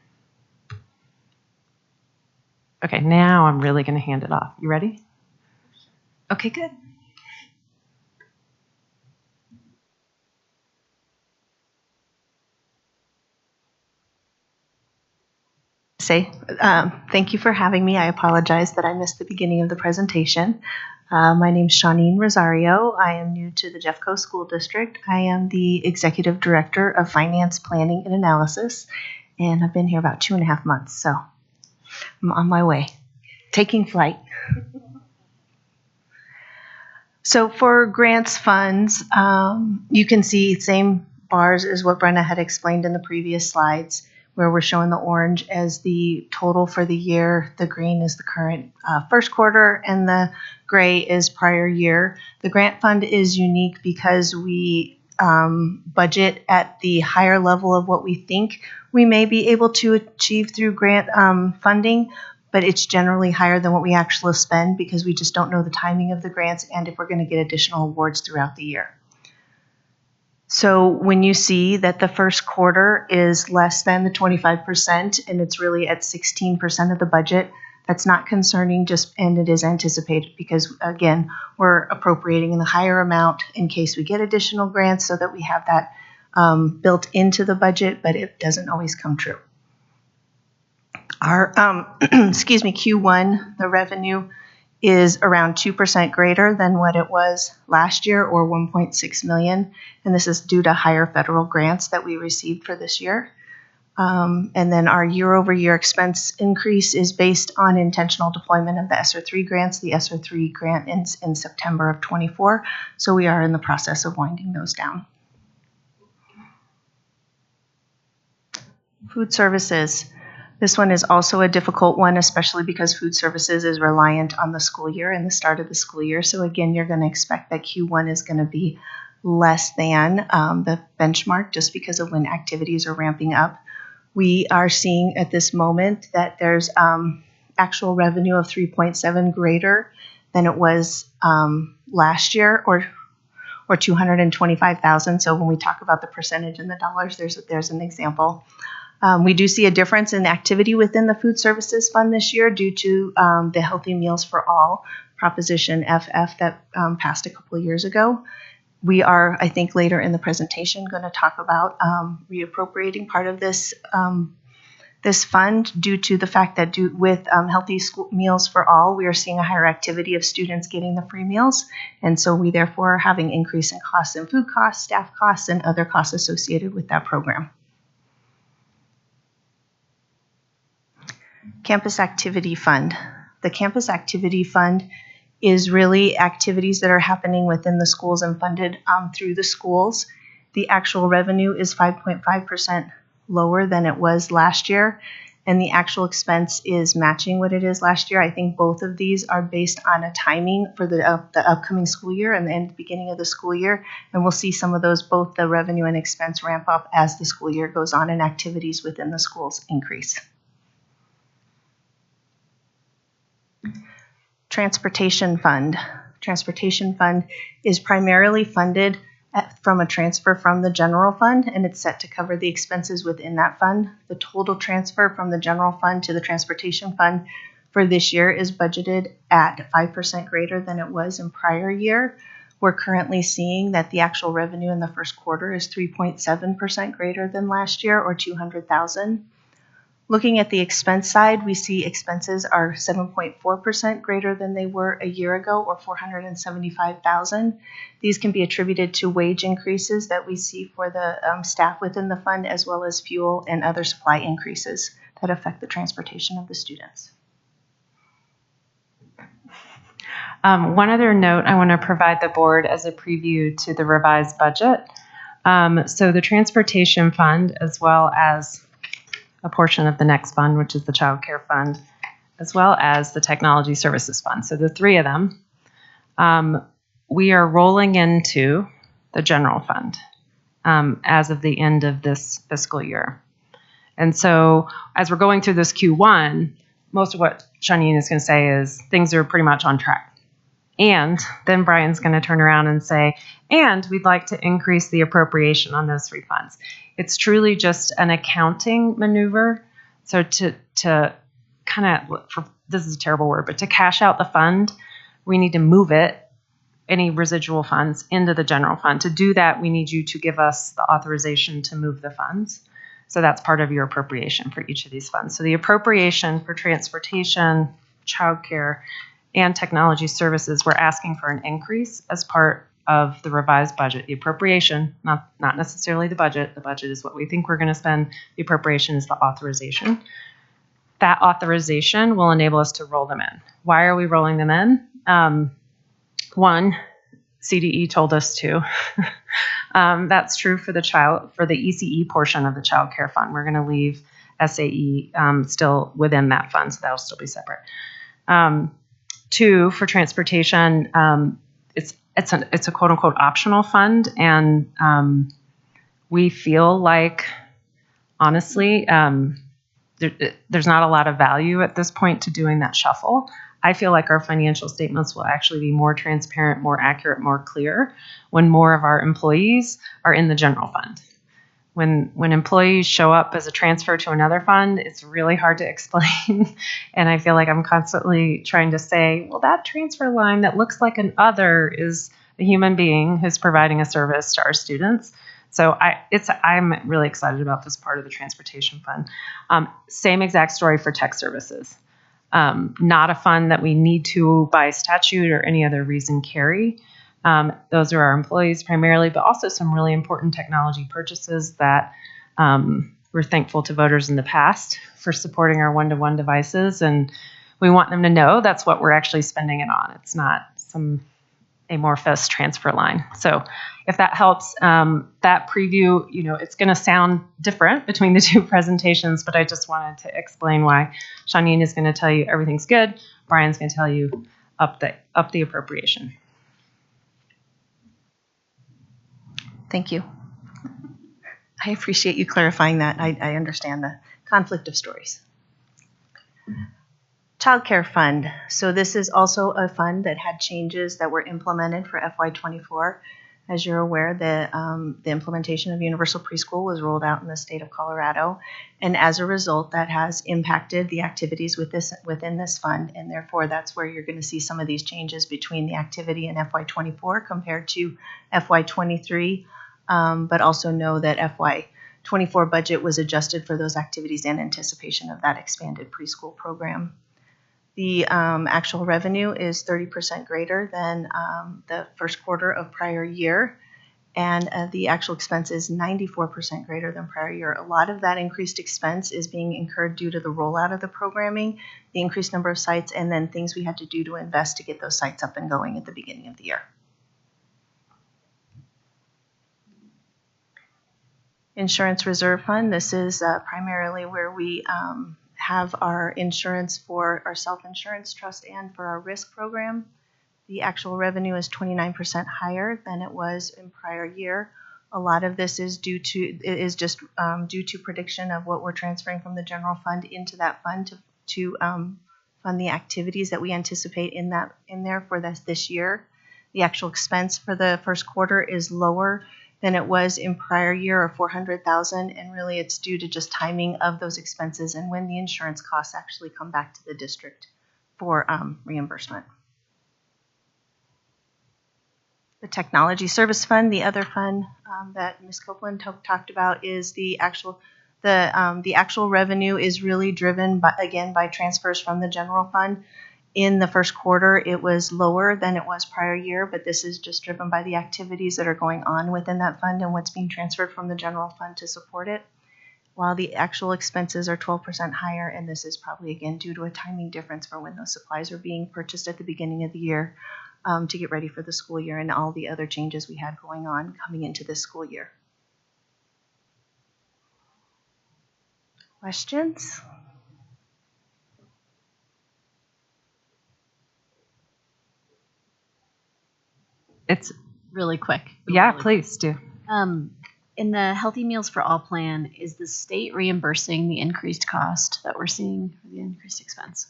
Okay, now I'm really going to hand it off. You ready? Okay, good. Thank you for having me. I apologize that I missed the beginning of the presentation. My name is Shawneen Rosario. I am new to the Jeffco School District. I am the Executive Director of Finance, Planning, and Analysis, and I've been here about 2.5 months, so I'm on my way, taking flight. So for grants funds, you can see same bars as what Brenna had explained in the previous slides, where we're showing the orange as the total for the year, the green is the current first quarter, and the gray is prior year. The grant fund is unique because we budget at the higher level of what we think we may be able to achieve through grant funding, but it's generally higher than what we actually spend because we just don't know the timing of the grants and if we're going to get additional awards throughout the year. So when you see that the first quarter is less than the 25% and it's really at 16% of the budget, that's not concerning, and it is anticipated because, again, we're appropriating in the higher amount in case we get additional grants so that we have that built into the budget, but it doesn't always come true. Our, Q1, the revenue is around 2% greater than what it was last year, or $1.6 million, and this is due to higher federal grants that we received for this year. And then our year-over-year expense increase is based on intentional deployment of the ESSER 3 grants. The ESSER 3 grant ends in September of 24, so we are in the process of winding those down. Food services. This one is also a difficult one, especially because food services is reliant on the school year and the start of the school year. So again, you're going to expect that Q1 is going to be less than the benchmark just because of when activities are ramping up. We are seeing at this moment that there's actual revenue of 3.7 greater than it was last year, or 225,000. So when we talk about the percentage in the dollars, there's an example. We do see a difference in activity within the food services fund this year due to the Healthy Meals for All Proposition FF that passed a couple of years ago. We are, I think, later in the presentation going to talk about reappropriating part of this this fund due to the fact that with Healthy Meals for All, we are seeing a higher activity of students getting the free meals. And so we therefore are having increase in costs in food costs, staff costs, and other costs associated with that program. Campus Activity Fund. The Campus Activity Fund is really activities that are happening within the schools and funded through the schools. The actual revenue is 5.5% lower than it was last year, and the actual expense is matching what it is last year. I think both of these are based on a timing for the upcoming school year and the beginning of the school year, and we'll see some of those, both the revenue and expense, ramp up as the school year goes on and activities within the schools increase. Transportation Fund. Transportation Fund is primarily funded from a transfer from the general fund, and it's set to cover the expenses within that fund. The total transfer from the general fund to the transportation fund for this year is budgeted at 5% greater than it was in prior year. We're currently seeing that the actual revenue in the first quarter is 3.7% greater than last year, or 200,000. Looking at the expense side, we see expenses are 7.4% greater than they were a year ago, or 475,000. These can be attributed to wage increases that we see for the staff within the fund, as well as fuel and other supply increases that affect the transportation of the students. One other note I want to provide the board as a preview to the revised budget. So the transportation fund, as well as a portion of the next fund, which is the child care fund, as well as the technology services fund. So the three of them, we are rolling into the general fund as of the end of this fiscal year. And so as we're going through this Q1, most of what Shanine is going to say is things are pretty much on track. And then Brian's going to turn around and say, and we'd like to increase the appropriation on those three funds. It's truly just an accounting maneuver. So to kind of, this is a terrible word, but to cash out the fund, we need to move it, any residual funds, into the general fund. To do that, we need you to give us the authorization to move the funds. So that's part of your appropriation for each of these funds. So the appropriation for transportation, childcare, and technology services, we're asking for an increase as part of the revised budget. The appropriation, not necessarily the budget. The budget is what we think we're going to spend. The appropriation is the authorization. That authorization will enable us to roll them in. Why are we rolling them in? One, CDE told us to. That's true for the ECE portion of the child care fund. We're going to leave SAE still within that fund, so that'll still be separate. Two, for transportation, it's a quote unquote optional fund, and we feel like, honestly, there's not a lot of value at this point to doing that shuffle. I feel like our financial statements will actually be more transparent, more accurate, more clear when more of our employees are in the general fund. When employees show up as a transfer to another fund, it's really hard to explain. And I feel like I'm constantly trying to say, well, that transfer line that looks like an other is a human being who's providing a service to our students. So I'm really excited about this part of the transportation fund. Same exact story for tech services. Not a fund that we need to, by statute or any other reason, carry. Those are our employees primarily, but also some really important technology purchases that we're thankful to voters in the past for supporting our one-to-one devices. And we want them to know that's what we're actually spending it on. It's not some amorphous transfer line. So if that helps, that preview, it's going to sound different between the two presentations, but I just wanted to explain why Shawneen is going to tell you everything's good. Brian's going to tell you up the appropriation. Thank you. I appreciate you clarifying that. I understand the conflict of stories. Child Care Fund. So this is also a fund that had changes that were implemented for FY24. As you're aware, the implementation of universal preschool was rolled out in the state of Colorado, and as a result, that has impacted the activities within this fund, and therefore that's where you're going to see some of these changes between the activity in FY24 compared to FY23. But also know that FY24 budget was adjusted for those activities in anticipation of that expanded preschool program. The actual revenue is 30% greater than the first quarter of prior year, and the actual expense is 94% greater than prior year. A lot of that increased expense is being incurred due to the rollout of the programming, the increased number of sites, and then things we had to do to invest to get those sites up and going at the beginning of the year. Insurance Reserve Fund. This is primarily where we have our insurance for our self-insurance trust and for our risk program. The actual revenue is 29% higher than it was in prior year. A lot of this is due to prediction of what we're transferring from the general fund into that fund to fund the activities that we anticipate in there for this year. The actual expense for the first quarter is lower than it was in prior year, or $400,000, and really it's due to just timing of those expenses and when the insurance costs actually come back to the district for reimbursement. The Technology Service Fund, the other fund that Ms. Copeland talked about, is the actual revenue is really driven by transfers from the general fund. In the first quarter, it was lower than it was prior year, but this is just driven by the activities that are going on within that fund and what's being transferred from the general fund to support it, while the actual expenses are 12% higher, and this is probably, again, due to a timing difference for when those supplies are being purchased at the beginning of the year to get ready for the school year and all the other changes we had going on coming into this school year. Questions? It's really quick. Yeah, really please do. In the Healthy Meals for All plan, is the state reimbursing the increased cost that we're seeing for the increased expense?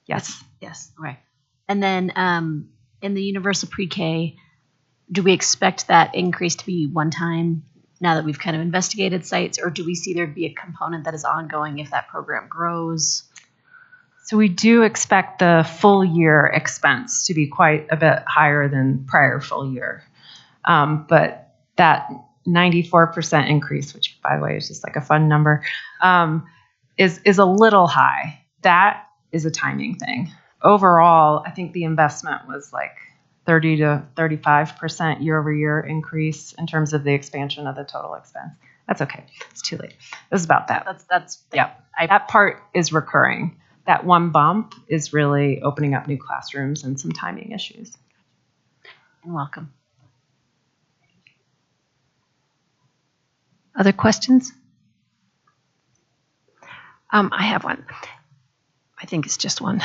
Yes. Yes. Okay. And then in the universal pre-K, do we expect that increase to be one time now that we've kind of investigated sites, or do we see there'd be a component that is ongoing if that program grows? So we do expect the full year expense to be quite a bit higher than prior full year. But that 94% increase, which by the way is just like a fun number, is a little high. That is a timing thing. Overall, I think the investment was like 30 to 35% year over year increase in terms of the expansion of the total expense. That's okay. It's too late. This is about that. That part is recurring. That one bump is really opening up new classrooms and some timing issues. You're welcome. Other questions? I have one. I think it's just one.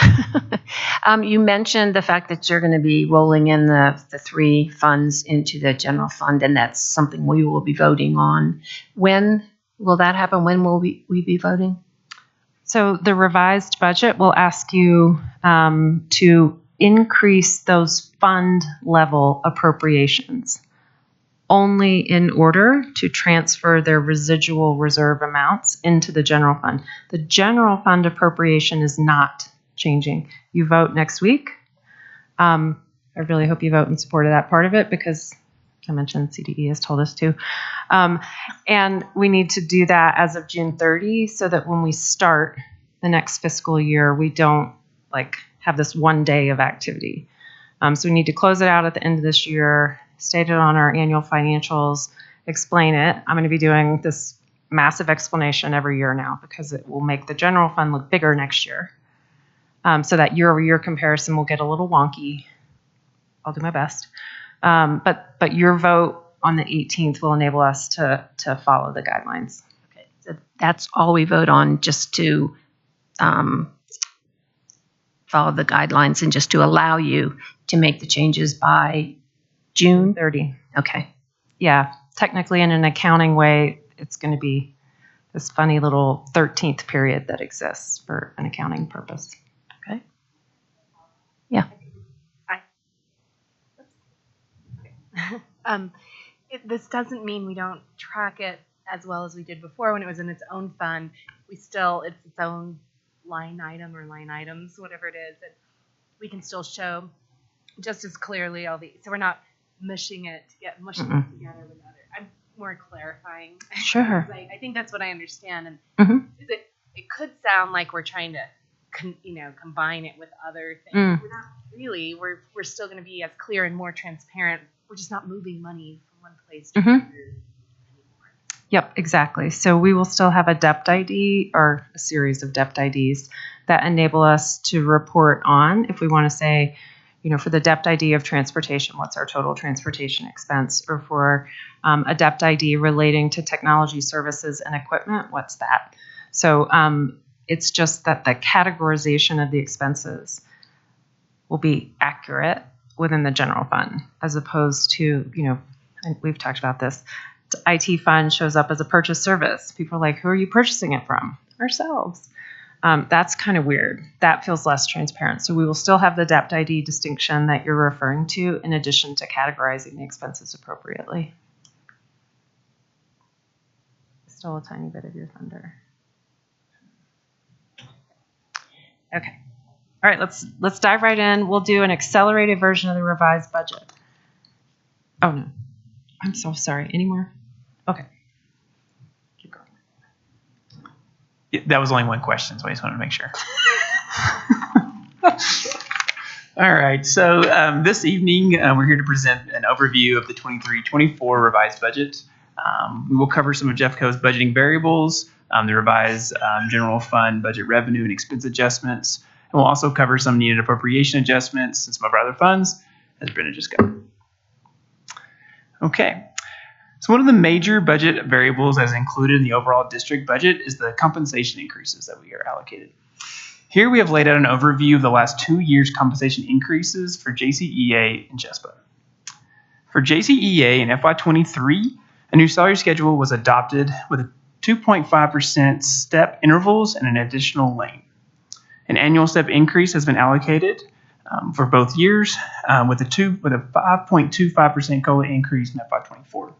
You mentioned the fact that you're going to be rolling in the three funds into the general fund, and that's something we will be voting on. When will that happen? When will we be voting? So the revised budget will ask you to increase those fund level appropriations only in order to transfer their residual reserve amounts into the general fund. The general fund appropriation is not changing. You vote next week. I really hope you vote in support of that part of it because I mentioned CDE has told us to. And we need to do that as of June 30 so that when we start the next fiscal year, we don't have this one day of activity. So we need to close it out at the end of this year, state it on our annual financials, explain it. I'm going to be doing this massive explanation every year now because it will make the general fund look bigger next year. So that year over year comparison will get a little wonky. I'll do my best. But your vote on the 18th will enable us to follow the guidelines. Okay, so that's all we vote on, just to follow the guidelines and just to allow you to make the changes by June 30. Okay. Yeah, technically in an accounting way, it's going to be this funny little 13th period that exists for an accounting purpose. Okay. Yeah. This doesn't mean we don't track it as well as we did before when it was in its own fund. It's its own line item or line items, whatever it is, and we can still show just as clearly all so we're not mushing it together with other. I'm more clarifying. Sure. I think that's what I understand, and it could sound like we're trying to combine it with other things. We're not really. We're still going to be as clear and more transparent. We're just not moving money from one place to another. Yep, exactly. So we will still have a DEPT ID or a series of DEPT IDs that enable us to report on, if we want to say, for the DEPT ID of transportation, what's our total transportation expense? Or for a DEPT ID relating to technology services and equipment, what's that? So it's just that the categorization of the expenses will be accurate within the general fund, as opposed to, and we've talked about this, the IT fund shows up as a purchase service. People are like, who are you purchasing it from? Ourselves. That's kind of weird. That feels less transparent. So we will still have the DEPT ID distinction that you're referring to, in addition to categorizing the expenses appropriately. Still a tiny bit of your thunder. Okay. All right, let's dive right in. We'll do an accelerated version of the revised budget. Oh no, I'm so sorry. Any more? Okay. Keep going. Yeah, that was only one question, so I just wanted to make sure. All right, so this evening we're here to present an overview of the 23-24 revised budget. We will cover some of Jeffco's budgeting variables, the revised general fund budget revenue and expense adjustments, and we'll also cover some needed appropriation adjustments and some of our other funds, as Brenda just covered. Okay, so one of the major budget variables as included in the overall district budget is the compensation increases that we are allocated. Here we have laid out an overview of the last 2 years' compensation increases for JCEA and JESPA. For JCEA in FY23, a new salary schedule was adopted with a 2.5% step intervals and an additional lane. An annual step increase has been allocated for both years with a 5.25% COLA increase in FY24.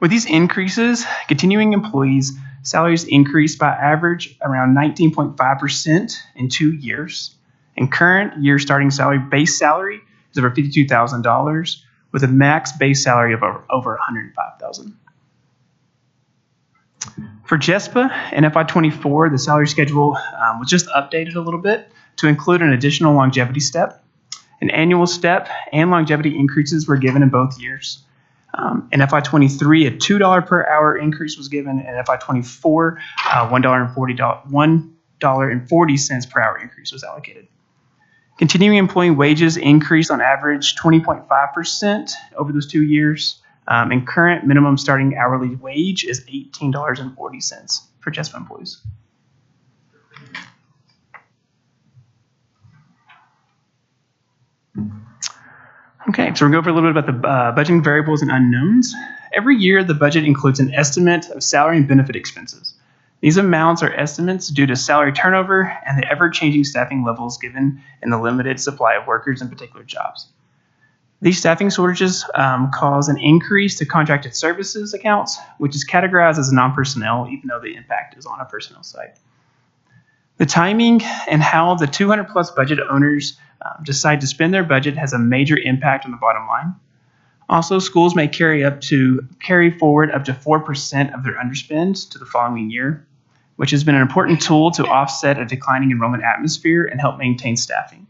With these increases, continuing employees' salaries increased by average around 19.5% in 2 years, and current year starting salary base salary is over $52,000 with a max base salary of over $105,000. For JESPA in FY24, the salary schedule was just updated a little bit to include an additional longevity step. An annual step and longevity increases were given in both years. In FY23, a $2 per hour increase was given, and FY24, $1.40 per hour increase was allocated. Continuing employee wages increased on average 20.5% over those 2 years, and current minimum starting hourly wage is $18.40 for JESPA employees. Okay, so we're going to go over a little bit about the budgeting variables and unknowns. Every year, the budget includes an estimate of salary and benefit expenses. These amounts are estimates due to salary turnover and the ever-changing staffing levels given in the limited supply of workers in particular jobs. These staffing shortages cause an increase to contracted services accounts, which is categorized as non-personnel, even though the impact is on a personnel side. The timing and how the 200-plus budget owners decide to spend their budget has a major impact on the bottom line. Also, schools may carry forward up to 4% of their underspend to the following year, which has been an important tool to offset a declining enrollment atmosphere and help maintain staffing.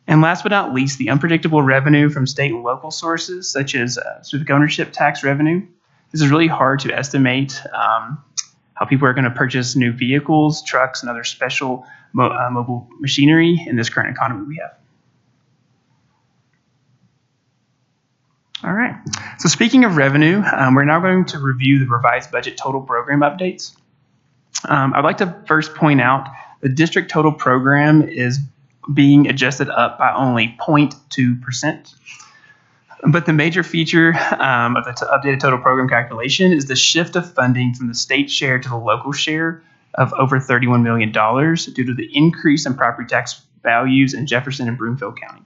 And last but not least, the unpredictable revenue from state and local sources, such as civic ownership tax revenue. This is really hard to estimate how people are going to purchase new vehicles, trucks, and other special mobile machinery in this current economy we have. All right. So speaking of revenue, we're now going to review the revised budget total program updates. I'd like to first point out the district total program is being adjusted up by only 0.2%. But the major feature of the updated total program calculation is the shift of funding from the state share to the local share of over $31 million due to the increase in property tax values in Jefferson and Broomfield County.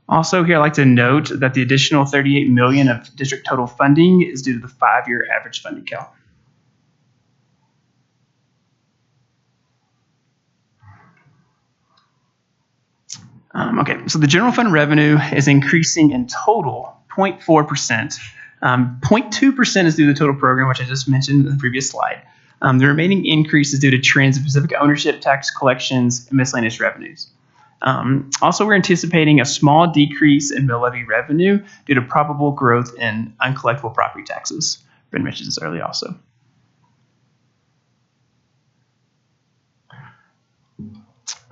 Also here, I'd like to note that the additional $38 million of district total funding is due to the 5-year average funding count. Okay, so the general fund revenue is increasing in total 0.4%. 0.2% is due to the total program, which I just mentioned in the previous slide. The remaining increase is due to trends in specific ownership, tax collections, and miscellaneous revenues. Also, we're anticipating a small decrease in mill levy revenue due to probable growth in uncollectible property taxes. Ben mentioned this earlier also.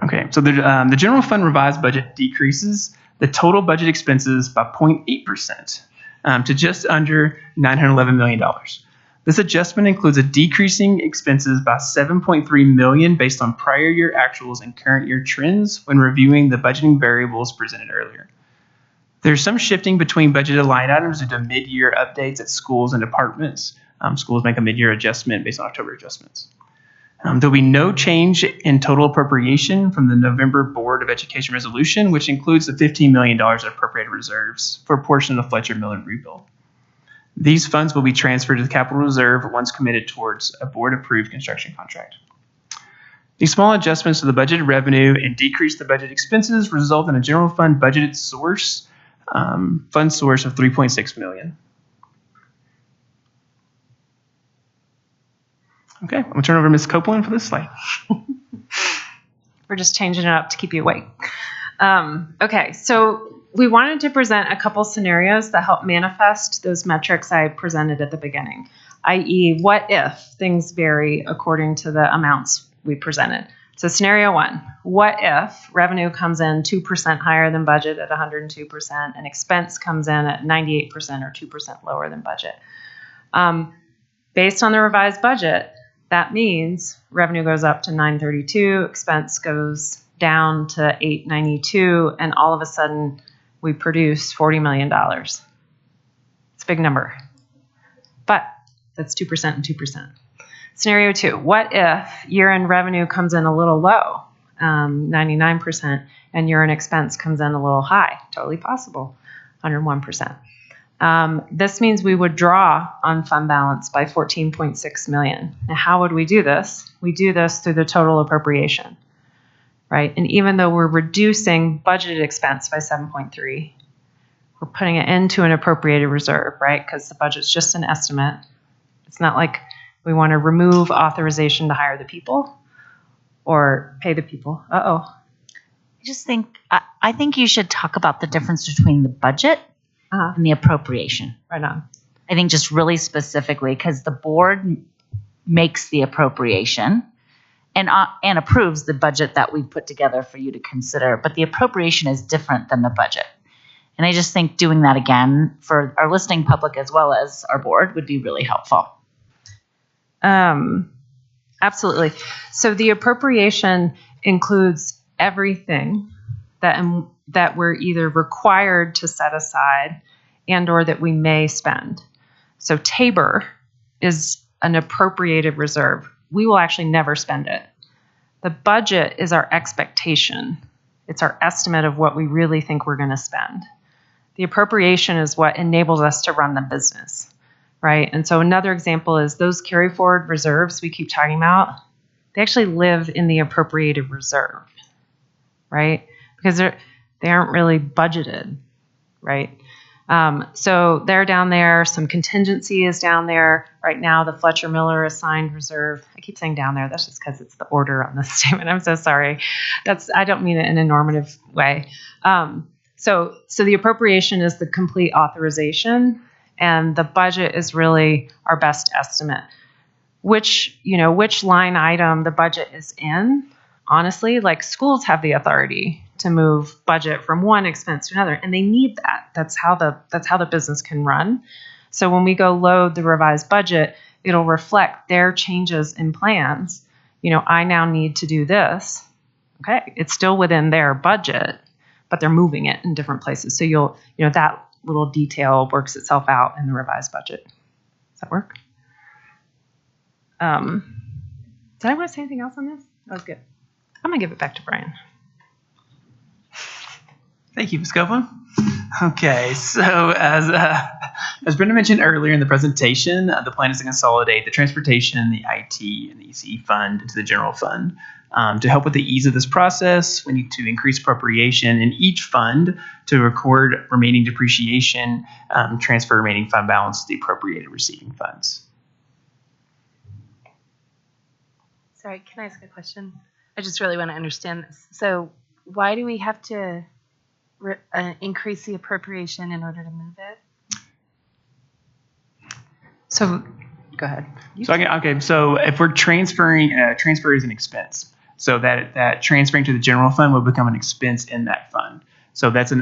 Okay, so the general fund revised budget decreases the total budget expenses by 0.8% to just under $911 million. This adjustment includes a decreasing expenses by $7.3 million based on prior year actuals and current year trends when reviewing the budgeting variables presented earlier. There's some shifting between budgeted line items due to mid-year updates at schools and departments. Schools make a mid-year adjustment based on October adjustments. There'll be no change in total appropriation from the November Board of Education resolution, which includes the $15 million of appropriated reserves for a portion of the Fletcher Mill and rebuild. These funds will be transferred to the capital reserve once committed towards a board-approved construction contract. These small adjustments to the budgeted revenue and decrease the budget expenses result in a general fund budgeted source, fund source of $3.6 million. Okay, I'm gonna turn over to Ms. Copeland for this slide. We're just changing it up to keep you awake. Okay, so we wanted to present a couple scenarios that help manifest those metrics I presented at the beginning, i.e. what if things vary according to the amounts we presented. So scenario one, what if revenue comes in 2% higher than budget at 102% and expense comes in at 98% or 2% lower than budget? Based on the revised budget, that means revenue goes up to 932, expense goes down to 892, and all of a sudden we produce $40 million. It's a big number, but that's 2% and 2%. Scenario two, what if year-end revenue comes in a little low, 99%, and year-end expense comes in a little high? Totally possible, 101%. This means we would draw on fund balance by $14.6 million. Now, how would we do this? We do this through the total appropriation, right? And even though we're reducing budgeted expense by 7.3, we're putting it into an appropriated reserve, right? Because the budget's just an estimate. It's not like we want to remove authorization to hire the people or pay the people. I just think, I think you should talk about the difference between the budget and the appropriation. Right on. I think just really specifically because the board makes the appropriation and approves the budget that we put together for you to consider, but the appropriation is different than the budget. And I just think doing that again for our listening public as well as our board would be really helpful. Absolutely. So the appropriation includes everything that we're either required to set aside and or that we may spend. So TABOR is an appropriated reserve. We will actually never spend it. The budget is our expectation. It's our estimate of what we really think we're going to spend. The appropriation is what enables us to run the business, right? And so another example is those carry forward reserves we keep talking about, they actually live in the appropriated reserve, right? Because they aren't really budgeted, right? So they're down there. Some contingency is down there. Right now, the Fletcher Miller assigned reserve. I keep saying down there. That's just because it's the order on this statement. I'm so sorry. I don't mean it in a normative way. So the appropriation is the complete authorization, and the budget is really our best estimate. Which line item the budget is in, honestly, like schools have the authority to move budget from one expense to another, and they need that. That's how the business can run. So when we go load the revised budget, it'll reflect their changes in plans. I now need to do this. Okay, it's still within their budget, but they're moving it in different places. So that little detail works itself out in the revised budget. Does that work? Did I want to say anything else on this? That was good. I'm gonna give it back to Brian. Thank you, Ms. Copeland. Okay, so as Brenda mentioned earlier in the presentation, the plan is to consolidate the transportation, the IT, and the ECE fund into the general fund. To help with the ease of this process, we need to increase appropriation in each fund to record remaining depreciation, transfer remaining fund balance to the appropriated receiving funds. Sorry, can I ask a question? I just really want to understand this. So why do we have to increase the appropriation in order to move it? So go ahead. So if we're transferring, transfer is an expense. So that transferring to the general fund will become an expense in that fund. So that's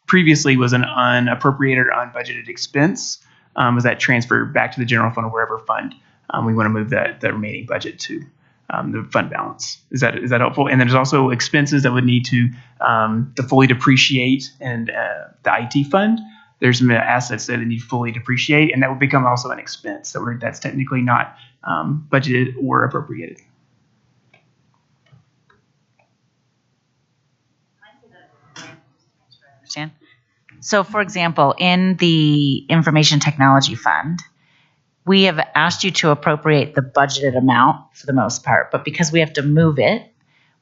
previously was an unappropriated or unbudgeted expense. Was that transferred back to the general fund or wherever fund we want to move the remaining budget to the fund balance. Is that helpful? And then there's also expenses that would need to fully depreciate and the IT fund. There's some assets that need to fully depreciate, and that would become also an expense. So that's technically not budgeted or appropriated. Understand? So, for example, in the Information Technology Fund, we have asked you to appropriate the budgeted amount for the most part, but because we have to move it,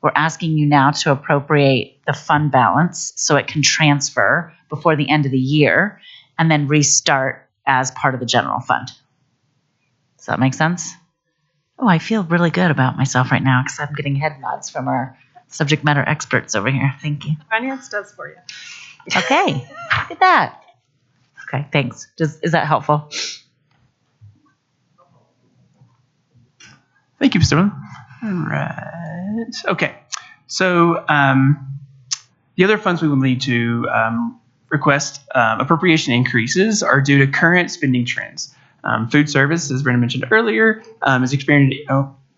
we're asking you now to appropriate the fund balance so it can transfer before the end of the year and then restart as part of the general fund. Does that make sense? Oh, I feel really good about myself right now because I'm getting head nods from our subject matter experts over here. Thank you. Finance does for you. Okay, look at that. Okay, thanks. Is that helpful? Thank you, Mr. Miller. All right. Okay. So the other funds we will need to request appropriation increases are due to current spending trends. Food service, as Brenda mentioned earlier, is experiencing,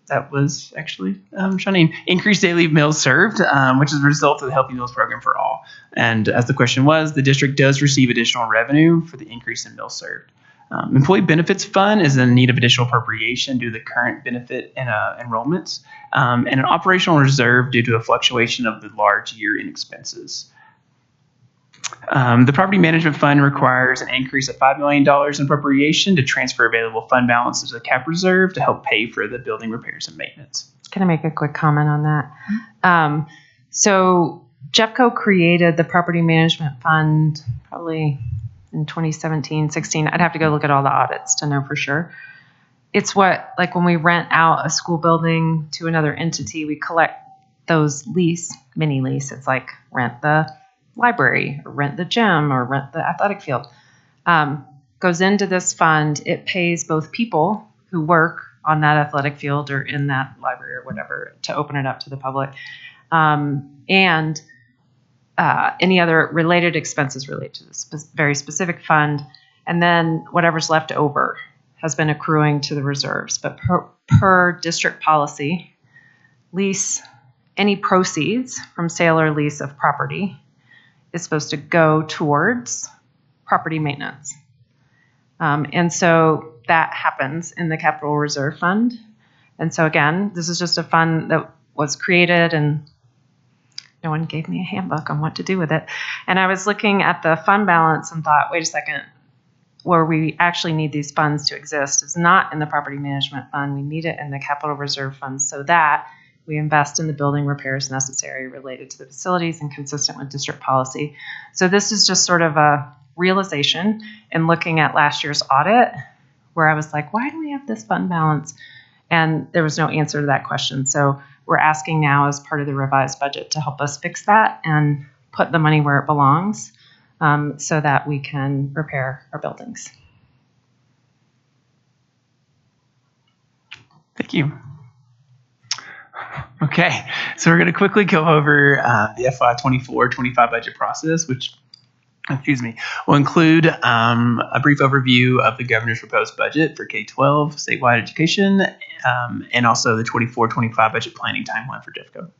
that was actually Shawneen, increased daily meals served, which is a result of the Healthy Meals Program for All. And as the question was, the district does receive additional revenue for the increase in meals served. Employee Benefits Fund is in need of additional appropriation due to the current benefit and enrollments, and an operational reserve due to a fluctuation of the large year-end expenses. The Property Management Fund requires an increase of $5 million in appropriation to transfer available fund balances to the cap reserve to help pay for the building repairs and maintenance. Can I make a quick comment on that? So Jeffco created the Property Management Fund probably in 2017, 16. I'd have to go look at all the audits to know for sure. It's what, like when we rent out a school building to another entity, we collect those mini lease. It's like rent the library or rent the gym or rent the athletic field. Goes into this fund. It pays both people who work on that athletic field or in that library or whatever to open it up to the public, and any other related expenses related to this very specific fund. And then whatever's left over has been accruing to the reserves. But per district policy, any proceeds from sale or lease of property is supposed to go towards property maintenance. And so that happens in the Capital Reserve Fund. And so again, this is just a fund that was created and no one gave me a handbook on what to do with it. And I was looking at the fund balance and thought, wait a second, where we actually need these funds to exist is not in the Property Management Fund. We need it in the Capital Reserve Fund so that we invest in the building repairs necessary related to the facilities and consistent with district policy. So this is just sort of a realization in looking at last year's audit where I was like, why do we have this fund balance? And there was no answer to that question. So we're asking now as part of the revised budget to help us fix that and put the money where it belongs so that we can repair our buildings. Thank you. Okay, so we're going to quickly go over the FY 24-25 budget process, which, will include a brief overview of the governor's proposed budget for K-12 statewide education, and also the 24-25 budget planning timeline for Jeffco.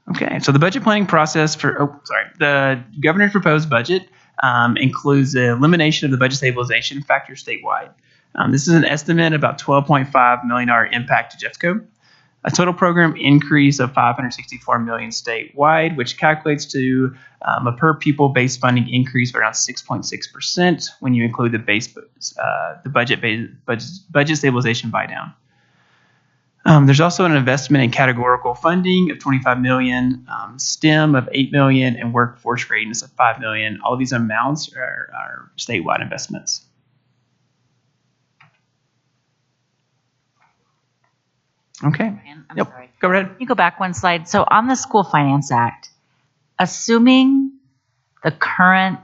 Okay, so the budget planning process the governor's proposed budget includes the elimination of the budget stabilization factor statewide. This is an estimate about $12.5 million impact to Jeffco. A total program increase of $564 million statewide, which calculates to a per pupil base funding increase of around 6.6% when you include the budget stabilization buy down. There's also an investment in categorical funding of $25 million, STEM of $8 million, and workforce readiness of $5 million. All of these amounts are statewide investments. Okay. I'm Yep. sorry. Go ahead. You go back one slide. So on the School Finance Act, assuming the current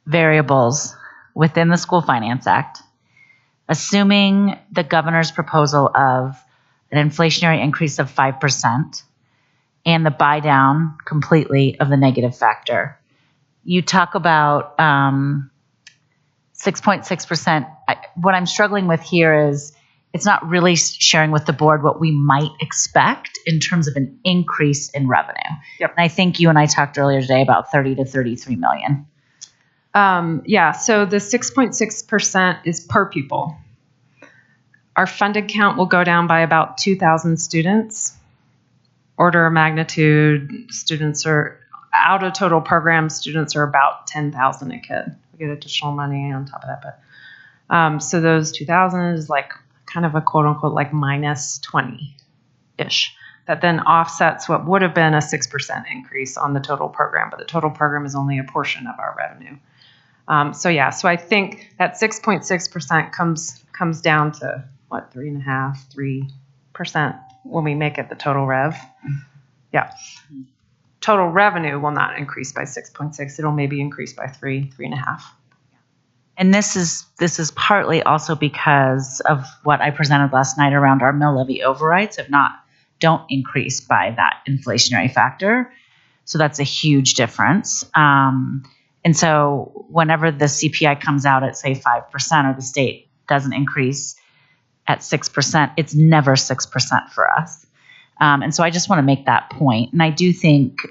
variables within the School Finance Act, assuming the governor's proposal of an inflationary increase of 5% and the buy down completely of the negative factor, you talk about 6.6%. What I'm struggling with here is it's not really sharing with the board what we might expect in terms of an increase in revenue. Yep. And I think you and I talked earlier today about 30 to 33 million. Yeah, so the 6.6% is per pupil. Our funded count will go down by about 2,000 students. Order of magnitude, students are out of total program, students are about 10,000 a kid. We get additional money on top of that, but so those 2,000 is like kind of a quote unquote like minus 20-ish. That then offsets what would have been a 6% increase on the total program, but the total program is only a portion of our revenue. So I think that 6.6% comes down to what, 3% when we make it the total rev. Yeah. Total revenue will not increase by 6.6. It'll maybe increase by 3.5. And this is partly also because of what I presented last night around our mill levy overrides don't increase by that inflationary factor. So that's a huge difference. And so whenever the CPI comes out at say 5% or the state doesn't increase at 6%, it's never 6% for us. And so I just want to make that point. And I do think,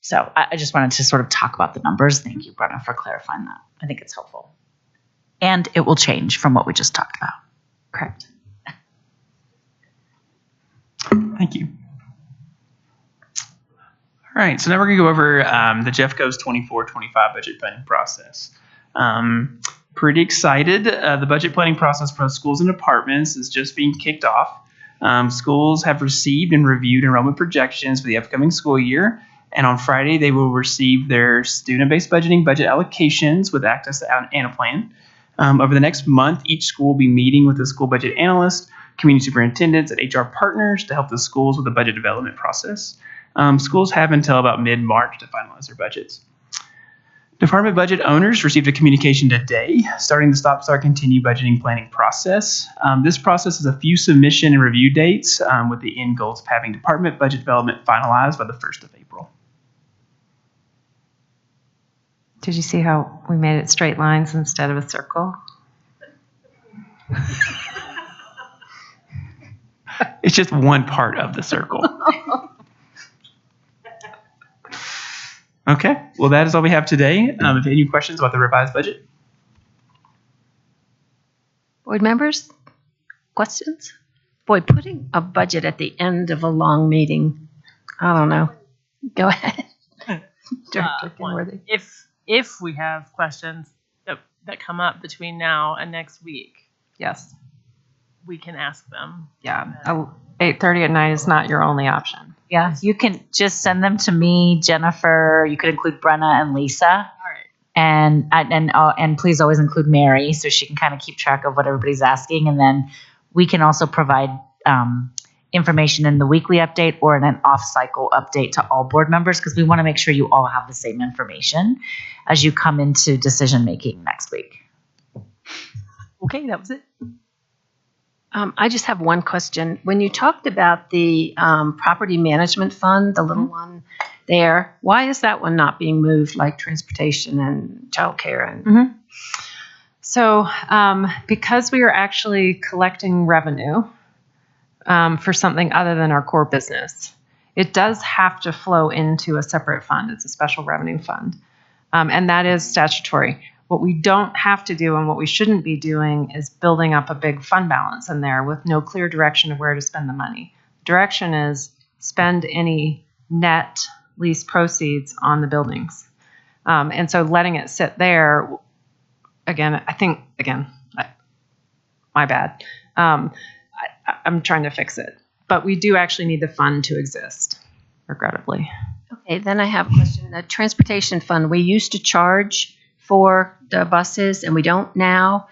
so I just wanted to sort of talk about the numbers. Thank you, Brenna, for clarifying that. I think it's helpful. And it will change from what we just talked about. Correct. Thank you. All right, so now we're going to go over the Jeffco's 24-25 budget planning process. Pretty excited. The budget planning process for schools and departments is just being kicked off. Schools have received and reviewed enrollment projections for the upcoming school year. And on Friday, they will receive their student-based budgeting budget allocations with access to Anaplan. Over the next month, each school will be meeting with a school budget analyst, community superintendents, and HR partners to help the schools with the budget development process. Schools have until about mid-March to finalize their budgets. Department budget owners received a communication today starting the Stop, Start, Continue budgeting planning process. This process has a few submission and review dates with the end goals of having department budget development finalized by the 1st of April. Did you see how we made it straight lines instead of a circle? It's just one part of the circle. Okay, well, that is all we have today. If you have any questions about the revised budget? Board members, questions? Boy, putting a budget at the end of a long meeting, I don't know. Go ahead. Director Kenworthy. If we have questions that come up between now and next week, Yes. we can ask them. Yeah. 8:30 at night is not your only option. Yeah, you can just send them to me, Jennifer. You could include Brenna and Lisa. All right. And please always include Mary so she can kind of keep track of what everybody's asking. And then we can also provide information in the weekly update or in an off-cycle update to all board members because we want to make sure you all have the same information as you come into decision-making next week. Okay, that was it. I just have one question. When you talked about the property management fund, the little one there, why is that one not being moved like transportation and childcare? And So, because we are actually collecting revenue for something other than our core business, it does have to flow into a separate fund. It's a special revenue fund, and that is statutory. What we don't have to do and what we shouldn't be doing is building up a big fund balance in there with no clear direction of where to spend the money. Direction is spend any net lease proceeds on the buildings. And so letting it sit there, again, my bad. I'm trying to fix it. But we do actually need the fund to exist, regrettably. Okay, then I have a question. The transportation fund, we used to charge for the buses and we don't now.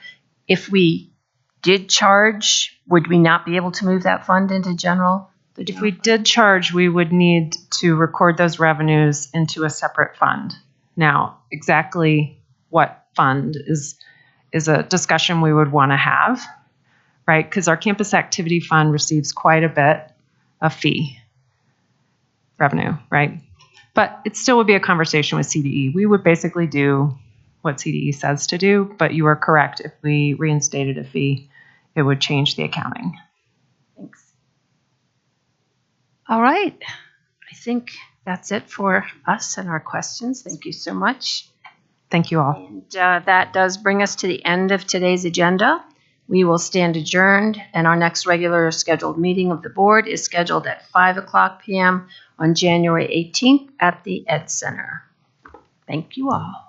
If we did charge, would we not be able to move that fund into general? If we did charge, we would need to record those revenues into a separate fund. Now, exactly what fund is a discussion we would want to have, right? Because our campus activity fund receives quite a bit of fee revenue, right? But it still would be a conversation with CDE. We would basically do what CDE says to do, but you are correct. If we reinstated a fee, it would change the accounting. Thanks. All right. I think that's it for us and our questions. Thank you so much. Thank you all. And that does bring us to the end of today's agenda. We will stand adjourned, and our next regular scheduled meeting of the board is scheduled at 5:00 p.m. on January 18th at the Ed Center. Thank you all.